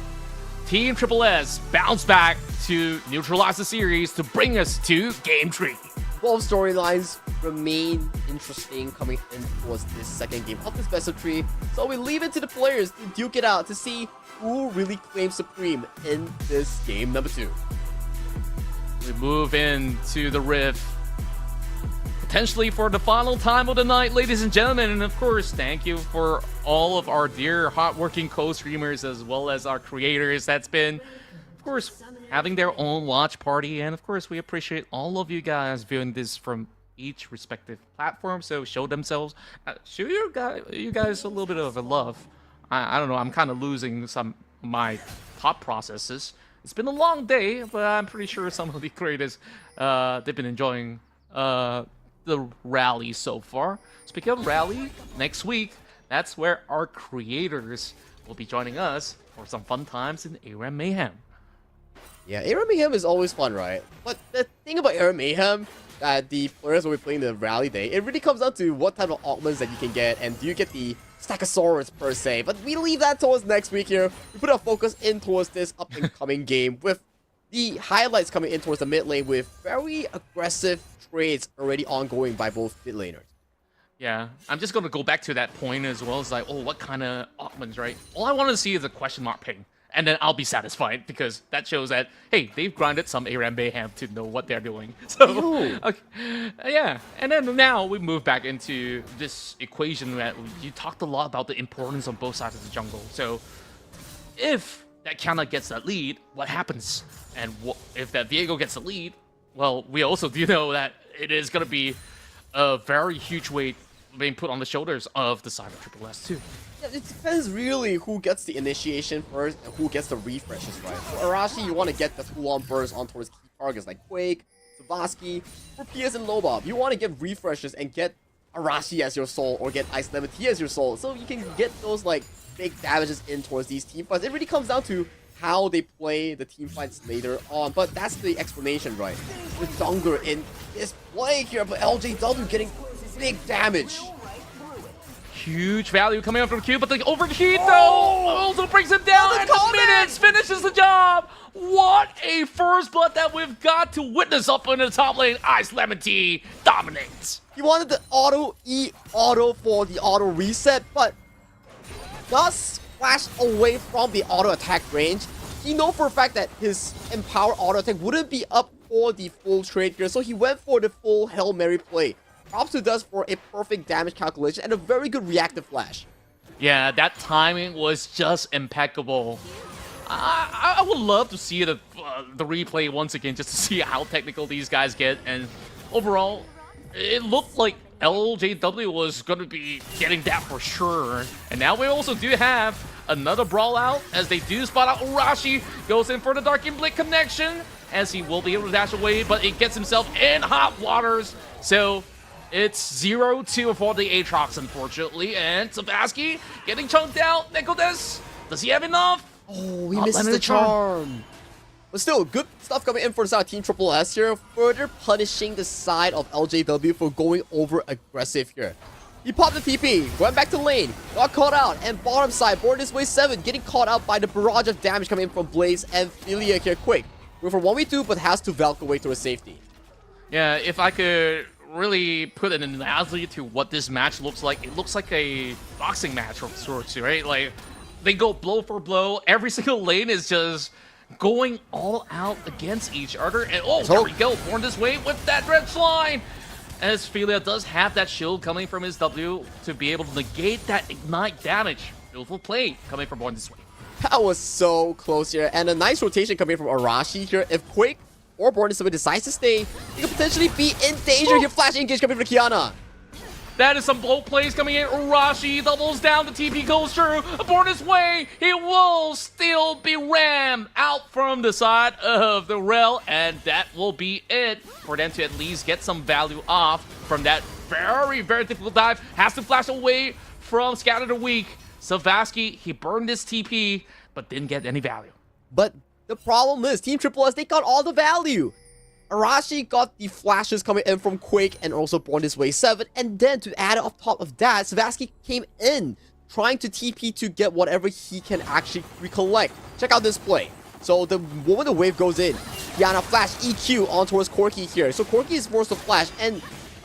Team Triple S bounce back to neutralize the series to bring us to Game 3. Both storylines remain interesting coming in towards this second game of this best of 3. So we leave it to the players to duke it out to see who really claims supreme in this game number 2. We move into the Rift, potentially for the final time of the night, ladies and gentlemen. And of course, thank you for all of our dear hardworking co-streamers as well as our creators that's been, of course, having their own watch party. And of course, we appreciate all of you guys viewing this from each respective platform. So show themselves, show you guys a little bit of a love. I don't know, I'm kind of losing some of my thought processes. It's been a long day, but I'm pretty sure some of the creators, they've been enjoying the rally so far. Speaking of rally, next week, that's where our creators will be joining us for some fun times in ARAM Mayhem. Yeah, ARAM Mayhem is always fun, right? But the thing about ARAM Mayhem, that the players will be playing the rally day, it really comes down to what type of augments that you can get, and do you get the Stackosaurus per se. But we leave that towards next week here. We put our focus in towards this up-and-coming game with the highlights coming in towards the mid lane with very aggressive trades already ongoing by both mid laners. Yeah, I'm just going to go back to that point as well. It's like, oh, what kind of augments, right? All I want to see is a question mark ping. And then I'll be satisfied, because that shows that, hey, they've grinded some ARAM Mayhem to know what they're doing. So, okay, yeah. And then now we move back into this equation that you talked a lot about the importance on both sides of the jungle. So if that Qontra gets that lead, what happens? And if that Viego gets the lead, well, we also do know that it is going to be a very huge weight being put on the shoulders of the side of Triple S too. Yeah, it depends really who gets the initiation first and who gets the refreshes, right? For Arashi, you want to get the full-on burst on towards key targets like Quake, Savasky. For PS and Lobob, you want to get refreshes and get Arashi as your soul, or get Ice Lemon Tea as your soul, so you can get those like big damages in towards these team fights. It really comes down to how they play the team fights later on, but that's the explanation, right? With Donger in this play here, but LJW getting big damage. Huge value coming up from Q, but the overheat though also brings him down, and the minutes finishes the job. What a first blood that we've got to witness up in the top lane. Ice Lemon Tea dominates. He wanted the auto for the auto reset, but got splashed away from the auto attack range. He knows for a fact that his Empower auto attack wouldn't be up for the full trade here, so he went for the full Hail Mary play. Props to Dust for a perfect damage calculation and a very good reactive flash. Yeah, that timing was just impeccable. I would love to see the replay once again, just to see how technical these guys get. And overall, it looked like LJW was going to be getting that for sure. And now we also do have another brawl out, as they do spot out Arashi. Goes in for the Dark and Blink connection, as he will be able to dash away, but it gets himself in hot waters. So it's 0-2 for the Aatrox, unfortunately. And Savasky getting chunked out. Nekodes, does he have enough? Oh, he misses the charm. But still, good stuff coming in for the side of Team Triple S here, further punishing the side of LJW for going over aggressive here. He popped the TP, went back to lane, got caught out, and bottom side, Born This Way 7, getting caught out by the barrage of damage coming in from Blaze and Philia here quick. Going for 1v2, but has to Valk away to a safety. Yeah, if I could really put an analogy to what this match looks like, it looks like a boxing match of sorts, right? Like, they go blow for blow. Every single lane is just going all out against each other. And oh, there we go. Born this way with that red line. As Faerie does have that shield coming from his W to be able to negate that ignite damage. Beautiful play coming from Born this way. That was so close here. And a nice rotation coming from Arashi here. If Quake or Born this way decides to stay, he could potentially be in danger here. Flash engage coming from Qiyana. That is some blow plays coming in. Arashi doubles down. The TP goes through. Born his way. He will still be rammed out from the side of the rail. And that will be it for them to at least get some value off from that very, very difficult dive. Has to flash away from Scatter the Weak. Savasky, he burned his TP, but didn't get any value. But the problem is, Team Triple S, they got all the value. Arashi got the flashes coming in from Quake and also Born this way 7. And then to add on top of that, Savasky came in trying to TP to get whatever he can actually recollect. Check out this play. So the moment the wave goes in, Qiyana flash EQ on towards Corki here. So Corki is forced to flash, and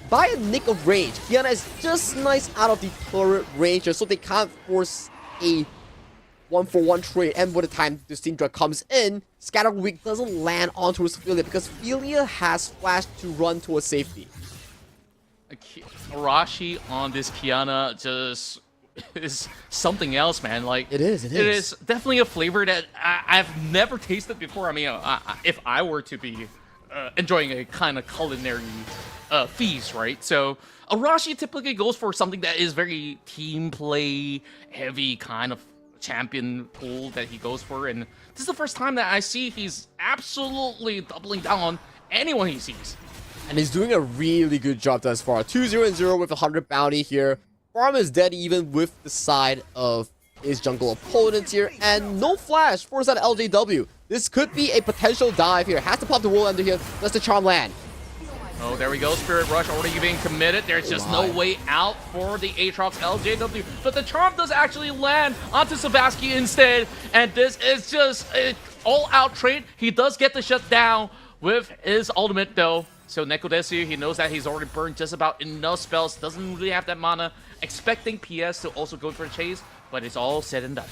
by a nick of range, Qiyana is just nice out of the turret range, so they can't force a 1-for-1 trade. And by the time the Syndra comes in, Scatter Weak doesn't land onto Faerie because Faerie has flash to run towards safety. Arashi on this Qiyana just is something else, man. Like It is. It is definitely a flavor that I've never tasted before. I mean, if I were to be enjoying a kind of culinary feast, right? So Arashi typically goes for something that is very team play heavy kind of champion pool that he goes for, and this is the first time that I see he's absolutely doubling down on anyone he sees. And he's doing a really good job thus far. 2-0-0 with 100 bounty here. Farm is dead even with the side of his jungle opponents here, and no flash for that LJW. This could be a potential dive here. Has to pop the wall under here. Does the charm land? Oh, there we go. Spirit Rush already being committed. There's just no way out for the Aatrox LJW. But the charm does actually land onto Savasky instead. And this is just an all-out trade. He does get the shut down with his ultimate, though. So Nekodesu, he knows that he's already burned just about enough spells. Doesn't really have that mana. Expecting PS to also go for a chase, but it's all said and done.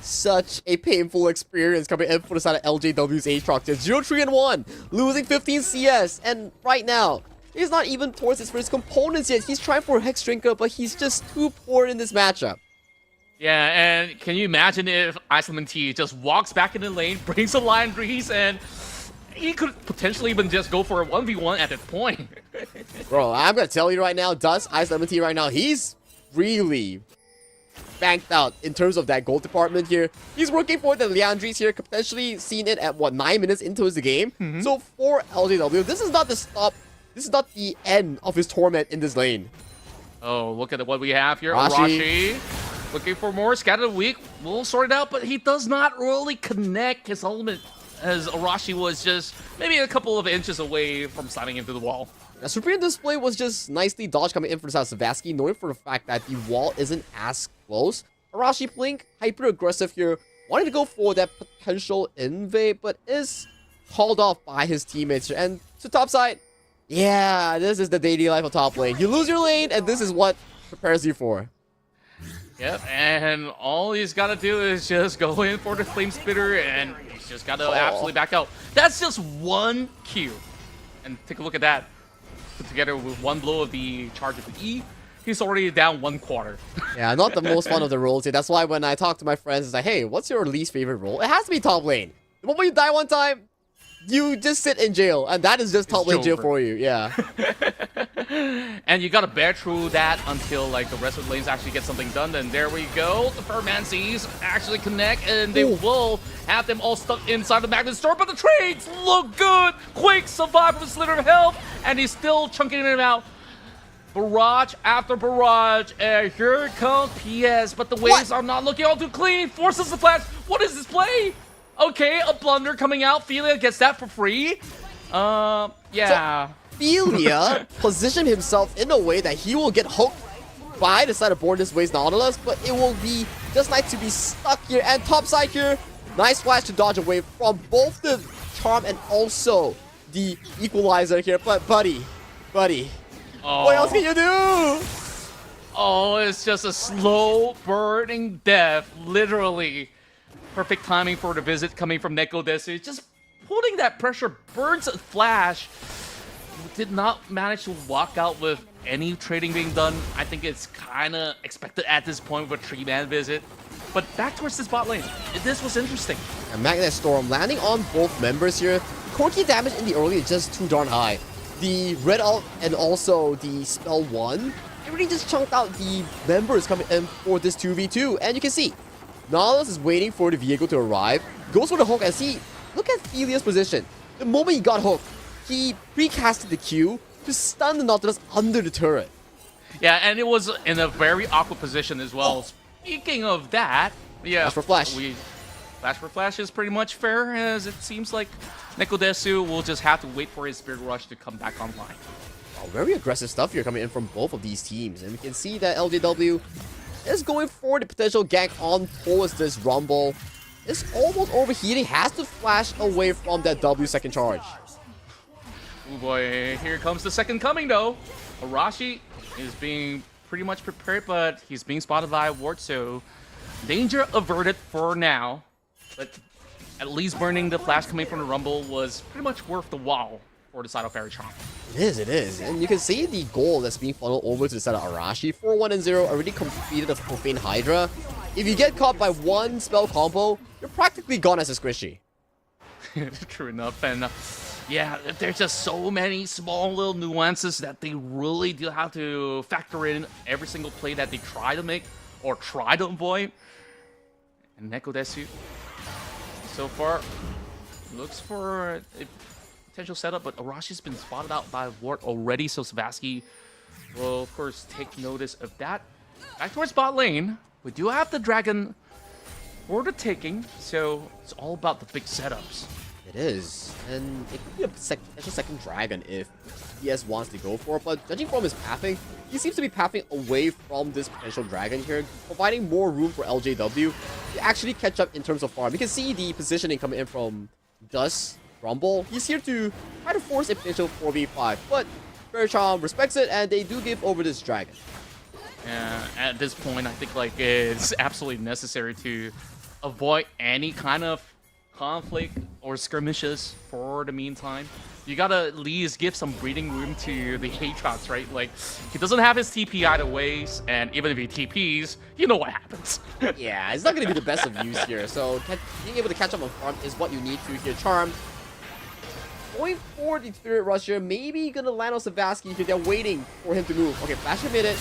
Such a painful experience coming in for the side of LJW's Aatrox. 0-3-1, losing 15 CS, and right now, he's not even towards his first components yet. He's trying for Hex Drinker, but he's just too poor in this matchup. Yeah, and can you imagine if Iceland T just walks back in the lane, brings a Lion Breeze, and he could potentially even just go for a 1v1 at that point. Bro, I'm gonna tell you right now, Iceland T right now, he's really banked out in terms of that gold department here. He's working for the Leandries here, potentially seen it at, what, 9 minutes into the game? So for LJW, this is not the stop. This is not the end of his torment in this lane. Oh, look at what we have here. Arashi looking for more. Scatter the Weak will sort it out, but he does not really connect his ultimate, as Arashi was just maybe a couple of inches away from sliding into the wall. Now, Supreme Display was just nicely dodged coming in for the side of Savasky, knowing for the fact that the wall isn't as close. Arashi playing hyper aggressive here, wanted to go for that potential invade, but is called off by his teammates here. And to top side, yeah, this is the daily life of top lane. You lose your lane, and this is what prepares you for. Yep, and all he's got to do is just go in for the Flame Spitter, and he's just got to absolutely back out. That's just one Q. And take a look at that. Put together with one blow of the charge of the E, he's already down 1/4. Yeah, not the most fun of the roles here. That's why when I talk to my friends, it's like, hey, what's your least favorite role? It has to be top lane. The moment you die one time, you just sit in jail, and that is just top lane jail for you. Yeah. And you gotta bear through that until like the rest of the lanes actually get something done. And there we go. The Fermancies actually connect, and they will have them all stuck inside the Magnet Store. But the trades look good. Quake survived with a sliver of health, and he's still chunking them out. Barrage after barrage, and here comes PS. But the waves are not looking all too clean. Forces the flash. What is this play? Okay, a blunder coming out. Faerie gets that for free. Yeah. So, Faerie positioned himself in a way that he will get hooked by the side of Born This Way's Nautilus, but it will be just nice to be stuck here. And top side here, nice flash to dodge away from both the charm and also the equalizer here. But buddy, What else can you do? Oh, it's just a slow burning death, literally. Perfect timing for the visit coming from Neko Desu. Just putting that pressure, burns a flash. Did not manage to walk out with any trading being done. I think it's kind of expected at this point with a 3-man visit. But back towards this bot lane, this was interesting. And Magnet Storm landing on both members here. Core key damage in the early is just too darn high. The red ult and also the spell 1, it really just chunked out the members coming in for this 2v2. And you can see, Nautilus is waiting for the vehicle to arrive. Goes for the hook and see, look at Thelia's position. The moment he got hooked, he precasted the Q to stun the Nautilus under the turret. Yeah, and it was in a very awkward position as well. Speaking of that, yeah, Flash for Flash. Flash for Flash is pretty much fair, as it seems like Neko Desu will just have to wait for his Spirit Rush to come back online. Oh, very aggressive stuff here coming in from both of these teams. And we can see that LJW is going for the potential gank on towards this Rumble. It's almost overheating, has to flash away from that W second charge. Oh boy, here comes the second coming though. Arashi is being pretty much prepared, but he's being spotted by a ward, so danger averted for now. But at least burning the flash coming from the Rumble was pretty much worth the while for the side of Faerie Charm. It is. And you can see the goal that's being funneled over to the side of Arashi. 4-1-0, already completed a Profane Hydra. If you get caught by one spell combo, you're practically gone as a squishy. True enough, and yeah, there's just so many small little nuances that they really do have to factor in every single play that they try to make or try to avoid. And Neko Desu, so far, looks for a potential setup, but Arashi's been spotted out by ward already, so Savasky will, of course, take notice of that. Back towards bot lane, we do have the dragon for the taking, so it's all about the big setups. It is. And it could be a potential second dragon if ES wants to go for it, but judging from his pathing, he seems to be pathing away from this potential dragon here, providing more room for LJW to actually catch up in terms of farm. You can see the positioning coming in from Dust Rumble. He's here to try to force a potential 4v5, but Faerie Charm respects it, and they do give over this dragon. At this point, I think like it's absolutely necessary to avoid any kind of conflict or skirmishes for the meantime. You gotta at least give some breathing room to the Aatrox, right? Like, he doesn't have his TP either ways, and even if he TPs, you know what happens. Yeah, it's not gonna be the best of use here, so being able to catch up on farm is what you need to here. Charm going for the Spirit Rush here, maybe gonna land on Savasky here. They're waiting for him to move. Okay, flash committed.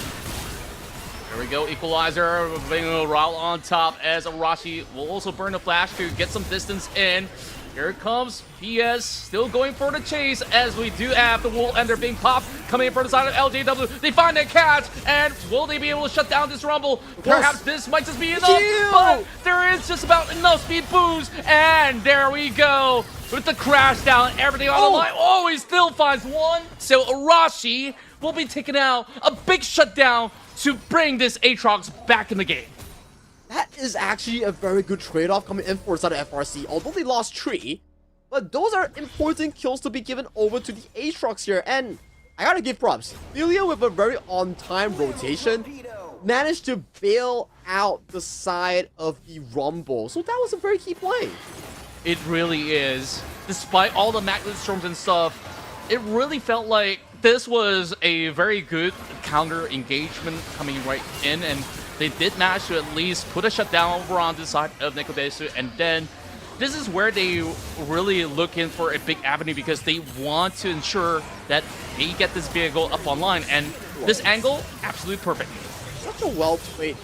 There we go, Equalizer, Raul on top as Arashi will also burn the flash to get some distance in. Here comes PS, still going for the chase as we do have the Wool Ender being popped, coming in from the side of LJW. They find their catch, and will they be able to shut down this Rumble? Perhaps this might just be enough, but there is just about enough speed boost, and there we go. With the crash down, everything on the line. Oh, he still finds one. So Arashi will be taking out a big shutdown to bring this Aatrox back in the game. That is actually a very good trade-off coming in for the side of FRC. Although they lost 3, but those are important kills to be given over to the Aatrox here. And I gotta give props. Thelia with a very on-time rotation managed to bail out the side of the Rumble. So that was a very key play. It really is. Despite all the magnet storms and stuff, it really felt like this was a very good counter engagement coming right in, and they did manage to at least put a shutdown over on this side of Neko Desu, and then this is where they really look in for a big avenue because they want to ensure that they get this vehicle up online, and this angle, absolutely perfect. Such a well-played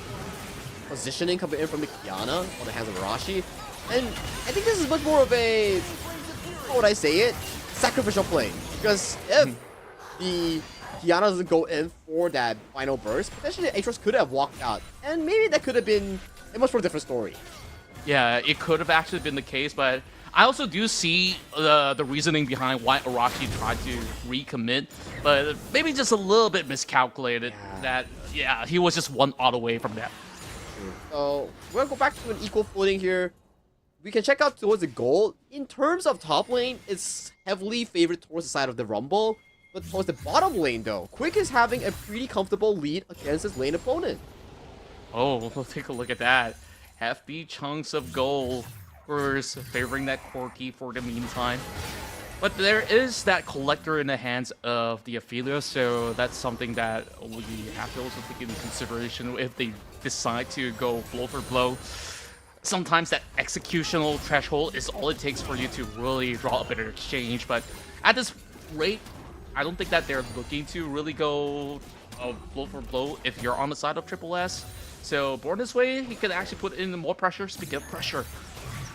positioning coming in from the Kiana on the hands of Arashi, and I think this is much more of a, how would I say it, sacrificial play, because if the Kiana doesn't go in for that final burst, potentially Aatrox could have walked out, and maybe that could have been a much more different story. Yeah, it could have actually been the case, but I also do see the reasoning behind why Arashi tried to recommit, but maybe just a little bit miscalculated. That, yeah, he was just one auto away from that. So we're gonna go back to an equal footing here. We can check out towards the goal. In terms of top lane, it's heavily favored towards the side of the Rumble. But towards the bottom lane though, Quick is having a pretty comfortable lead against his lane opponent. Oh, we'll take a look at that. Hefty chunks of gold. Of course, favoring that Corki for the meantime. But there is that collector in the hands of the Ophelia, so that's something that we have to also take into consideration if they decide to go blow for blow. Sometimes that executional threshold is all it takes for you to really draw a better exchange, but at this rate, I don't think that they're looking to really go blow for blow if you're on the side of Triple S. So Born This Way, he could actually put in more pressure. Speaking of pressure,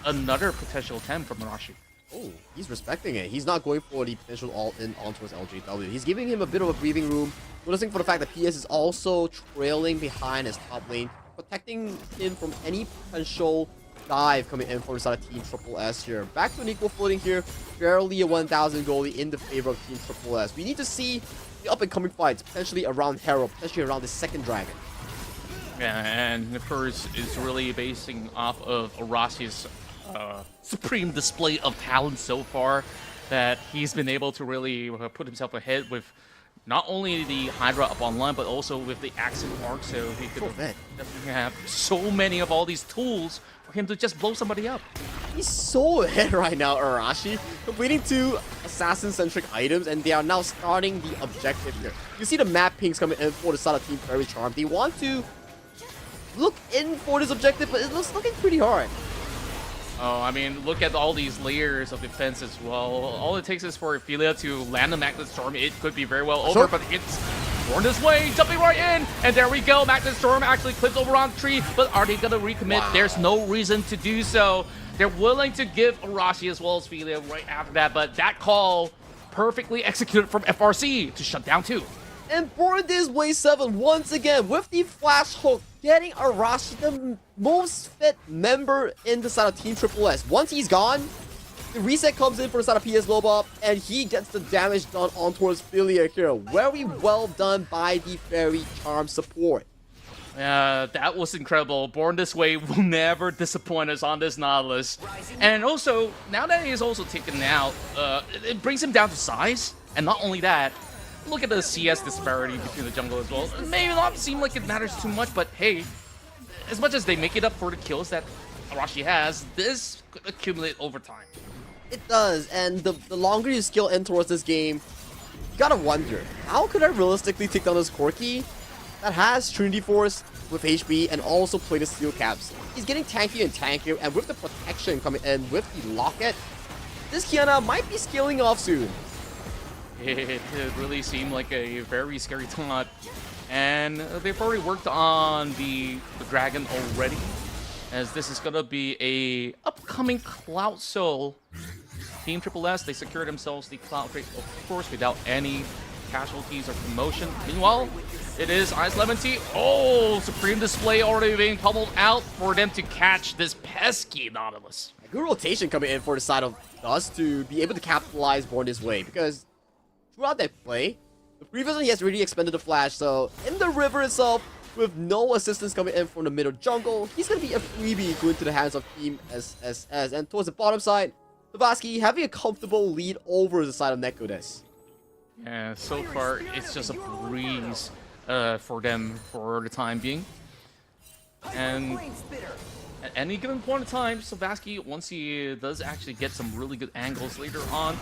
another potential attempt from Arashi. Oh, he's respecting it. He's not going for the potential all-in onto his LJW. He's giving him a bit of a breathing room, noticing for the fact that PS is also trailing behind his top lane, protecting him from any potential dive coming in for the side of Team Triple S here. Back to an equal footing here, barely a 1,000 goalie in the favor of Team Triple S. We need to see the up-and-coming fights, potentially around Herald, potentially around the second dragon. Yeah, and of course, it's really basing off of Arashi's supreme display of talent so far, that he's been able to really put himself ahead with not only the Hydra up online, but also with the Accent Arc, so he could definitely have so many of all these tools for him to just blow somebody up. He's so ahead right now, Arashi, completing 2 assassin-centric items, and they are now starting the objective here. You see the map pings coming in for the side of Team Faerie Charm. They want to look in for this objective, but it looks looking pretty hard. Oh, I mean, look at all these layers of defense as well. All it takes is for Ophelia to land the Magnet Storm. It could be very well over, but it's Born This Way, jumping right in. And there we go. Magnet Storm actually clips over on the tree, but are they going to recommit? Wow. There's no reason to do so. They're willing to give Arashi as well as Ophelia right after that, but that call perfectly executed from FRC to shut down 2. And Born This Way 7 once again with the flash hook, getting Arashi the most fit member in the side of Team Triple S. Once he's gone, the reset comes in for the side of PS Lobob, and he gets the damage done onto his Ophelia here. Very well done by the Faerie Charm support. Yeah, that was incredible. Born This Way will never disappoint us on this Nautilus. And also, now that he is also taken out, it brings him down to size. And not only that, look at the CS disparity between the jungle as well. It may not seem like it matters too much, but hey, as much as they make it up for the kills that Arashi has, this could accumulate over time. It does, and the longer you skill in towards this game, you gotta wonder, how could I realistically take down this Corki that has Trinity Force with HP and also play the Steel Caps? He's getting tankier and tankier, and with the protection coming in with the Locket, this Qiyana might be scaling off soon. It really seemed like a very scary taunt, and they've already worked on the dragon already, as this is gonna be a upcoming Cloud Soul. Team Triple S, they secured themselves the Cloud Crate, of course, without any casualties or commotion. Meanwhile, it is Ice Lemon Tea. Oh, Supreme Display already being pummeled out for them to catch this pesky Nautilus. A good rotation coming in for the side of us to be able to capitalize Born This Way, because throughout that play, the previous one he has really expended the flash, so in the river itself, with no assistance coming in from the middle jungle, he's going to be a freebie going to the hands of Team SSS. And towards the bottom side, Savasky having a comfortable lead over the side of Nekodes. Yeah, so far it's just a breeze for them for the time being. And at any given point in time, Savasky, once he does actually get some really good angles later on,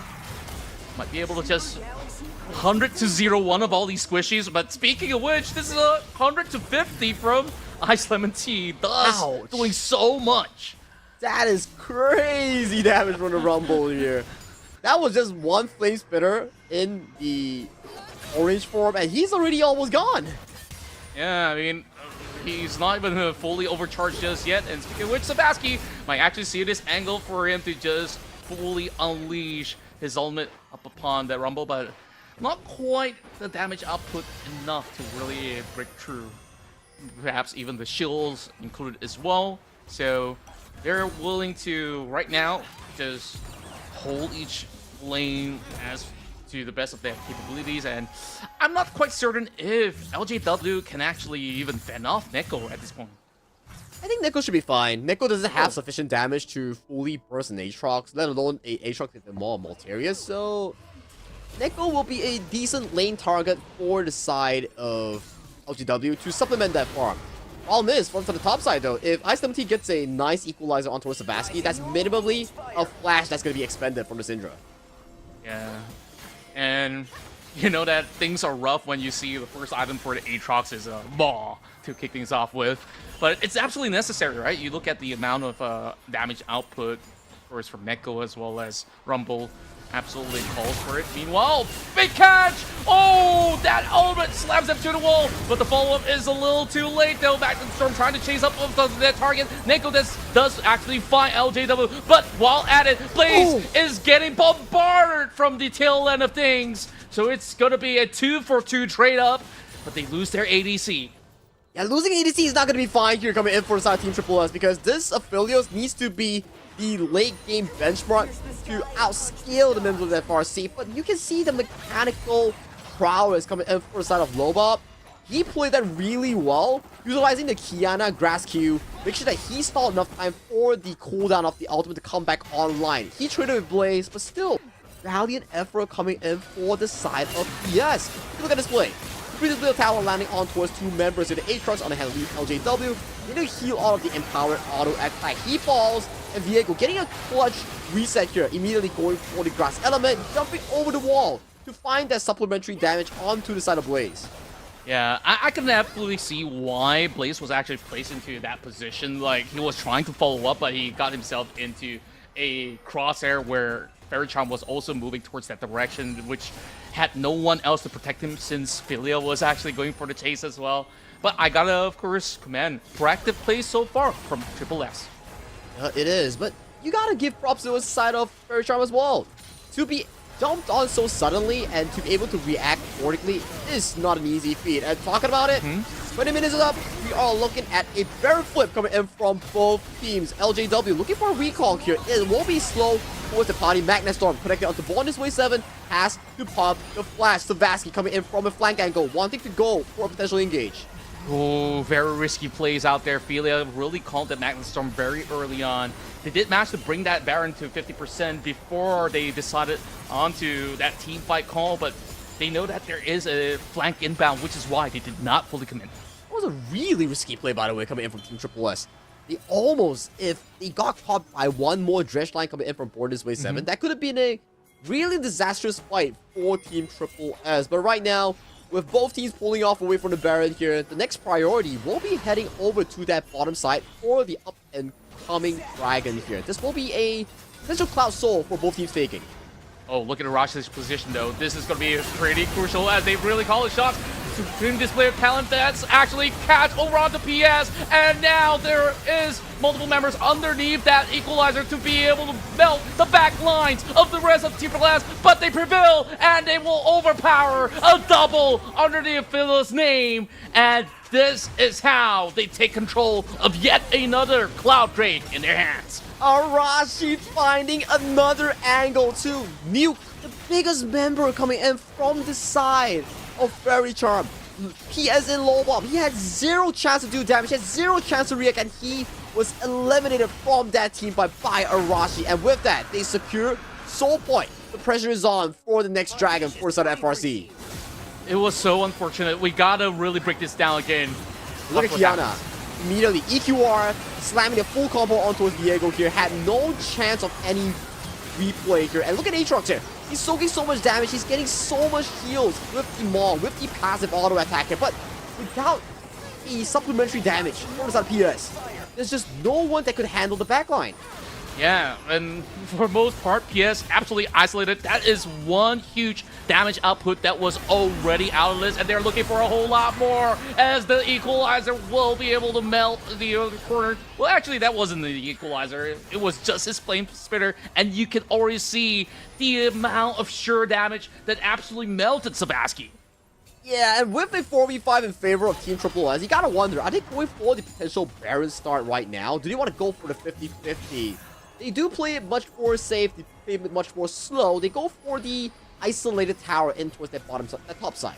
might be able to just 100 to 0-1 of all these squishies. But speaking of which, this is a 100 to 50 from Ice Lemon Tea. Thus, Ouch. doing so much. That is crazy damage from the Rumble here. That was just one Flame Spitter in the orange form, and he's already almost gone. Yeah, I mean, he's not even fully overcharged just yet. And speaking of which, Savasky might actually see this angle for him to just fully unleash his ultimate up upon that Rumble, but not quite the damage output enough to really break through. Perhaps even the shields included as well. So they're willing to, right now, just hold each lane as to the best of their capabilities, and I'm not quite certain if LJW can actually even fend off Neko at this point. I think Neko should be fine. Neko doesn't have sufficient damage to fully burst an Aatrox, let alone a Aatrox with the Maw of Malteria, so Neko will be a decent lane target for the side of LGW to supplement that farm. Problem is, from the top side though, if Ice17 gets a nice equalizer onto Savasky, that's minimally a flash that's going to be expended from the Syndra. Yeah. And you know that things are rough when you see the first item for the Aatrox is a Maw to kick things off with. But it's absolutely necessary, right? You look at the amount of damage output, of course, from Neko as well as Rumble. Absolutely calls for it. Meanwhile, big catch! Oh, that ultimate slams him to the wall, but the follow-up is a little too late though. Back to the Storm trying to chase up the target. Neko does actually find LJW, but while at it, Blaze is getting bombarded from the tail end of things. So it's gonna be a 2-for-2 trade up, but they lose their ADC. Yeah, losing ADC is not going to be fine here coming in for the side of Team Triple S because this Aphelios needs to be the late game benchmark to outscale the members of the FRC, but you can see the mechanical prowess coming in for the side of Lobop. He played that really well, utilizing the Kiana Grass Q, make sure that he stalled enough time for the cooldown of the ultimate to come back online. He traded with Blaze, but still, valiant effort coming in for the side of PS. Look at this play. Previous little tower landing on towards two members with the Aatrox on the head of LJW. They need to heal all of the empowered auto attack. He falls, and Viego getting a clutch reset here, immediately going for the grass element, jumping over the wall to find that supplementary damage onto the side of Blaze. Yeah, I can absolutely see why Blaze was actually placed into that position. Like, he was trying to follow up, but he got himself into a crosshair where Faerie was also moving towards that direction, which had no one else to protect him since Philia was actually going for the chase as well. But I gotta, of course, commend proactive plays so far from Triple S. It is, but you gotta give props to the side of Faerie as well. To be dumped on so suddenly and to be able to react accordingly is not an easy feat. And talking about it, 20 minutes is up. We are looking at a barrel flip coming in from both teams. LJW looking for a recall here. It will be slow towards the party. Magnet Storm connected onto bonus wave 7 has to pop the flash. Savasky coming in from a flank angle, wanting to go for a potential engage. Oh, very risky plays out there. Philia really called the Magnet Storm very early on. They did manage to bring that Baron to 50% before they decided onto that team fight call, but they know that there is a flank inbound, which is why they did not fully commit. That was a really risky play, by the way, coming in from Team Triple S. They almost, if they got caught by one more dredge line coming in from Bonus Wave 7, that could have been a really disastrous fight for Team Triple S. But right now, with both teams pulling off away from the Baron here, the next priority will be heading over to that bottom side for the up and coming Dragon here. This will be a potential Cloud Soul for both teams taking. Oh, look at Arash's position though. This is going to be pretty crucial as they really call it shots. Supreme display of talent that's actually catch over onto PS, and now there is multiple members underneath that equalizer to be able to melt the back lines of the rest of Team Glass, but they prevail and they will overpower a double under the Aphelios name, and this is how they take control of yet another Cloud Drake in their hands. Arashi finding another angle to nuke the biggest member coming in from the side of Faerie. PS in low bomb. He had zero chance to do damage, he had zero chance to react, and he was eliminated from that team by Arashi. And with that, they secure Soul Point. The pressure is on for the next Dragon for the FRC. It was so unfortunate. We gotta really break this down again. Look at Kiana. Immediately, EQR slamming a full combo onto Diego here. Had no chance of any replay here. And look at Aatrox here. He's soaking so much damage. He's getting so much heals with the Maul, with the passive auto attack here. But without the supplementary damage from the PS, there's just no one that could handle the backline. Yeah, and for most part, PS absolutely isolated. That is one huge damage output that was already out of this, and they're looking for a whole lot more as the equalizer will be able to melt the other corner. Well, actually, that wasn't the equalizer. It was just his flame spitter, and you can already see the amount of sure damage that absolutely melted Savasky. Yeah, and with a 4v5 in favor of Team Triple S, you gotta wonder, are they going for the potential Baron start right now? Do they want to go for the 50-50? They do play it much more safe, they play it much more slow. They go for the isolated tower in towards that that top side.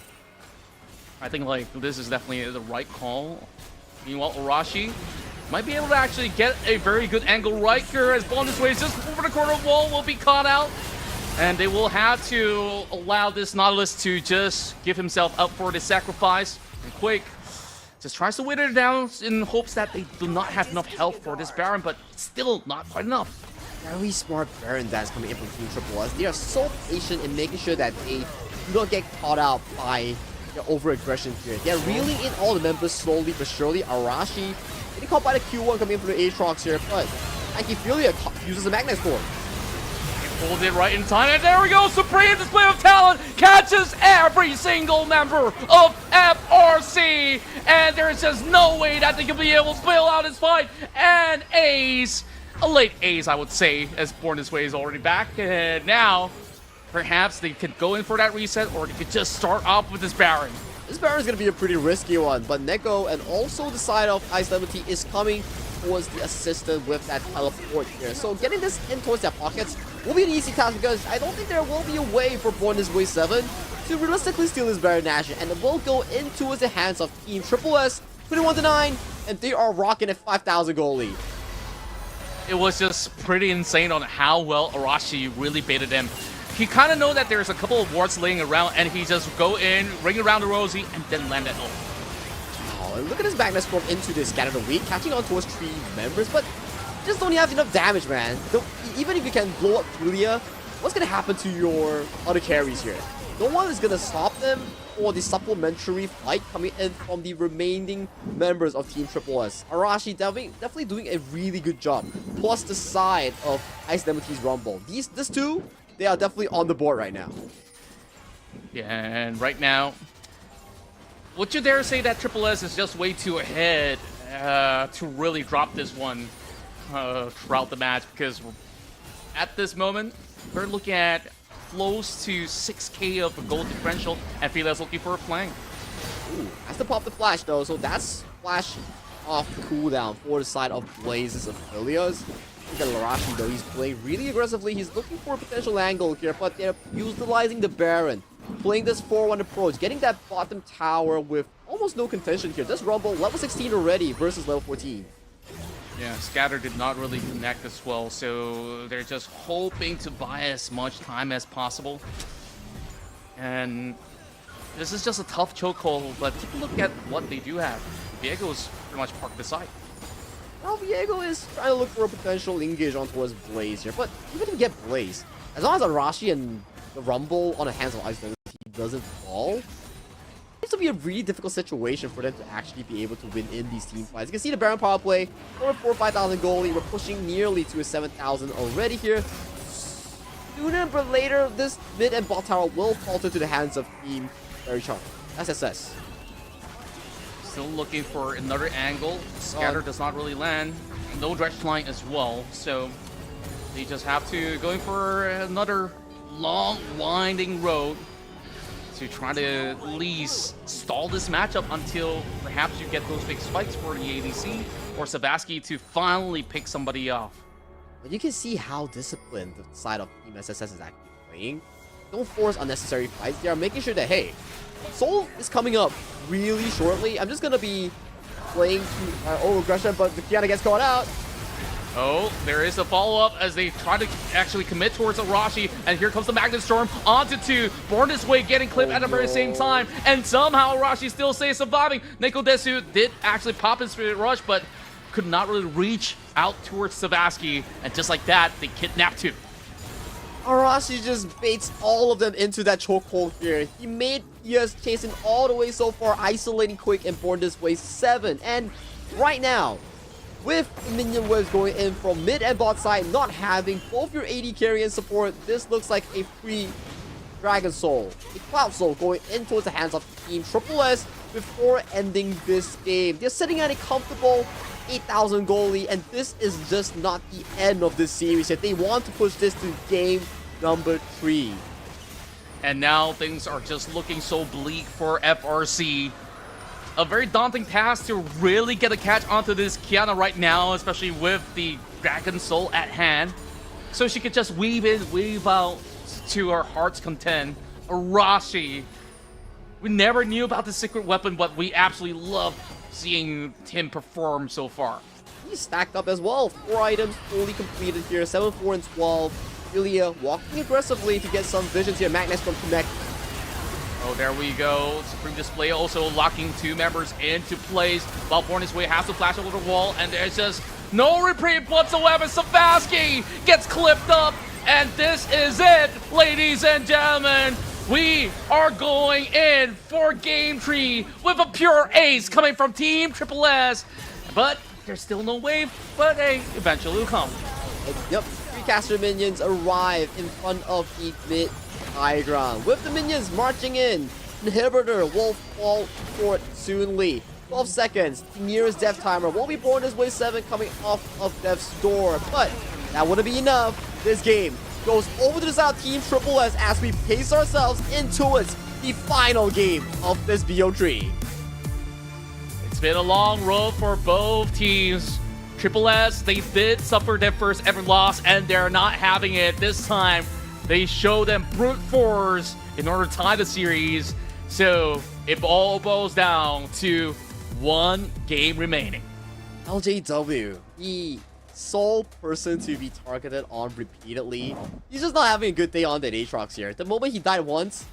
I think like this is definitely the right call. Meanwhile, Arashi might be able to actually get a very good angle right here as bonus waves just over the corner wall will be caught out. And they will have to allow this Nautilus to just give himself up for the sacrifice. And Quake just tries to wither it down in hopes that they do not have enough health for this Baron, but still not quite enough. Very smart Baron that's coming in from Team Triple S. They are so patient in making sure that they do not get caught out by their over-aggression here. They're reeling in all the members slowly but surely. Arashi getting caught by the Q1 coming in from the Aatrox here, but Ankyphilia uses a Magnet Storm. Pulled it right in time, and there we go! Supreme display of talent catches every single member of FRC, and there's just no way that they can be able to bail out this fight. And Ace, a late Ace, I would say, as Born This Way is already back, and now perhaps they could go in for that reset, or they could just start off with this Baron. This Baron is going to be a pretty risky one, but Neko and also the side of Ice Lemon Tea is coming towards the assistant with that teleport here. So getting this in towards their pockets will be an easy task because I don't think there will be a way for Born This Way 7 to realistically steal this Baron Nashor, and it will go into the hands of Team Triple S, 21-9, and they are rocking at 5,000 gold lead. It was just pretty insane on how well Arashi really baited them. He kind of know that there's a couple of wards laying around, and he just go in, ring around the Rosie, and then land that ult. Oh, and look at his Magnet Storm into this Scatter the Weak, catching on towards 3 members, but just don't have enough damage, man. Even if you can blow up Julia, what's going to happen to your other carries here? No one is going to stop them for the supplementary fight coming in from the remaining members of Team Triple S. Arashi definitely doing a really good job, plus the side of Ice Lemon Tea's Rumble. These two, they are definitely on the board right now. Yeah, and right now, would you dare say that Triple S is just way too ahead to really drop this one throughout the match? Because at this moment, we're looking at close to 6k of a gold differential, and Fila's looking for a flank. Ooh, has to pop the flash though, so that's flash off cooldown for the side of Blaze's affiliates. Look at Arashi though, he's playing really aggressively. He's looking for a potential angle here, but they're utilizing the Baron. Playing this 4-1 approach, getting that bottom tower with almost no contention here. This Rumble, level 16 already versus level 14. Yeah, Scatter did not really connect as well, so they're just hoping to buy as much time as possible. And this is just a tough chokehold, but take a look at what they do have. Viego's pretty much parked beside. Now Viego is trying to look for a potential engage on towards Blaze here, but even if you get Blaze, as long as Arashi and the Rumble on the hands of Ice he doesn't fall, it's to be a really difficult situation for them to actually be able to win in these team fights. You can see the Baron power play, over 4,000 or 5,000 goalie. We're pushing nearly to a 7,000 already here. Sooner but later, this mid and bot tower will falter to the hands of Team Faerie Charm. SSS. Still looking for another angle. Scatter does not really land. No dredge line as well, so they just have to go in for another long, winding road to try to at least stall this matchup until perhaps you get those big spikes for the ADC or Savaski to finally pick somebody off. But you can see how disciplined the side of Team SSS is actually playing. Don't force unnecessary fights. They are making sure that, hey, Soul is coming up really shortly. I'm just going to be playing over aggression, but the Kiana gets caught out. Oh, there is a follow-up as they try to actually commit towards Arashi, and here comes the Magnet Storm onto 2. Born This Way getting clipped at the very same time, and somehow Arashi still stays surviving. Neko Desu did actually pop his Spirit Rush, but could not really reach out towards Savaski, and just like that, they kidnapped 2. Arashi just baits all of them into that chokehold here. He has chasing all the way so far, isolating Quick and Born This Way 7. And right now, with minion waves going in from mid and bot side, not having both your AD carry and support, this looks like a free Dragon Soul, a Cloud Soul going in towards the hands of Team Triple S before ending this game. They're sitting at a comfortable 8,000 goalie, and this is just not the end of this series yet. They want to push this to game number 3. And now things are just looking so bleak for FRC. A very daunting task to really get a catch onto this Kiana right now, especially with the Dragon Soul at hand. So she could just weave in, weave out to her heart's content. Arashi. We never knew about the secret weapon, but we absolutely love seeing him perform so far. He's stacked up as well. 4 items fully completed here. 7, 4, and 12. Ilya walking aggressively to get some visions here. Magnus from Connect. Oh, there we go. Supreme Display also locking two members into place while Born His Way has to flash over the wall, and there's just no reprieve whatsoever. Savaski gets clipped up, and this is it, ladies and gentlemen. We are going in for Game 3 with a pure ace coming from Team Triple S. But there's still no wave, but hey, eventually will come. Yep, 3 caster minions arrive in front of the mid high ground. With the minions marching in, Inhibitor will fall short soonly. 12 seconds, the nearest death timer will be Born His Way 7 coming off of Death's door. But that wouldn't be enough. This game goes over to the side of Team Triple S as we pace ourselves into it, the final game of this BO3. It's been a long road for both teams. Triple S, they did suffer their first ever loss, and they're not having it this time. They show them brute force in order to tie the series. So it all boils down to one game remaining. LJW, the sole person to be targeted on repeatedly. He's just not having a good day on the Aatrox here. The moment he died once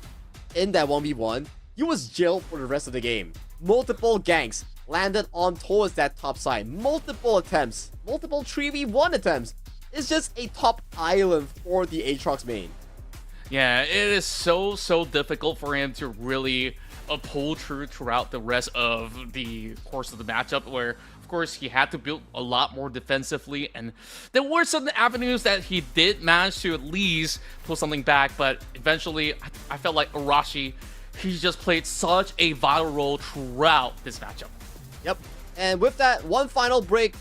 in that 1v1, he was jailed for the rest of the game. Multiple ganks landed on towards that top side. Multiple attempts, multiple 3v1 attempts. It's just a top island for the Aatrox main. Yeah, it is so difficult for him to really pull through throughout the rest of the course of the matchup, where of course he had to build a lot more defensively, and there were some avenues that he did manage to at least pull something back, but eventually I felt like Arashi, he just played such a vital role throughout this matchup. Yep, and with that one final break,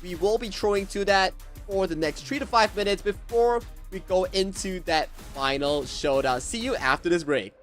we will be throwing to that for the next 3 to 5 minutes before we go into that final showdown. See you after this break.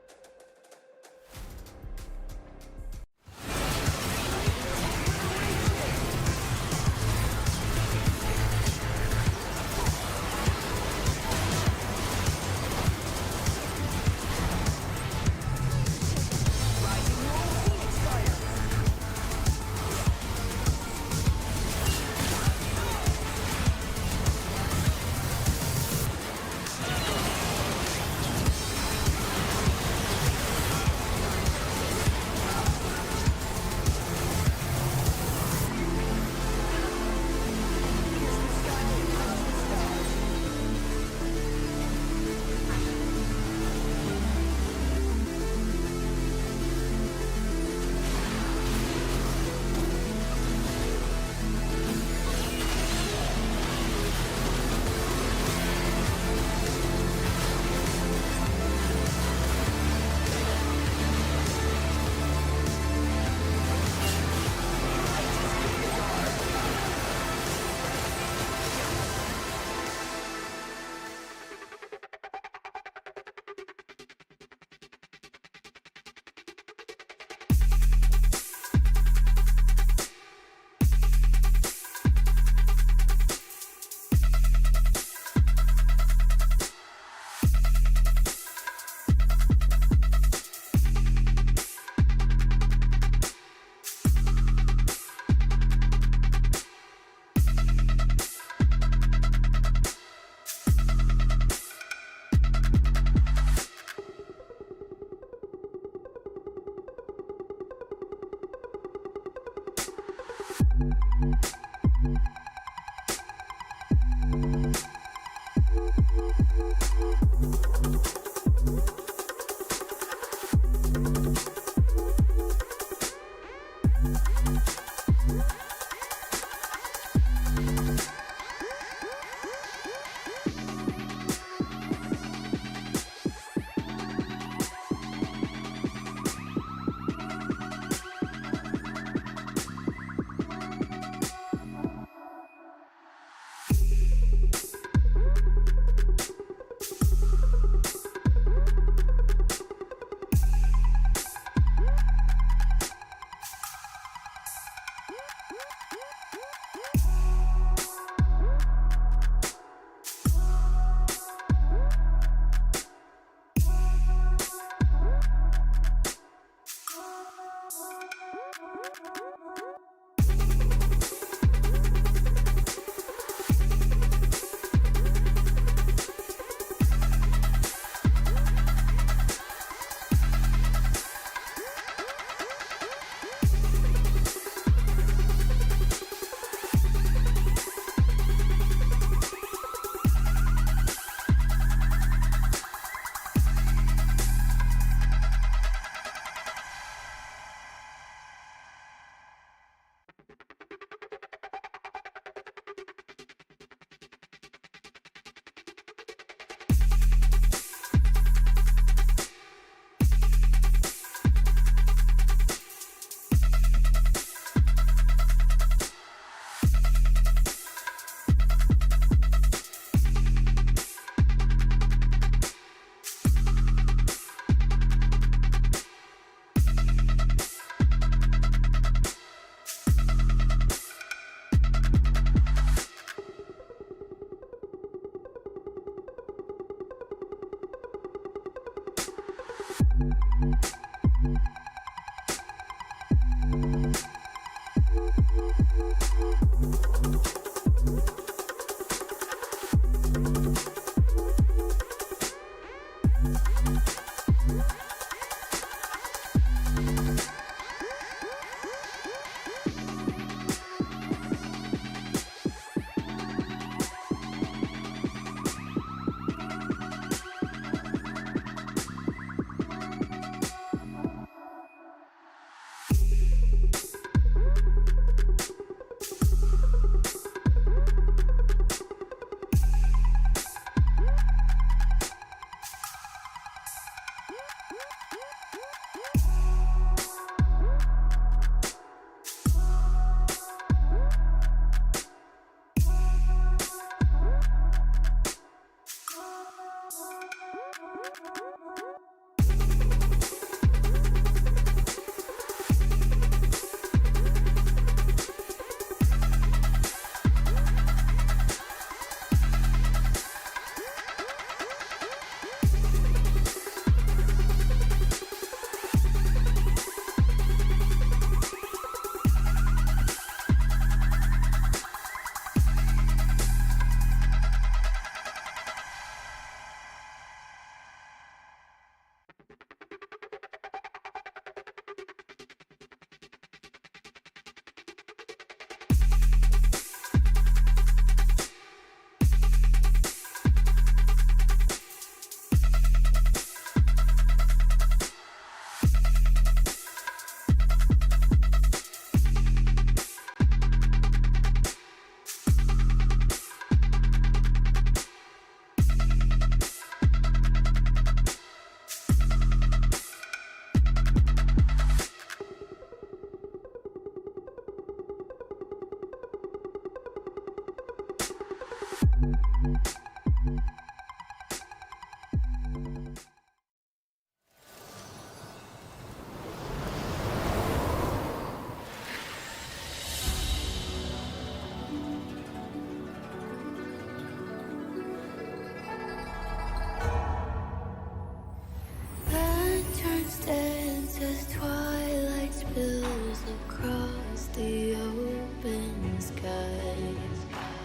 Lanterns dance as twilight spills across the open skies.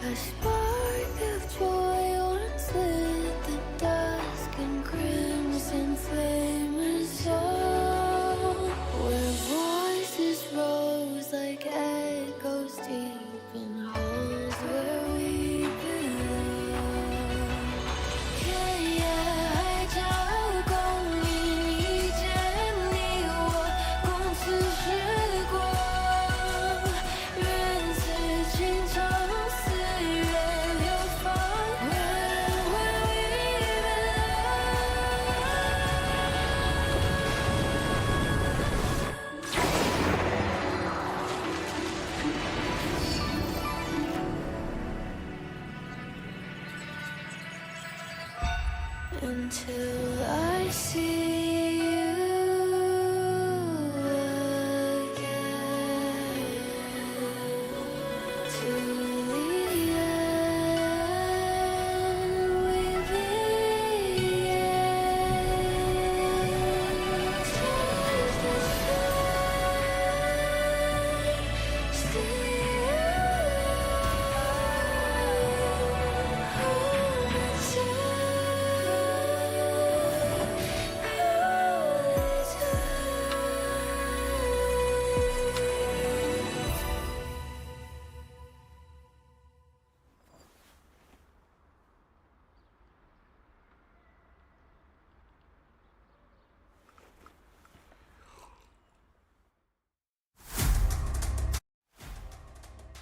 A spark of joy once lit the dusk and crimson flame and soul, where voices rose like echoes deep in halls where we belong. Yeah, yeah, 海角公里遇见你，我共此时光，愿此情长似月流芳。Where we belong. Until I see you again, to the end we begin. Taste the sun, see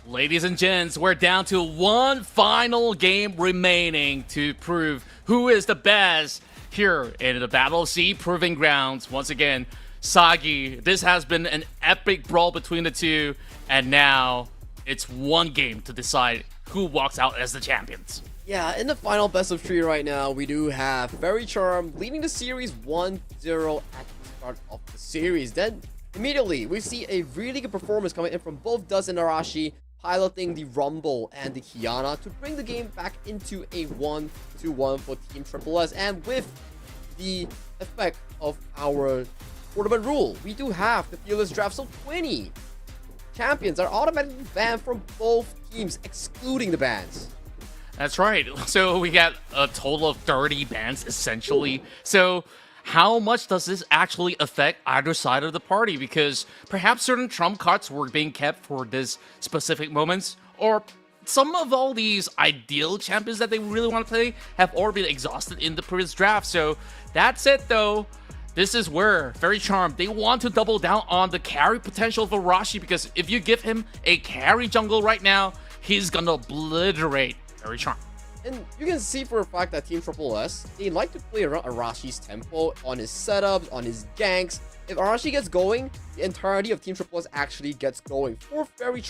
Ladies and gents, we're down to one final game remaining to prove who is the best here in the Battle of S.E.A Proving Grounds. Once again, Sagi, this has been an epic brawl between the two, and now it's one game to decide who walks out as the champions. Yeah, in the final best of 3 right now, we do have Faerie leading the series 1-0 at the start of the series. Then, immediately, we see a really good performance coming in from both Duz and Arashi, piloting the Rumble and the Kiana to bring the game back into a 1-1 for Team Triple S. And with the effect of our tournament rule, we do have the Fearless Draft, so 20 champions are automatically banned from both teams, excluding the bans. That's right. So we got a total of 30 bans, essentially. So how much does this actually affect either side of the party? Because perhaps certain trump cards were being kept for this specific moments, or some of all these ideal champions that they really want to play have already been exhausted in the previous draft. So that's it, though. This is where Faerie, they want to double down on the carry potential of Arashi, because if you give him a carry jungle right now, he's gonna obliterate Faerie. And you can see for a fact that Team Triple S, they like to play around Arashi's tempo, on his setups, on his ganks. If Arashi gets going, the entirety of Team Triple S actually gets going. For Faerie,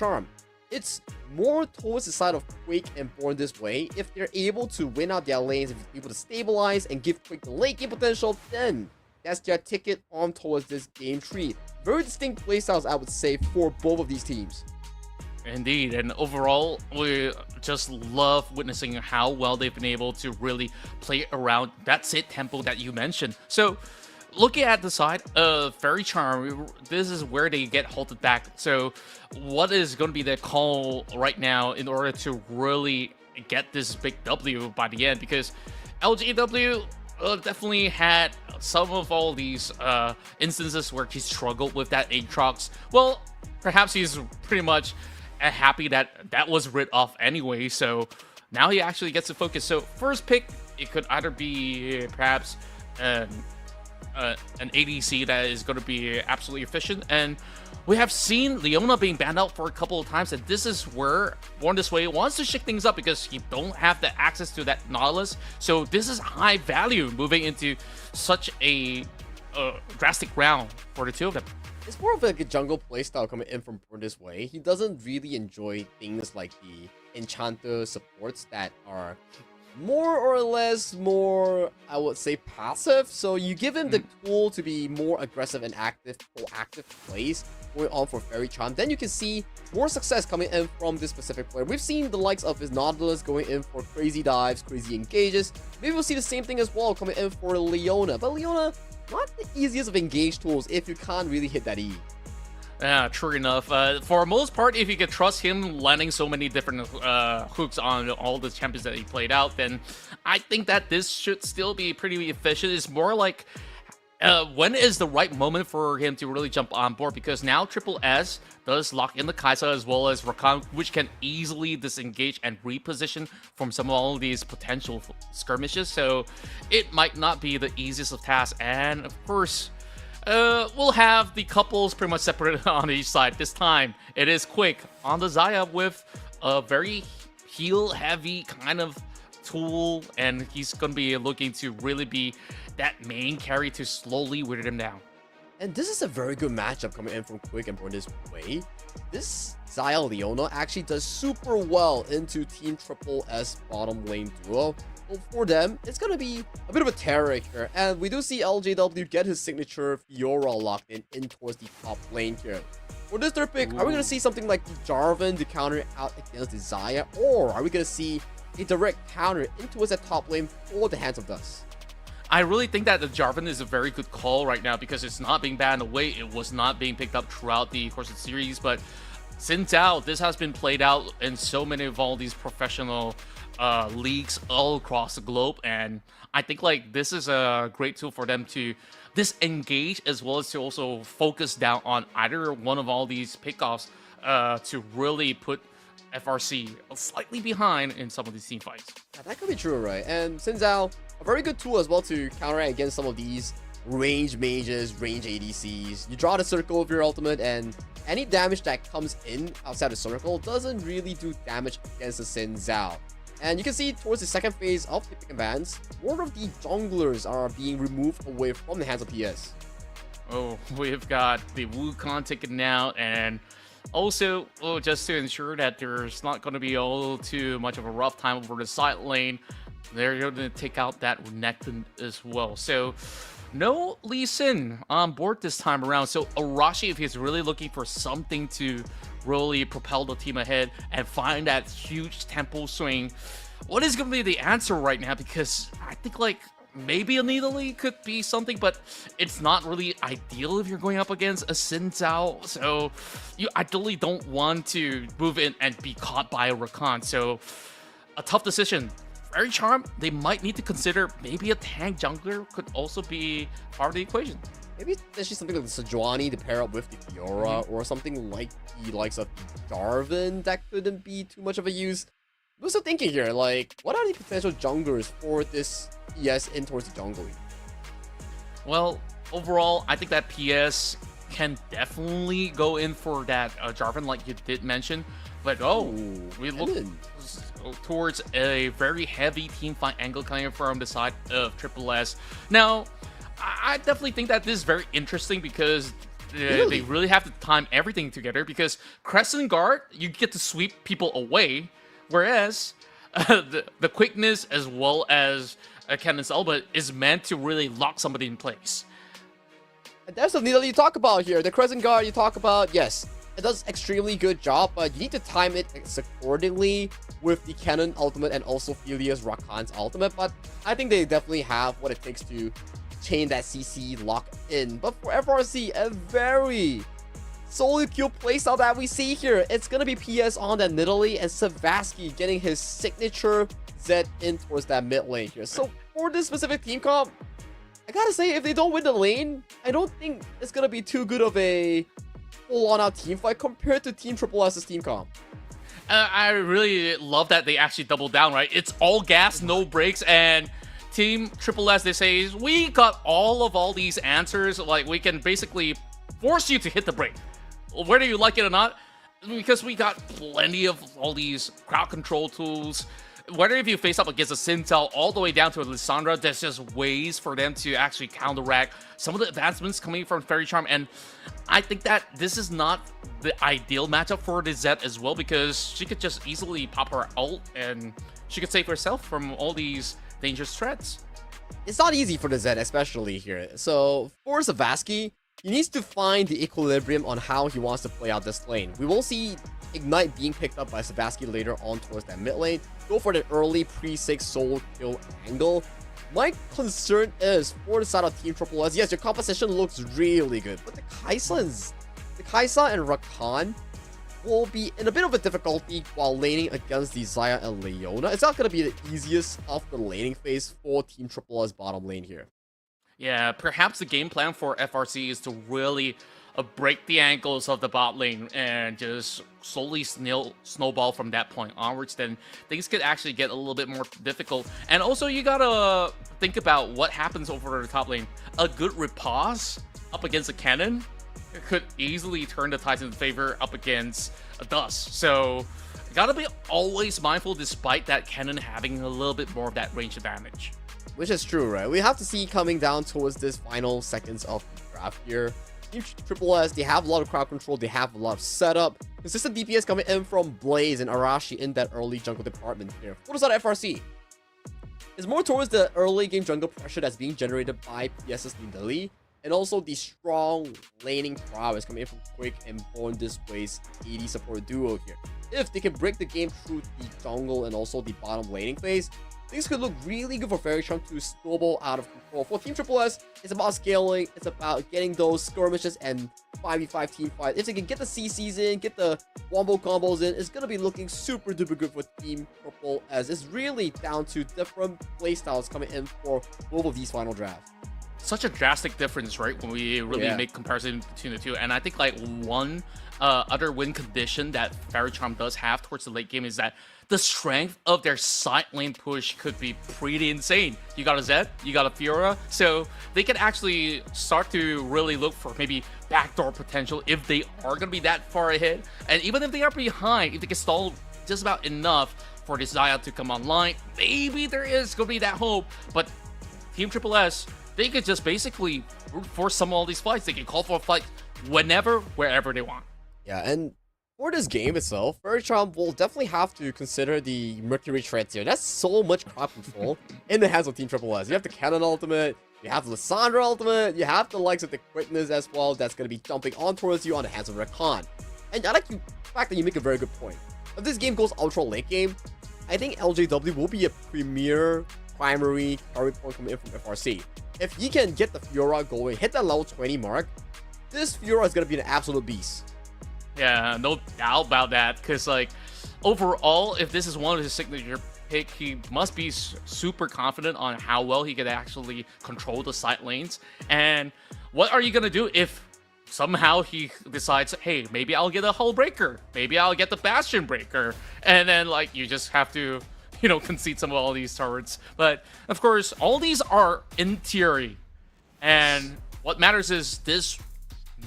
it's more towards the side of Quake and Born this way. If they're able to win out their lanes, if they're able to stabilize and give Quake the late game potential, then that's their ticket on towards this game tree. Very distinct playstyles, I would say, for both of these teams. Indeed, and overall, we just love witnessing how well they've been able to really play around that sit tempo that you mentioned. So, looking at the side of Faerie Charm, this is where they get halted back. So, what is going to be the call right now in order to really get this big W by the end? Because LGW definitely had some of all these instances where he struggled with that Aatrox. Well, perhaps he's pretty much happy that that was rid off anyway, so now he actually gets to focus. So first pick, it could either be perhaps an ADC that is going to be absolutely efficient, and we have seen Leona being banned out for a couple of times, and this is where Born This Way wants to shake things up because you don't have the access to that Nautilus, so this is high value moving into such a drastic round for the two of them. It's more of like a jungle playstyle coming in from Born This Way. He doesn't really enjoy things like the Enchanter supports that are more or less more, I would say, passive. So you give him the tool to be more aggressive and active, proactive plays going on for Faerie Charm. Then you can see more success coming in from this specific player. We've seen the likes of his Nautilus going in for crazy dives, crazy engages. Maybe we'll see the same thing as well coming in for Leona. But Leona, not the easiest of engage tools if you can't really hit that E. Yeah, true enough. For most part, if you could trust him landing so many different hooks on all the champions that he played out, then I think that this should still be pretty efficient. It's more like when is the right moment for him to really jump on board, because now Triple S does lock in the Kai'Sa as well as Rakan, which can easily disengage and reposition from some of all these potential skirmishes, so it might not be the easiest of tasks. And of course, we'll have the couples pretty much separated on each side. This time, it is Quick on the Xayah with a very heal-heavy kind of tool, and he's going to be looking to really be that main carry to slowly wear him down. And this is a very good matchup coming in from Quick and Born This Way. This Xayah Leona actually does super well into Team Triple S bottom lane duo. So for them, it's going to be a bit of a terror here. And we do see LJW get his signature Fiora locked in towards the top lane here. For this third pick, are we going to see something like the Jarvan to counter out against the Xayah? Or are we going to see a direct counter in towards that top lane for the Hands of Dust? I really think that the Jarvan is a very good call right now because it's not being banned away. It was not being picked up throughout the course of the series, but since out, this has been played out in so many of all these professional leagues all across the globe, and I think like this is a great tool for them to disengage as well as to also focus down on either one of all these pickoffs to really put FRC slightly behind in some of these team fights. Yeah, that could be true, right? And Xin Zhao, a very good tool as well to counteract against some of these range mages, range ADCs. You draw the circle of your ultimate, and any damage that comes in outside the circle doesn't really do damage against the Xin Zhao. And you can see towards the second phase of the pick and bans, more of the junglers are being removed away from the hands of PS. Oh, we've got the Wukong taken out, and also, just to ensure that there's not going to be all too much of a rough time over the side lane, they're going to take out that Renekton as well. So, no Lee Sin on board this time around. So, Arashi, if he's really looking for something to really propel the team ahead and find that huge tempo swing, what is going to be the answer right now? Because I think, like, maybe a Nidalee could be something, but it's not really ideal if you're going up against a Xin Zhao. So you ideally don't want to move in and be caught by a Rakan. So a tough decision. Faerie Charm, they might need to consider maybe a tank jungler could also be part of the equation. Maybe there's just something like the Sejuani to pair up with the Fiora, or something like the likes of Jarvan that couldn't be too much of a use. I'm also thinking here, like, what are the potential junglers for this PS in towards the jungle? Well, overall, I think that PS can definitely go in for that Jarvan, like you did mention. But we look towards a very heavy team fight angle coming from the side of Triple S. Now, I definitely think that this is very interesting because They really have to time everything together because Crescent Guard, you get to sweep people away, whereas the quickness as well as Cannon's Elbow is meant to really lock somebody in place. And that's something that you talk about here. The Crescent Guard you talk about, yes, it does extremely good job, but you need to time it accordingly with the Cannon ultimate and also Felia's Rakan's ultimate. But I think they definitely have what it takes to chain that CC lock in. But for FRC, a very solo queue playstyle that we see here. It's gonna be PS on that Nidalee and Savasky getting his signature Z in towards that mid lane here. So for this specific team comp, I gotta say, if they don't win the lane, I don't think it's gonna be too good of a full-on out team fight compared to Team Triple S's team comp. I really love that they actually doubled down, right? It's all gas, no brakes, and Team Triple S, they say, we got all these answers. Like, we can basically force you to hit the brake, whether you like it or not, because we got plenty of all these crowd control tools. Whether if you face up against a Sintel all the way down to a Lissandra, there's just ways for them to actually counteract some of the advancements coming from Faerie Charm. And I think that this is not the ideal matchup for the Zed as well, because she could just easily pop her ult and she could save herself from all these dangerous threats. It's not easy for the Zed, especially here. So for Savasky, he needs to find the equilibrium on how he wants to play out this lane. We will see Ignite being picked up by Savasky later on towards that mid lane. Go for the early pre-6 solo kill angle. My concern is for the side of Team Triple S, yes, your composition looks really good, but the Kaisa and Rakan will be in a bit of a difficulty while laning against the Xayah and Leona. It's not going to be the easiest of the laning phase for Team Triple S bottom lane here. Yeah, perhaps the game plan for FRC is to really break the ankles of the bot lane and just slowly snowball from that point onwards. Then things could actually get a little bit more difficult. And also, you gotta think about what happens over the top lane. A good repause up against a cannon could easily turn the tides in favor up against a Dust. So gotta be always mindful despite that cannon having a little bit more of that range advantage. Which is true, right? We have to see coming down towards this final seconds of the draft here. Team Triple S, they have a lot of crowd control, they have a lot of setup. Consistent DPS coming in from Blaze and Arashi in that early jungle department here. What is that FRC? It's more towards the early game jungle pressure that's being generated by PS's Nidalee, and also the strong laning prowess coming in from Quick and Born Displays AD support duo here. If they can break the game through the jungle and also the bottom laning phase, things could look really good for Faerie Charm to snowball out of control. For Team Triple S, it's about scaling, it's about getting those skirmishes and 5v5 team fights. If they can get the CCs in, get the wombo combos in, it's going to be looking super duper good for Team Triple S. It's really down to different playstyles coming in for both of these final drafts. Such a drastic difference, right, when we really make comparison between the two. And I think like one other win condition that Faerie Charm does have towards the late game is that the strength of their side lane push could be pretty insane. You got a Zed, you got a Fiora, so they can actually start to really look for maybe backdoor potential if they are going to be that far ahead. And even if they are behind, if they can stall just about enough for this Xayah to come online, maybe there is going to be that hope. But Team Triple S, they could just basically root for some of all these fights. They can call for a fight whenever, wherever they want. Yeah, and for this game itself, Faerie Charm will definitely have to consider the Mercury Treads here. That's so much crowd control in the hands of Team Triple S. You have the Cannon ultimate, you have the Lissandra ultimate, you have the likes of the quickness as well that's going to be jumping on towards you on the hands of Rakan. And I like the fact that you make a very good point. If this game goes ultra late game, I think LJW will be a premier primary carry point coming in from FRC. If he can get the Fiora going, hit that level 20 mark, this Fiora is going to be an absolute beast. Yeah, no doubt about that, because like overall, if this is one of his signature pick, he must be super confident on how well he could actually control the side lanes. And what are you gonna do if somehow he decides, hey, maybe I'll get a Hull Breaker, maybe I'll get the Bastion Breaker, and then like you just have to, you know, concede some of all these turrets. But of course, all these are in theory, and what matters is this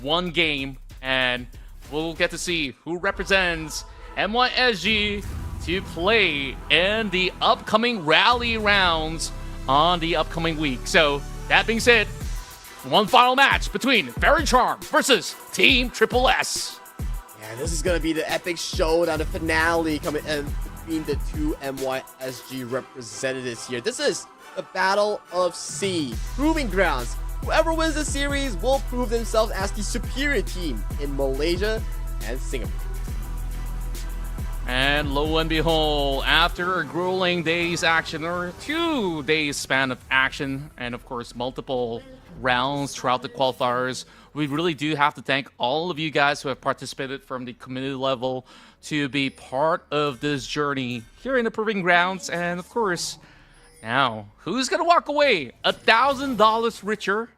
one game, and we'll get to see who represents NYSG to play in the upcoming rally rounds on the upcoming week. So that being said, one final match between Faerie Charm versus Team Triple S. Yeah, this is gonna be the epic showdown, the finale coming in between the two MYSG representatives here. This is the Battle of S.E.A. Proving Grounds. Whoever wins the series will prove themselves as the superior team in Malaysia and Singapore. And lo and behold, after a grueling day's action, or 2 days span of action, and of course multiple rounds throughout the qualifiers, we really do have to thank all of you guys who have participated from the community level to be part of this journey here in the Proving Grounds. And of course, now, who's gonna walk away $1,000 richer?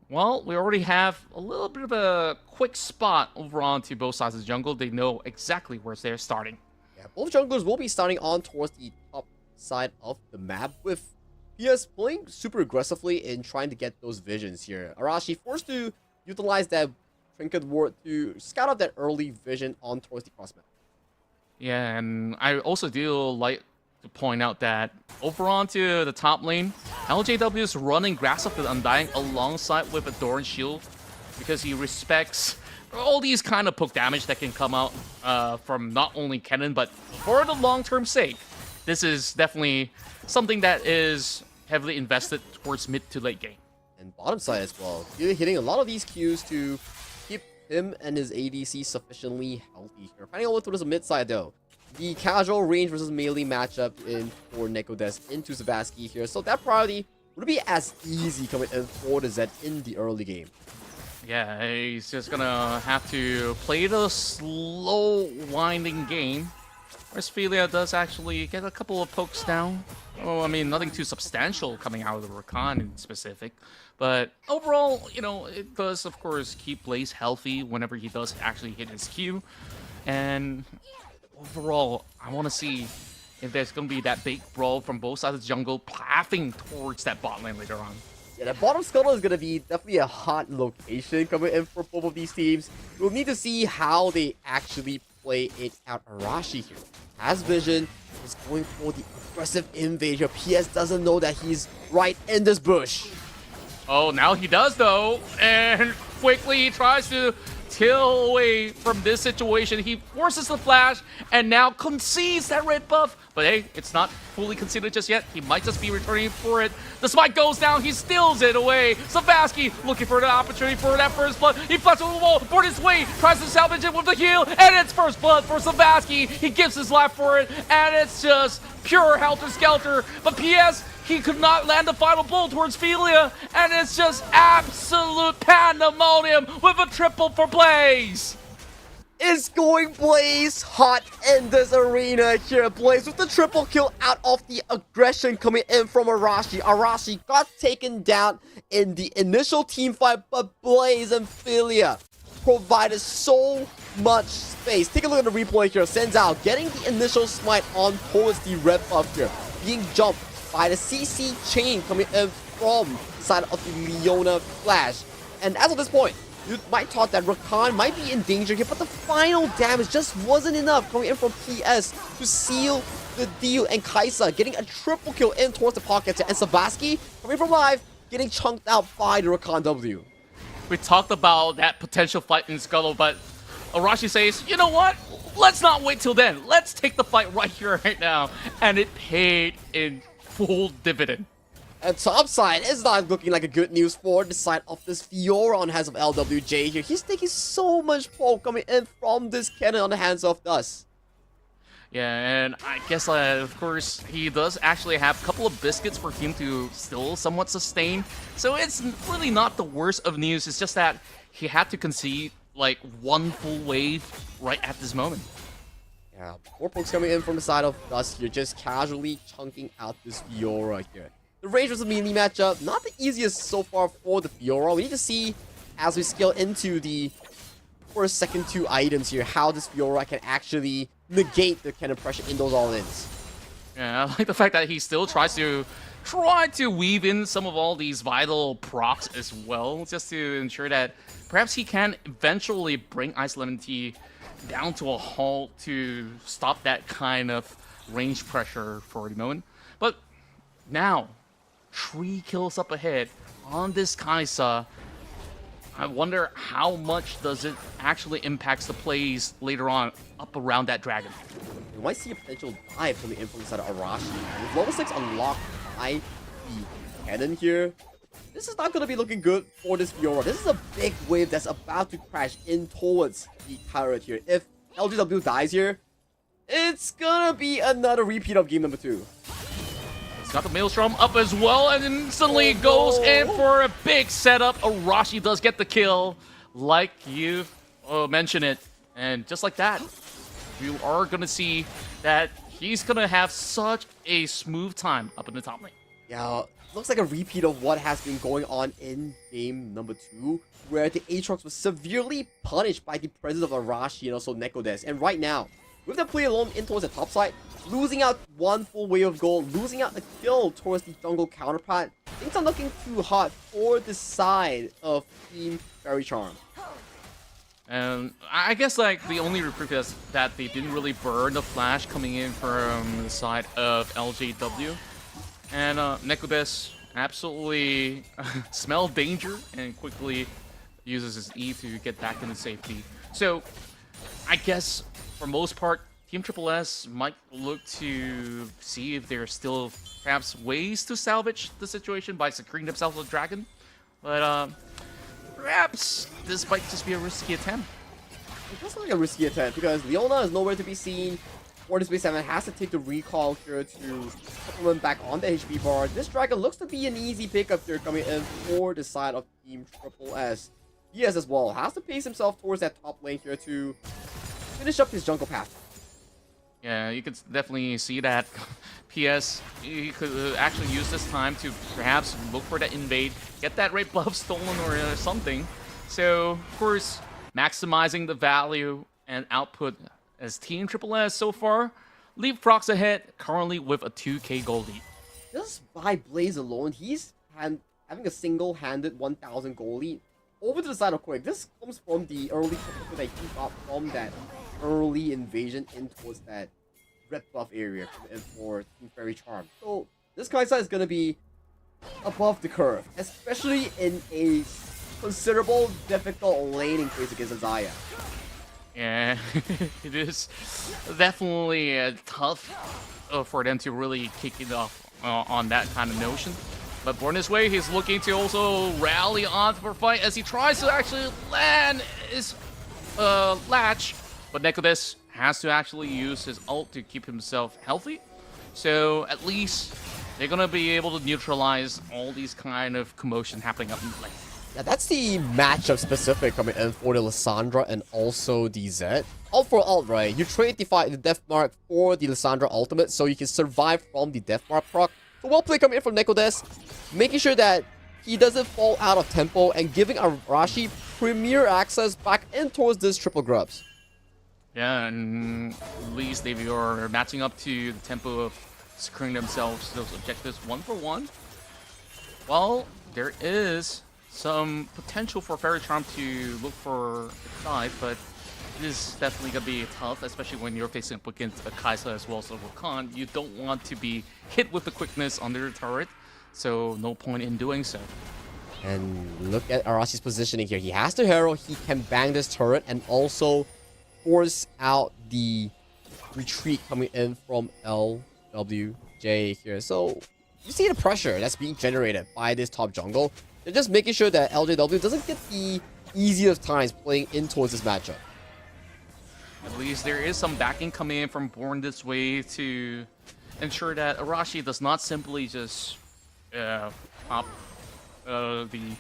Well, we already have a little bit of a quick spot over onto both sides of the jungle. They know exactly where they're starting. Yeah, both junglers will be starting on towards the top side of the map, with PS playing super aggressively in trying to get those visions here. Arashi forced to utilize that Trinket Ward to scout out that early vision on towards the cross map. Yeah, and I also do like to point out that over onto the top lane, LJW is running Grasp of the Undying alongside with a Doran Shield because he respects all these kind of poke damage that can come out from not only Kennen, but for the long-term sake. This is definitely something that is heavily invested towards mid to late game. And bottom side as well, you're hitting a lot of these Qs to keep him and his ADC sufficiently healthy here. Finding over towards the mid side though. The casual range versus melee matchup in for Nekodes into Savaski here. So that priority would be as easy coming in for the Zed in the early game. Yeah, he's just gonna have to play the slow winding game. Whereas Philia does actually get a couple of pokes down. Oh, I mean, nothing too substantial coming out of the Rakan in specific. But overall, you know, it does, of course, keep Blaze healthy whenever he does actually hit his Q. And overall, I want to see if there's going to be that big brawl from both sides of the jungle pathing towards that bot lane later on. Yeah, the bottom scuttle is going to be definitely a hot location coming in for both of these teams. We'll need to see how they actually play it out. Arashi here has vision, is going for the aggressive invasion. PS doesn't know that he's right in this bush. Oh, now he does though, and quickly he tries to till away from this situation. He forces the flash and now concedes that red buff. But hey, it's not fully conceded just yet. He might just be returning for it. The smite goes down. He steals it away. Savaski looking for the opportunity for that first blood. He flies over the wall, board his way, tries to salvage it with the heal, and it's first blood for Savaski. He gives his life for it, and it's just pure helter-skelter. But PS, he could not land the final blow towards Philia, and it's just absolute pandemonium with a triple for Blaze. Is going Blaze hot in this arena here. Blaze with the triple kill out of the aggression coming in from Arashi. Arashi got taken down in the initial team fight, but Blaze and Philia provided so much space. Take a look at the replay here. Sends out, getting the initial smite on towards the red buff here. Being jumped by the CC chain coming in from the side of the Leona Flash. And as of this point, you might thought that Rakan might be in danger here, but the final damage just wasn't enough coming in from PS to seal the deal. And Kaisa getting a triple kill in towards the pocket, and Savaski coming from live, getting chunked out by the Rakan W. We talked about that potential fight in Scuttle, but Arashi says, you know what? Let's not wait till then. Let's take the fight right here, right now. And it paid in full dividend. And top side is not looking like a good news for the side of this Fiora on the hands of LWJ here. He's taking so much poke coming in from this cannon on the hands of Dust. Yeah, and I guess, of course, he does actually have a couple of biscuits for him to still somewhat sustain. So it's really not the worst of news. It's just that he had to concede, like, one full wave right at this moment. Yeah, more pokes coming in from the side of Dust here, just casually chunking out this Fiora here. The range versus melee matchup, not the easiest so far for the Fiora. We need to see, as we scale into the first, second two items here, how this Fiora can actually negate the cannon pressure in those all-ins. Yeah, I like the fact that he still tries to weave in some of all these vital procs as well, just to ensure that perhaps he can eventually bring Ice Lemon Tea down to a halt to stop that kind of range pressure for the moment. But now, 3 kills up ahead on this Kaisa, I wonder how much does it actually impacts the plays later on up around that dragon. We might see a potential dive coming in from the side of Arashi. With level 6 unlocked by the cannon here, this is not going to be looking good for this Fiora. This is a big wave that's about to crash in towards the turret here. If LGW dies here, it's gonna be another repeat of game number 2. He's got the Maelstrom up as well, and instantly goes in for a big setup. Arashi does get the kill, like you mentioned it. And just like that, you are gonna see that he's gonna have such a smooth time up in the top lane. Yeah, looks like a repeat of what has been going on in game number 2, where the Aatrox was severely punished by the presence of Arashi and also Nekodes. And right now, with the play alone in towards the top side, losing out one full wave of gold, losing out the kill towards the jungle counterpart, things are looking too hot for the side of Team Faerie Charm. And I guess like the only reprieve is that they didn't really burn the flash coming in from the side of LJW. And Nekodes absolutely smelled danger and quickly uses his E to get back into safety. So I guess for most part, Team Triple S might look to see if there are still perhaps ways to salvage the situation by securing themselves a dragon. But perhaps this might just be a risky attempt. It does look like a risky attempt because Leona is nowhere to be seen. Fortis-7 has to take the recall here to supplement back on the HP bar. This dragon looks to be an easy pickup here coming in for the side of Team Triple S. PS as well has to pace himself towards that top lane here to finish up his jungle path. Yeah, you could definitely see that. PS, he could actually use this time to perhaps look for that invade, get that red buff stolen or something. So, of course, maximizing the value and output as Team Triple S so far leapfrogs ahead, currently with a 2k gold lead. Just by Blaze alone, he's having a single-handed 1,000 gold lead. Over to the side of Quick, this comes from the early support that he got from that early invasion in towards that red buff area for Team Faerie Charm. So this Kaisa is going to be above the curve, especially in a considerable difficult laning phase against Azaya. Yeah, it is definitely tough for them to really kick it off on that kind of notion. But born this way, he's looking to also rally on for a fight as he tries to actually land his latch. But Nekodes has to actually use his ult to keep himself healthy. So at least they're going to be able to neutralize all these kind of commotion happening up in the lane. Yeah, that's the matchup specific coming in for the Lissandra and also the Zed. Ult for ult, right? You trade the Death Mark for the Lissandra ultimate so you can survive from the Death Mark proc. So well played coming in from Nekodes, making sure that he doesn't fall out of tempo and giving Arashi premier access back in towards this triple grubs. Yeah, and at least they are matching up to the tempo of securing themselves those objectives 1-for-1. Well, there is some potential for Faerie Charm to look for a dive, but it is definitely going to be tough, especially when you're facing up against a Kaisa as well as a Rakan. You don't want to be hit with the quickness under the turret, so no point in doing so. And look at Arashi's positioning here. He has the Herald, he can bang this turret and also force out the retreat coming in from LWJ here. So you see the pressure that's being generated by this top jungle. They're just making sure that LJW doesn't get the easiest times playing in towards this matchup. At least there is some backing coming in from Born This Way to ensure that Arashi does not simply just pop the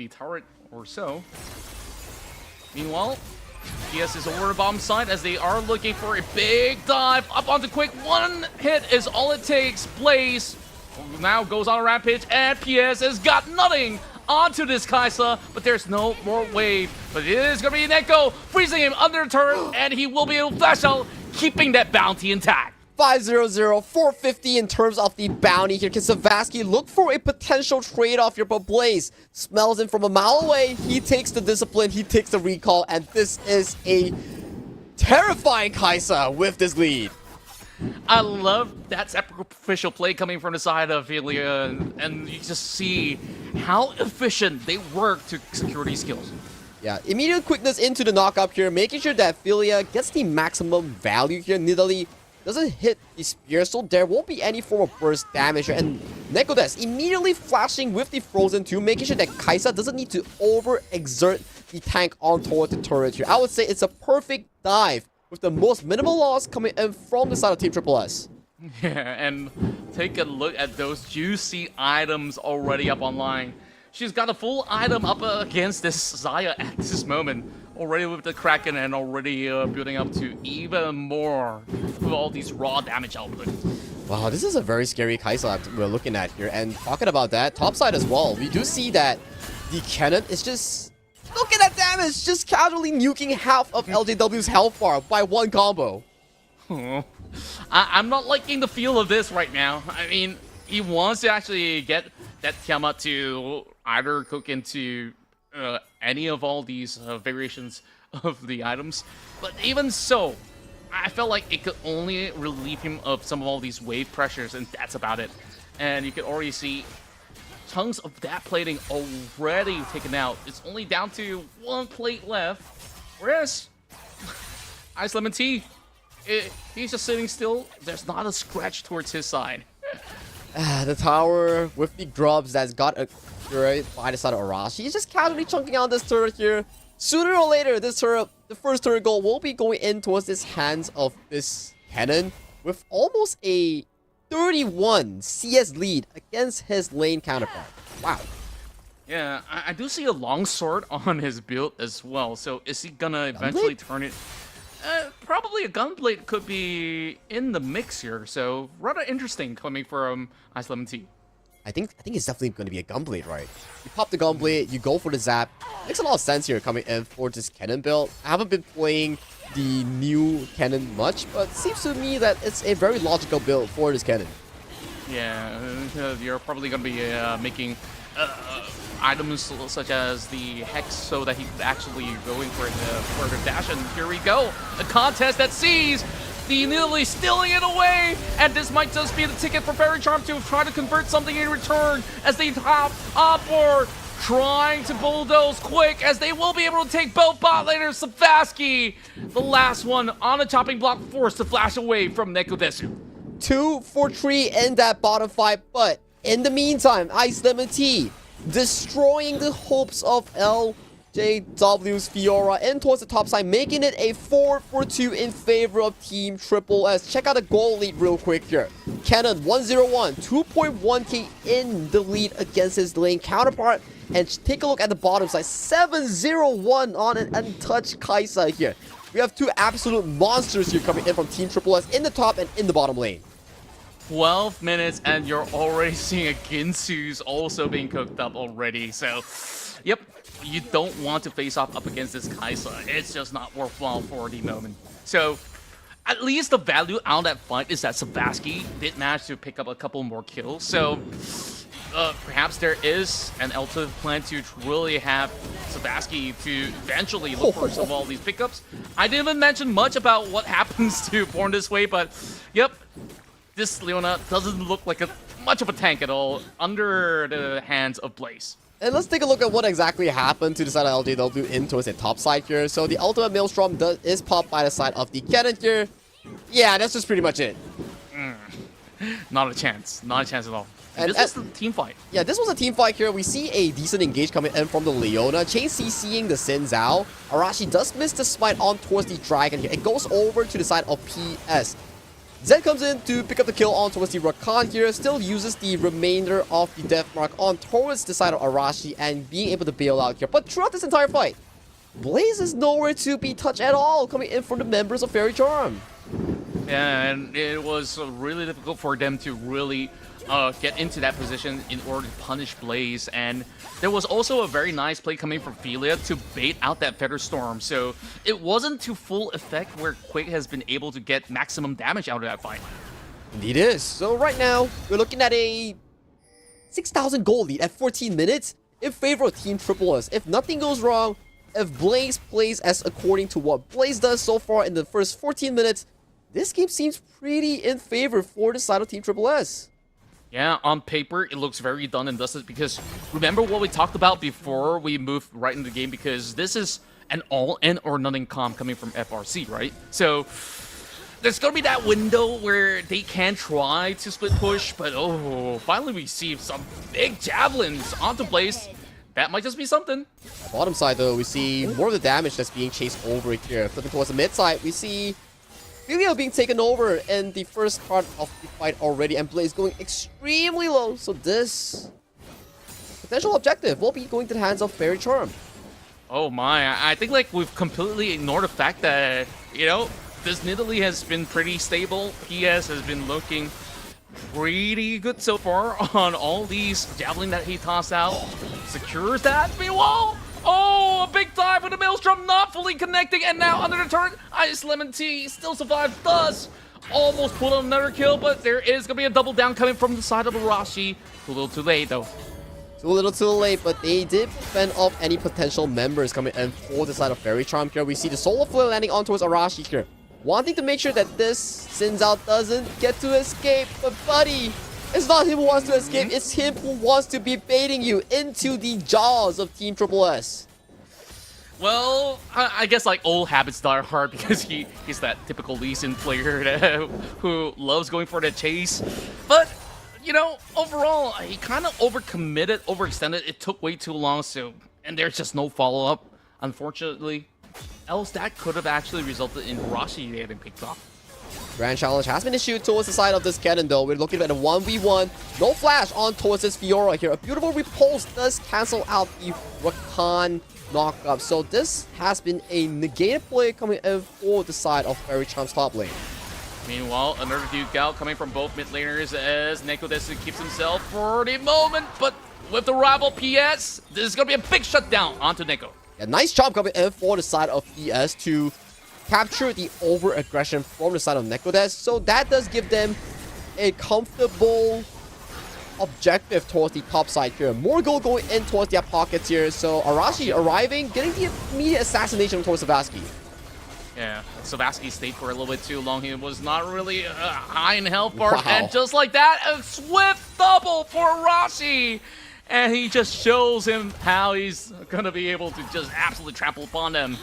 turret or so. Meanwhile, PS is over the bottom side as they are looking for a big dive up onto Quick. One hit is all it takes. Blaze now goes on a rampage, and PS has got nothing onto this Kaisa, but there's no more wave. But it is going to be Neko freezing him under the turret, and he will be able to flash out, keeping that bounty intact. 500, 450 in terms of the bounty here. Can Savasky look for a potential trade-off here? But Blaze smells him from a mile away. He takes the discipline, he takes the recall, and this is a terrifying Kaisa with this lead. I love that sacrificial play coming from the side of Ilya, and you just see how efficient they work to secure these kills. Yeah, immediate quickness into the knockup here, making sure that Filia gets the maximum value here. Nidalee doesn't hit the spear, so there won't be any form of burst damage here. And Nekodes immediately flashing with the Frozen 2, making sure that Kai'Sa doesn't need to overexert the tank on toward the turret here. I would say it's a perfect dive with the most minimal loss coming in from the side of Team Triple S. Yeah, and take a look at those juicy items already up online. She's got a full item up against this Xayah at this moment. Already with the Kraken and already building up to even more with all these raw damage output. Wow, this is a very scary Kai'Sa we're looking at here. And talking about that, topside as well, we do see that the cannon is just... Look at that damage! Just casually nuking half of LJW's health bar by one combo. I'm not liking the feel of this right now. I mean, he wants to actually get that Tiamat to either cook into any of all these variations of the items. But even so, I felt like it could only relieve him of some of all these wave pressures, and that's about it. And you can already see chunks of that plating already taken out. It's only down to one plate left. Whereas Ice Lemon Tea, he's just sitting still. There's not a scratch towards his side. The tower with the grubs that's got a right by the side of Arashi. He's just casually chunking out this turret here. Sooner or later, this turret, the first turret goal, will be going in towards this hands of this cannon with almost a 31 CS lead against his lane counterpart. Wow. Yeah, I do see a longsword on his build as well. So is he gonna eventually turn it? Probably a gunblade could be in the mix here. So rather interesting coming from Ice Lemon Tea. I think it's definitely going to be a gunblade, right? You pop the gunblade, you go for the zap. Makes a lot of sense here coming in for this cannon build. I haven't been playing the new cannon much, but it seems to me that it's a very logical build for this cannon. Yeah, you're probably going to be making items such as the Hex so that he could actually go in for the further dash. And here we go, a contest that sees the Nidalee stealing it away, and this might just be the ticket for Faerie Charm to try to convert something in return as they hop upward, trying to bulldoze quick as they will be able to take both bot laners. Savasky, the last one on the chopping block, forced to flash away from Nekodesu. 2 for 3 in that bottom fight, but in the meantime, Ice Lemon Tea destroying the hopes of LJW's Fiora in towards the top side, making it a 4 for 2 in favor of Team Triple S. Check out the goal lead real quick here. Cannon 101, 2.1k in the lead against his lane counterpart. And take a look at the bottom side, 701 on an untouched Kai'Sa here. We have two absolute monsters here coming in from Team Triple S in the top and in the bottom lane. 12 minutes and you're already seeing a Ginsu's also being cooked up already. So, yep, you don't want to face off up against this Kai'Sa. It's just not worthwhile for the moment. So, at least the value out of that fight is that Savasky did manage to pick up a couple more kills. So, perhaps there is an ultimate plan to really have Savasky to eventually look for some of all these pickups. I didn't even mention much about what happens to Born This Way, but yep, this Leona doesn't look like much of a tank at all under the hands of Blaze. And let's take a look at what exactly happened to the side of LJW in towards the top side here. So the ultimate Maelstrom is popped by the side of the cannon here. Yeah, that's just pretty much it. Not a chance. Not a chance at all. And this is the team fight. Yeah, this was a team fight here. We see a decent engage coming in from the Leona. Chain CCing the Xin Zhao. Arashi does miss the smite on towards the Dragon here. It goes over to the side of PS. Zed comes in to pick up the kill on towards the Rakan here. Still uses the remainder of the death mark on towards the side of Arashi and being able to bail out here. But throughout this entire fight, Blaze is nowhere to be touched at all coming in from the members of Faerie Charm. Yeah, and it was really difficult for them to really get into that position in order to punish Blaze. And there was also a very nice play coming from Filia to bait out that Feather Storm. So it wasn't to full effect where Quake has been able to get maximum damage out of that fight. Indeed is. So right now, we're looking at a 6,000 gold lead at 14 minutes in favor of Team Triple S. If nothing goes wrong, if Blaze plays as according to what Blaze does so far in the first 14 minutes, this game seems pretty in favor for the side of Team Triple S. Yeah, on paper, it looks very done and dusted because remember what we talked about before we moved right into the game, because this is an all-in or nothing comp coming from FRC, right? So there's going to be that window where they can try to split push, but oh, finally we see some big javelins onto Blaze. That might just be something. Bottom side, though, we see more of the damage that's being chased over here. Flipping towards the mid side, we see Faerie being taken over in the first part of the fight already, and Blaze going extremely low. So this potential objective will be going to the hands of Faerie Charm. Oh my, I think like we've completely ignored the fact that, you know, this Nidalee has been pretty stable. PS has been looking pretty good so far on all these javelin that he tossed out. Secures that. Meanwhile, oh, a big dive with the Maelstrom not fully connecting, and now under the turret, Ice Lemon Tea still survives. Does almost pull on another kill, but there is gonna be a double down coming from the side of Arashi. Too little too late though. Too little too late, but they did fend off any potential members coming in for the side of Faerie Charm here. We see the Solar Flare landing on towards Arashi here, wanting to make sure that this Sins Out doesn't get to escape. But buddy, it's not him who wants to escape, it's him who wants to be baiting you into the jaws of Team Triple S. Well, I guess like old habits die hard because he's that typical Lee Sin player that, who loves going for the chase. But, you know, overall, he kind of overcommitted, overextended. It took way too long, so, and there's just no follow-up, unfortunately. Else that could have actually resulted in Arashi getting picked off. Grand Challenge has been issued towards the side of this cannon, though. We're looking at a 1v1. No flash on towards this Fiora here. A beautiful repulse does cancel out the Rakan knockup. So this has been a negated play coming in for the side of Faerie Charm's top lane. Meanwhile, another Duke out coming from both mid laners as Nekodesu keeps himself for the moment, but with the rival PS, this is going to be a big shutdown onto Neko. A nice job coming in for the side of PS to capture the over-aggression from the side of Nekodes. So that does give them a comfortable objective towards the top side here. More gold going in towards their pockets here. So Arashi arriving, getting the immediate assassination towards Savasky. Yeah, Savasky stayed for a little bit too long. He was not really high in health bar. Wow. And just like that, a swift double for Arashi. And he just shows him how he's going to be able to just absolutely trample upon them.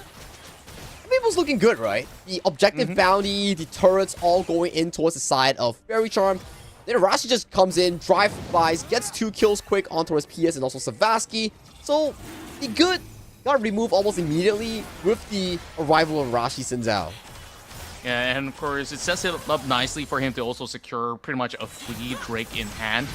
People's looking good, right? The objective bounty, the turrets all going in towards the side of Faerie Charm. Then Arashi just comes in, drive-bys, gets 2 kills quick on towards PS and also Savasky. So the good got removed almost immediately with the arrival of Arashi Sinzao. Yeah, and of course, it sets it up nicely for him to also secure pretty much a free Drake in hand.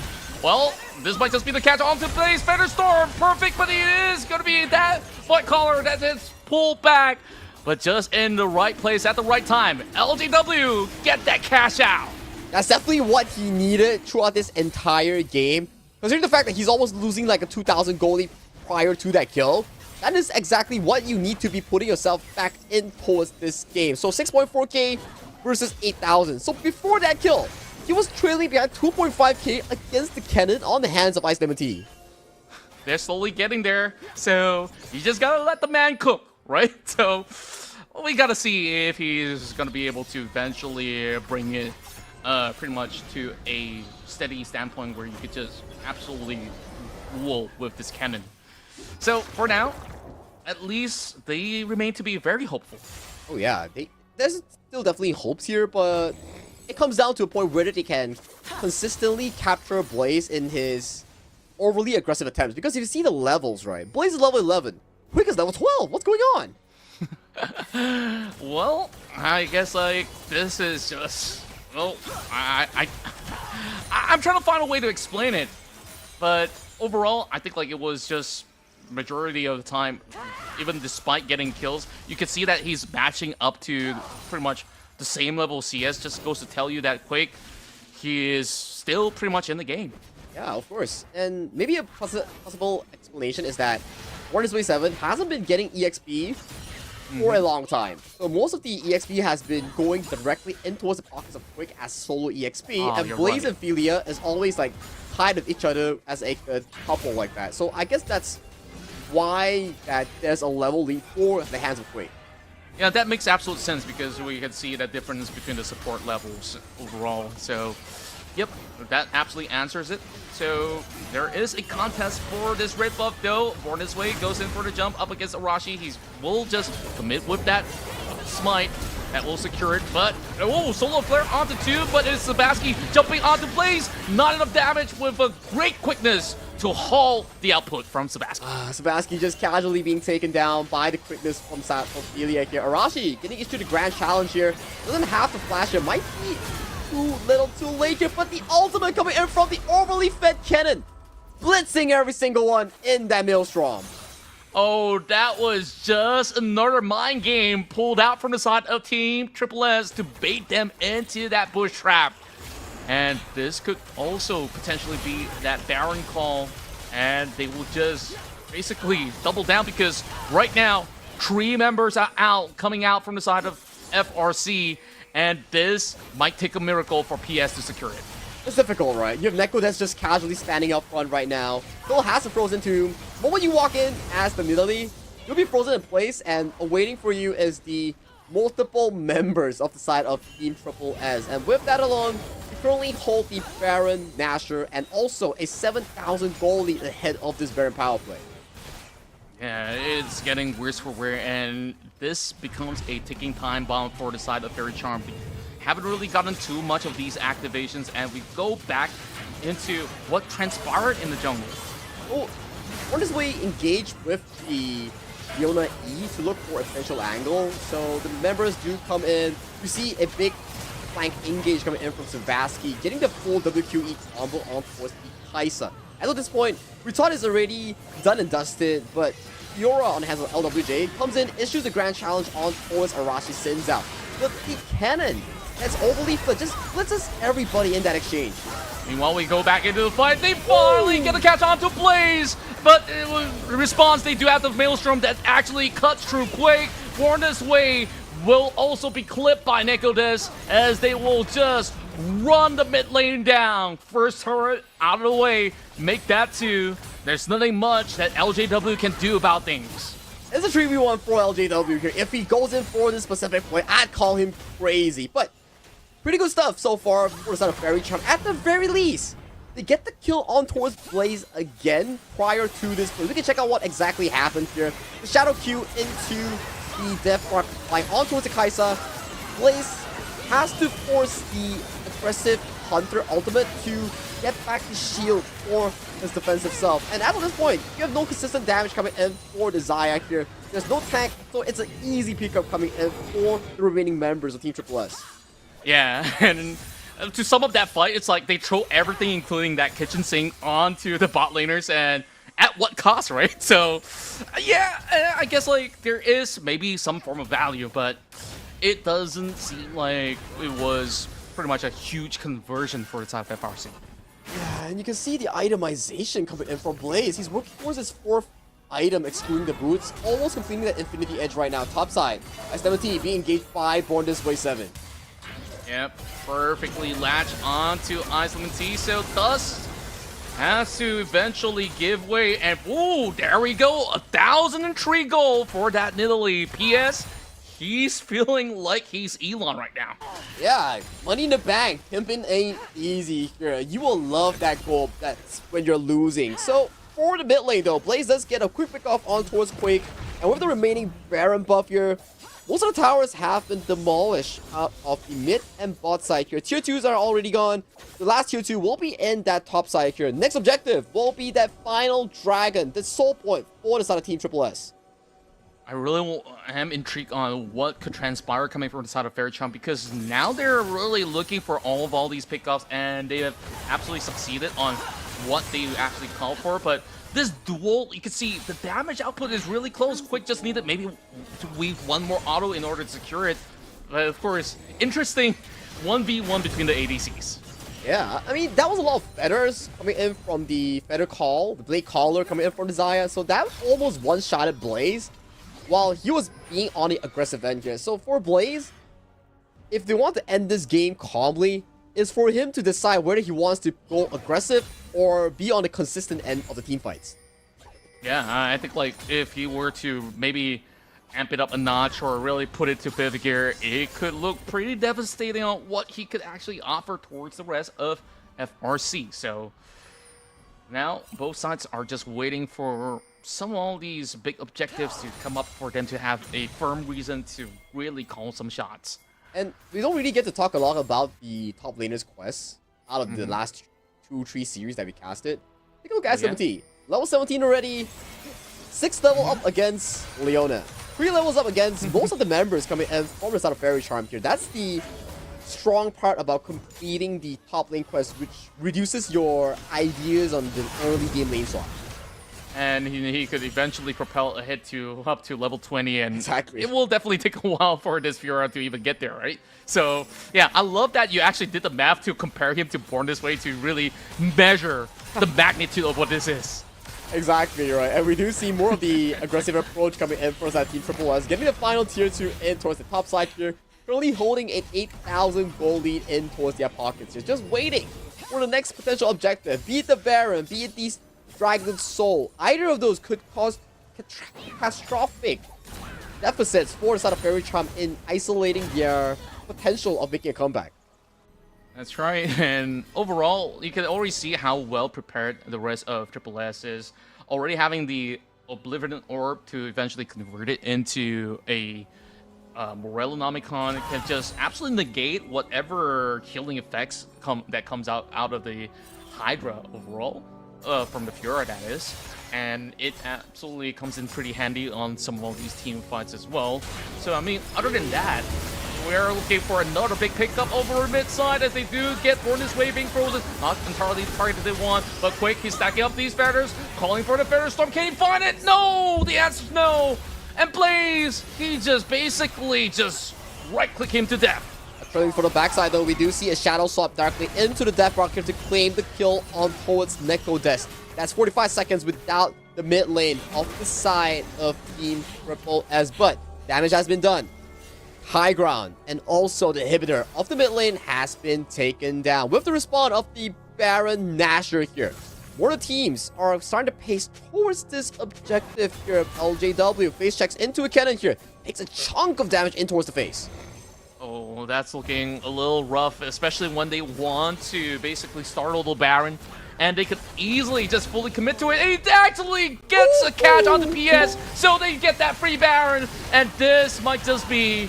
Well, this might just be the catch onto Blaze Feather Storm. Perfect, but it is going to be that White Collar that is pulled back. But just in the right place at the right time. LGW, get that cash out. That's definitely what he needed throughout this entire game. Considering the fact that he's almost losing like a 2,000 goalie prior to that kill, that is exactly what you need to be putting yourself back in towards this game. So 6.4k versus 8,000. So before that kill, he was trailing behind 2.5k against the cannon on the hands of Ice Lemon Tea. They're slowly getting there, so you just gotta let the man cook, right? So we gotta see if he's gonna be able to eventually bring it pretty much to a steady standpoint where you could just absolutely rule with this cannon. So for now, at least they remain to be very hopeful. Oh yeah, there's still definitely hopes here, but it comes down to a point where they can consistently capture Blaze in his overly aggressive attempts. Because if you see the levels, right, Blaze is level 11, Quick is level 12. What's going on? Well, I guess like this is just, well, I'm trying to find a way to explain it, but overall, I think like it was just majority of the time, even despite getting kills, you can see that he's matching up to pretty much the same level CS. Just goes to tell you that Quake, he is still pretty much in the game. Yeah, of course. And maybe a possible explanation is that Warner's Way 7 hasn't been getting EXP for a long time. So most of the EXP has been going directly in towards the pockets of Quick as solo EXP, and Blaze and Philia is always like tied with each other as a couple like that. So I guess that's why that there's a level lead for the hands of Quake. Yeah, that makes absolute sense because we can see the difference between the support levels overall. So, yep, that absolutely answers it. So, there is a contest for this red buff though. Born This Way goes in for the jump up against Arashi. He will just commit with that smite. That will secure it, but oh, solo flare onto 2, but it's Sebaski jumping onto Blaze. Not enough damage with a great quickness to haul the output from Sebaski. Sebaski just casually being taken down by the quickness from Faerie here. Arashi getting into the grand challenge here. Doesn't have to flash it. Might be too little too late here, but the ultimate coming in from the overly fed cannon. Blitzing every single one in that Maelstrom. Oh, that was just another mind game pulled out from the side of Team Triple S to bait them into that bush trap. And this could also potentially be that Baron call, and they will just basically double down because right now, 3 members are out, coming out from the side of FRC, and this might take a miracle for PS to secure it. It's difficult, right? You have Neko that's just casually standing up front right now. Still has a frozen tomb. But when you walk in as the Nidalee, you'll be frozen in place, and awaiting for you is the multiple members of the side of Team Triple S. And with that alone, you currently hold the Baron, Nasher, and also a 7,000 gold lead ahead of this Baron power play. Yeah, it's getting worse for wear, and this becomes a ticking time bomb for the side of Fairy Charm. We haven't really gotten too much of these activations, and we go back into what transpired in the jungle. Oh, Born This Way engaged with the Fiona E to look for a potential angle. So the members do come in. You see a big flank engage coming in from Sebaski, getting the full WQE combo on towards the Kaisa. As of this point, we thought it's already done and dusted, but Fiora on has an LWJ comes in, issues the grand challenge on towards Arashi sends out. But the cannon that's overly flipped, just blitzes everybody in that exchange. Meanwhile, we go back into the fight. They finally get the catch onto Blaze, but in response, they do have the Maelstrom that actually cuts through Quake. Born This Way will also be clipped by Nekodes as they will just run the mid lane down. First turret out of the way, make that 2. There's nothing much that LJW can do about things. It's a 3v1 for LJW here. If he goes in for this specific play, I'd call him crazy. But pretty good stuff so far for the side of Fairy Charm. At the very least, they get the kill on towards Blaze again prior to this play. We can check out what exactly happened here. The Shadow Q into the Death Mark flying on towards the Kaisa. Blaze has to force the aggressive Hunter ultimate to get back the shield for his defensive self. And at this point, you have no consistent damage coming in for the Zayak here. There's no tank, so it's an easy pickup coming in for the remaining members of Team Triple S. Yeah, and to sum up that fight, it's like they throw everything, including that kitchen sink, onto the bot laners, and at what cost, right? So, yeah, I guess like there is maybe some form of value, but it doesn't seem like it was pretty much a huge conversion for the side of FRC. Yeah, and you can see the itemization coming in from Blaze. He's working towards his 4th item, excluding the boots, almost completing that Infinity Edge right now. Top side, S17 being engaged by Born This Way 7. Yep, perfectly latched onto Iceland T, so Dust has to eventually give way, and ooh, there we go, 1,003 gold for that Nidalee. PS, he's feeling like he's Elon right now. Yeah, money in the bank. Pimping ain't easy here. You will love that gold that's when you're losing. So, for the mid lane though, Blaze does get a quick pick off on towards Quake. And with the remaining Baron buff here, most of the towers have been demolished out of the mid and bot side here. Tier 2s are already gone. The last Tier 2 will be in that top side here. Next objective will be that final dragon, the soul point for the side of Team Triple S. I really am intrigued on what could transpire coming from the side of Fairy Charm, because now they're really looking for all these pickups, and they have absolutely succeeded on what they actually called for. But this duel, you can see the damage output is really close. Quick just needed maybe to weave one more auto in order to secure it. But of course, interesting 1v1 between the ADCs. Yeah, I mean, that was a lot of feathers coming in from the feather call, the blade caller coming in from the Xayah. So that almost one-shotted Blaze while he was being on the aggressive end here. So for Blaze, if they want to end this game calmly, is for him to decide whether he wants to go aggressive or be on the consistent end of the team fights. Yeah, I think like if he were to maybe amp it up a notch or really put it to fifth gear, it could look pretty devastating on what he could actually offer towards the rest of FRC. So now both sides are just waiting for some of all these big objectives to come up for them to have a firm reason to really call some shots. And we don't really get to talk a lot about the top laner's quests out of the last 2-3 series that we casted. Take a look at S17. Level 17 already. 6th level up against Leona. 3 levels up against most of the members coming and from the side of Faerie Charm here. That's the strong part about completing the top lane quest, which reduces your ideas on the early game lane swap. And he could eventually propel ahead to up to level 20, and Exactly. it will definitely take a while for this Fiora to even get there, right? So yeah, I love that you actually did the math to compare him to Born This Way to really measure the magnitude of what this is. Exactly, right. And we do see more of the aggressive approach coming in for that Team Triple S, getting the final tier 2 in towards the top side here. Currently holding an 8,000 gold lead in towards their pockets here. Just waiting for the next potential objective. Be it the Baron, be it these Dragon Soul. Either of those could cause catastrophic deficits for the side of Faerie Charm in isolating their potential of making a comeback. That's right, and overall, you can already see how well prepared the rest of Triple S is. Already having the Oblivion Orb to eventually convert it into a Morellonomicon can just absolutely negate whatever healing effects that comes out of the Hydra overall, from the Fiora that is. And it absolutely comes in pretty handy on some of these team fights as well. So I mean, other than that, we're looking for another big pickup over mid side as they do get Born This Way being frozen. Not entirely the target that they want, but Quake, he's stacking up these feathers, calling for the Feather Storm. Can he find it? No! The answer's no! And Blaze, he just basically just right-click him to death. Turning for the backside though, we do see a Shadow Swap directly into the Death Rocket to claim the kill on towards Nekodes. That's 45 seconds without the mid lane off the side of Team Triple S, but damage has been done. High ground and also the inhibitor of the mid lane has been taken down with the respawn of the Baron Nashor here. More of the teams are starting to pace towards this objective here. LJW face checks into a cannon here, takes a chunk of damage in towards the face. Oh, that's looking a little rough, especially when they want to basically startle the Baron. And they could easily just fully commit to it. And he actually gets a catch on the PS, so they get that free Baron. And this might just be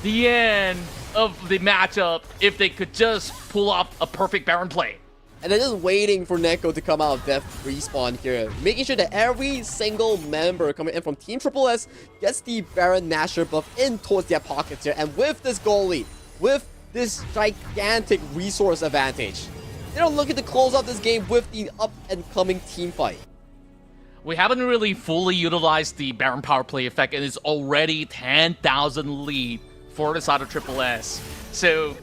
the end of the matchup if they could just pull off a perfect Baron play. And they're just waiting for Neko to come out of death respawn here, making sure that every single member coming in from Team Triple S gets the Baron Nashor buff in towards their pockets here. And with this goal lead, with this gigantic resource advantage, they're looking to close out this game with the up-and-coming team fight. We haven't really fully utilized the Baron power play effect, and it's already 10,000 lead for the side of Triple S. So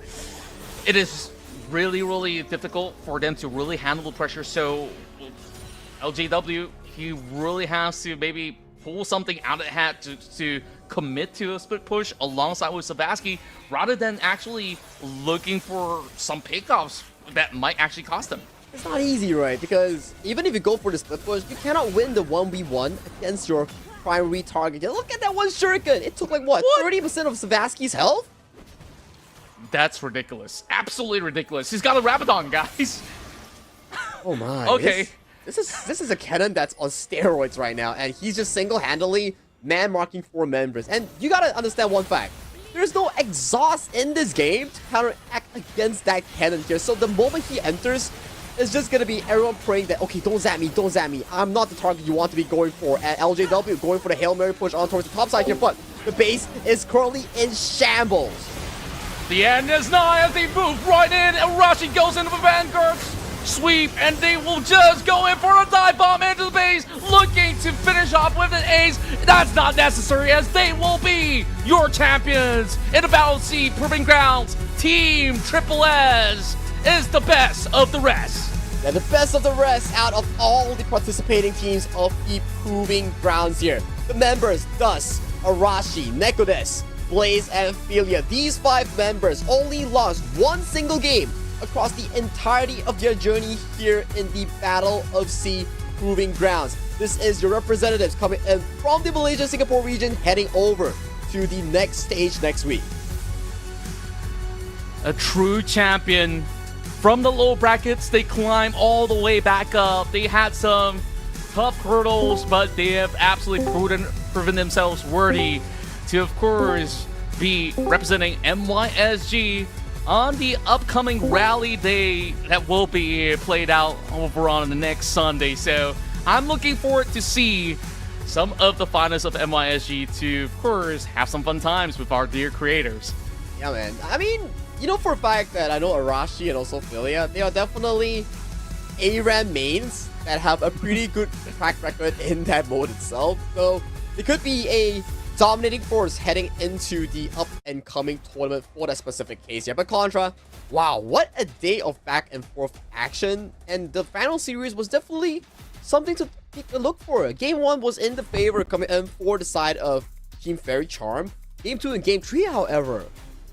it is really, really difficult for them to really handle the pressure. So LJW, he really has to maybe pull something out of the hat to commit to a split push alongside with Savaski, rather than actually looking for some pickoffs that might actually cost them. It's not easy, right? Because even if you go for the split push, you cannot win the 1v1 against your primary target. Look at that one shuriken! It took like what? 30% of Savaski's health? That's ridiculous. Absolutely ridiculous. He's got a Rabadon, guys. Oh my. Okay. This is a cannon that's on steroids right now, and he's just single-handedly man-marking 4 members. And you gotta understand one fact. There's no exhaust in this game to counteract against that cannon here. So the moment he enters, it's just gonna be everyone praying that, okay, don't zap me, don't zap me. I'm not the target you want to be going for. And LJW going for the Hail Mary push on towards the top side here, but the base is currently in shambles. The end is nigh as they move right in, and Rashi goes into the Vanguard sweep, and they will just go in for a dive bomb into the base, looking to finish off with an ace. That's not necessary, as they will be your champions in the Battle of S.E.A. Proving Grounds. Team Triple S is the best of the rest. They're the best of the rest out of all the participating teams of the Proving Grounds here. The members, thus, Arashi, Nekodes, Blaze, and Philia. These 5 members only lost one single game across the entirety of their journey here in the Battle of S.E.A. Proving Grounds. This is your representatives coming in from the Malaysia-Singapore region, heading over to the next stage next week. A true champion. From the low brackets, they climb all the way back up. They had some tough hurdles, but they have absolutely proven themselves worthy to, of course, be representing MYSG on the upcoming rally day that will be played out over on the next Sunday. So I'm looking forward to see some of the finalists of MYSG to, of course, have some fun times with our dear creators. Yeah, man. I mean, you know for a fact that I know Arashi and also Philia, they are definitely ARAM mains that have a pretty good track record in that mode itself. So it could be a dominating force heading into the up-and-coming tournament for that specific case. Yeah, but Qontra, wow, what a day of back-and-forth action. And the final series was definitely something to take a look for. Game 1 was in the favor coming in for the side of Team Faerie Charm. Game 2 and Game 3, however,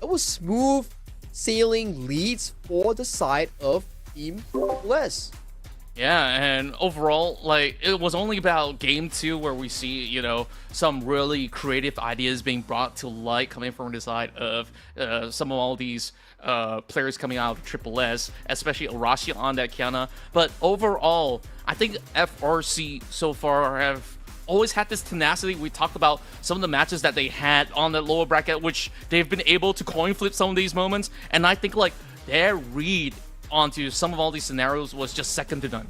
it was smooth sailing leads for the side of Team S. Yeah, and overall, like, it was only about Game 2 where we see, you know, some really creative ideas being brought to light coming from the side of some of all these players coming out of Triple S, especially Arashi on that Kiana. But overall, I think FRC so far have always had this tenacity. We talked about some of the matches that they had on the lower bracket, which they've been able to coin flip some of these moments, and I think, like, their read onto some of all these scenarios was just second to none.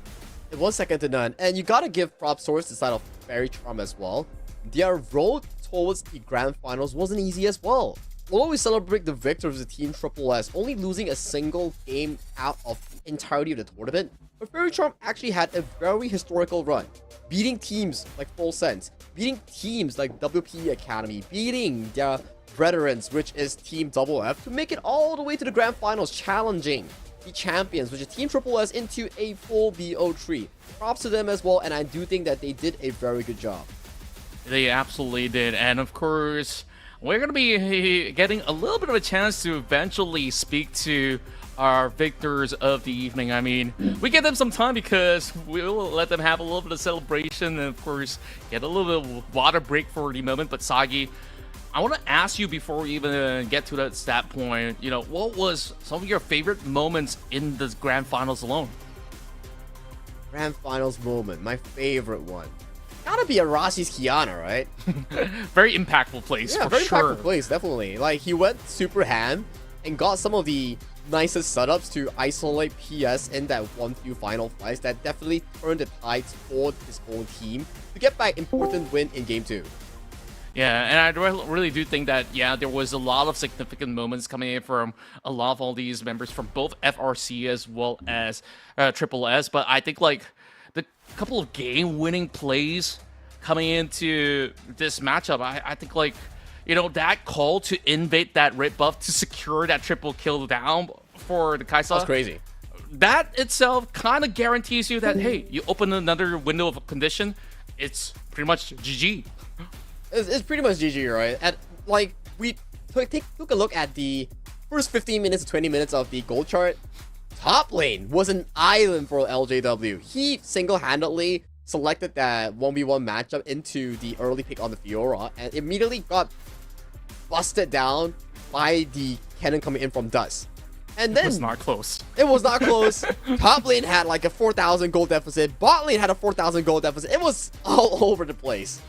It was second to none, and you gotta give props towards the side of Faerie Charm as well. Their road towards the grand finals wasn't easy as well. Although we celebrate the victors of the Team Triple S, only losing a single game out of the entirety of the tournament, but Faerie Charm actually had a very historical run, beating teams like Full Sense, beating teams like WP Academy, beating their veterans, which is Team Double F, to make it all the way to the grand finals, challenging the champions, which is Team Triple S, into a full BO3. Props to them as well, and I do think that they did a very good job. They absolutely did, and of course, we're going to be getting a little bit of a chance to eventually speak to our victors of the evening. I mean, we give them some time because we'll let them have a little bit of celebration and, of course, get a little bit of water break for the moment. But Sagi, I want to ask you before we even get to that stat point, you know, what was some of your favorite moments in the grand finals alone? Grand finals moment, my favorite one. Gotta be Arashi's Kiana, right? Very impactful place, Yeah, for very sure. impactful place, definitely. Like, he went super ham and got some of the nicest setups to isolate PS in that one few final fights that definitely turned the tides for his own team to get back important win in Game 2. Yeah, and I really do think that, yeah, there was a lot of significant moments coming in from a lot of all these members from both FRC as well as Triple S, but I think, like, the couple of game-winning plays coming into this matchup, I think, like, you know, that call to invade that red buff to secure that triple kill down for the Kaisa. That's crazy. That itself kind of guarantees you that, hey, you open another window of condition, it's pretty much GG. It's pretty much GG, right? And, like, we took a look at the first 15 minutes to 20 minutes of the gold chart. Top lane was an island for LJW. He single-handedly selected that 1v1 matchup into the early pick on the Fiora and immediately got busted down by the cannon coming in from Dust. And then It was not close. It was not close. Top lane had like a 4,000 gold deficit. Bot lane had a 4,000 gold deficit. It was all over the place.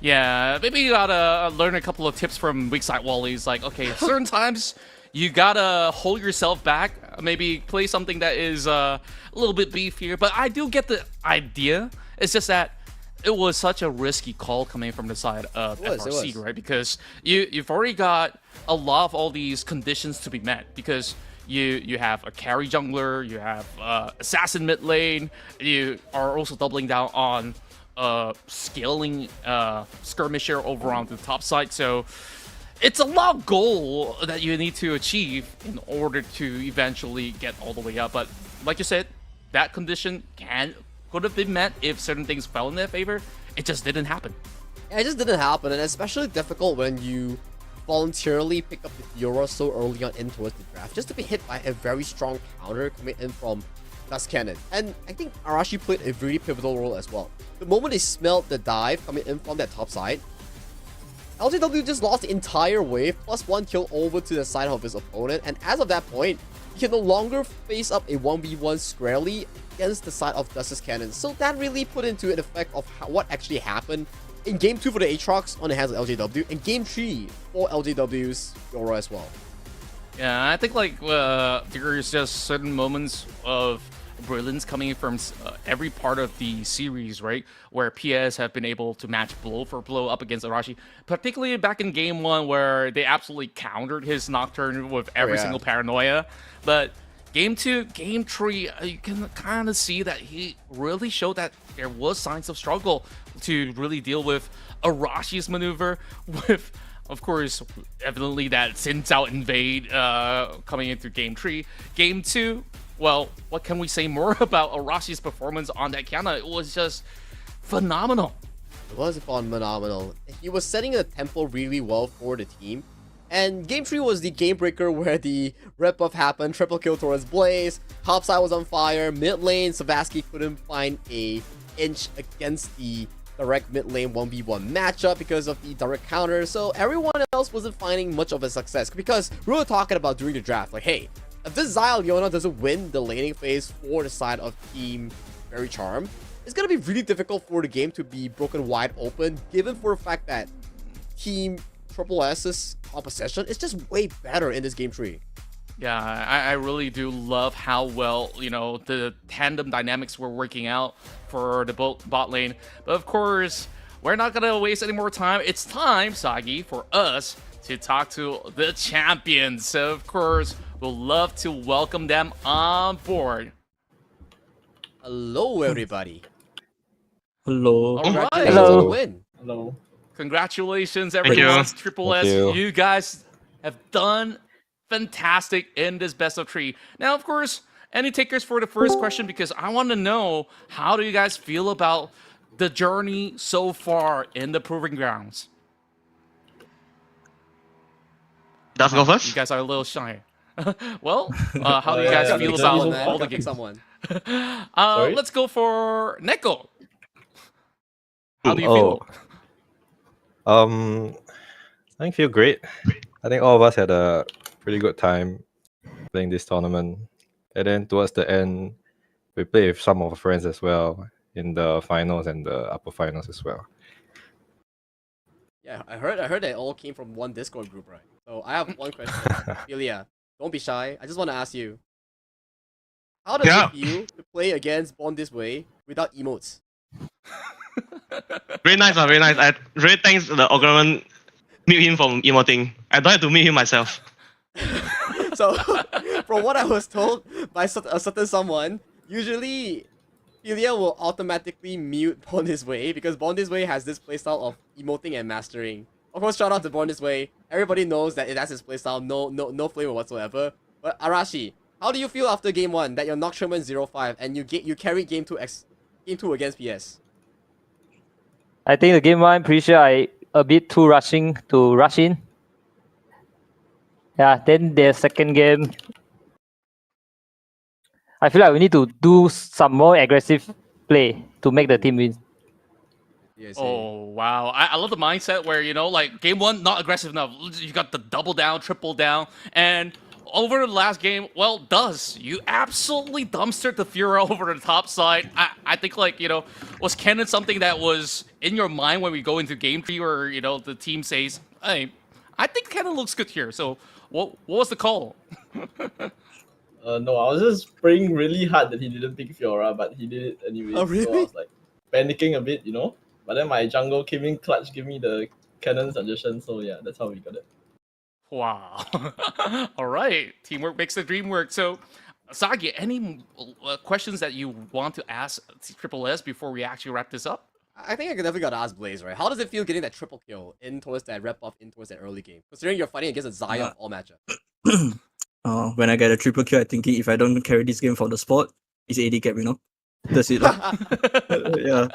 Yeah, maybe you gotta learn a couple of tips from weak side wallies. Like, okay, certain times you gotta hold yourself back. Maybe play something that is a little bit beefier. But I do get the idea. It's just that it was such a risky call coming from the side of FRC, right? Because you've already got a lot of all these conditions to be met. Because you have a carry jungler, you have assassin mid lane, you are also doubling down on scaling skirmisher over on the top side. So it's a lot goal that you need to achieve in order to eventually get all the way up. But like you said, that condition could have been met if certain things fell in their favor. It just didn't happen. Yeah, it just didn't happen, and especially difficult when you voluntarily pick up the Fiora so early on in towards the draft, just to be hit by a very strong counter coming in from Dust Cannon. And I think Arashi played a very pivotal role as well. The moment they smelled the dive coming in from that top side, LJW just lost the entire wave, plus 1 kill over to the side of his opponent, and as of that point, he can no longer face up a 1v1 squarely against the side of Dust's Cannon. So that really put into an effect of what actually happened in Game 2 for the Aatrox on the hands of LJW, and Game 3 for LJW's Fiora as well. Yeah, I think like there's just certain moments of brilliance coming from every part of the series, right? Where PS have been able to match blow for blow up against Arashi, particularly back in Game 1 where they absolutely countered his Nocturne with every single paranoia. But Game 2, Game 3, you can kind of see that he really showed that there was signs of struggle to really deal with Arashi's maneuver, with, of course, evidently that Xin Zhao invade coming in through Game 3. Game 2, well, what can we say more about Arashi's performance on that Kiana? It was just phenomenal. It was phenomenal. He was setting the tempo really well for the team. And Game 3 was the game breaker where the red buff happened, triple kill towards Blaze, top side was on fire, mid lane, Savasky couldn't find a inch against the direct mid lane 1v1 matchup because of the direct counter, so everyone else wasn't finding much of a success, because we were talking about during the draft, like, hey, if this Xayah Leona doesn't win the laning phase for the side of Team Fairy Charm, it's gonna be really difficult for the game to be broken wide open, given for the fact that Team Triple S's composition is just way better in this Game 3. Yeah, I really do love how well, you know, the tandem dynamics were working out for the bot lane. But of course, we're not gonna waste any more time. It's time, Sagi, for us to talk to the champions. So of course, we'll love to welcome them on board. Hello, everybody. Hello. All right. Congratulations on the win. Hello. Congratulations, everyone. Triple S, you. you guys have done fantastic in this best of 3. Now, of course, any takers for the first question, because I want to know, how do you guys feel about the journey so far in the Proving Grounds? Does go first? You guys are a little shy. Well, how do you guys feel about all the games? Let's go for Neko. How do you feel? I feel great. I think all of us had a pretty good time playing this tournament. And then towards the end, we played with some of our friends as well in the finals and the upper finals as well. Yeah, I heard they all came from one Discord group, right? So I have one question. Ilya, don't be shy. I just want to ask you, how does it feel to play against Born This Way without emotes? Very nice, very nice. I really thanks the organization mute him from emoting. I don't have to mute him myself. So, from what I was told by a certain someone, usually Ilya will automatically mute Born This Way because Born This Way has this playstyle of emoting and mastering. Of course, shout out to Born This Way. Everybody knows that that's his playstyle, no flavor whatsoever. But Arashi, how do you feel after Game 1 that you're Nocturne 0-5 and you carried Game 2 against PS? I think the Game 1, pretty sure I a bit too rushing to rush in. Yeah, then the second game, I feel like we need to do some more aggressive play to make the team win. Yes, Oh, wow. I love the mindset where, you know, like, Game 1, not aggressive enough. You got the double down, triple down, and over the last game, well, you absolutely dumpstered the Fiora over the top side. I think, like, you know, was Cannon something that was in your mind when we go into Game 3 where, you know, the team says, hey, I think Cannon looks good here. So, what was the call? No, I was just praying really hard that he didn't pick Fiora, but he did it anyway. Oh, really? So I was like panicking a bit, you know. But then my jungle came in clutch, give me the cannon suggestion. So yeah, that's how we got it. Wow. All right. Teamwork makes the dream work. So, Sagi, any questions that you want to ask Triple S before we actually wrap this up? I think I definitely gotta ask Blaze, right? How does it feel getting that triple kill in towards that red buff in towards that early game? Considering you're fighting against a Xayah of all matchups. When I get a triple kill, I thinking if I don't carry this game for the spot, it's AD cap, you know? That's it. Yeah.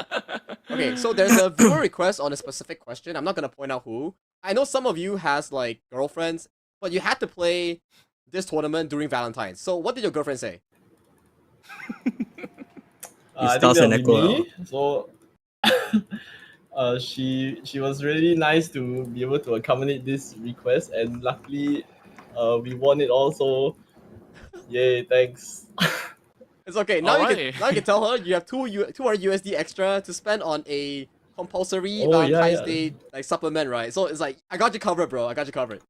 Okay, so there's a viewer request on a specific question. I'm not gonna point out who. I know some of you has like girlfriends, but you had to play this tournament during Valentine's. So what did your girlfriend say? I think Stars that'll and be Echo. me. So she was really nice to be able to accommodate this request, and luckily we won it all. So yay, thanks. It's okay. Now Alright. you can tell her you have 200 USD extra to spend on a compulsory Oh, yeah, Valentine's yeah. Day like supplement, right? So it's like I got you covered, bro. I got you covered.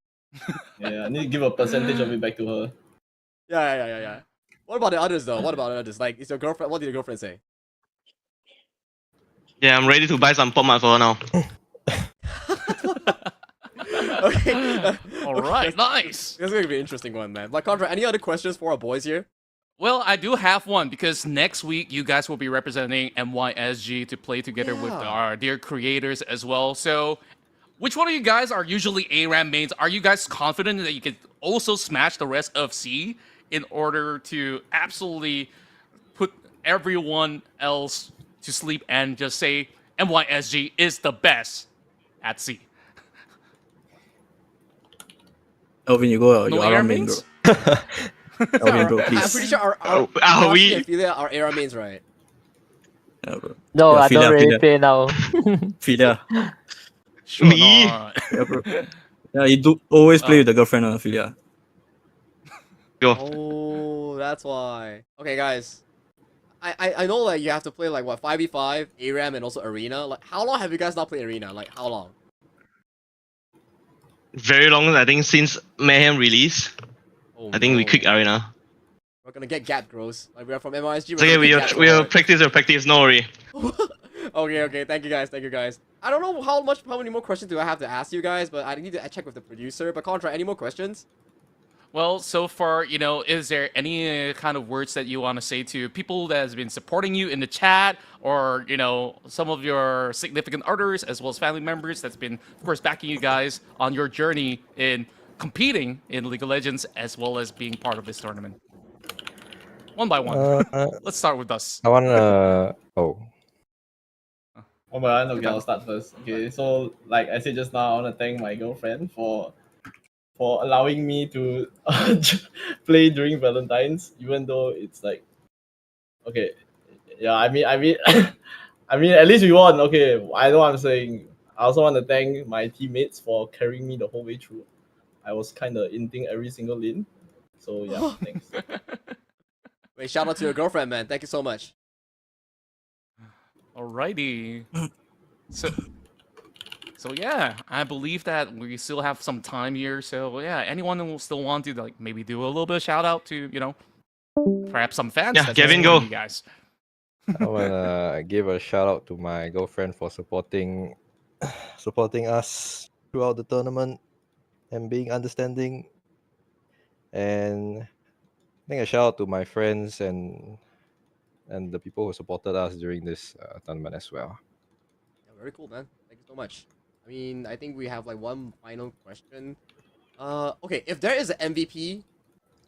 Yeah, I need to give a percentage of it back to her. Yeah. What about the others though? What about the others? Like, is your girlfriend? What did your girlfriend say? Yeah, I'm ready to buy some pop art for her now. Okay. Alright, nice. This is gonna be an interesting one, man. But Qontra, any other questions for our boys here? Well, I do have one because next week you guys will be representing MYSG to play together with Yeah. our dear creators as well. So, which one of you guys are usually ARAM mains? Are you guys confident that you can also smash the rest of C in order to absolutely put everyone else to sleep and just say MYSG is the best at C? Elvin, you go. No You ARAM are main, bro. mains? Elvin, bro, I'm please. pretty sure our Are Arashi we- and Philia are ARAM mains, right? Yeah, bro. No, Yeah, I don't Philia, really Philia. play now. Philia. Sure Me? not. Yeah, bro. Yeah, you do always play Oh. with the girlfriend, Philia. Go. Oh, that's why. Okay, guys. I know like you have to play like what 5v5, ARAM, and also Arena. Like, how long have you guys not played Arena? Like, how long? Very long, I think, since Mayhem release. Oh, I think we no. quit Arena. We're gonna get gapped, bros. Like, we are from MISG. It's okay, we'll practice, no worry. Okay. Thank you guys. I don't know how many more questions do I have to ask you guys, but I need to check with the producer. But Qontra, any more questions? Well, so far, is there any kind of words that you want to say to people that has been supporting you in the chat, or some of your significant others as well as family members that's been, of course, backing you guys on your journey in competing in League of Legends as well as being part of this tournament? One by one. Let's start with us. I wanna. Oh, Oh my god, okay, I'll start first. Okay, so like I said just now, I wanna thank my girlfriend for allowing me to play during Valentine's, even though it's like okay. Yeah, I mean I mean at least we won. Okay, I know what I'm saying. I also want to thank my teammates for carrying me the whole way through. I was kinda inting every single lane. So yeah, thanks. Wait, shout out to your girlfriend, man. Thank you so much. Alrighty. So yeah, I believe that we still have some time here. So yeah, anyone who will still want to like maybe do a little bit of shout out to perhaps some fans. Yeah, that's Kevin, supporting go. You guys. I wanna give a shout out to my girlfriend for supporting us throughout the tournament and being understanding. And I think a shout out to my friends and the people who supported us during this tournament as well. Yeah, very cool, man. Thank you so much. I mean, I think we have like one final question. Okay, if there is an MVP,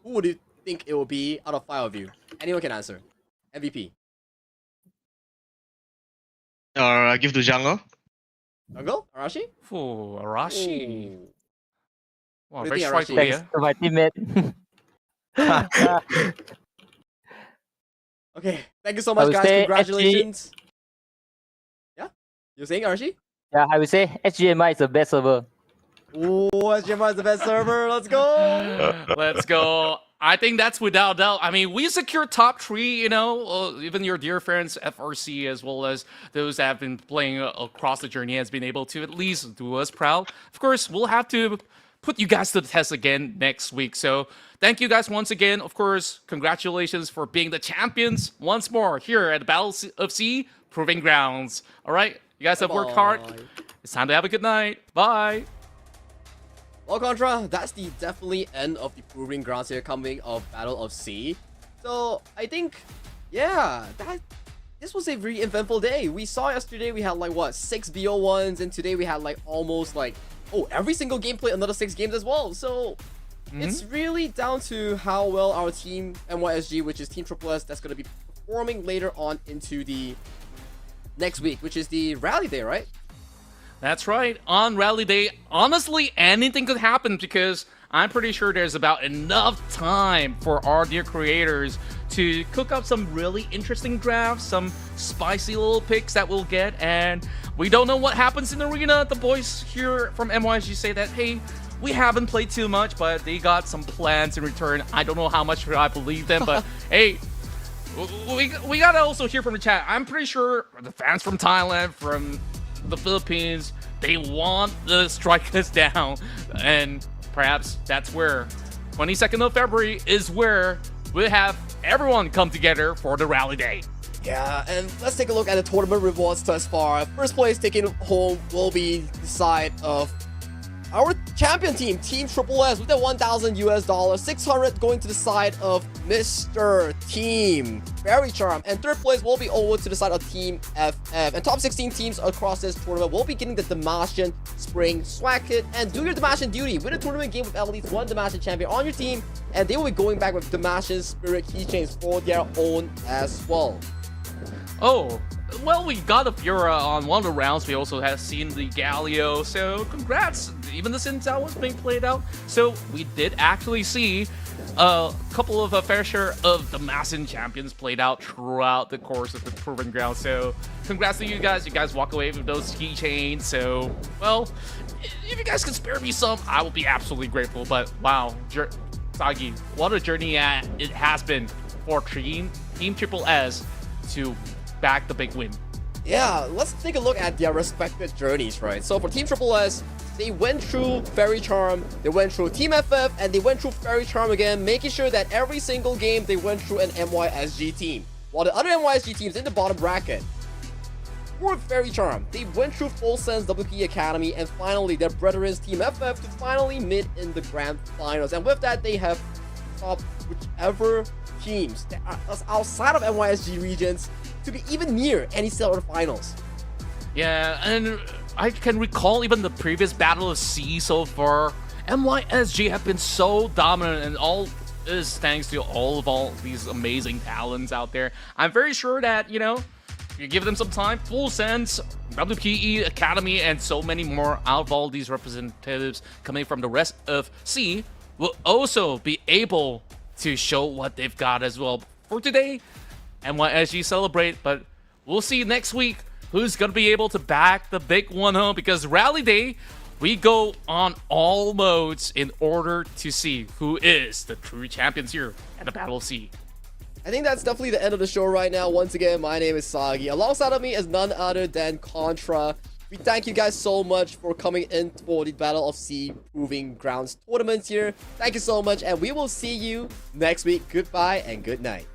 who would you think it will be out of 5 of you? Anyone can answer. MVP. Or give to Jungle. Jungle? Arashi? Oh, Arashi. Ooh. Wow, What do very you think, striking, Arashi? Thanks to my teammate. Okay, thank you so I much, would guys. say Congratulations. Yeah? You're saying, Arashi? Yeah, I would say HGMI is the best server. Ooh, SGMI is the best server. Let's go. Let's go. I think that's without doubt. I mean, we secured top 3, even your dear friends, FRC, as well as those that have been playing across the journey has been able to at least do us proud. Of course, we'll have to put you guys to the test again next week. So thank you guys once again. Of course, congratulations for being the champions once more here at the Battle of S.E.A. Proving Grounds. All right, you guys have worked hard. Bye. It's time to have a good night. Bye. Well, Qontra, that's the definitely end of the Proving Grounds here coming of Battle of S.E.A. So, I think, yeah, this was a very eventful day. We saw yesterday we had like, what, 6 BO1s, and today we had like almost like, every single game played another 6 games as well. So, it's really down to how well our team, MYSG, which is Team Triple S, that's going to be performing later on into the next week, which is the Rally Day, right? That's right. On Rally Day, honestly, anything could happen because I'm pretty sure there's about enough time for our dear creators to cook up some really interesting drafts, some spicy little picks that we'll get, and we don't know what happens in the arena. The boys here from MYSG say that, hey, we haven't played too much, but they got some plans in return. I don't know how much I believe them, but hey, we gotta also hear from the chat. I'm pretty sure the fans from Thailand, from the Philippines, they want the strikers down, and perhaps that's where 22nd of February is where we'll have everyone come together for the rally day. Yeah, and let's take a look at the tournament rewards thus far. First place taken home will be the side of our champion team, Team Triple S, with the $1,000, 600 going to the side of Mr. Team Faerie Charm, and third place will be over to the side of Team FF. And top 16 teams across this tournament will be getting the Damascene Spring Swag Kit. And do your Damascene duty, win a tournament game with at least one Damascene champion on your team, and they will be going back with Damascene Spirit keychains for their own as well. Oh, well, we got a Fiora on one of the rounds. We also have seen the Galio, so congrats. Even the Sintel was being played out. So we did actually see a couple of a fair share of the Damascene champions played out throughout the course of the Proving Ground. So congrats to you guys. You guys walk away with those keychains. So, well, if you guys can spare me some, I will be absolutely grateful. But wow, Sagi, what a journey it has been for Team Triple S to back the big win. Yeah, let's take a look at their respective journeys, right? So for Team Triple S, they went through Faerie Charm, they went through Team FF, and they went through Faerie Charm again, making sure that every single game they went through an MYSG team. While the other MYSG teams in the bottom bracket, for Faerie Charm, they went through Full Sense WP Academy, and finally their brethren Team FF to finally meet in the grand finals. And with that, they have stopped whichever teams that are outside of MYSG regions to be even near any stellar finals. Yeah, and I can recall even the previous Battle of S.E.A so far. MYSG have been so dominant, and all is thanks to all these amazing talents out there. I'm very sure that, you know, if you give them some time, Full Sense, WPE Academy, and so many more out of all these representatives coming from the rest of S.E.A will also be able to show what they've got as well. For today, MYSG celebrate, but we'll see next week who's going to be able to back the big one home, because Rally Day, we go on all modes in order to see who is the true champions here at the Battle of S.E.A. I think that's definitely the end of the show right now. Once again, my name is Sagi. Alongside of me is none other than Qontra. We thank you guys so much for coming in for the Battle of S.E.A Proving Grounds tournament here. Thank you so much, and we will see you next week. Goodbye and good night.